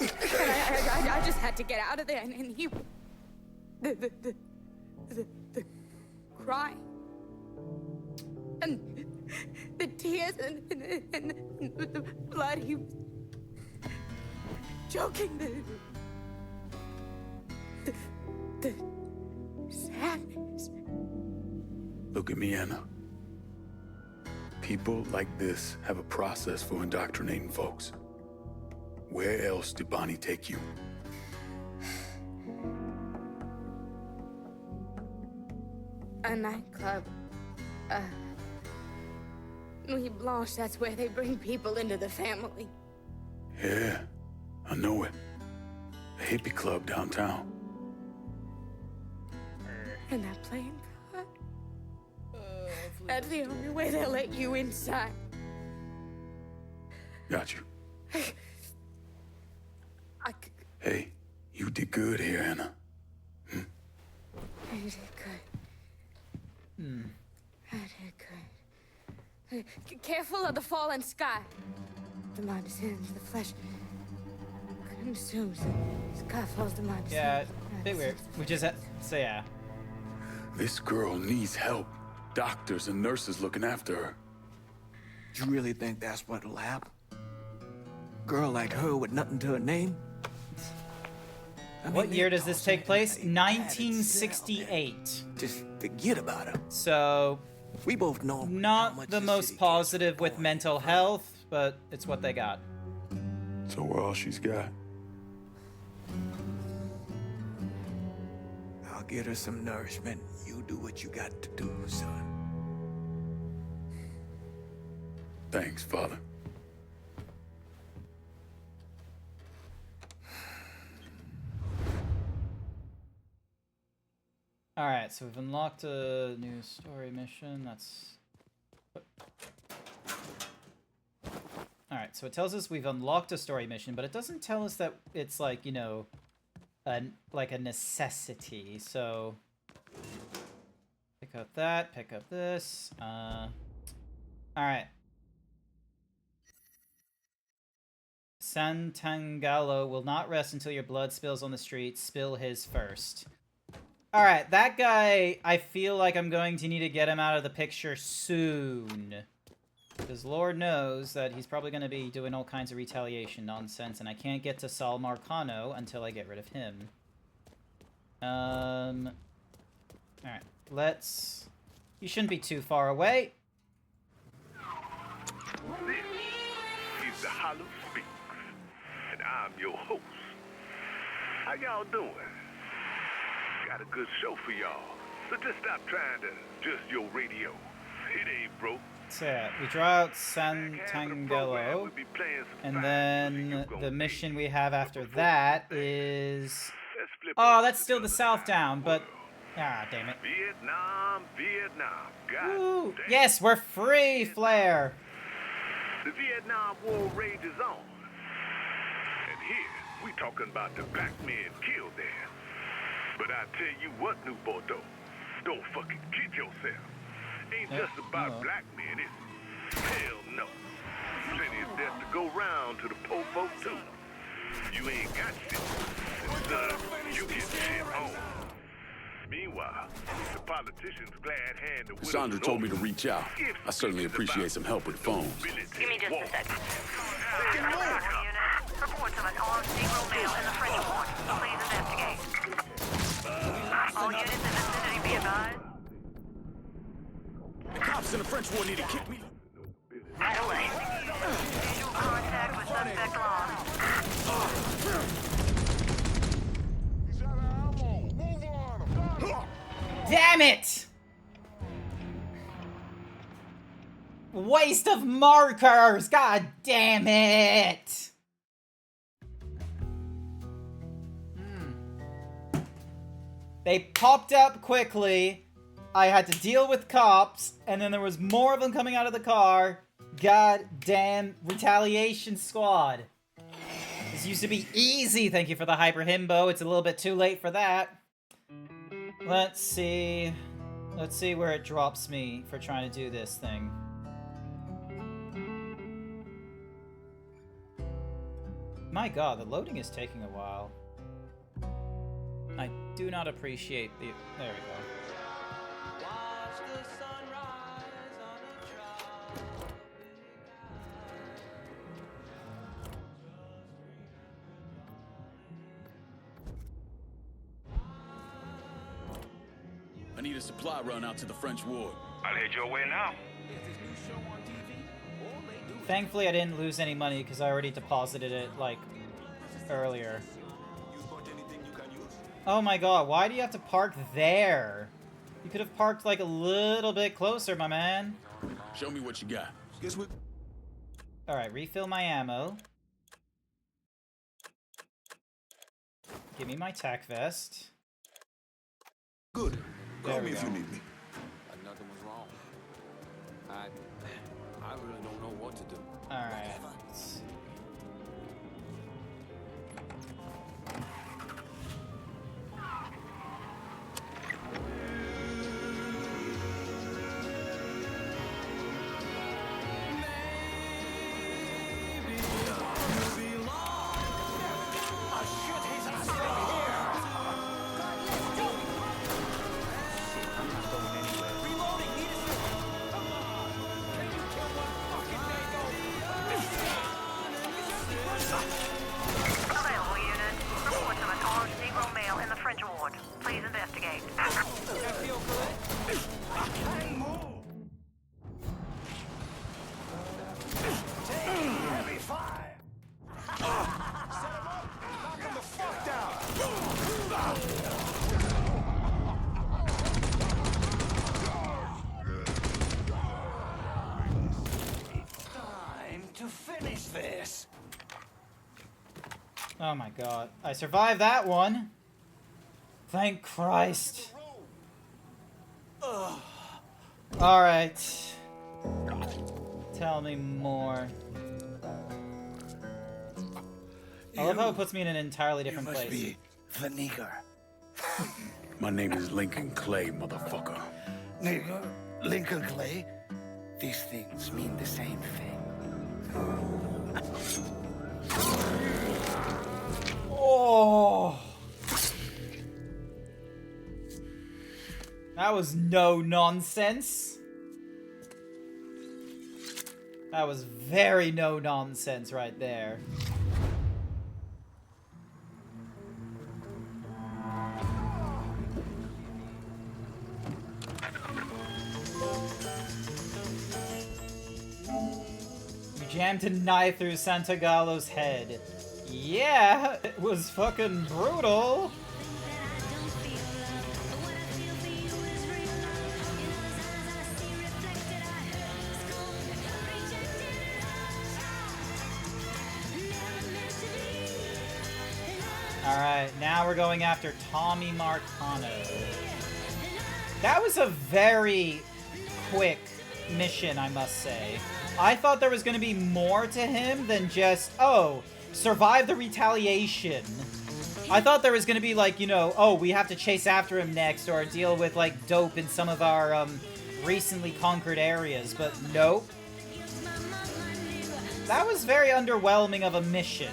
And I just had to get out of there, and he... The crying. And the tears and the blood, he was choking the sadness. Look at me, Anna. People like this have a process for indoctrinating folks. Where else did Bonnie take you? A nightclub. Nuit Blanche, that's where they bring people into the family. Yeah, I know it. A hippie club downtown. And that playing card? That's the only way they'll let you inside. Got you. Hey, you did good here, Anna. I did good. I did good. Careful of the fallen sky. The mind descends, the flesh consumes. The sky falls, the mind descends. Yeah, a bit weird. We just so yeah. This girl needs help. Doctors and nurses looking after her. You really think that's what'll happen? Girl like her with nothing to her name? What year does this take place? 1968. Just forget about her. So, we both know not the most positive with mental health, but it's what they got. So we're all she's got. I'll get her some nourishment. You do what you got to do, son. Thanks, Father. Alright, so we've unlocked a new story mission. That's... Alright, so it tells us we've unlocked a story mission, but it doesn't tell us that it's like, you know, like a necessity. So, pick up that, pick up this. Alright. Santangalo will not rest until your blood spills on the street. Spill his first. Alright, that guy, I feel like I'm going to need to get him out of the picture soon. Because Lord knows that he's probably going to be doing all kinds of retaliation nonsense, and I can't get to Sal Marcano until I get rid of him. Alright, let's... You shouldn't be too far away. This is the Hollow Speaks, and I'm your host. How y'all doing? Got a good show for y'all, so just stop trying to adjust your radio. It ain't broke. So we draw out Santangelo, and then the mission we have after that is... Oh, that's still the South Down, but... Ah, damn it. Vietnam. Woo! Yes, we're free, Flair! The Vietnam War rages on. And here, we talking about the black men killed there. But I tell you what, New Bordeaux, don't fucking kid yourself. Ain't just about black men, is it? Hell no. Plenty of death to go round to the poor folk too. You ain't got shit. And son, you get shit on. Meanwhile, the politicians glad hand the Cassandra told me to reach out. I certainly appreciate some help with phones. Give me just a second. Reports of an armed Negro male in the French Port. Please investigate. All units in vicinity be advised. The cops in the French war need to kick me. Right away. Visual contact with suspect lost. Damn it! Waste of markers! God damn it! They popped up quickly. I had to deal with cops, and then there was more of them coming out of the car. God damn retaliation squad. This used to be easy. Thank you for the hyper himbo. It's a little bit too late for that. Let's see. Let's see where it drops me for trying to do this thing. My god, the loading is taking a while. I do not appreciate the... There we go. I need a supply run out to the French ward. I'll head your way now. Thankfully, I didn't lose any money because I already deposited it, like, earlier. Oh my god, why do you have to park there? You could have parked, like, a little bit closer, my man. Show me what you got. Guess what? Alright, refill my ammo. Give me my tac vest. Good. There Call we me if go. you need me. Nothing was wrong. I really don't know what to do. Alright. Available unit. Reports of an armed Negro male in the French ward. Please investigate. Heavy fire! Set him up! Knock him the fuck It's time to finish this. Oh my god. I survived that one. Thank Christ. Alright. Tell me more. I love how it puts me in an entirely different place. Be the nigger. My name is Lincoln Clay, motherfucker. Nigger? Lincoln Clay? These things mean the same thing. Oh. That was no nonsense. That was very no nonsense right there. You jammed a knife through Santagallo's head. Yeah, it was fucking brutal. Alright, now we're going after Tommy Marcano. That was a very quick mission, I must say. I thought there was going to be more to him than just, oh, survive the retaliation. I thought there was going to be like, you know, oh, we have to chase after him next or deal with like dope in some of our recently conquered areas, but nope. That was very underwhelming of a mission.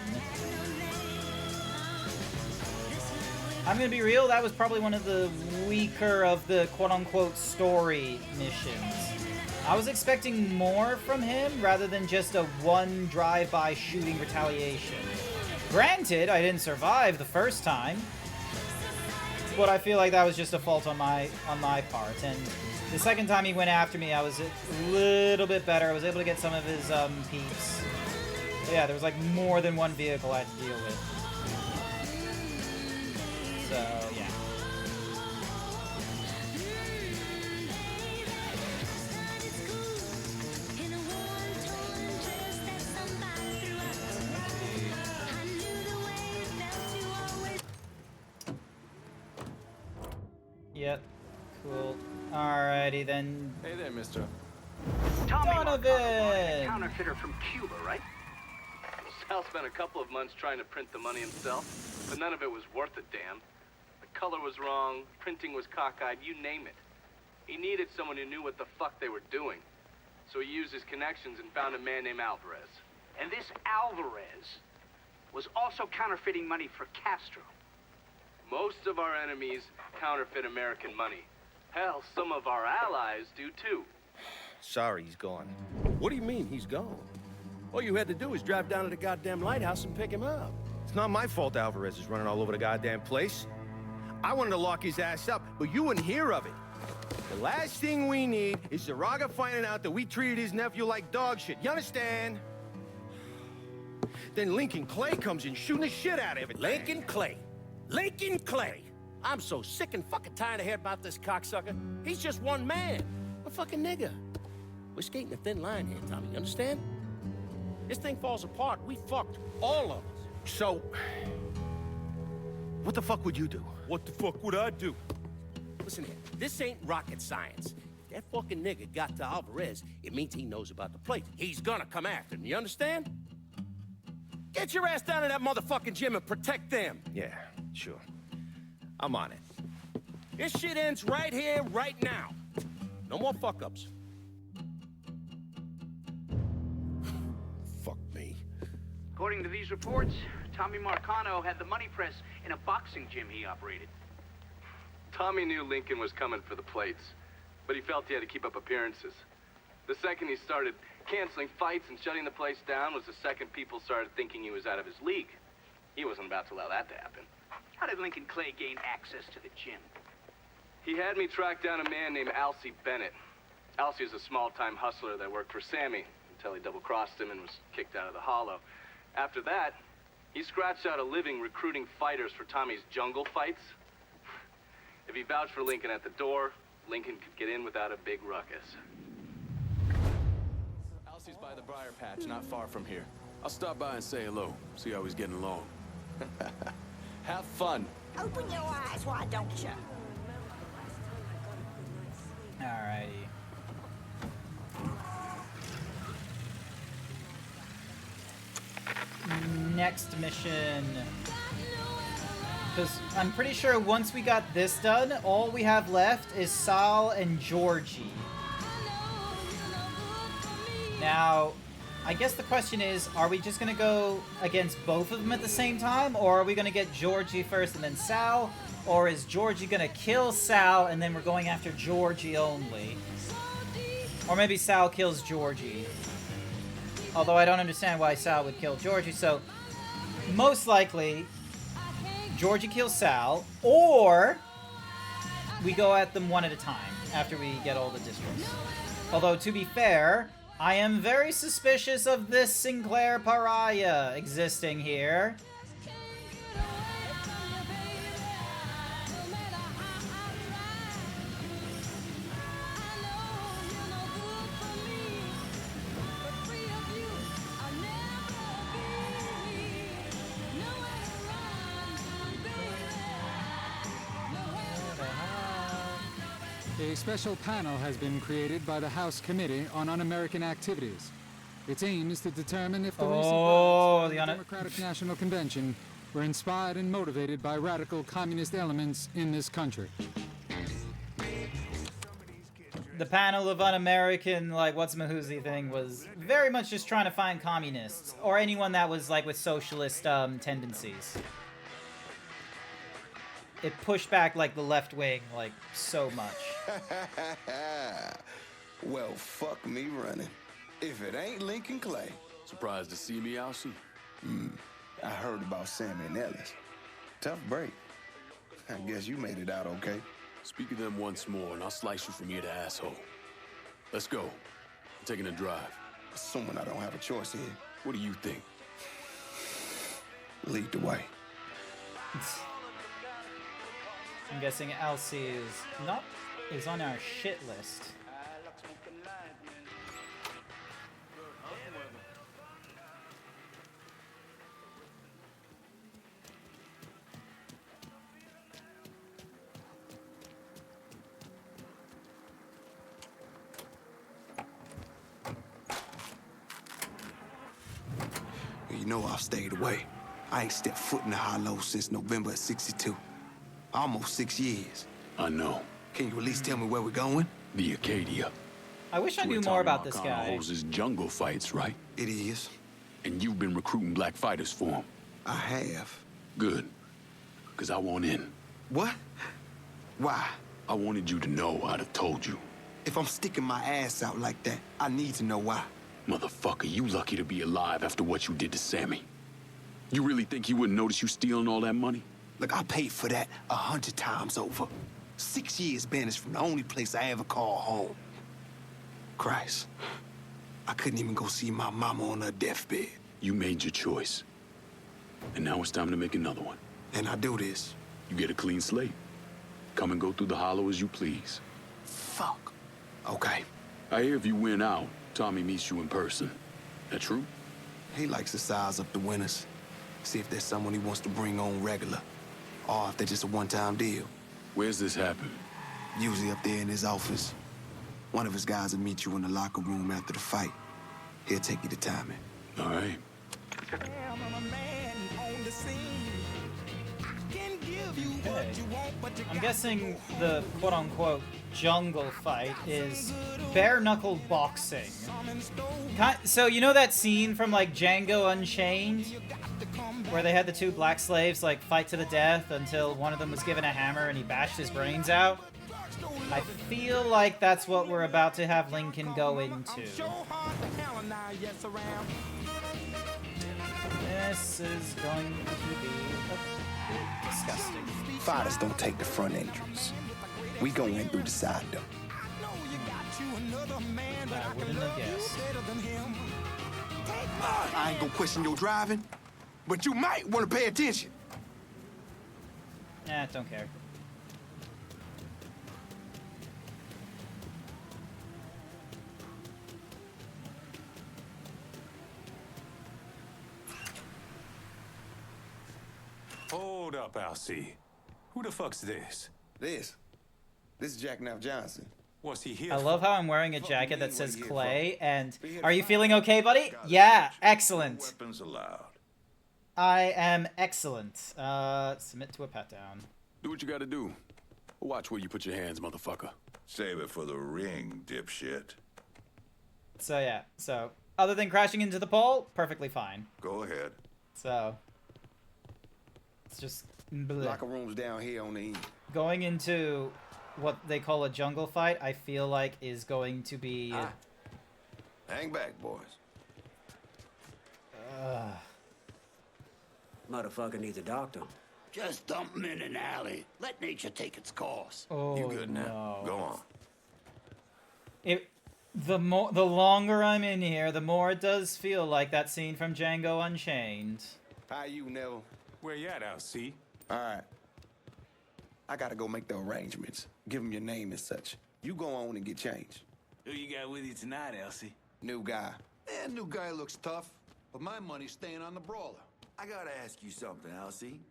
I'm gonna be real, that was probably one of the weaker of the quote-unquote story missions. I was expecting more from him rather than just a one drive-by shooting retaliation. Granted, I didn't survive the first time, but I feel like that was just a fault on my part. And the second time he went after me, I was a little bit better. I was able to get some of his peeps. But yeah, there was like more than one vehicle I had to deal with. So, yeah. Alrighty then. Hey there, mister. Tommy Donovan! Marcano, counterfeiter from Cuba, right? Sal spent a couple of months trying to print the money himself, but none of it was worth a damn. The color was wrong, printing was cockeyed, you name it. He needed someone who knew what the fuck they were doing. So he used his connections and found a man named Alvarez. And this Alvarez was also counterfeiting money for Castro. Most of our enemies counterfeit American money. Hell, some of our allies do too. Sorry, he's gone. What do you mean, he's gone? All you had to do was drive down to the goddamn lighthouse and pick him up. It's not my fault Alvarez is running all over the goddamn place. I wanted to lock his ass up, but you wouldn't hear of it. The last thing we need is Zaraga finding out that we treated his nephew like dog shit. You understand? Then Lincoln Clay comes in shooting the shit out of it. Lincoln Clay. Lincoln Clay. I'm so sick and fucking tired of hearing about this cocksucker. He's just one man. A fucking nigga. We're skating a thin line here, Tommy. You understand? This thing falls apart. We fucked. All of us. So, what the fuck would you do? What the fuck would I do? Listen here. This ain't rocket science. If that fucking nigga got to Alvarez, it means he knows about the place. He's gonna come after him. You understand? Get your ass down to that motherfucking gym and protect them. Yeah, sure. I'm on it. This shit ends right here, right now. No more fuck-ups. Fuck me. According to these reports, Tommy Marcano had the money press in a boxing gym he operated. Tommy knew Lincoln was coming for the plates, but he felt he had to keep up appearances. The second he started canceling fights and shutting the place down was the second people started thinking he was out of his league. He wasn't about to allow that to happen. How did Lincoln Clay gain access to the gym? He had me track down a man named Alcee Bennett. Alcee is a small-time hustler that worked for Sammy until he double-crossed him and was kicked out of the Hollow. After that, he scratched out a living recruiting fighters for Tommy's jungle fights. If he vouched for Lincoln at the door, Lincoln could get in without a big ruckus. Alcee's by the briar patch, not far from here. I'll stop by and say hello, see how he's getting along. Have fun. Open your eyes, why don't you? Alrighty. Next mission. Because I'm pretty sure once we got this done, all we have left is Sal and Georgie. Now, I guess the question is, are we just going to go against both of them at the same time? Or are we going to get Georgie first and then Sal? Or is Georgie going to kill Sal and then we're going after Georgie only? Or maybe Sal kills Georgie. Although I don't understand why Sal would kill Georgie, so most likely Georgie kills Sal, or we go at them one at a time after we get all the districts. Although, to be fair, I am very suspicious of this Sinclair pariah existing here. A special panel has been created by the House Committee on Un-American Activities. Its aim is to determine if the recent riots by the Democratic National Convention were inspired and motivated by radical communist elements in this country. The panel of Un-American, like, what's-a-mahoozy thing was very much just trying to find communists, or anyone that was, like, with socialist tendencies. It pushed back, like, the left wing, like, so much. Well, fuck me running. If it ain't Lincoln Clay. Surprised to see me, Alcee? I heard about Sammy and Ellis. Tough break. I guess you made it out okay. Speak of them once more, and I'll slice you from ear to asshole. Let's go. I'm taking a drive. Assuming I don't have a choice here. What do you think? Lead the way. I'm guessing Alcee is on our shit list. you know I've stayed away. I ain't stepped foot in the Hollow since November of '62. Almost 6 years. I know. Can you at least tell me where we're going? The Acadia. I wish I knew more about this guy. Holds his jungle fights, right? It is. And you've been recruiting black fighters for him. I have. Good. Because I want in. What? Why? I wanted you to know I'd have told you. If I'm sticking my ass out like that, I need to know why. Motherfucker, you lucky to be alive after what you did to Sammy. You really think he wouldn't notice you stealing all that money? Look, I paid for that 100 times over. 6 years banished from the only place I ever call home. Christ. I couldn't even go see my mama on her deathbed. You made your choice. And now it's time to make another one. And I do this. You get a clean slate. Come and go through the Hollow as you please. Fuck. Okay. I hear if you win out, Tommy meets you in person. That true? He likes to size up the winners. See if there's someone he wants to bring on regular. Or if they're just a one-time deal. Where's this happen? Usually up there in his office. One of his guys will meet you in the locker room after the fight. He'll take you to timing. All right. Okay. I'm guessing the quote-unquote jungle fight is bare-knuckle boxing. So you know that scene from like Django Unchained? Where they had the two black slaves like fight to the death until one of them was given a hammer and he bashed his brains out? I feel like that's what we're about to have Lincoln go into. This is going to be a bit disgusting. Fighters don't take the front entrance. We go in through the side door. I wouldn't have guessed. I ain't gonna question your driving, but you might want to pay attention. Nah, don't care. Hold up, Alcee. Who the fuck's this? This is Jackknife Johnson. What's he here I for? love how I'm wearing a jacket that says Clay, and are you feeling okay, buddy? Yeah, excellent. Weapons allowed. I am excellent. Submit to a pat-down. Do what you gotta do. Watch where you put your hands, motherfucker. Save it for the ring, dipshit. So yeah, so other than crashing into the pole, perfectly fine. Go ahead. So it's just bleh. Locker room's down here on the end. Going into what they call a jungle fight, I feel like is going to be Hang back, boys. Motherfucker needs a doctor. Just dump him in an alley. Let nature take its course. Oh, You good now? no. Go on. The longer I'm in here, the more it does feel like that scene from Django Unchained. How you, Neville? Where you at, Alcee? All right. I gotta go make the arrangements. Give him your name and such. You go on and get changed. Who you got with you tonight, Elsie? New guy. New guy looks tough, but my money's staying on the brawler. I gotta ask you something, Elsie.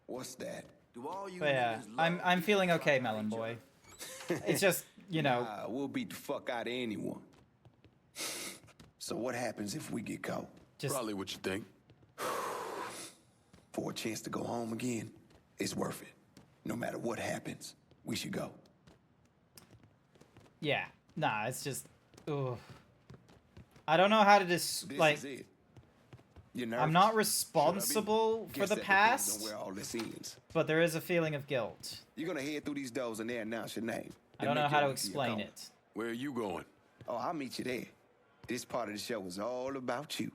What's that? Do all you But yeah, I'm feeling okay, Melon Boy. It's just, you know. Nah, we'll beat the fuck out of anyone. So what happens if we get caught? Probably what you think. For a chance to go home again, it's worth it. No matter what happens, we should go. Yeah, nah, it's just, ugh. I don't know how to like. Is it. You're I'm nervous? not responsible for Guess the that depends past, on where all this ends. but there is a feeling of guilt. You're gonna head through these doors and they announce your name. I don't know how to explain it. Where are you going? Oh, I'll meet you there. This part of the show is all about you.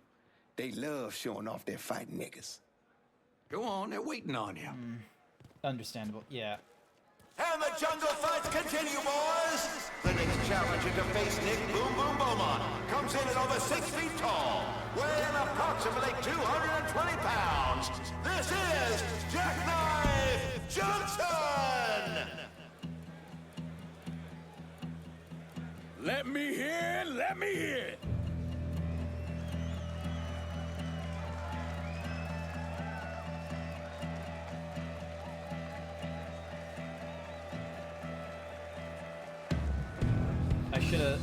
They love showing off their fighting niggas. Go on, they're waiting on you. Understandable, yeah. And the jungle fights continue, boys! The next challenger to face Nick Boom Boom Beaumont comes in at over 6 feet tall, weighing approximately 220 pounds. This is Jackknife Johnson! Let me hear it, let me hear it.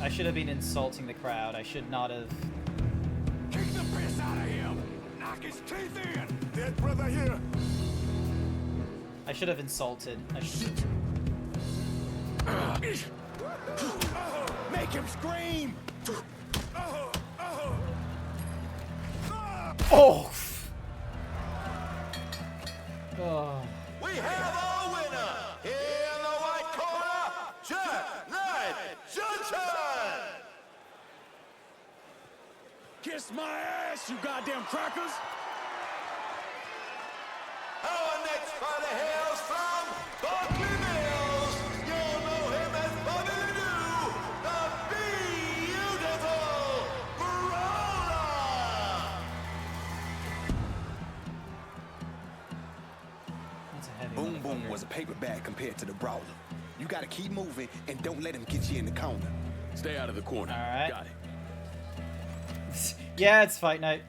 I should have been insulting the crowd. I should not have. Kick the piss out of him! Knock his Teeth in! Dead brother here! I should have insulted. I should. Make him scream! Oh! Oh. We have our winner! Here in the white corner, Jack Knight Johnson! Kiss my ass, you goddamn crackers! Our next fighter hails from Buckley Mills. You'll know him as Bobby Ledoux, the beautiful Brawler. Boom Boom was a paper bag compared to the Brawler. You gotta keep moving and don't let him get you in the corner. Stay out of the corner. All right. Got it. Yeah, it's fight night.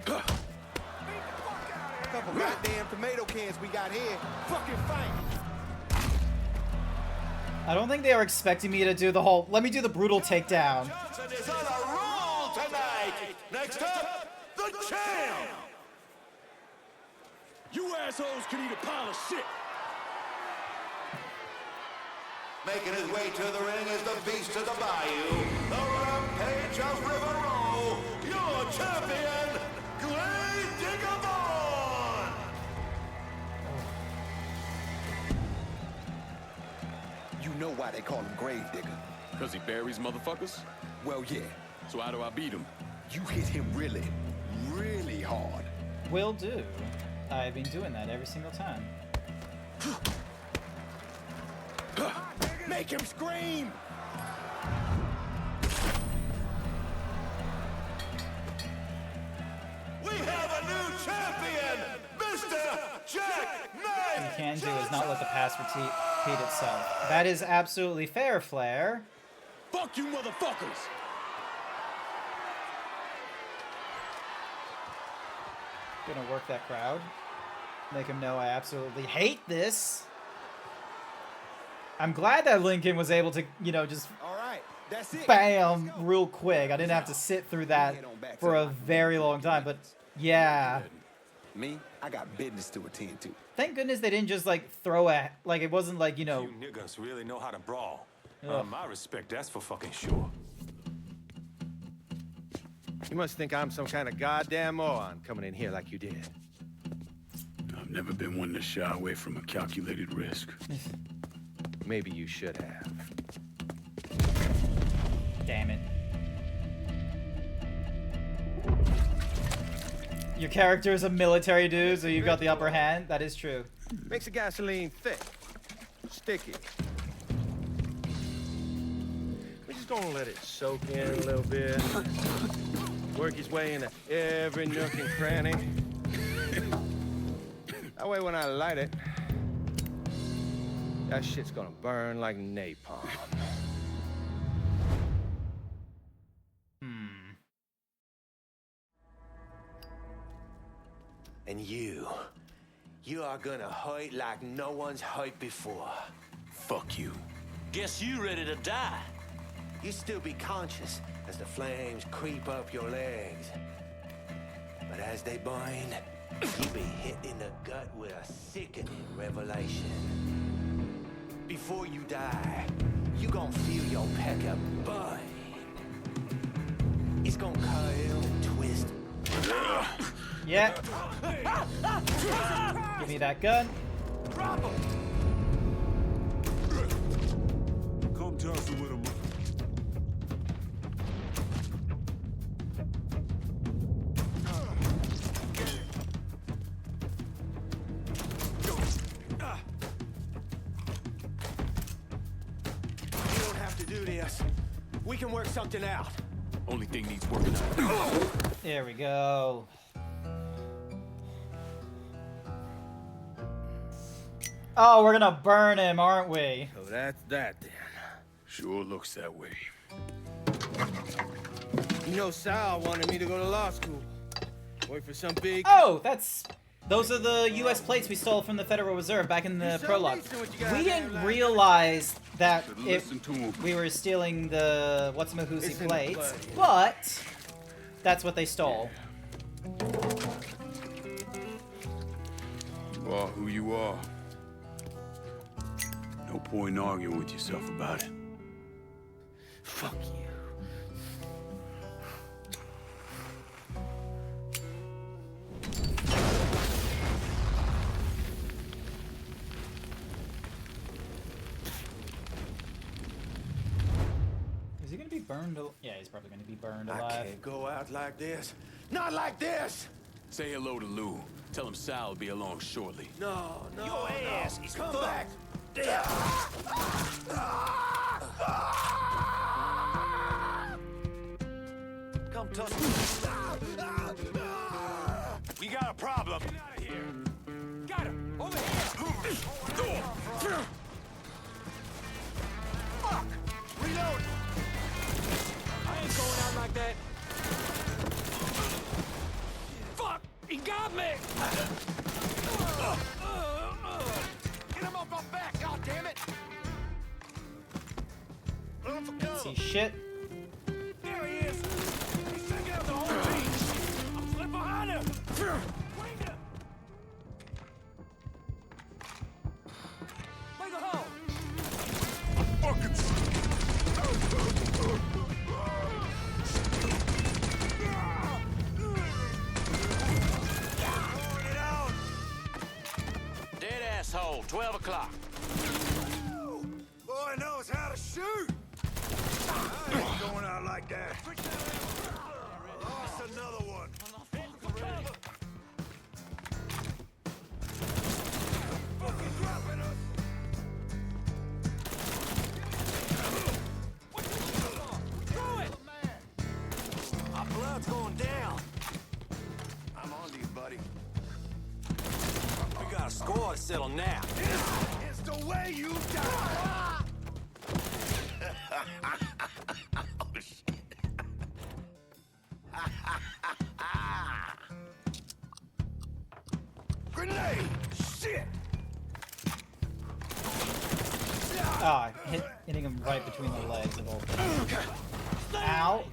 Couple goddamn tomato cans we got here. Fucking fight. I don't think they were expecting me to do the whole, let me do the brutal takedown. Johnson is on a roll tonight. Next up, the champ. You assholes can eat a pile of shit. Making his way to the ring is the beast of the bayou, the rampage of River Row, your champion, GrantZeebs. You know why they call him Gravedigger. Because he buries motherfuckers? Well, yeah. So how do I beat him? You hit him really, really hard. Will do. I've been doing that every single time. Make him scream! We have a new champion, Mr. Jack Knight! What you can do is not let the past repeat itself. That is absolutely fair, Flair. Fuck you, motherfuckers! Gonna work that crowd. Make him know I absolutely hate this. I'm glad that Lincoln was able to, you know, just That's it. bam real quick. I didn't have to sit through that for a very long time, but yeah. Me, I got business to attend to. Thank goodness they didn't just like throw a, like it wasn't like, you know. You niggas really know how to brawl. Ugh. My respect, that's for fucking sure. You must think I'm some kind of goddamn moron coming in here like you did. I've never been one to shy away from a calculated risk. Maybe you should have. Damn it. Your character is a military dude, so you've got the upper hand. That is true. Makes the gasoline thick, sticky. We're just gonna let it soak in a little bit. Work its way into every nook and cranny. That way when I light it, that shit's gonna burn like napalm. And you are gonna hurt like no one's hurt before. Fuck you. Guess you ready to die. You still be conscious as the flames creep up your legs. But as they burn, you be hit in the gut with a sickening revelation. Before you die, you gon' feel your pecker burn. It's gonna curl and twist. Yeah. Give me that gun. Come tussle with him. You don't have to do this. We can work something out. Only thing needs working out. There we go. Oh, we're gonna burn him, aren't we? So that's that then. Sure looks that way. You know, Sal wanted me to go to law school. Work for some big... Oh, those are the U.S. plates we stole from the Federal Reserve back in the prologue. We didn't realize that we were stealing the what's-a-mahoosie plates, but that's what they stole. You are who you are. No point in arguing with yourself about it. Fuck you. Is he gonna be burned? Yeah, he's probably gonna be burned alive. I can't go out like this. Not like this! Say hello to Lou. Tell him Sal will be along shortly. No, Your ass is Come fucked. back! Come tussle. We got a problem. Get out of here. Got him. Over here. Fuck. Reload. I ain't going out like that. Fuck. He got me. Get him off my back, goddammit. Can't see shit. There he is. He's taking out the whole team. I'm slip behind him. Wing him. Make a hole. Fucking... Dead asshole, 12 o'clock. Boy knows how to shoot! I ain't going out like that. Lost another one. Fucking dropping us! Throw it! Our blood's going down. I'm on to you, buddy. We got a score to settle now. It's the way you die! Oh, shit. Grenade! Shit! Ah, hitting him right between the legs of all things. Ow.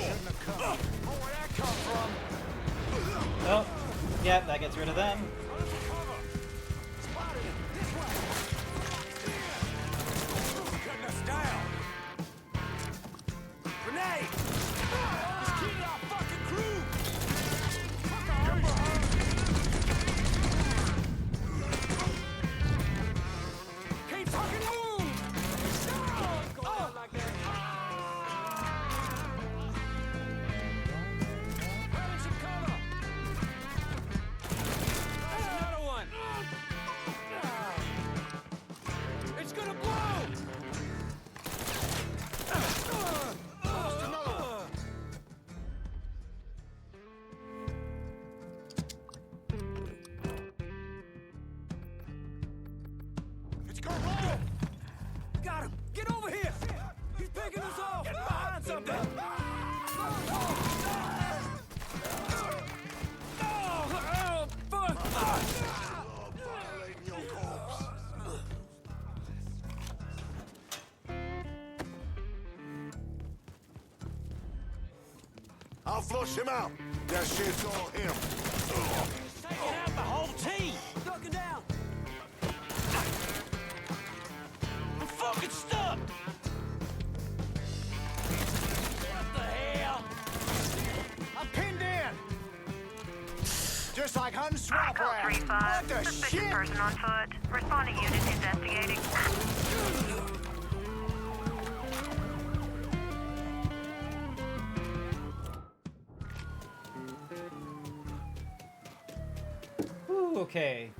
Where'd that come from? Oh, yeah, that gets rid of them. Cutting us down. Grenade! He's killing our fucking crew! Can't fucking move! Go out like that. Having some cover. There's another one. It's gonna blow! Lost another one. It's gonna blow! Got him! Get over here! He's picking us off! Get behind something! Oh, fuck! Violating your corpse. I'll flush him out. That shit's all him. Taking out the whole team! Ducking down! I'm fucking stuck! What the hell? I'm pinned in! Just like hunting swamp Call rats. 3-5. What the Suspicious shit? person on foot. Responding unit investigating. Ooh, okay.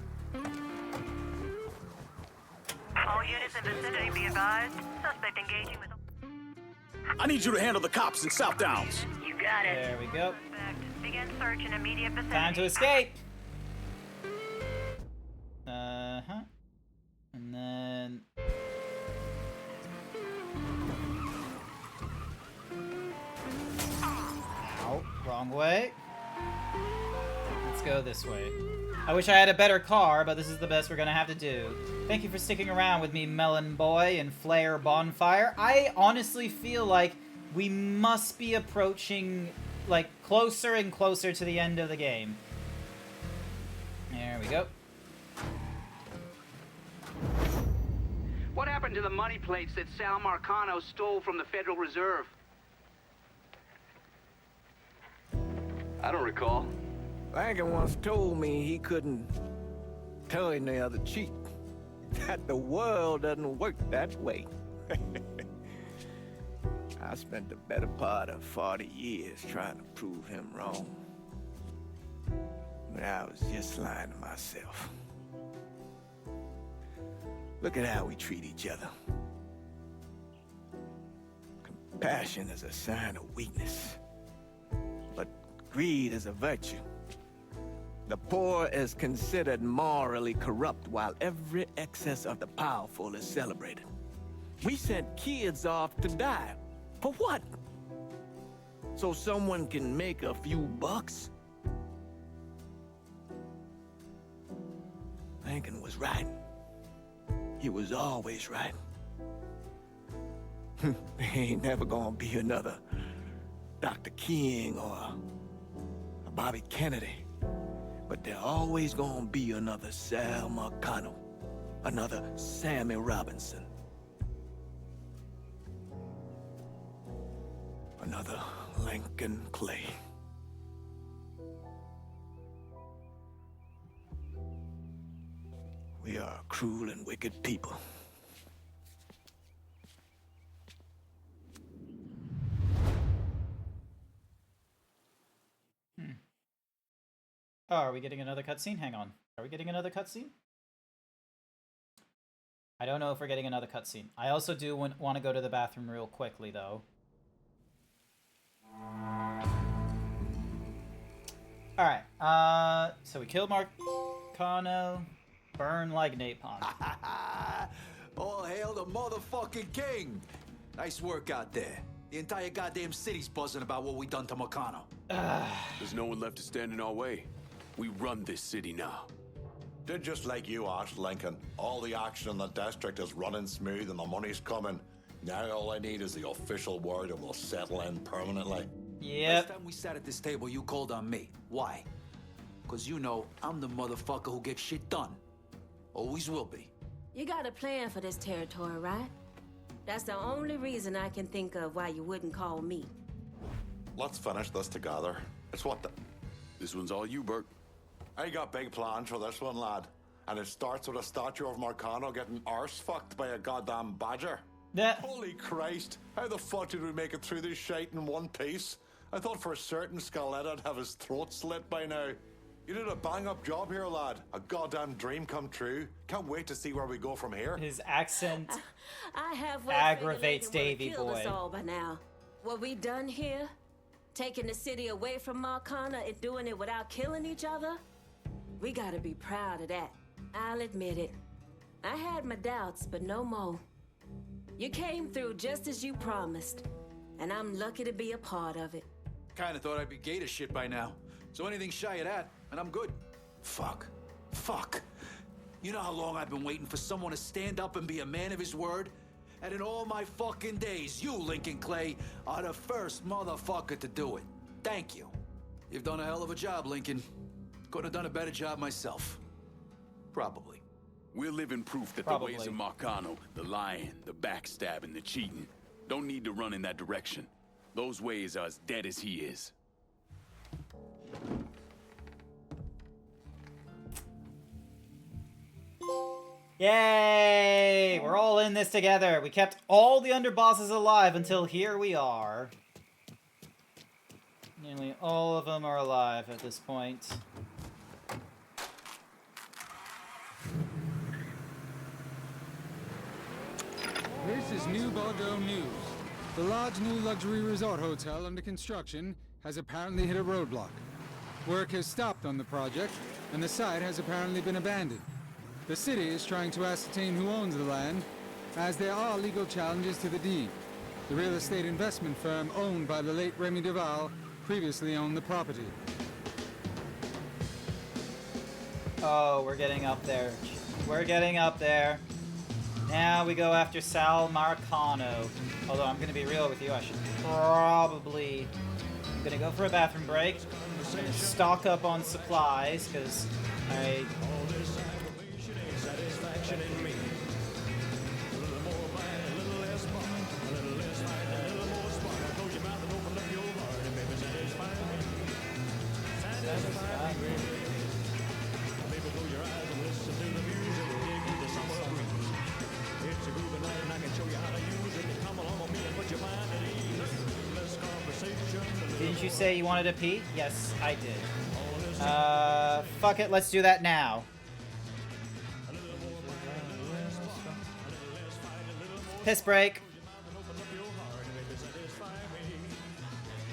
All units in vicinity be advised. Suspect engaging with... I need you to handle the cops in South Downs. You got it. There we go. Suspect. Begin search in immediate vicinity. Time to escape. Uh-huh. And then... Ow, wrong way. Let's go this way. I wish I had a better car, but this is the best we're gonna have to do. Thank you for sticking around with me, Melon Boy and Flare Bonfire. I honestly feel like we must be approaching, like, closer and closer to the end of the game. There we go. What happened to the money plates that Sal Marcano stole from the Federal Reserve? I don't recall. Langan once told me he couldn't tell any other cheat that the world doesn't work that way. I spent the better part of 40 years trying to prove him wrong. But I was just lying to myself. Look at how we treat each other. Compassion is a sign of weakness, but greed is a virtue. The poor is considered morally corrupt, while every excess of the powerful is celebrated. We sent kids off to die. For what? So someone can make a few bucks? Lincoln was right. He was always right. There ain't never gonna be another Dr. King or a Bobby Kennedy. But there always gonna be another Sal Marcano, another Sammy Robinson, another Lincoln Clay. We are a cruel and wicked people. Oh, are we getting another cutscene? Hang on. Are we getting another cutscene? I don't know if we're getting another cutscene. I also do want to go to the bathroom real quickly, though. Alright, so we killed Marcano. Burn like napalm. All hail the motherfucking king! Nice work out there. The entire goddamn city's buzzing about what we done to Marcano. There's no one left to stand in our way. We run this city now. Did just like you asked, Lincoln. All the action in the district is running smooth and the money's coming. Now all I need is the official word and we'll settle in permanently. Last time we sat at this table, you called on me. Why? Because you know I'm the motherfucker who gets shit done. Always will be. You got a plan for this territory, right? That's the only reason I can think of why you wouldn't call me. Let's finish this together. It's what the... This one's all you, Bert. I got big plans for this one, lad. And it starts with a statue of Marcano getting arse-fucked by a goddamn badger. Yeah. Holy Christ! How the fuck did we make it through this shite in one piece? I thought for certain Scaleta'd have his throat slit by now. You did a bang-up job here, lad. A goddamn dream come true. Can't wait to see where we go from here. His accent I have aggravates Davy Boy. Boy. Us all by now. What we done here, taking the city away from Marcano and doing it without killing each other, we gotta be proud of that. I'll admit it. I had my doubts, but no more. You came through just as you promised, and I'm lucky to be a part of it. Kinda thought I'd be gay to shit by now. So anything shy of that, and I'm good. Fuck. You know how long I've been waiting for someone to stand up and be a man of his word? And in all my fucking days, you, Lincoln Clay, are the first motherfucker to do it. Thank you. You've done a hell of a job, Lincoln. Couldn't have done a better job myself. Probably. We're living proof that the ways of Marcano, the lying, the backstabbing, the cheating, don't need to run in that direction. Those ways are as dead as he is. Yay! We're all in this together. We kept all the underbosses alive until here we are. Nearly all of them are alive at this point. This is New Bordeaux News. The large new luxury resort hotel under construction has apparently hit a roadblock. Work has stopped on the project, and the site has apparently been abandoned. The city is trying to ascertain who owns the land, as there are legal challenges to the deed. The real estate investment firm owned by the late Remy Duval previously owned the property. Oh, we're getting up there. We're getting up there. Now we go after Sal Marcano. Although I'm gonna be real with you, I should probably... I'm gonna go for a bathroom break. I'm gonna stock up on supplies, because I... Didn't you say you wanted to pee? Yes, I did. Fuck it, let's do that now. Piss break.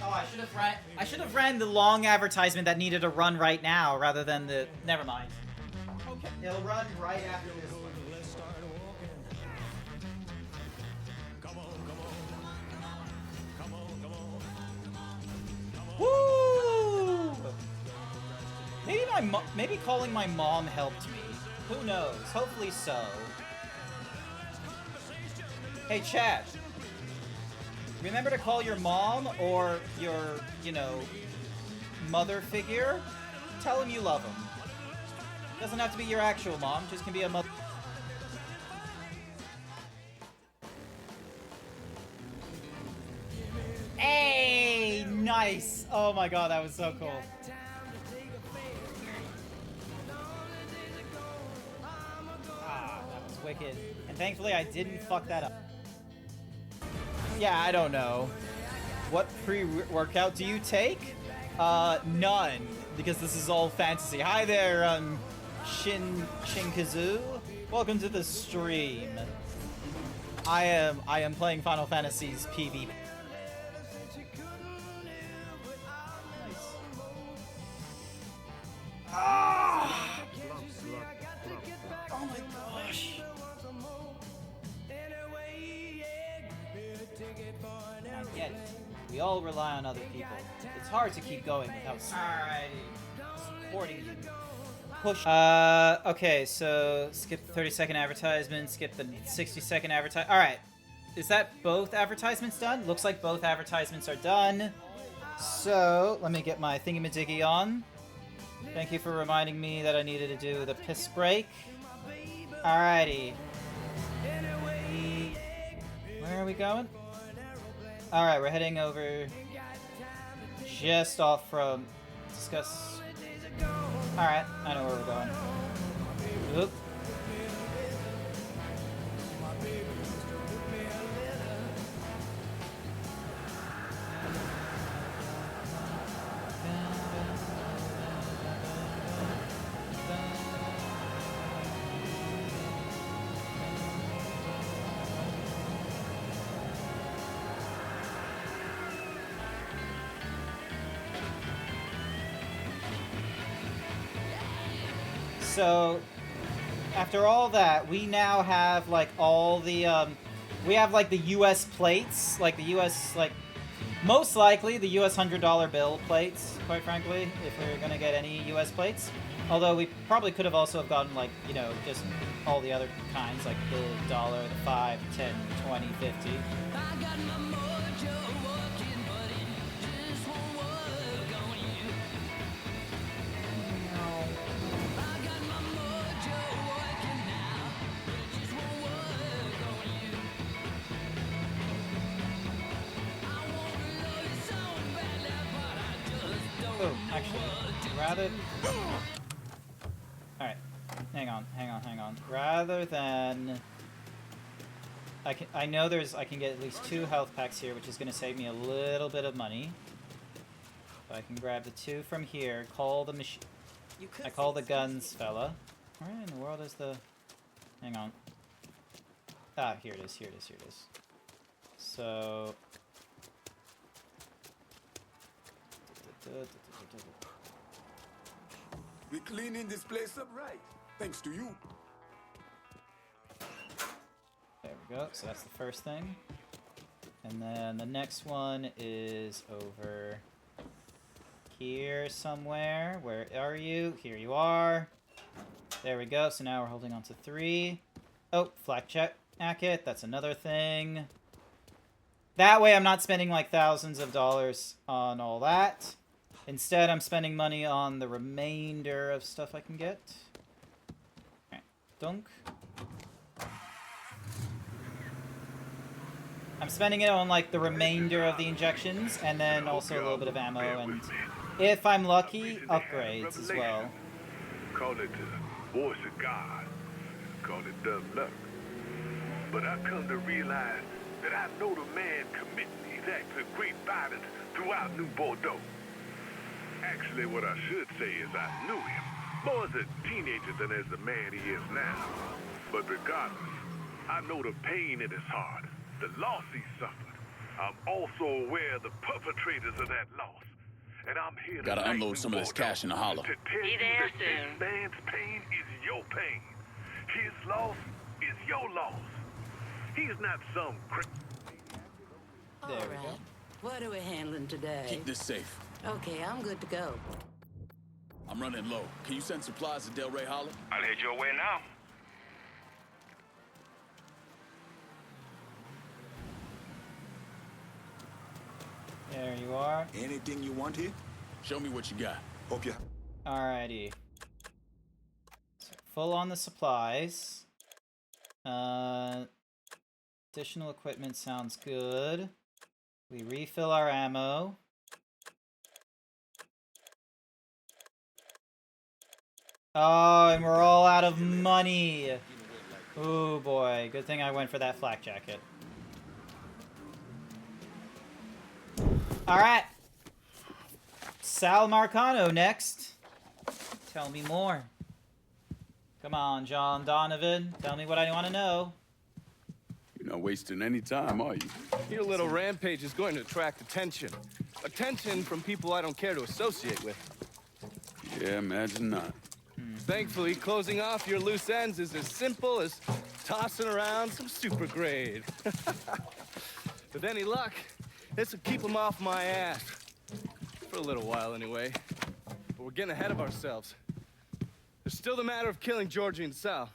Oh, I should have ran the long advertisement that needed to run right now rather than the... Never mind. Okay, it'll run right after this one. Woo! Maybe calling my mom helped me. Who knows? Hopefully so. Hey, chat. Remember to call your mom or your, you know, mother figure. Tell them you love them. Doesn't have to be your actual mom, just can be a mother. Hey, nice. Oh my god, that was so cool. Ah, that was wicked. And thankfully I didn't fuck that up. Yeah, I don't know. What pre-workout do you take? None, because this is all fantasy. Hi there, Shinkazu. Welcome to the stream. I am playing Final Fantasy's PvP. Ah! Oh my gosh. I get it. We all rely on other people. It's hard to keep going without supporting you. Push. Okay, so skip the 30-second advertisement, skip the 60-second advertisement. Alright. Is that both advertisements done? Looks like both advertisements are done. So, let me get my thingy-majiggy on. Thank you for reminding me that I needed to do the piss break. Alrighty. Where are we going? Alright, we're heading over just off from discuss. Alright, I know where we're going. Oop. So, after all that, we now have, like, all the, we have, like, the U.S. plates, like, the U.S., like, most likely the U.S. $100 bill plates, quite frankly, if we're gonna get any U.S. plates. Although we probably could have also have gotten, like, you know, just all the other kinds, like the dollar, the 5, 10, 20, 50. Oh, actually, rather... Alright, hang on. Rather than... I know I can get at least 2 health packs here, which is going to save me a little bit of money. So I can grab the 2 from here, call the machine... I call the guns fella. Where in the world is the... Hang on. Ah, here it is. So... We're cleaning this place up right, thanks to you. There we go, so that's the first thing. And then the next one is over here somewhere. Where are you? Here you are. There we go. So now we're holding on to 3. Oh, flak jacket. That's another thing. That way I'm not spending like thousands of dollars on all that. Instead, I'm spending money on the remainder of stuff I can get. Alright, dunk. I'm spending it on like the remainder of the injections, and then also a little bit of ammo, and if I'm lucky, upgrades as well. Call it the voice of God. Call it dumb luck. But I've come to realize that I know the man committing these acts of great violence throughout New Bordeaux. Actually, what I should say is I knew him, more as a teenager than as the man he is now. But regardless, I know the pain in his heart, the loss he suffered. I'm also aware of the perpetrators of that loss. And I'm here Gotta tonight, unload some of this cash in the hollow. to tell you that this man's pain is your pain. His loss is your loss. He is not some All right. What are we handling today? Keep this safe. Okay, I'm good to go. I'm running low. Can you send supplies to Del Rey Hollow? I'll head your way now. There you are. Anything you want here? Show me what you got. Hope you. Alrighty. So full on the supplies. Additional equipment sounds good. We refill our ammo. Oh, and we're all out of money. Oh boy, good thing I went for that flak jacket. Alright. Sal Marcano next. Tell me more. Come on, John Donovan. Tell me what I want to know. You're not wasting any time, are you? Your little rampage is going to attract attention. Attention from people I don't care to associate with. Yeah, imagine not. Thankfully, closing off your loose ends is as simple as tossing around some super grade. With any luck, this will keep them off my ass. For a little while, anyway. But we're getting ahead of ourselves. There's still the matter of killing Georgie and Sal.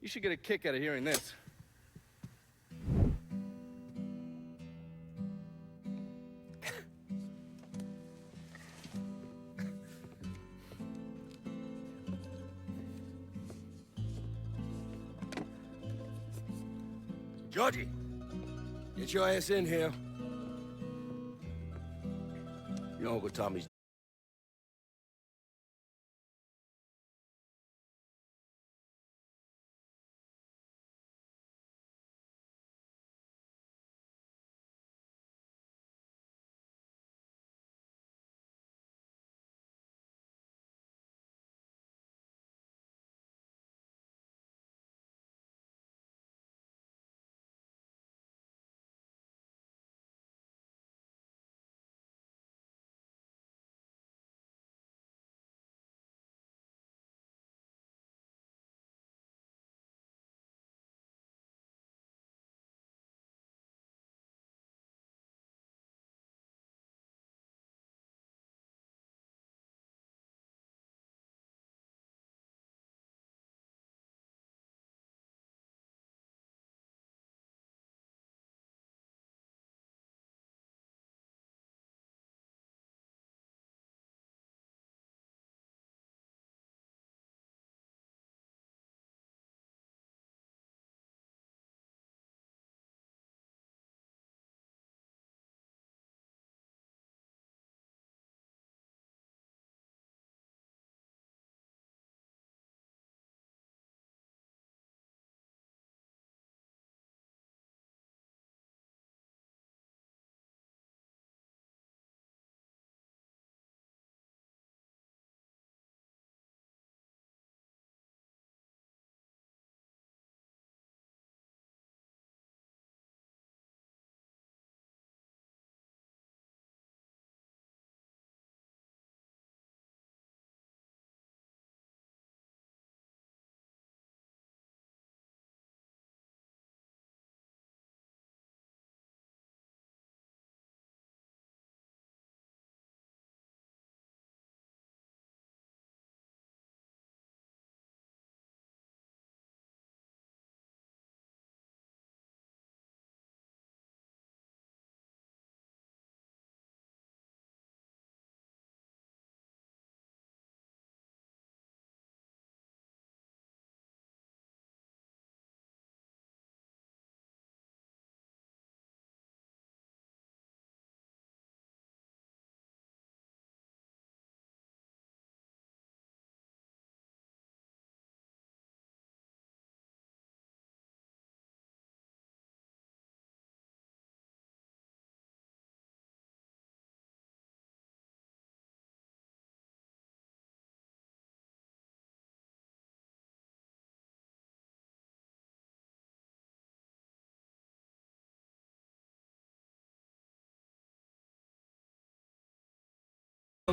You should get a kick out of hearing this. Georgie, get your ass in here. Your Uncle Tommy's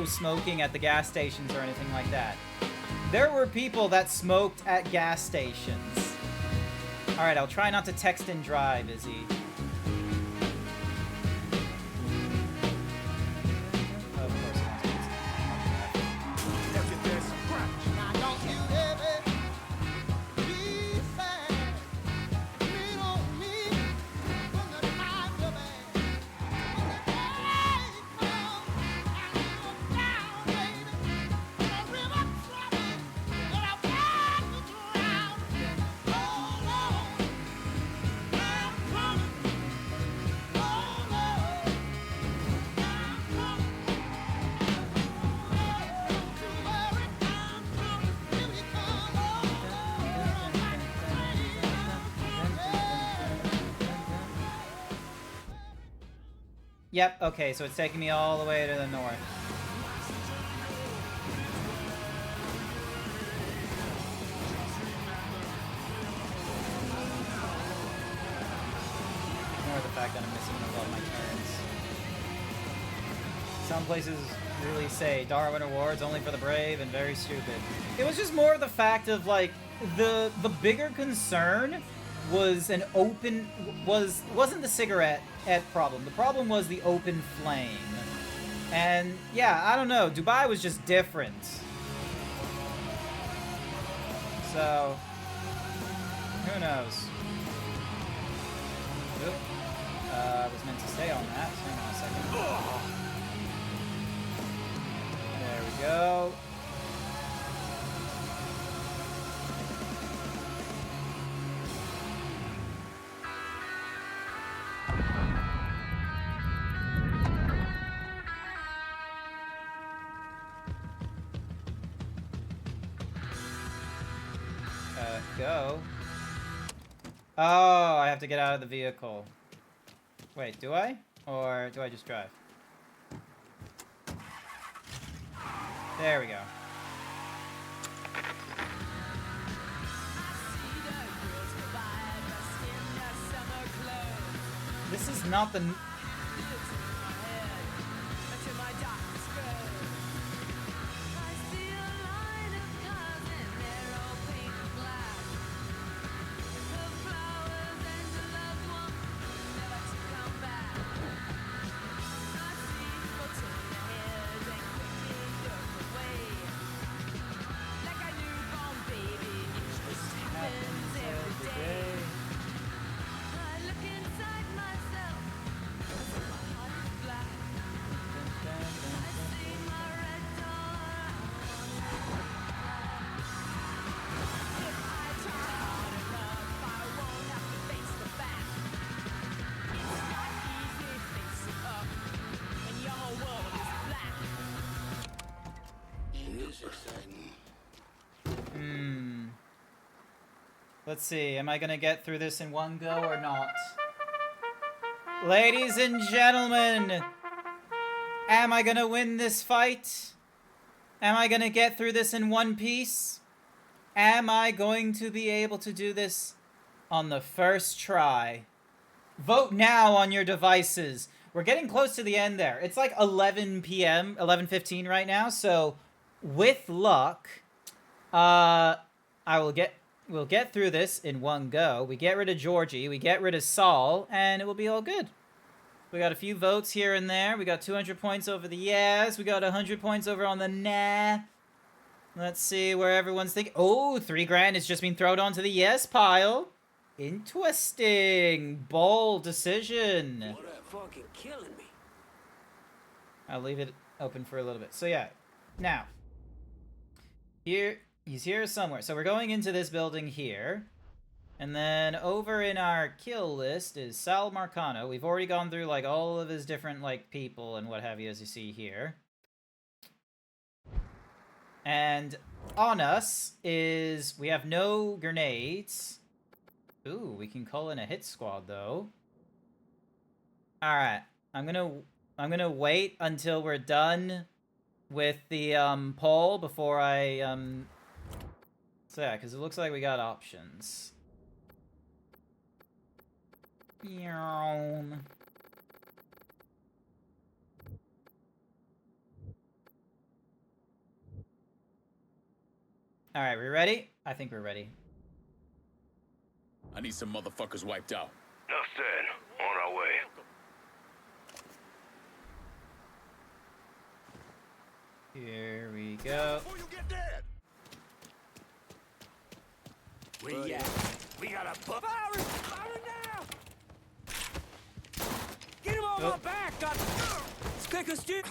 smoking at the gas stations or anything like that. There were people that smoked at gas stations. Alright, I'll try not to text and drive, Izzy. Yep, okay, so it's taking me all the way to the north. Ignore the fact that I'm missing a lot of my turns. Some places really say Darwin Awards only for the brave and very stupid. It was just more the fact of, like, the bigger concern was an open... wasn't the cigarette problem. The problem was the open flame. And, yeah, I don't know. Dubai was just different. So, who knows? Oop. I was meant to stay on that. Hang on a second. There we go. Go. Oh, I have to get out of the vehicle. Wait, do I? Or do I just drive? There we go. This is not the... Let's see, am I gonna get through this in one go or not? Ladies and gentlemen, am I gonna win this fight? Am I gonna get through this in one piece? Am I going to be able to do this on the first try? Vote now on your devices. We're getting close to the end there. It's like 11 p.m., 11:15 right now, so with luck, we'll get through this in one go. We get rid of Georgie, we get rid of Saul, and it will be all good. We got a few votes here and there. We got 200 points over the yes. We got 100 points over on the nah. Let's see where everyone's thinking. Oh, 3 grand has just been thrown onto the yes pile. Interesting. Bold decision. Fucking killing me. I'll leave it open for a little bit. So yeah, now, he's here somewhere. So we're going into this building here. And then over in our kill list is Sal Marcano. We've already gone through like all of his different like people and what have you, as you see here. And on us is, we have no grenades. Ooh, we can call in a hit squad though. Alright, I'm gonna wait until we're done with the poll before I so yeah, because it looks like we got options. All right, we ready? I think we're ready. I need some motherfuckers wiped out. Enough said. On our way. Here we go. Before you get dead. Where you at? We got a buff. Firing now! Get him on my back! Got stick a stick.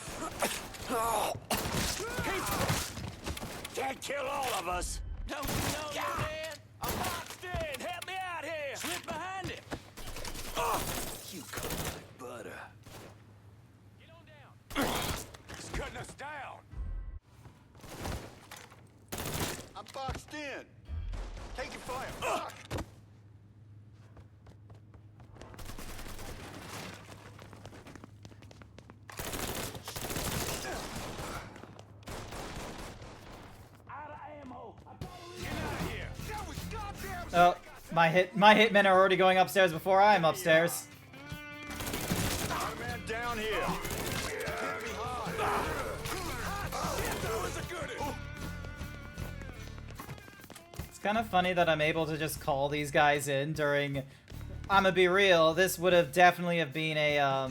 Can't kill all of us. Don't you know you're dead? I'm boxed in. Help me out here. Slip behind it. You cut like butter. Get on down. He's cutting us down. I'm boxed in. Take your fire. Fuck. Oh, my hitmen are already going upstairs before I'm upstairs. Man down here. It's kind of funny that I'm able to just call these guys in during... I'ma be real, this would have definitely have been a,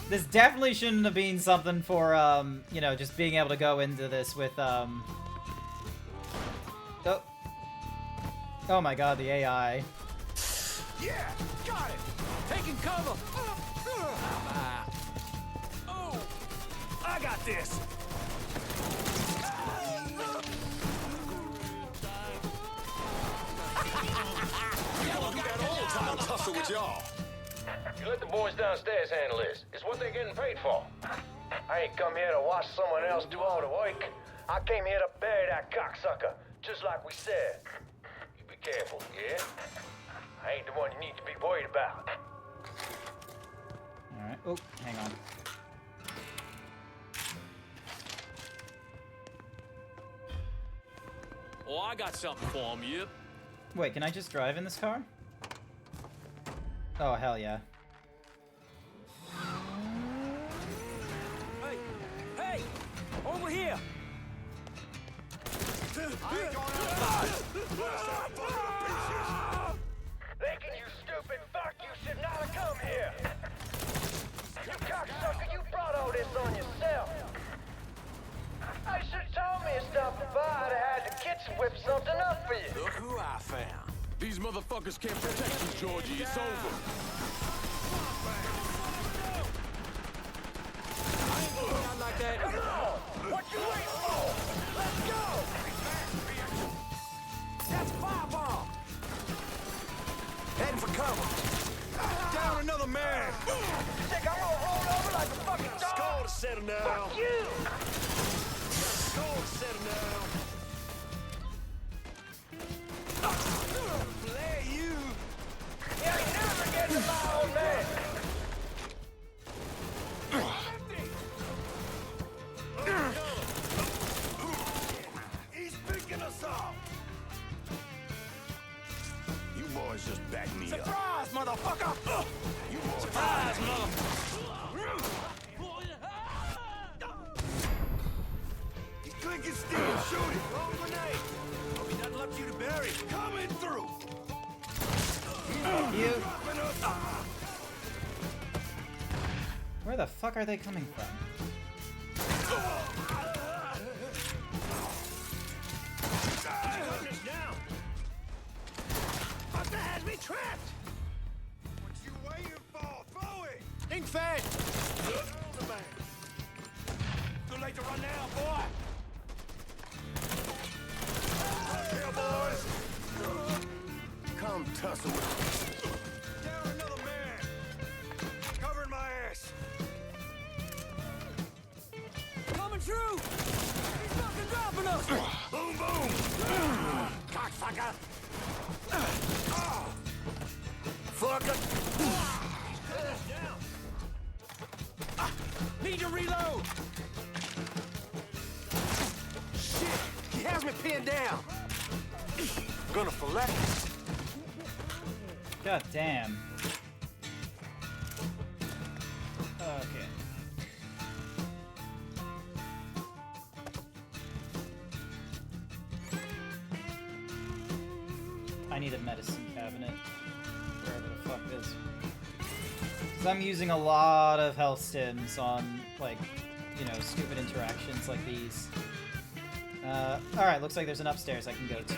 This definitely shouldn't have been something for, you know, just being able to go into this with, Oh. Oh my god, the AI. Yeah, got it. Taking cover. Oh, I got this. Time tussle with y'all. You let the boys downstairs handle this. It's what they're getting paid for. I ain't come here to watch someone else do all the work. I came here to bury that cocksucker, just like we said. You be careful, yeah? I ain't the one you need to be worried about. Alright. Oh, hang on. Oh, I got something for him, yep. Wait, can I just drive in this car? Oh, hell yeah. Hey, hey, over here. Lincoln, you stupid fuck, you should not have come here. You cocksucker, you brought all this on yourself. I should have told me and stopped by. I'd have had the kitchen whip something up for you. Look who I found. These motherfuckers can't protect you, Georgie. It's over. Not like that. What you waiting for? Let's go! That's fireball. Heading for cover. Down another man. Think I'm gonna roll over like a fucking dog? Skull to settle down. Fuck you! Skull to settle down. Play you. You ain't never getting to my old man. He's picking us off. You boys just back me up. Surprise, motherfucker! You boys surprise, motherfucker! He's clinking steel. Shoot it. Roll grenade. Hope he doesn't let you to bury. Coming through. You. Where the fuck are they coming from? Buster has me trapped. What you waiting for? Throw it. Think fast. Too late to run now, boy. Here, boys. Come tussle with me. Down another man. Covering my ass. Coming through. He's fucking dropping us. Boom, boom. Cocksucker. Fuck it. Need to reload. Shit. He has me pinned down. Gonna fillet. God damn. Okay. I need a medicine cabinet. Wherever the fuck it is. Because I'm using a lot of health stims on, like, you know, stupid interactions like these. Alright, looks like there's an upstairs I can go to.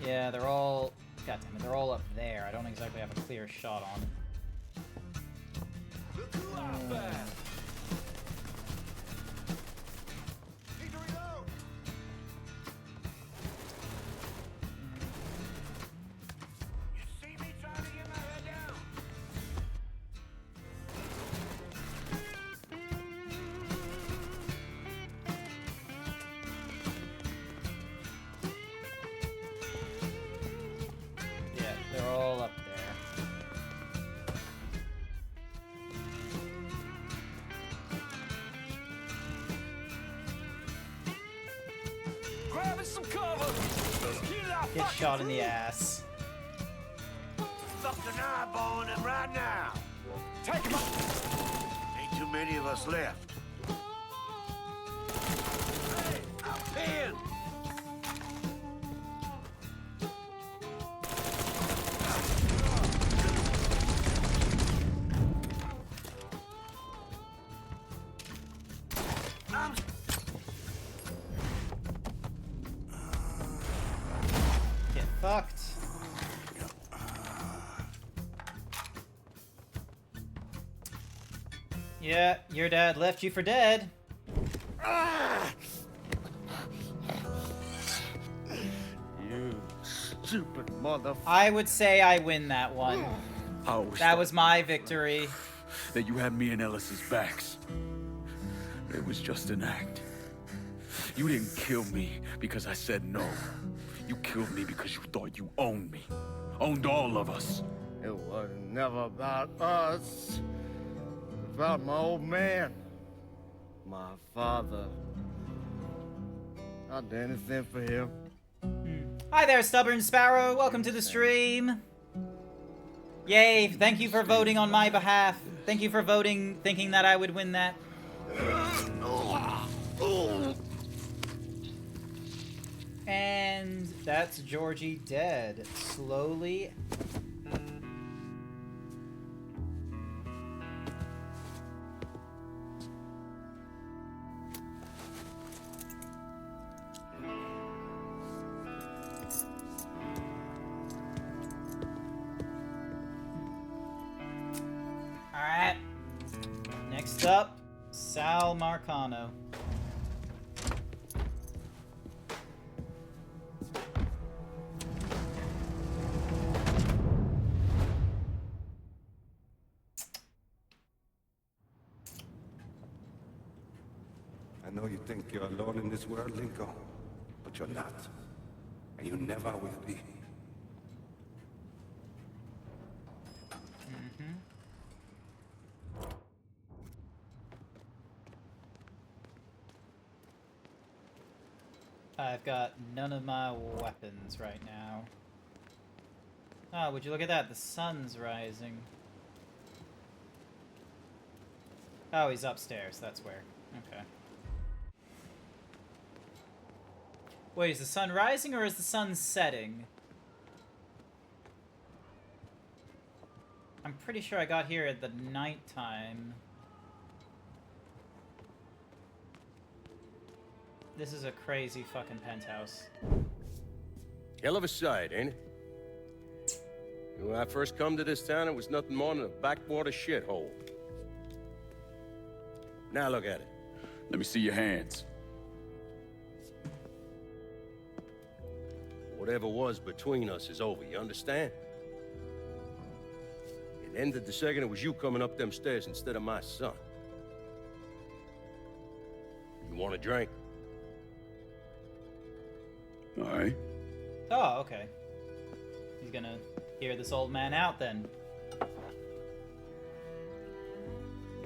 Yeah, they're all... God damn it, they're all up there. I don't exactly have a clear shot on. They're all up there. Grabbing some cover. Get shot in the ass. Fucking eyeballing him right now. Take him up. Ain't too many of us left. Hey, I'm pinned. Get fucked. Yeah, your dad left you for dead. You stupid mother. I would say I win that one. That was my victory. That you had me and Ellis's backs. It was just an act. You didn't kill me because I said no. You killed me because you thought you owned me. Owned all of us. It was never about us. It was about my old man. My father. I'd do anything for him. Hi there, Stubborn Sparrow. Welcome to the stream. Yay, thank you for voting on my behalf. Thank you for voting, thinking that I would win that. And that's Georgie dead. Slowly. Alright. Next up, Sal Marcano. I know you think you're alone in this world, Linko, but you're not. And you never will be. I've got none of my weapons right now. Oh, would you look at that? The sun's rising. Oh, he's upstairs. That's where. Okay. Wait, is the sun rising or is the sun setting? I'm pretty sure I got here at the nighttime. This is a crazy fucking penthouse. Hell of a sight, ain't it? When I first come to this town, it was nothing more than a backwater shithole. Now look at it. Let me see your hands. Whatever was between us is over, you understand? It ended the second it was you coming up them stairs instead of my son. You want a drink? All right. Oh, okay. He's gonna hear this old man out then.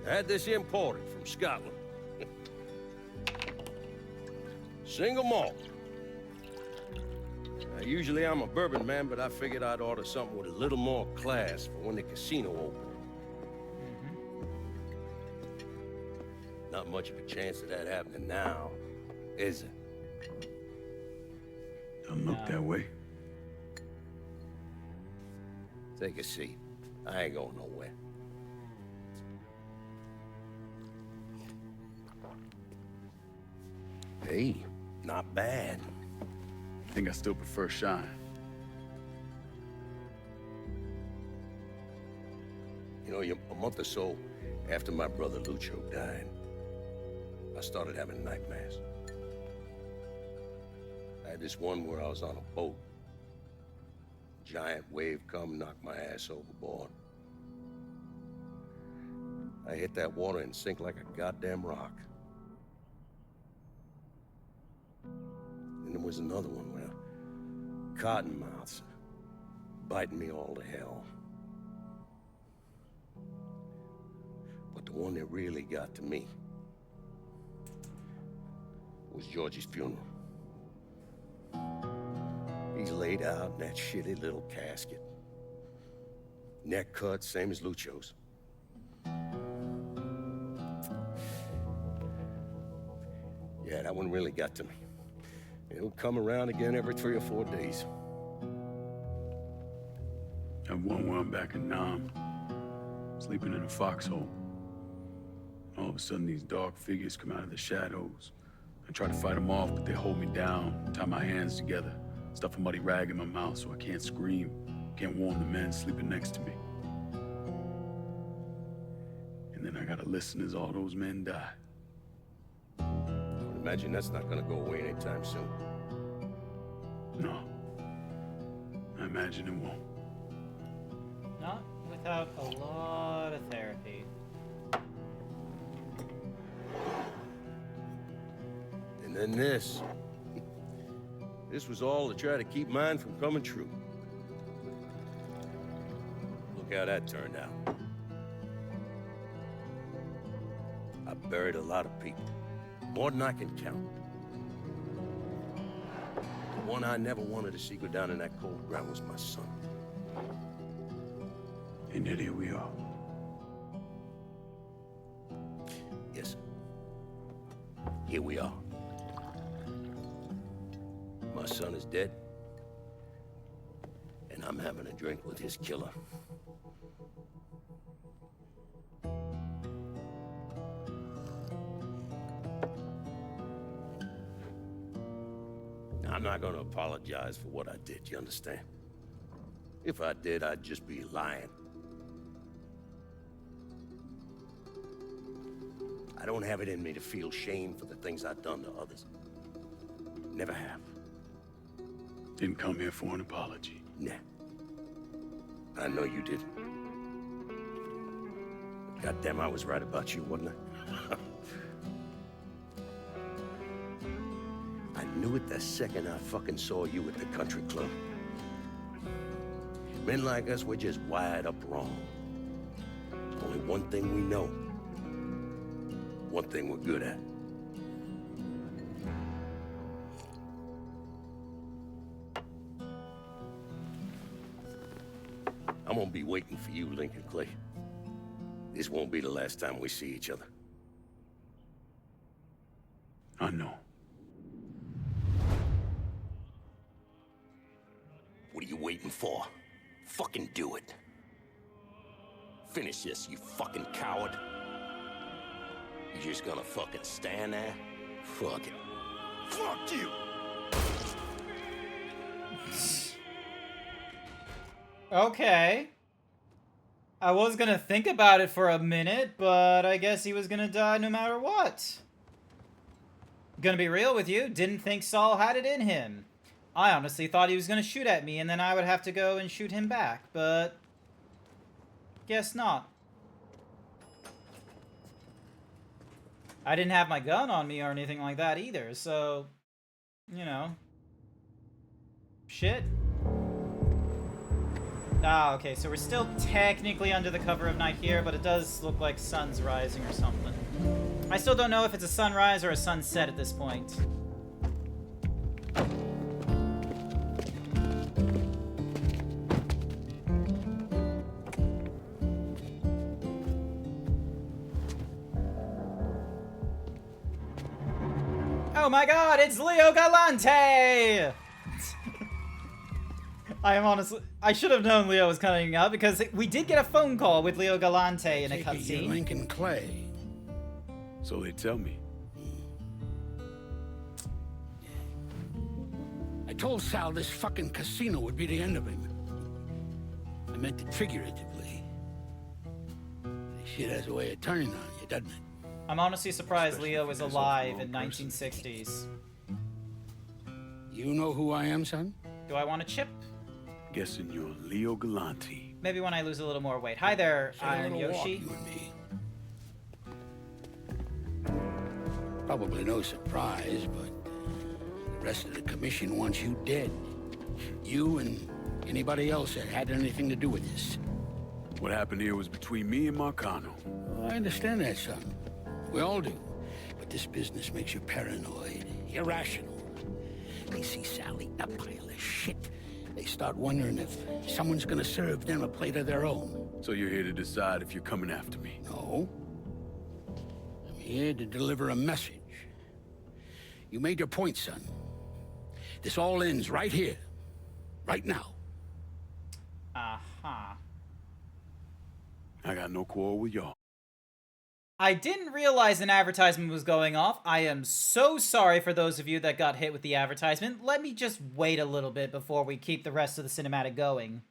I had this imported from Scotland. Single malt. Now, usually I'm a bourbon man, but I figured I'd order something with a little more class for when the casino opened. Not much of a chance of that happening now. Is it? Don't look that way. Take a seat. I ain't going nowhere. Hey, not bad. I think I still prefer Shine. You know, a month or so after my brother Lucho died, I started having nightmares. I had this one where I was on a boat. Giant wave come, knocked my ass overboard. I hit that water and sink like a goddamn rock. And there was another one where cottonmouths biting me all to hell. But the one that really got to me was Georgie's funeral. He's laid out in that shitty little casket. Neck cut, same as Lucho's. Yeah, that one really got to me. It would come around again every 3 or 4 days. I have one where I'm back in Nam, sleeping in a foxhole. All of a sudden, these dark figures come out of the shadows. I try to fight them off, but they hold me down, tie my hands together, stuff a muddy rag in my mouth so I can't scream, can't warn the men sleeping next to me. And then I gotta listen as all those men die. I would imagine that's not gonna go away anytime soon. No. I imagine it won't. Not without a lot of therapy. And then this. This was all to try to keep mine from coming true. Look how that turned out. I buried a lot of people. More than I can count. The one I never wanted to see go down in that cold ground was my son. And yet here we are. Yes. Here we are. My son is dead. And I'm having a drink with his killer. I'm not gonna apologize for what I did, you understand? If I did, I'd just be lying. I don't have it in me to feel shame for the things I've done to others. Never have. Didn't come here for an apology. Nah. I know you didn't. But goddamn, I was right about you, wasn't I? I knew it the second I fucking saw you at the country club. Men like us, we're just wired up wrong. There's only one thing we know. One thing we're good at. I'm gonna be waiting for you, Lincoln Clay. This won't be the last time we see each other. I know. What are you waiting for? Fucking do it. Finish this, you fucking coward. You just gonna fucking stand there? Fuck it. Fuck you! Okay. I was gonna think about it for a minute, but I guess he was gonna die no matter what. Gonna be real with you, didn't think Saul had it in him. I honestly thought he was gonna shoot at me and then I would have to go and shoot him back, but guess not. I didn't have my gun on me or anything like that either, so, you know. Shit. Ah, okay, so we're still technically under the cover of night here, but it does look like sun's rising or something. I still don't know if it's a sunrise or a sunset at this point. Oh my god, it's Leo Galante! I should have known Leo was coming up because we did get a phone call with Leo Galante in a cutscene. Lincoln Clay. So they tell me. I told Sal this fucking casino would be the end of him. I meant it figuratively. This shit has a way of turning on you, doesn't it? I'm honestly surprised Leo was alive in 1960s. You know who I am, son? Do I want a chip? Guessing you're Leo Galante. Maybe when I lose a little more weight. Hi there, Iron Yoshi. Probably no surprise, but the rest of the commission wants you dead. You and anybody else that had anything to do with this. What happened here was between me and Marcano. Well, I understand that, son. We all do. But this business makes you paranoid, irrational. They see Sally a pile of shit. They start wondering if someone's gonna serve them a plate of their own. So you're here to decide if you're coming after me? No. I'm here to deliver a message. You made your point, son. This all ends right here. Right now. Uh-huh. I got no quarrel with y'all. I didn't realize an advertisement was going off. I am so sorry for those of you that got hit with the advertisement. Let me just wait a little bit before we keep the rest of the cinematic going.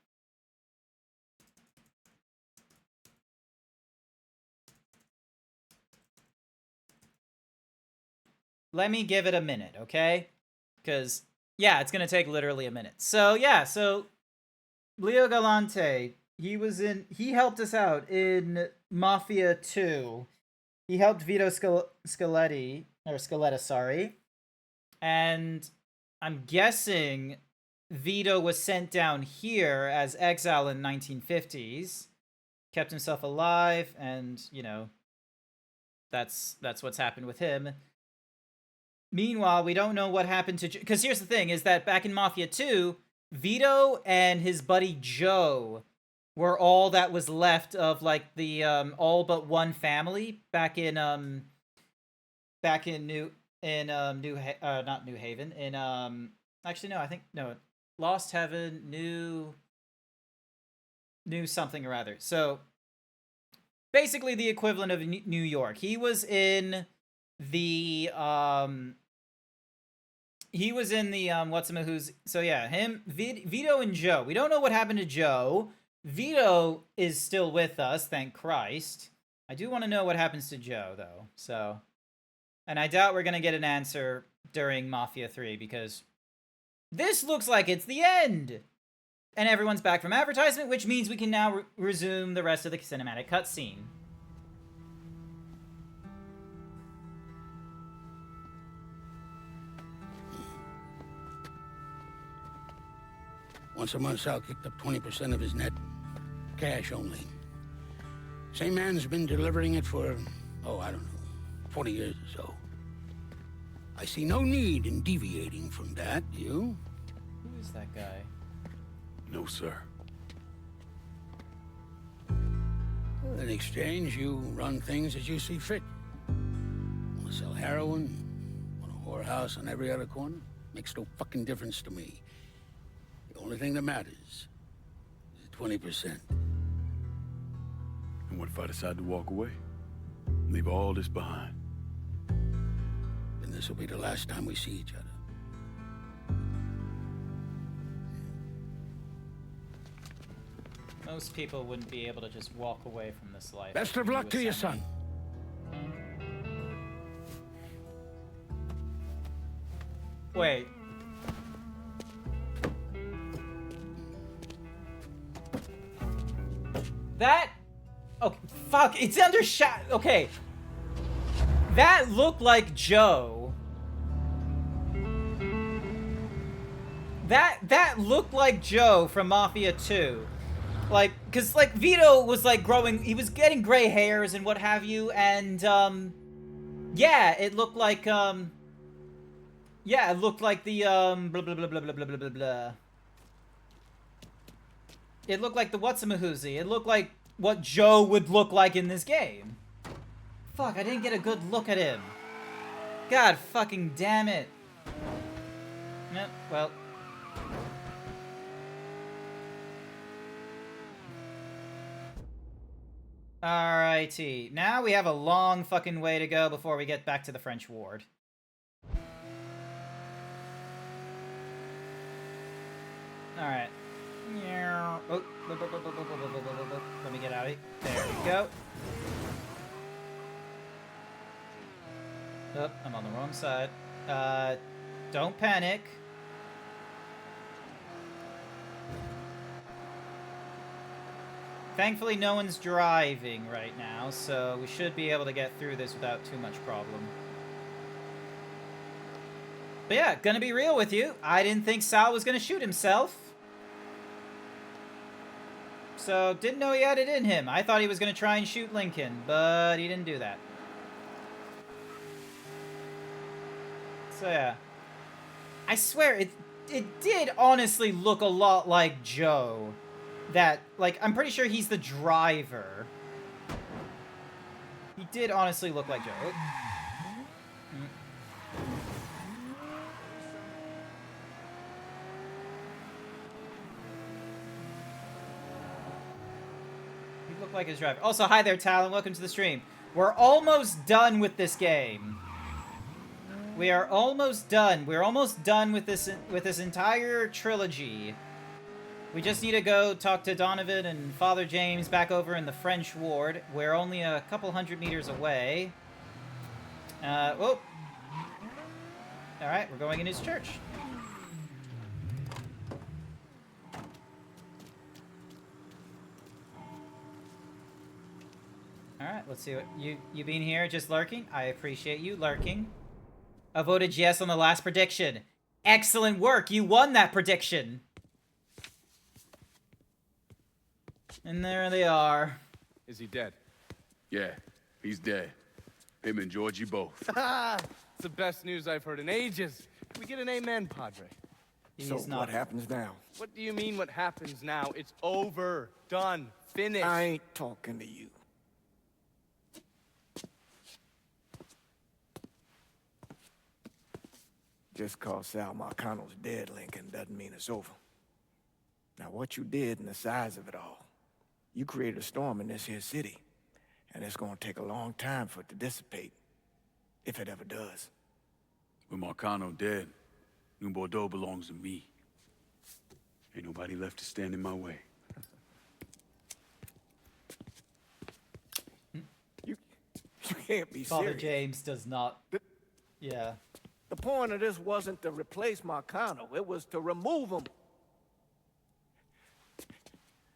Let me give it a minute, okay? Because, yeah, it's going to take literally a minute. So, yeah, so Leo Galante, he helped us out in Mafia 2. He helped Vito Scaletta, sorry. And I'm guessing Vito was sent down here as exile in 1950s. Kept himself alive, and, you know, that's what's happened with him. Meanwhile, we don't know what happened to... Because here's the thing, is that back in Mafia 2, Vito and his buddy Joe were all that was left of, like, the, all but one family back in, not New Haven, actually, no, I think, no, Lost Heaven, New something or other. So, basically the equivalent of New York. He was in the, what's-a-who's, so yeah, him, Vito and Joe. We don't know what happened to Joe. Vito is still with us, thank Christ. I do want to know what happens to Joe, though, so. And I doubt we're going to get an answer during Mafia 3, because this looks like it's the end! And everyone's back from advertisement, which means we can now resume the rest of the cinematic cutscene. Once a month, Sal kicked up 20% of his net. Cash only. Same man's been delivering it for, oh, I don't know, 40 years or so. I see no need in deviating from that, you? Who is that guy? No, sir. In exchange, you run things as you see fit. Want to sell heroin? Want a whorehouse on every other corner? Makes no fucking difference to me. The only thing that matters is 20%. And what if I decide to walk away? Leave all this behind? Then this will be the last time we see each other. Most people wouldn't be able to just walk away from this life. Best of luck to you, son. Wait. That... Okay, fuck, it's under shot. Okay. That looked like Joe. That looked like Joe from Mafia 2. Like, cause like Vito was like growing, he was getting gray hairs and what have you, and yeah, it looked like yeah, it looked like the blah blah blah blah blah blah blah blah. It looked like the what's-a-mahoozy. It looked like what Joe would look like in this game. Fuck, I didn't get a good look at him. God fucking damn it. Yep, well. Alrighty. Now we have a long fucking way to go before we get back to the French ward. Alright. Oh, let me get out of here. There we go. Oh, I'm on the wrong side. Don't panic. Thankfully, no one's driving right now, so we should be able to get through this without too much problem. But yeah, gonna be real with you. I didn't think Sal was gonna shoot himself. So, didn't know he had it in him. I thought he was gonna try and shoot Lincoln, but he didn't do that. So yeah. I swear, it did honestly look a lot like Joe. That, like, I'm pretty sure he's the driver. He did honestly look like Joe. He looked like his driver. Also, hi there, Talon. Welcome to the stream. We're almost done with this game. We are almost done. We're almost done with this entire trilogy. We just need to go talk to Donovan and Father James back over in the French ward. We're only a couple 100 meters away. Whoa. Alright, we're going in his church. Alright, let's see what... You being here just lurking? I appreciate you lurking. I voted yes on the last prediction. Excellent work! You won that prediction! And there they are. Is he dead? Yeah, he's dead. Him and Georgie both. It's the best news I've heard in ages. Can we get an amen, Padre? So what happens now? What do you mean what happens now? It's over. Done. Finished. I ain't talking to you. Just cause Sal Marcano's dead, Lincoln, doesn't mean it's over. Now, what you did and the size of it all, you created a storm in this here city, and it's gonna take a long time for it to dissipate, if it ever does. With Marcano dead, New Bordeaux belongs to me. Ain't nobody left to stand in my way. You can't be Father serious. James does not... Yeah. The point of this wasn't to replace Marcano, it was to remove him.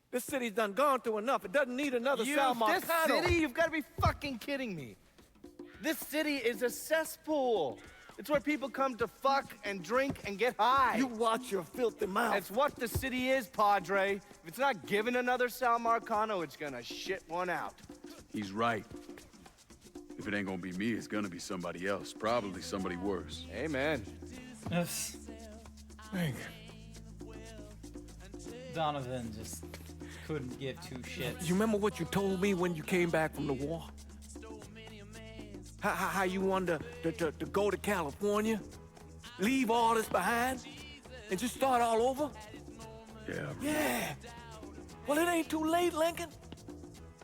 This city's done gone through enough. It doesn't need another Sal Marcano. This city? You've got to be fucking kidding me. This city is a cesspool. It's where people come to fuck and drink and get high. You watch your filthy mouth. It's what the city is, Padre. If it's not given another Sal Marcano, it's gonna shit one out. He's right. If it ain't gonna be me, it's gonna be somebody else. Probably somebody worse. Amen. Donovan just couldn't give two shits. You remember what you told me when you came back from the war? How you wanted to go to California? Leave all this behind? And just start all over? Yeah. Yeah. Well, it ain't too late, Lincoln.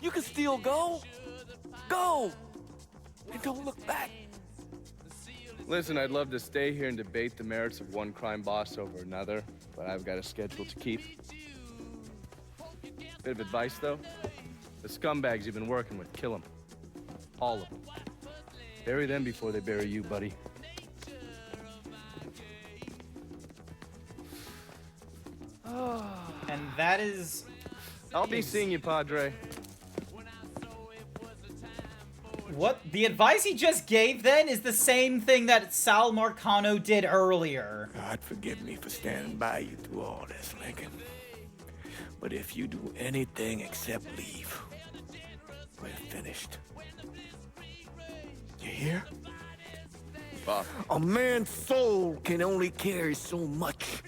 You can still go. Go. And don't look back. Listen, I'd love to stay here and debate the merits of one crime boss over another, but I've got a schedule to keep. Bit of advice, though. The scumbags you've been working with, kill them. All of them. Bury them before they bury you, buddy. And that is... I'll be seeing you, Padre. What? The advice he just gave, then, is the same thing that Sal Marcano did earlier. God forgive me for standing by you through all this, Lincoln. But if you do anything except leave, we're finished. You hear? Bob. A man's soul can only carry so much.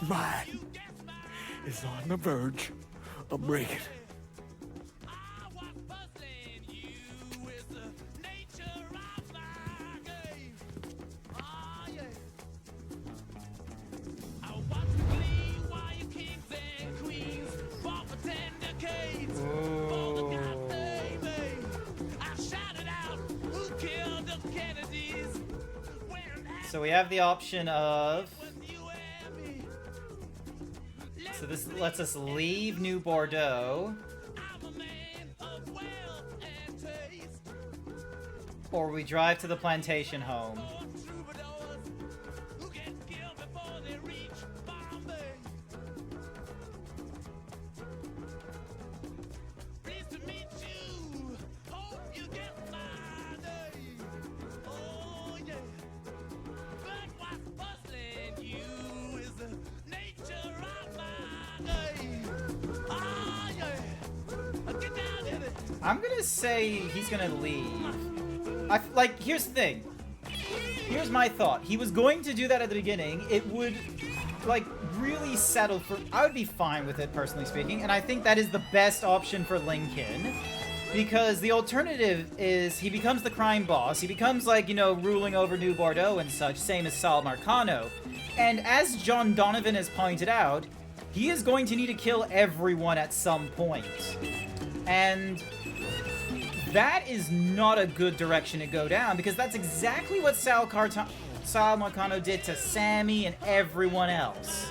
And mine is on the verge of breaking. So we have the option of... So this lets us leave New Bordeaux. Or we drive to the plantation home. I'm gonna say he's gonna leave. Like, here's the thing. Here's my thought. He was going to do that at the beginning. It would, like, really settle for... I would be fine with it, personally speaking. And I think that is the best option for Lincoln. Because the alternative is he becomes the crime boss. He becomes, like, you know, ruling over New Bordeaux and such, same as Sal Marcano. And as John Donovan has pointed out, he is going to need to kill everyone at some point. And... that is not a good direction to go down, because that's exactly what Sal Marcano did to Sammy and everyone else.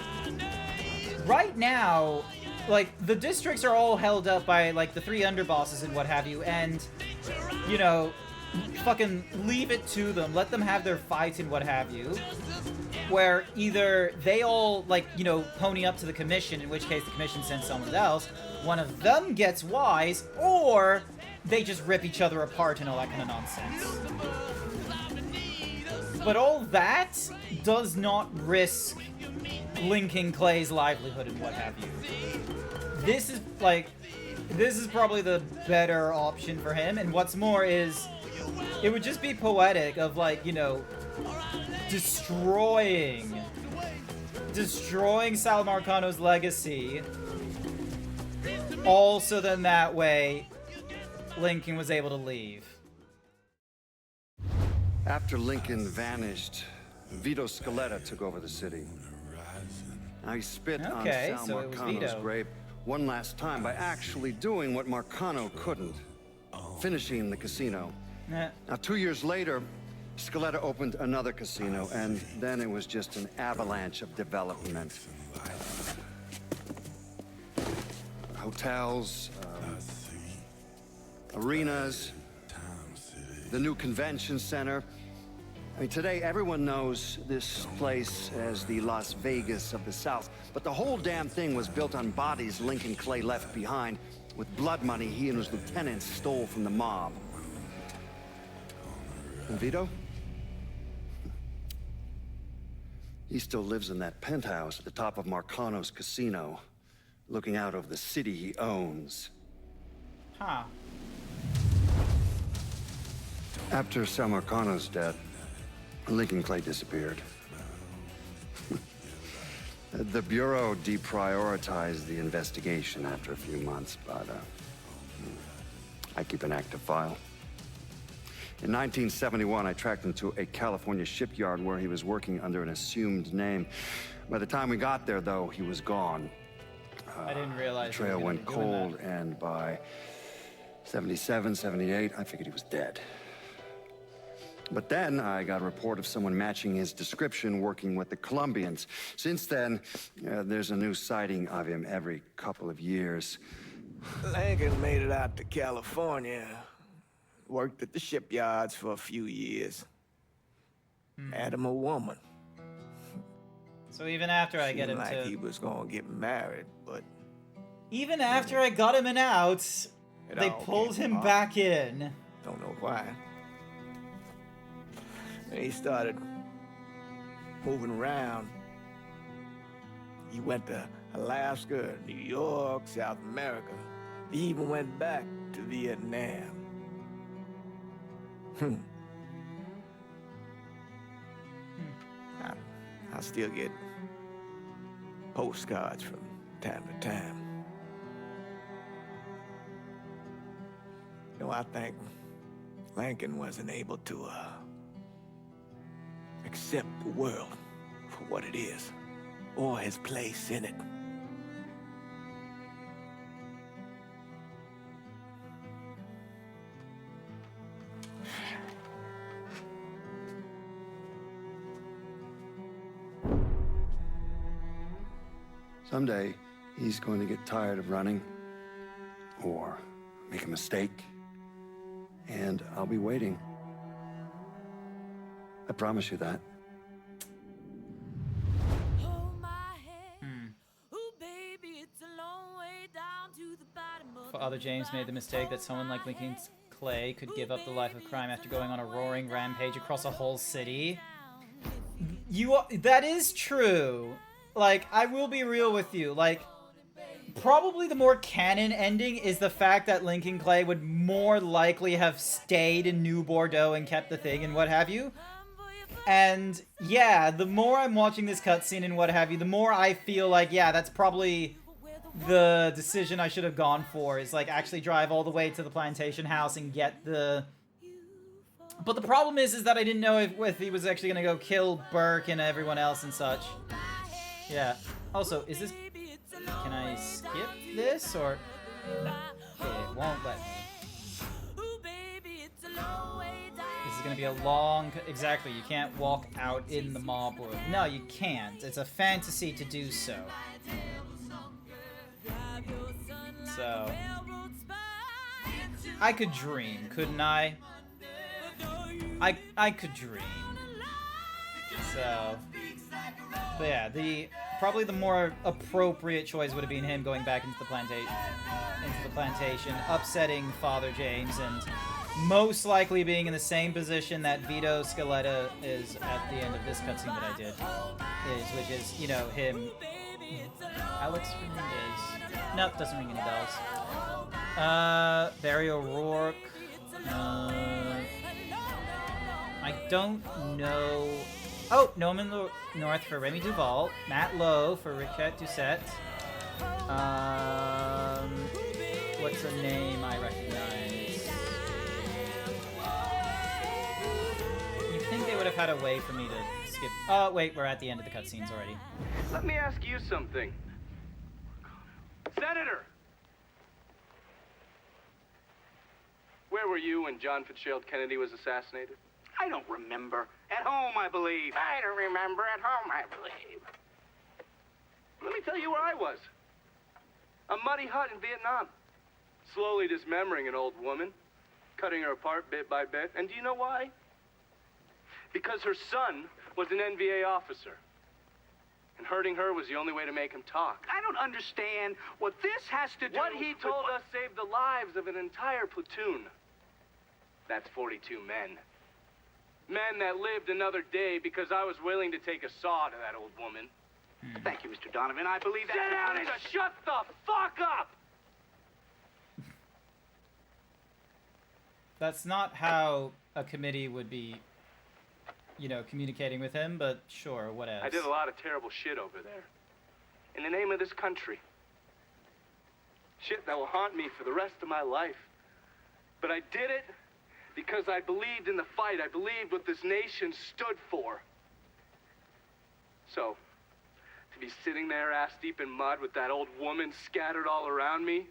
Right now, like, the districts are all held up by, like, the 3 underbosses and what have you, and, you know, fucking leave it to them. Let them have their fights and what have you. Where either they all, like, you know, pony up to the commission, in which case the commission sends someone else, one of them gets wise, or... they just rip each other apart and all that kind of nonsense. But all that does not risk Lincoln Clay's livelihood and what have you. This is, like, this is probably the better option for him, and what's more is, it would just be poetic of, like, you know, destroying Sal Marcano's legacy, also then that way... Lincoln was able to leave. After Lincoln vanished, Vito Scaletta took over the city. Now he spit on Sal Marcano's grave one last time by actually doing what Marcano couldn't, finishing the casino. Now 2 years later, Scaletta opened another casino, and then it was just an avalanche of development. Hotels, arenas, the new convention center. I mean, today everyone knows this place as the Las Vegas of the South, but the whole damn thing was built on bodies Lincoln Clay left behind, with blood money he and his lieutenants stole from the mob. And Vito? He still lives in that penthouse at the top of Marcano's casino, looking out over the city he owns. Huh. After Sal Marcano's death, Lincoln Clay disappeared. The Bureau deprioritized the investigation after a few months, but I keep an active file. In 1971, I tracked him to a California shipyard where he was working under an assumed name. By the time we got there, though, he was gone. I didn't realize the trail went cold, and by 77, 78, I figured he was dead. But then I got a report of someone matching his description working with the Colombians. Since then, there's a new sighting of him every couple of years. Lincoln made it out to California. Worked at the shipyards for a few years. Had him a woman. So even after I get him like to... he was gonna get married, but... even after I got him out, they pulled him back in. Don't know why. And he started moving around. He went to Alaska, New York, South America. He even went back to Vietnam. I still get postcards from time to time. You know, I think Lincoln wasn't able to accept the world for what it is, or his place in it. Someday, he's going to get tired of running, or make a mistake, and I'll be waiting. I promise you that. Father James made the mistake that someone like Lincoln Clay could give up the life of crime after going on a roaring rampage across a whole city. That is true. Like, I will be real with you. Like, probably the more canon ending is the fact that Lincoln Clay would more likely have stayed in New Bordeaux and kept the thing and what have you. And yeah, the more I'm watching this cutscene and what have you, the more I feel like, yeah, that's probably the decision I should have gone for, is like actually drive all the way to the plantation house and get the... But the problem is that I didn't know if he was actually gonna go kill Burke and everyone else and such. Yeah. Also, is this... Can I skip this, or... It won't let me. This is gonna be a long... Exactly, you can't walk out in the mob world. No, you can't. It's a fantasy to do so. So... I could dream, couldn't I? I could dream. So... But yeah, probably the more appropriate choice would have been him going back into the plantation, upsetting Father James, and most likely being in the same position that Vito Scaletta is at the end of this cutscene that I did, which is, you know, him. Alex Fernandez. Nope, doesn't ring any bells. Barry O'Rourke. I don't know. Oh, Norman North for Remy Duval, Matt Lowe for Richette Doucette. What's a name I recognize? You'd think they would have had a way for me to skip. Oh, wait, we're at the end of the cutscenes already. Let me ask you something. Senator! Where were you when John Fitzgerald Kennedy was assassinated? I don't remember. At home, I believe. I don't remember. At home, I believe. Let me tell you where I was. A muddy hut in Vietnam. Slowly dismembering an old woman. Cutting her apart bit by bit. And do you know why? Because her son was an NVA officer. And hurting her was the only way to make him talk. I don't understand what this has to do What he told us saved the lives of an entire platoon. That's 42 men. Men that lived another day because I was willing to take a saw to that old woman. Thank you, Mr. Donovan. I believe that. Sit down and shut the fuck up! That's not how a committee would be, you know, communicating with him, but sure, whatever. I did a lot of terrible shit over there. In the name of this country. Shit that will haunt me for the rest of my life. But I did it because I believed in the fight. I believed what this nation stood for. So, to be sitting there ass-deep in mud with that old woman scattered all around me,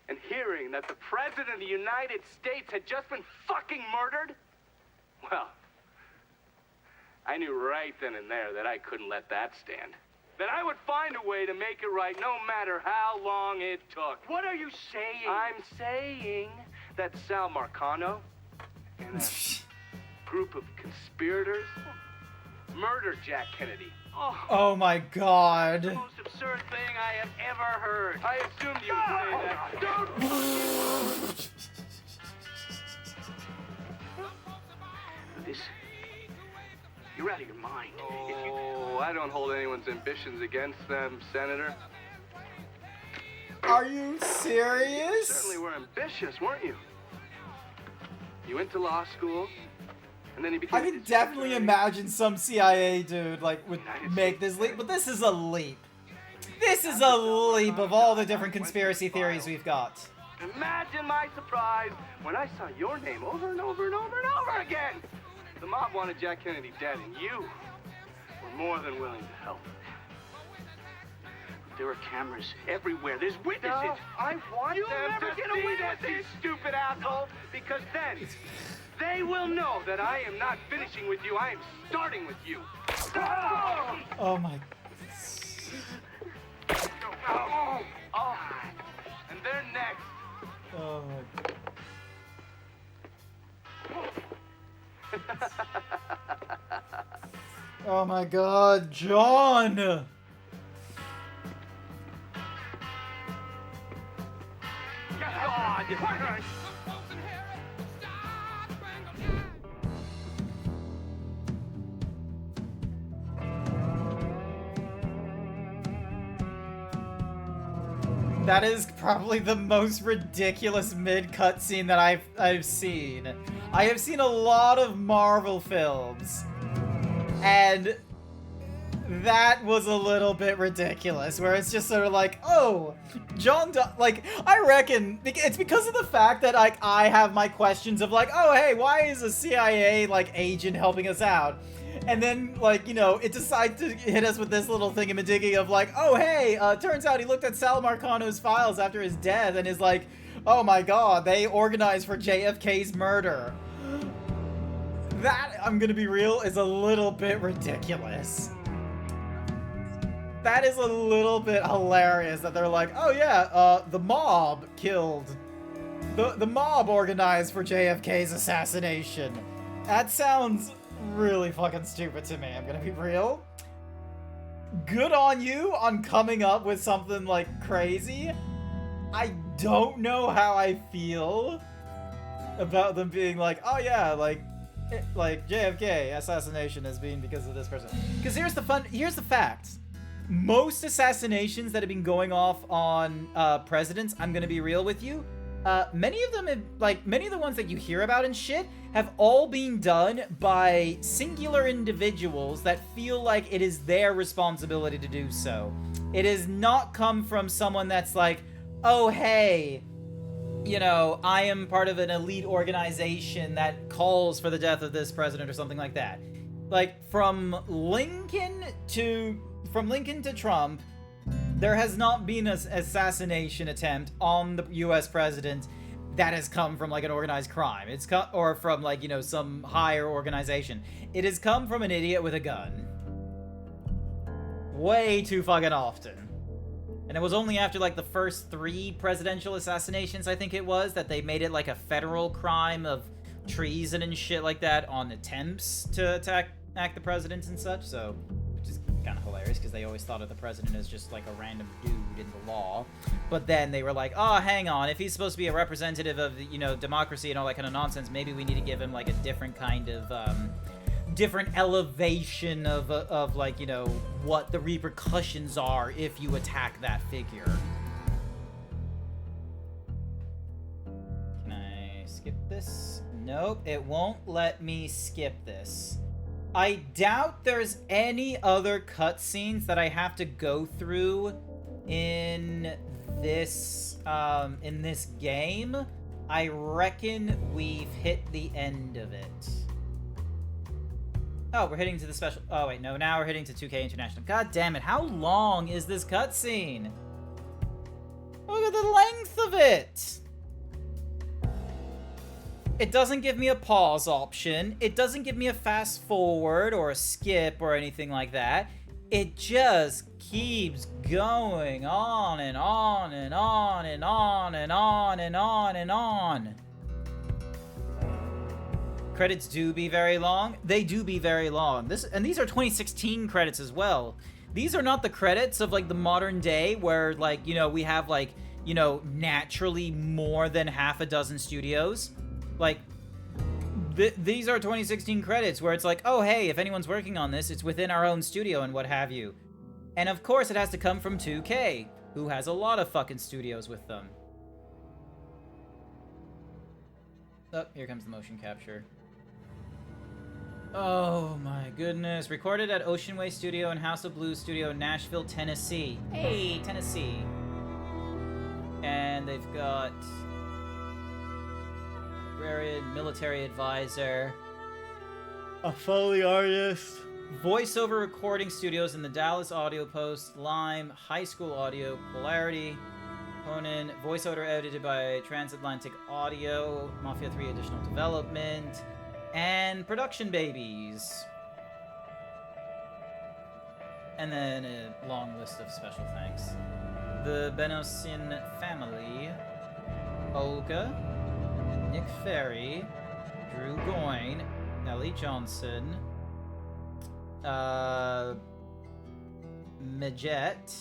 and hearing that the President of the United States had just been fucking murdered, well, I knew right then and there that I couldn't let that stand. That I would find a way to make it right no matter how long it took. What are you saying? I'm saying that Sal Marcano and a group of conspirators murdered Jack Kennedy. Oh my god. The most absurd thing I have ever heard. I assumed you would say that. Don't! This... You're out of your mind. Oh, I don't hold anyone's ambitions against them, Senator. Are you serious? You certainly were ambitious, weren't you? You went to law school, and then you became... I can definitely imagine some CIA dude, like, would make this leap, but this is a leap. This is a leap of all the different conspiracy theories we've got. Imagine my surprise when I saw your name over and over and over and over again. The mob wanted Jack Kennedy dead, and you were more than willing to help. There are cameras everywhere. There's witnesses. No, I want You'll them never to get see away this, with you this. stupid asshole, because then they will know that I am not finishing with you. I am starting with you. Oh my... Oh. And they're next. Oh my Oh my god, John! God! That is probably the most ridiculous mid-cutscene that I've seen. I have seen a lot of Marvel films, and that was a little bit ridiculous, where it's just sort of like, oh, like, I reckon it's because of the fact that, like, I have my questions of, like, oh, hey, why is a CIA, like, agent helping us out? And then, like, you know, it decides to hit us with this little thingamadiggy of, like, oh, hey, turns out he looked at Sal Marcano's files after his death and is like, oh my god, they organized for JFK's murder. That, I'm gonna be real, is a little bit ridiculous. That is a little bit hilarious that they're like, oh yeah, the mob killed. The mob organized for JFK's assassination. That sounds really fucking stupid to me, I'm gonna be real. Good on you on coming up with something like crazy. I don't know how I feel about them being like, oh yeah, like JFK assassination has been because of this person. Because here's the facts. Most assassinations that have been going off on presidents, I'm gonna be real with you, many of them, many of the ones that you hear about and shit, have all been done by singular individuals that feel like it is their responsibility to do so. It has not come from someone that's like, oh hey, you know, I am part of an elite organization that calls for the death of this president or something like that. Like, from Lincoln to Trump, there has not been an assassination attempt on the U.S. president that has come from, like, an organized crime. It's or from, like, you know, some higher organization. It has come from an idiot with a gun. Way too fucking often. And it was only after, like, the first 3 presidential assassinations, I think it was, that they made it, like, a federal crime of treason and shit like that on attempts to attack the president and such, so... kind of hilarious because they always thought of the president as just like a random dude in the law, but then they were like, oh, hang on, if he's supposed to be a representative of, you know, democracy and all that kind of nonsense, maybe we need to give him like a different kind of different elevation of like, you know, what the repercussions are if you attack that figure. Can I skip this? Nope, it won't let me skip this. I doubt there's any other cutscenes that I have to go through in this game. I reckon we've hit the end of it. Oh, we're hitting to the special... Oh, wait, no, now we're hitting to 2K International. God damn it, how long is this cutscene? Look at the length of it! It doesn't give me a pause option. It doesn't give me a fast forward or a skip or anything like that. It just keeps going on and on and on and on and on and on and on. Credits do be very long. They do be very long. These are 2016 credits as well. These are not the credits of like the modern day where, like, you know, we have like, you know, naturally more than half a dozen studios. Like, these are 2016 credits where it's like, oh, hey, if anyone's working on this, it's within our own studio and what have you. And of course it has to come from 2K, who has a lot of fucking studios with them. Oh, here comes the motion capture. Oh my goodness. Recorded at Ocean Way Studio and House of Blues Studio in Nashville, Tennessee. Hey, Tennessee. And they've got... military advisor, a Foley artist, voiceover recording studios in the Dallas Audio Post, Lime, High School Audio, Polarity, Conan, voiceover edited by Transatlantic Audio, Mafia 3 additional development, and Production Babies. And then a long list of special thanks. the Benosian family. Olga, Nick Ferry, Drew Goyne, Ellie Johnson, Midget.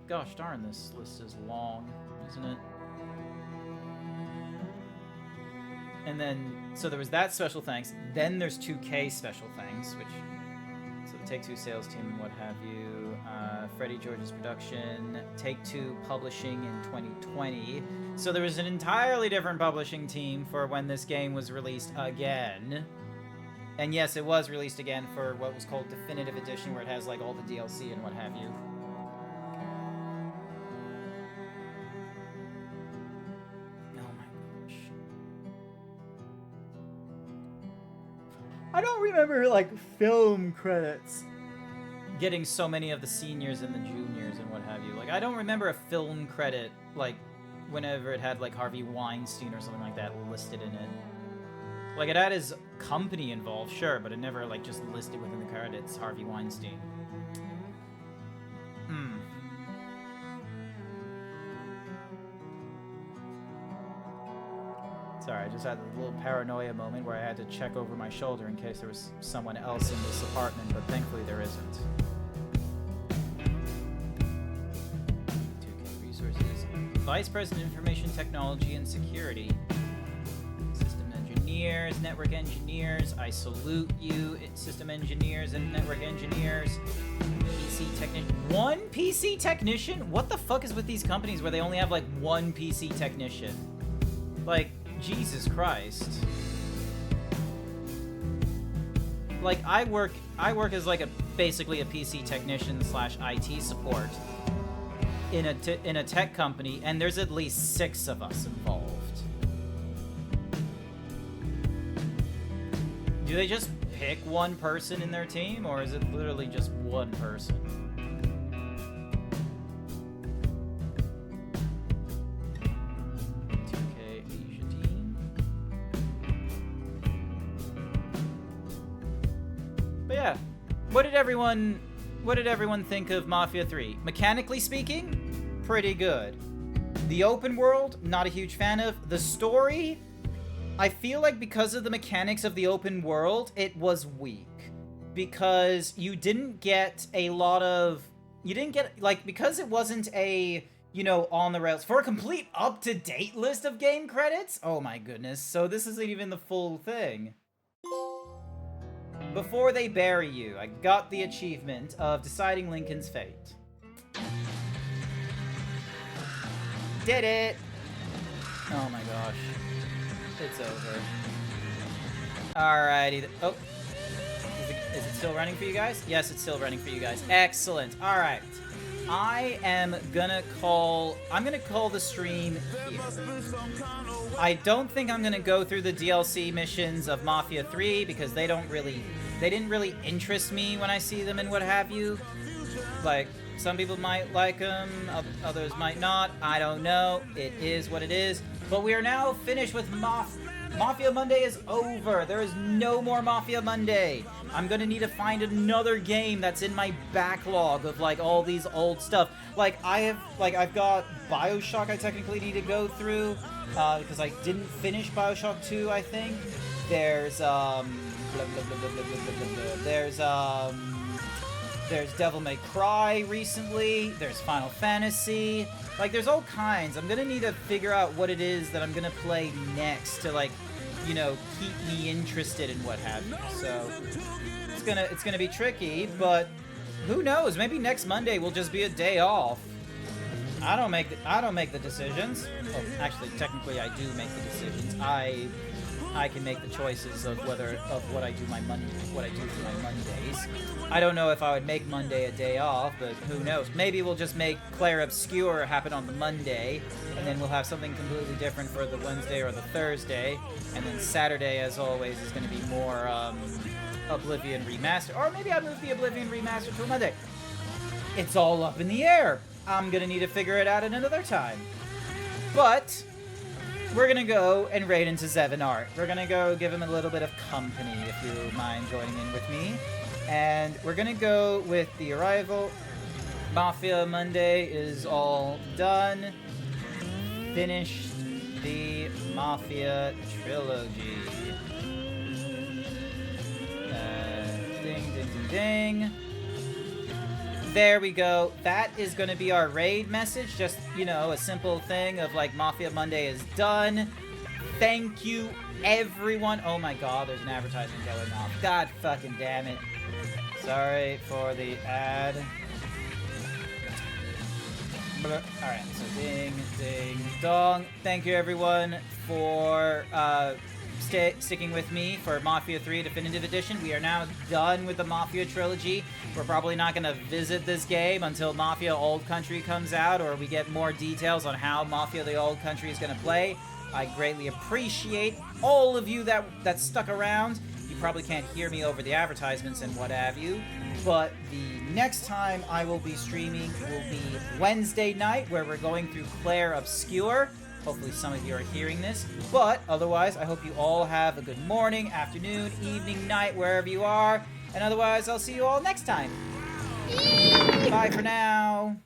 Gosh darn, this list is long, isn't it? And then, so there was that special thanks. Then there's 2K special thanks, which, so the Take-Two sales team and what have you. Freddie George's production, Take-Two publishing in 2020. So there was an entirely different publishing team for when this game was released again. And yes, it was released again for what was called Definitive Edition, where it has like all the DLC and what have you. Oh my gosh. I don't remember like film credits getting so many of the seniors and the juniors and what have you. Like, I don't remember a film credit, like, whenever it had, like, Harvey Weinstein or something like that listed in it. Like, it had his company involved, sure, but it never, like, just listed within the credits Harvey Weinstein. Sorry, I just had a little paranoia moment where I had to check over my shoulder in case there was someone else in this apartment, but thankfully there isn't. 2K Resources. Vice President Information Technology and Security. System engineers, network engineers, I salute you, system engineers and network engineers. PC technician. One PC technician? What the fuck is with these companies where they only have like one PC technician? Like, Jesus Christ. Like, I work as like basically a PC technician / IT support in a tech company, and there's at least 6 of us involved. Do they just pick one person in their team, or is it literally just one person? What did everyone think of Mafia 3? Mechanically speaking, pretty good. The open world, not a huge fan of. The story, I feel like because of the mechanics of the open world, it was weak. Because you didn't get a lot of... You didn't get... Like, because it wasn't a, you know, on the rails... For a complete up-to-date list of game credits? Oh my goodness. So this isn't even the full thing. Before they bury you, I got the achievement of deciding Lincoln's fate. Did it! Oh my gosh. It's over. Alrighty. Oh. Is it still running for you guys? Yes, it's still running for you guys. Excellent. Alright. I'm gonna call the stream here. I don't think I'm gonna go through the DLC missions of Mafia 3 because they didn't really interest me when I see them and what have you. Like, some people might like them, others might not. I don't know. It is what it is. But we are now finished with Mafia Monday is over. There is no more Mafia Monday. I'm gonna need to find another game that's in my backlog of like all these old stuff. Like I've got BioShock I technically need to go through because I didn't finish BioShock 2, I think. There's there's Devil May Cry recently. There's Final Fantasy. Like, there's all kinds. I'm gonna need to figure out what it is that I'm gonna play next to, like, you know, keep me interested in what have you. So it's gonna be tricky, but who knows? Maybe next Monday will just be a day off. I don't make the decisions. Oh, actually, technically, I do make the decisions. I can make the choices of what I do for my Mondays. I don't know if I would make Monday a day off, but who knows? Maybe we'll just make Claire Obscure happen on the Monday, and then we'll have something completely different for the Wednesday or the Thursday, and then Saturday, as always, is going to be more Oblivion Remastered, or maybe I move the Oblivion Remastered to a Monday. It's all up in the air. I'm going to need to figure it out at another time. But we're gonna go and raid into Zevinart. We're gonna go give him a little bit of company, if you mind joining in with me. And we're gonna go with the arrival. Mafia Monday is all done. Finished the Mafia trilogy. Ding, ding, ding, ding. There we go. That is going to be our raid message. Just, you know, a simple thing of like Mafia Monday is done. Thank you, everyone. Oh my god, there's an advertisement going off. God fucking damn it. Sorry for the ad. Alright, so ding, ding, dong. Thank you, everyone, for sticking with me for Mafia 3 Definitive Edition. We are now done with the Mafia trilogy. We're probably not going to visit this game until Mafia Old Country comes out, or we get more details on how Mafia the Old Country is going to play. I greatly appreciate all of you that stuck around. You probably can't hear me over the advertisements and what have you, but the next time I will be streaming will be Wednesday night, where we're going through Claire Obscure. Hopefully some of you are hearing this, but otherwise, I hope you all have a good morning, afternoon, evening, night, wherever you are, and otherwise, I'll see you all next time. Bye for now.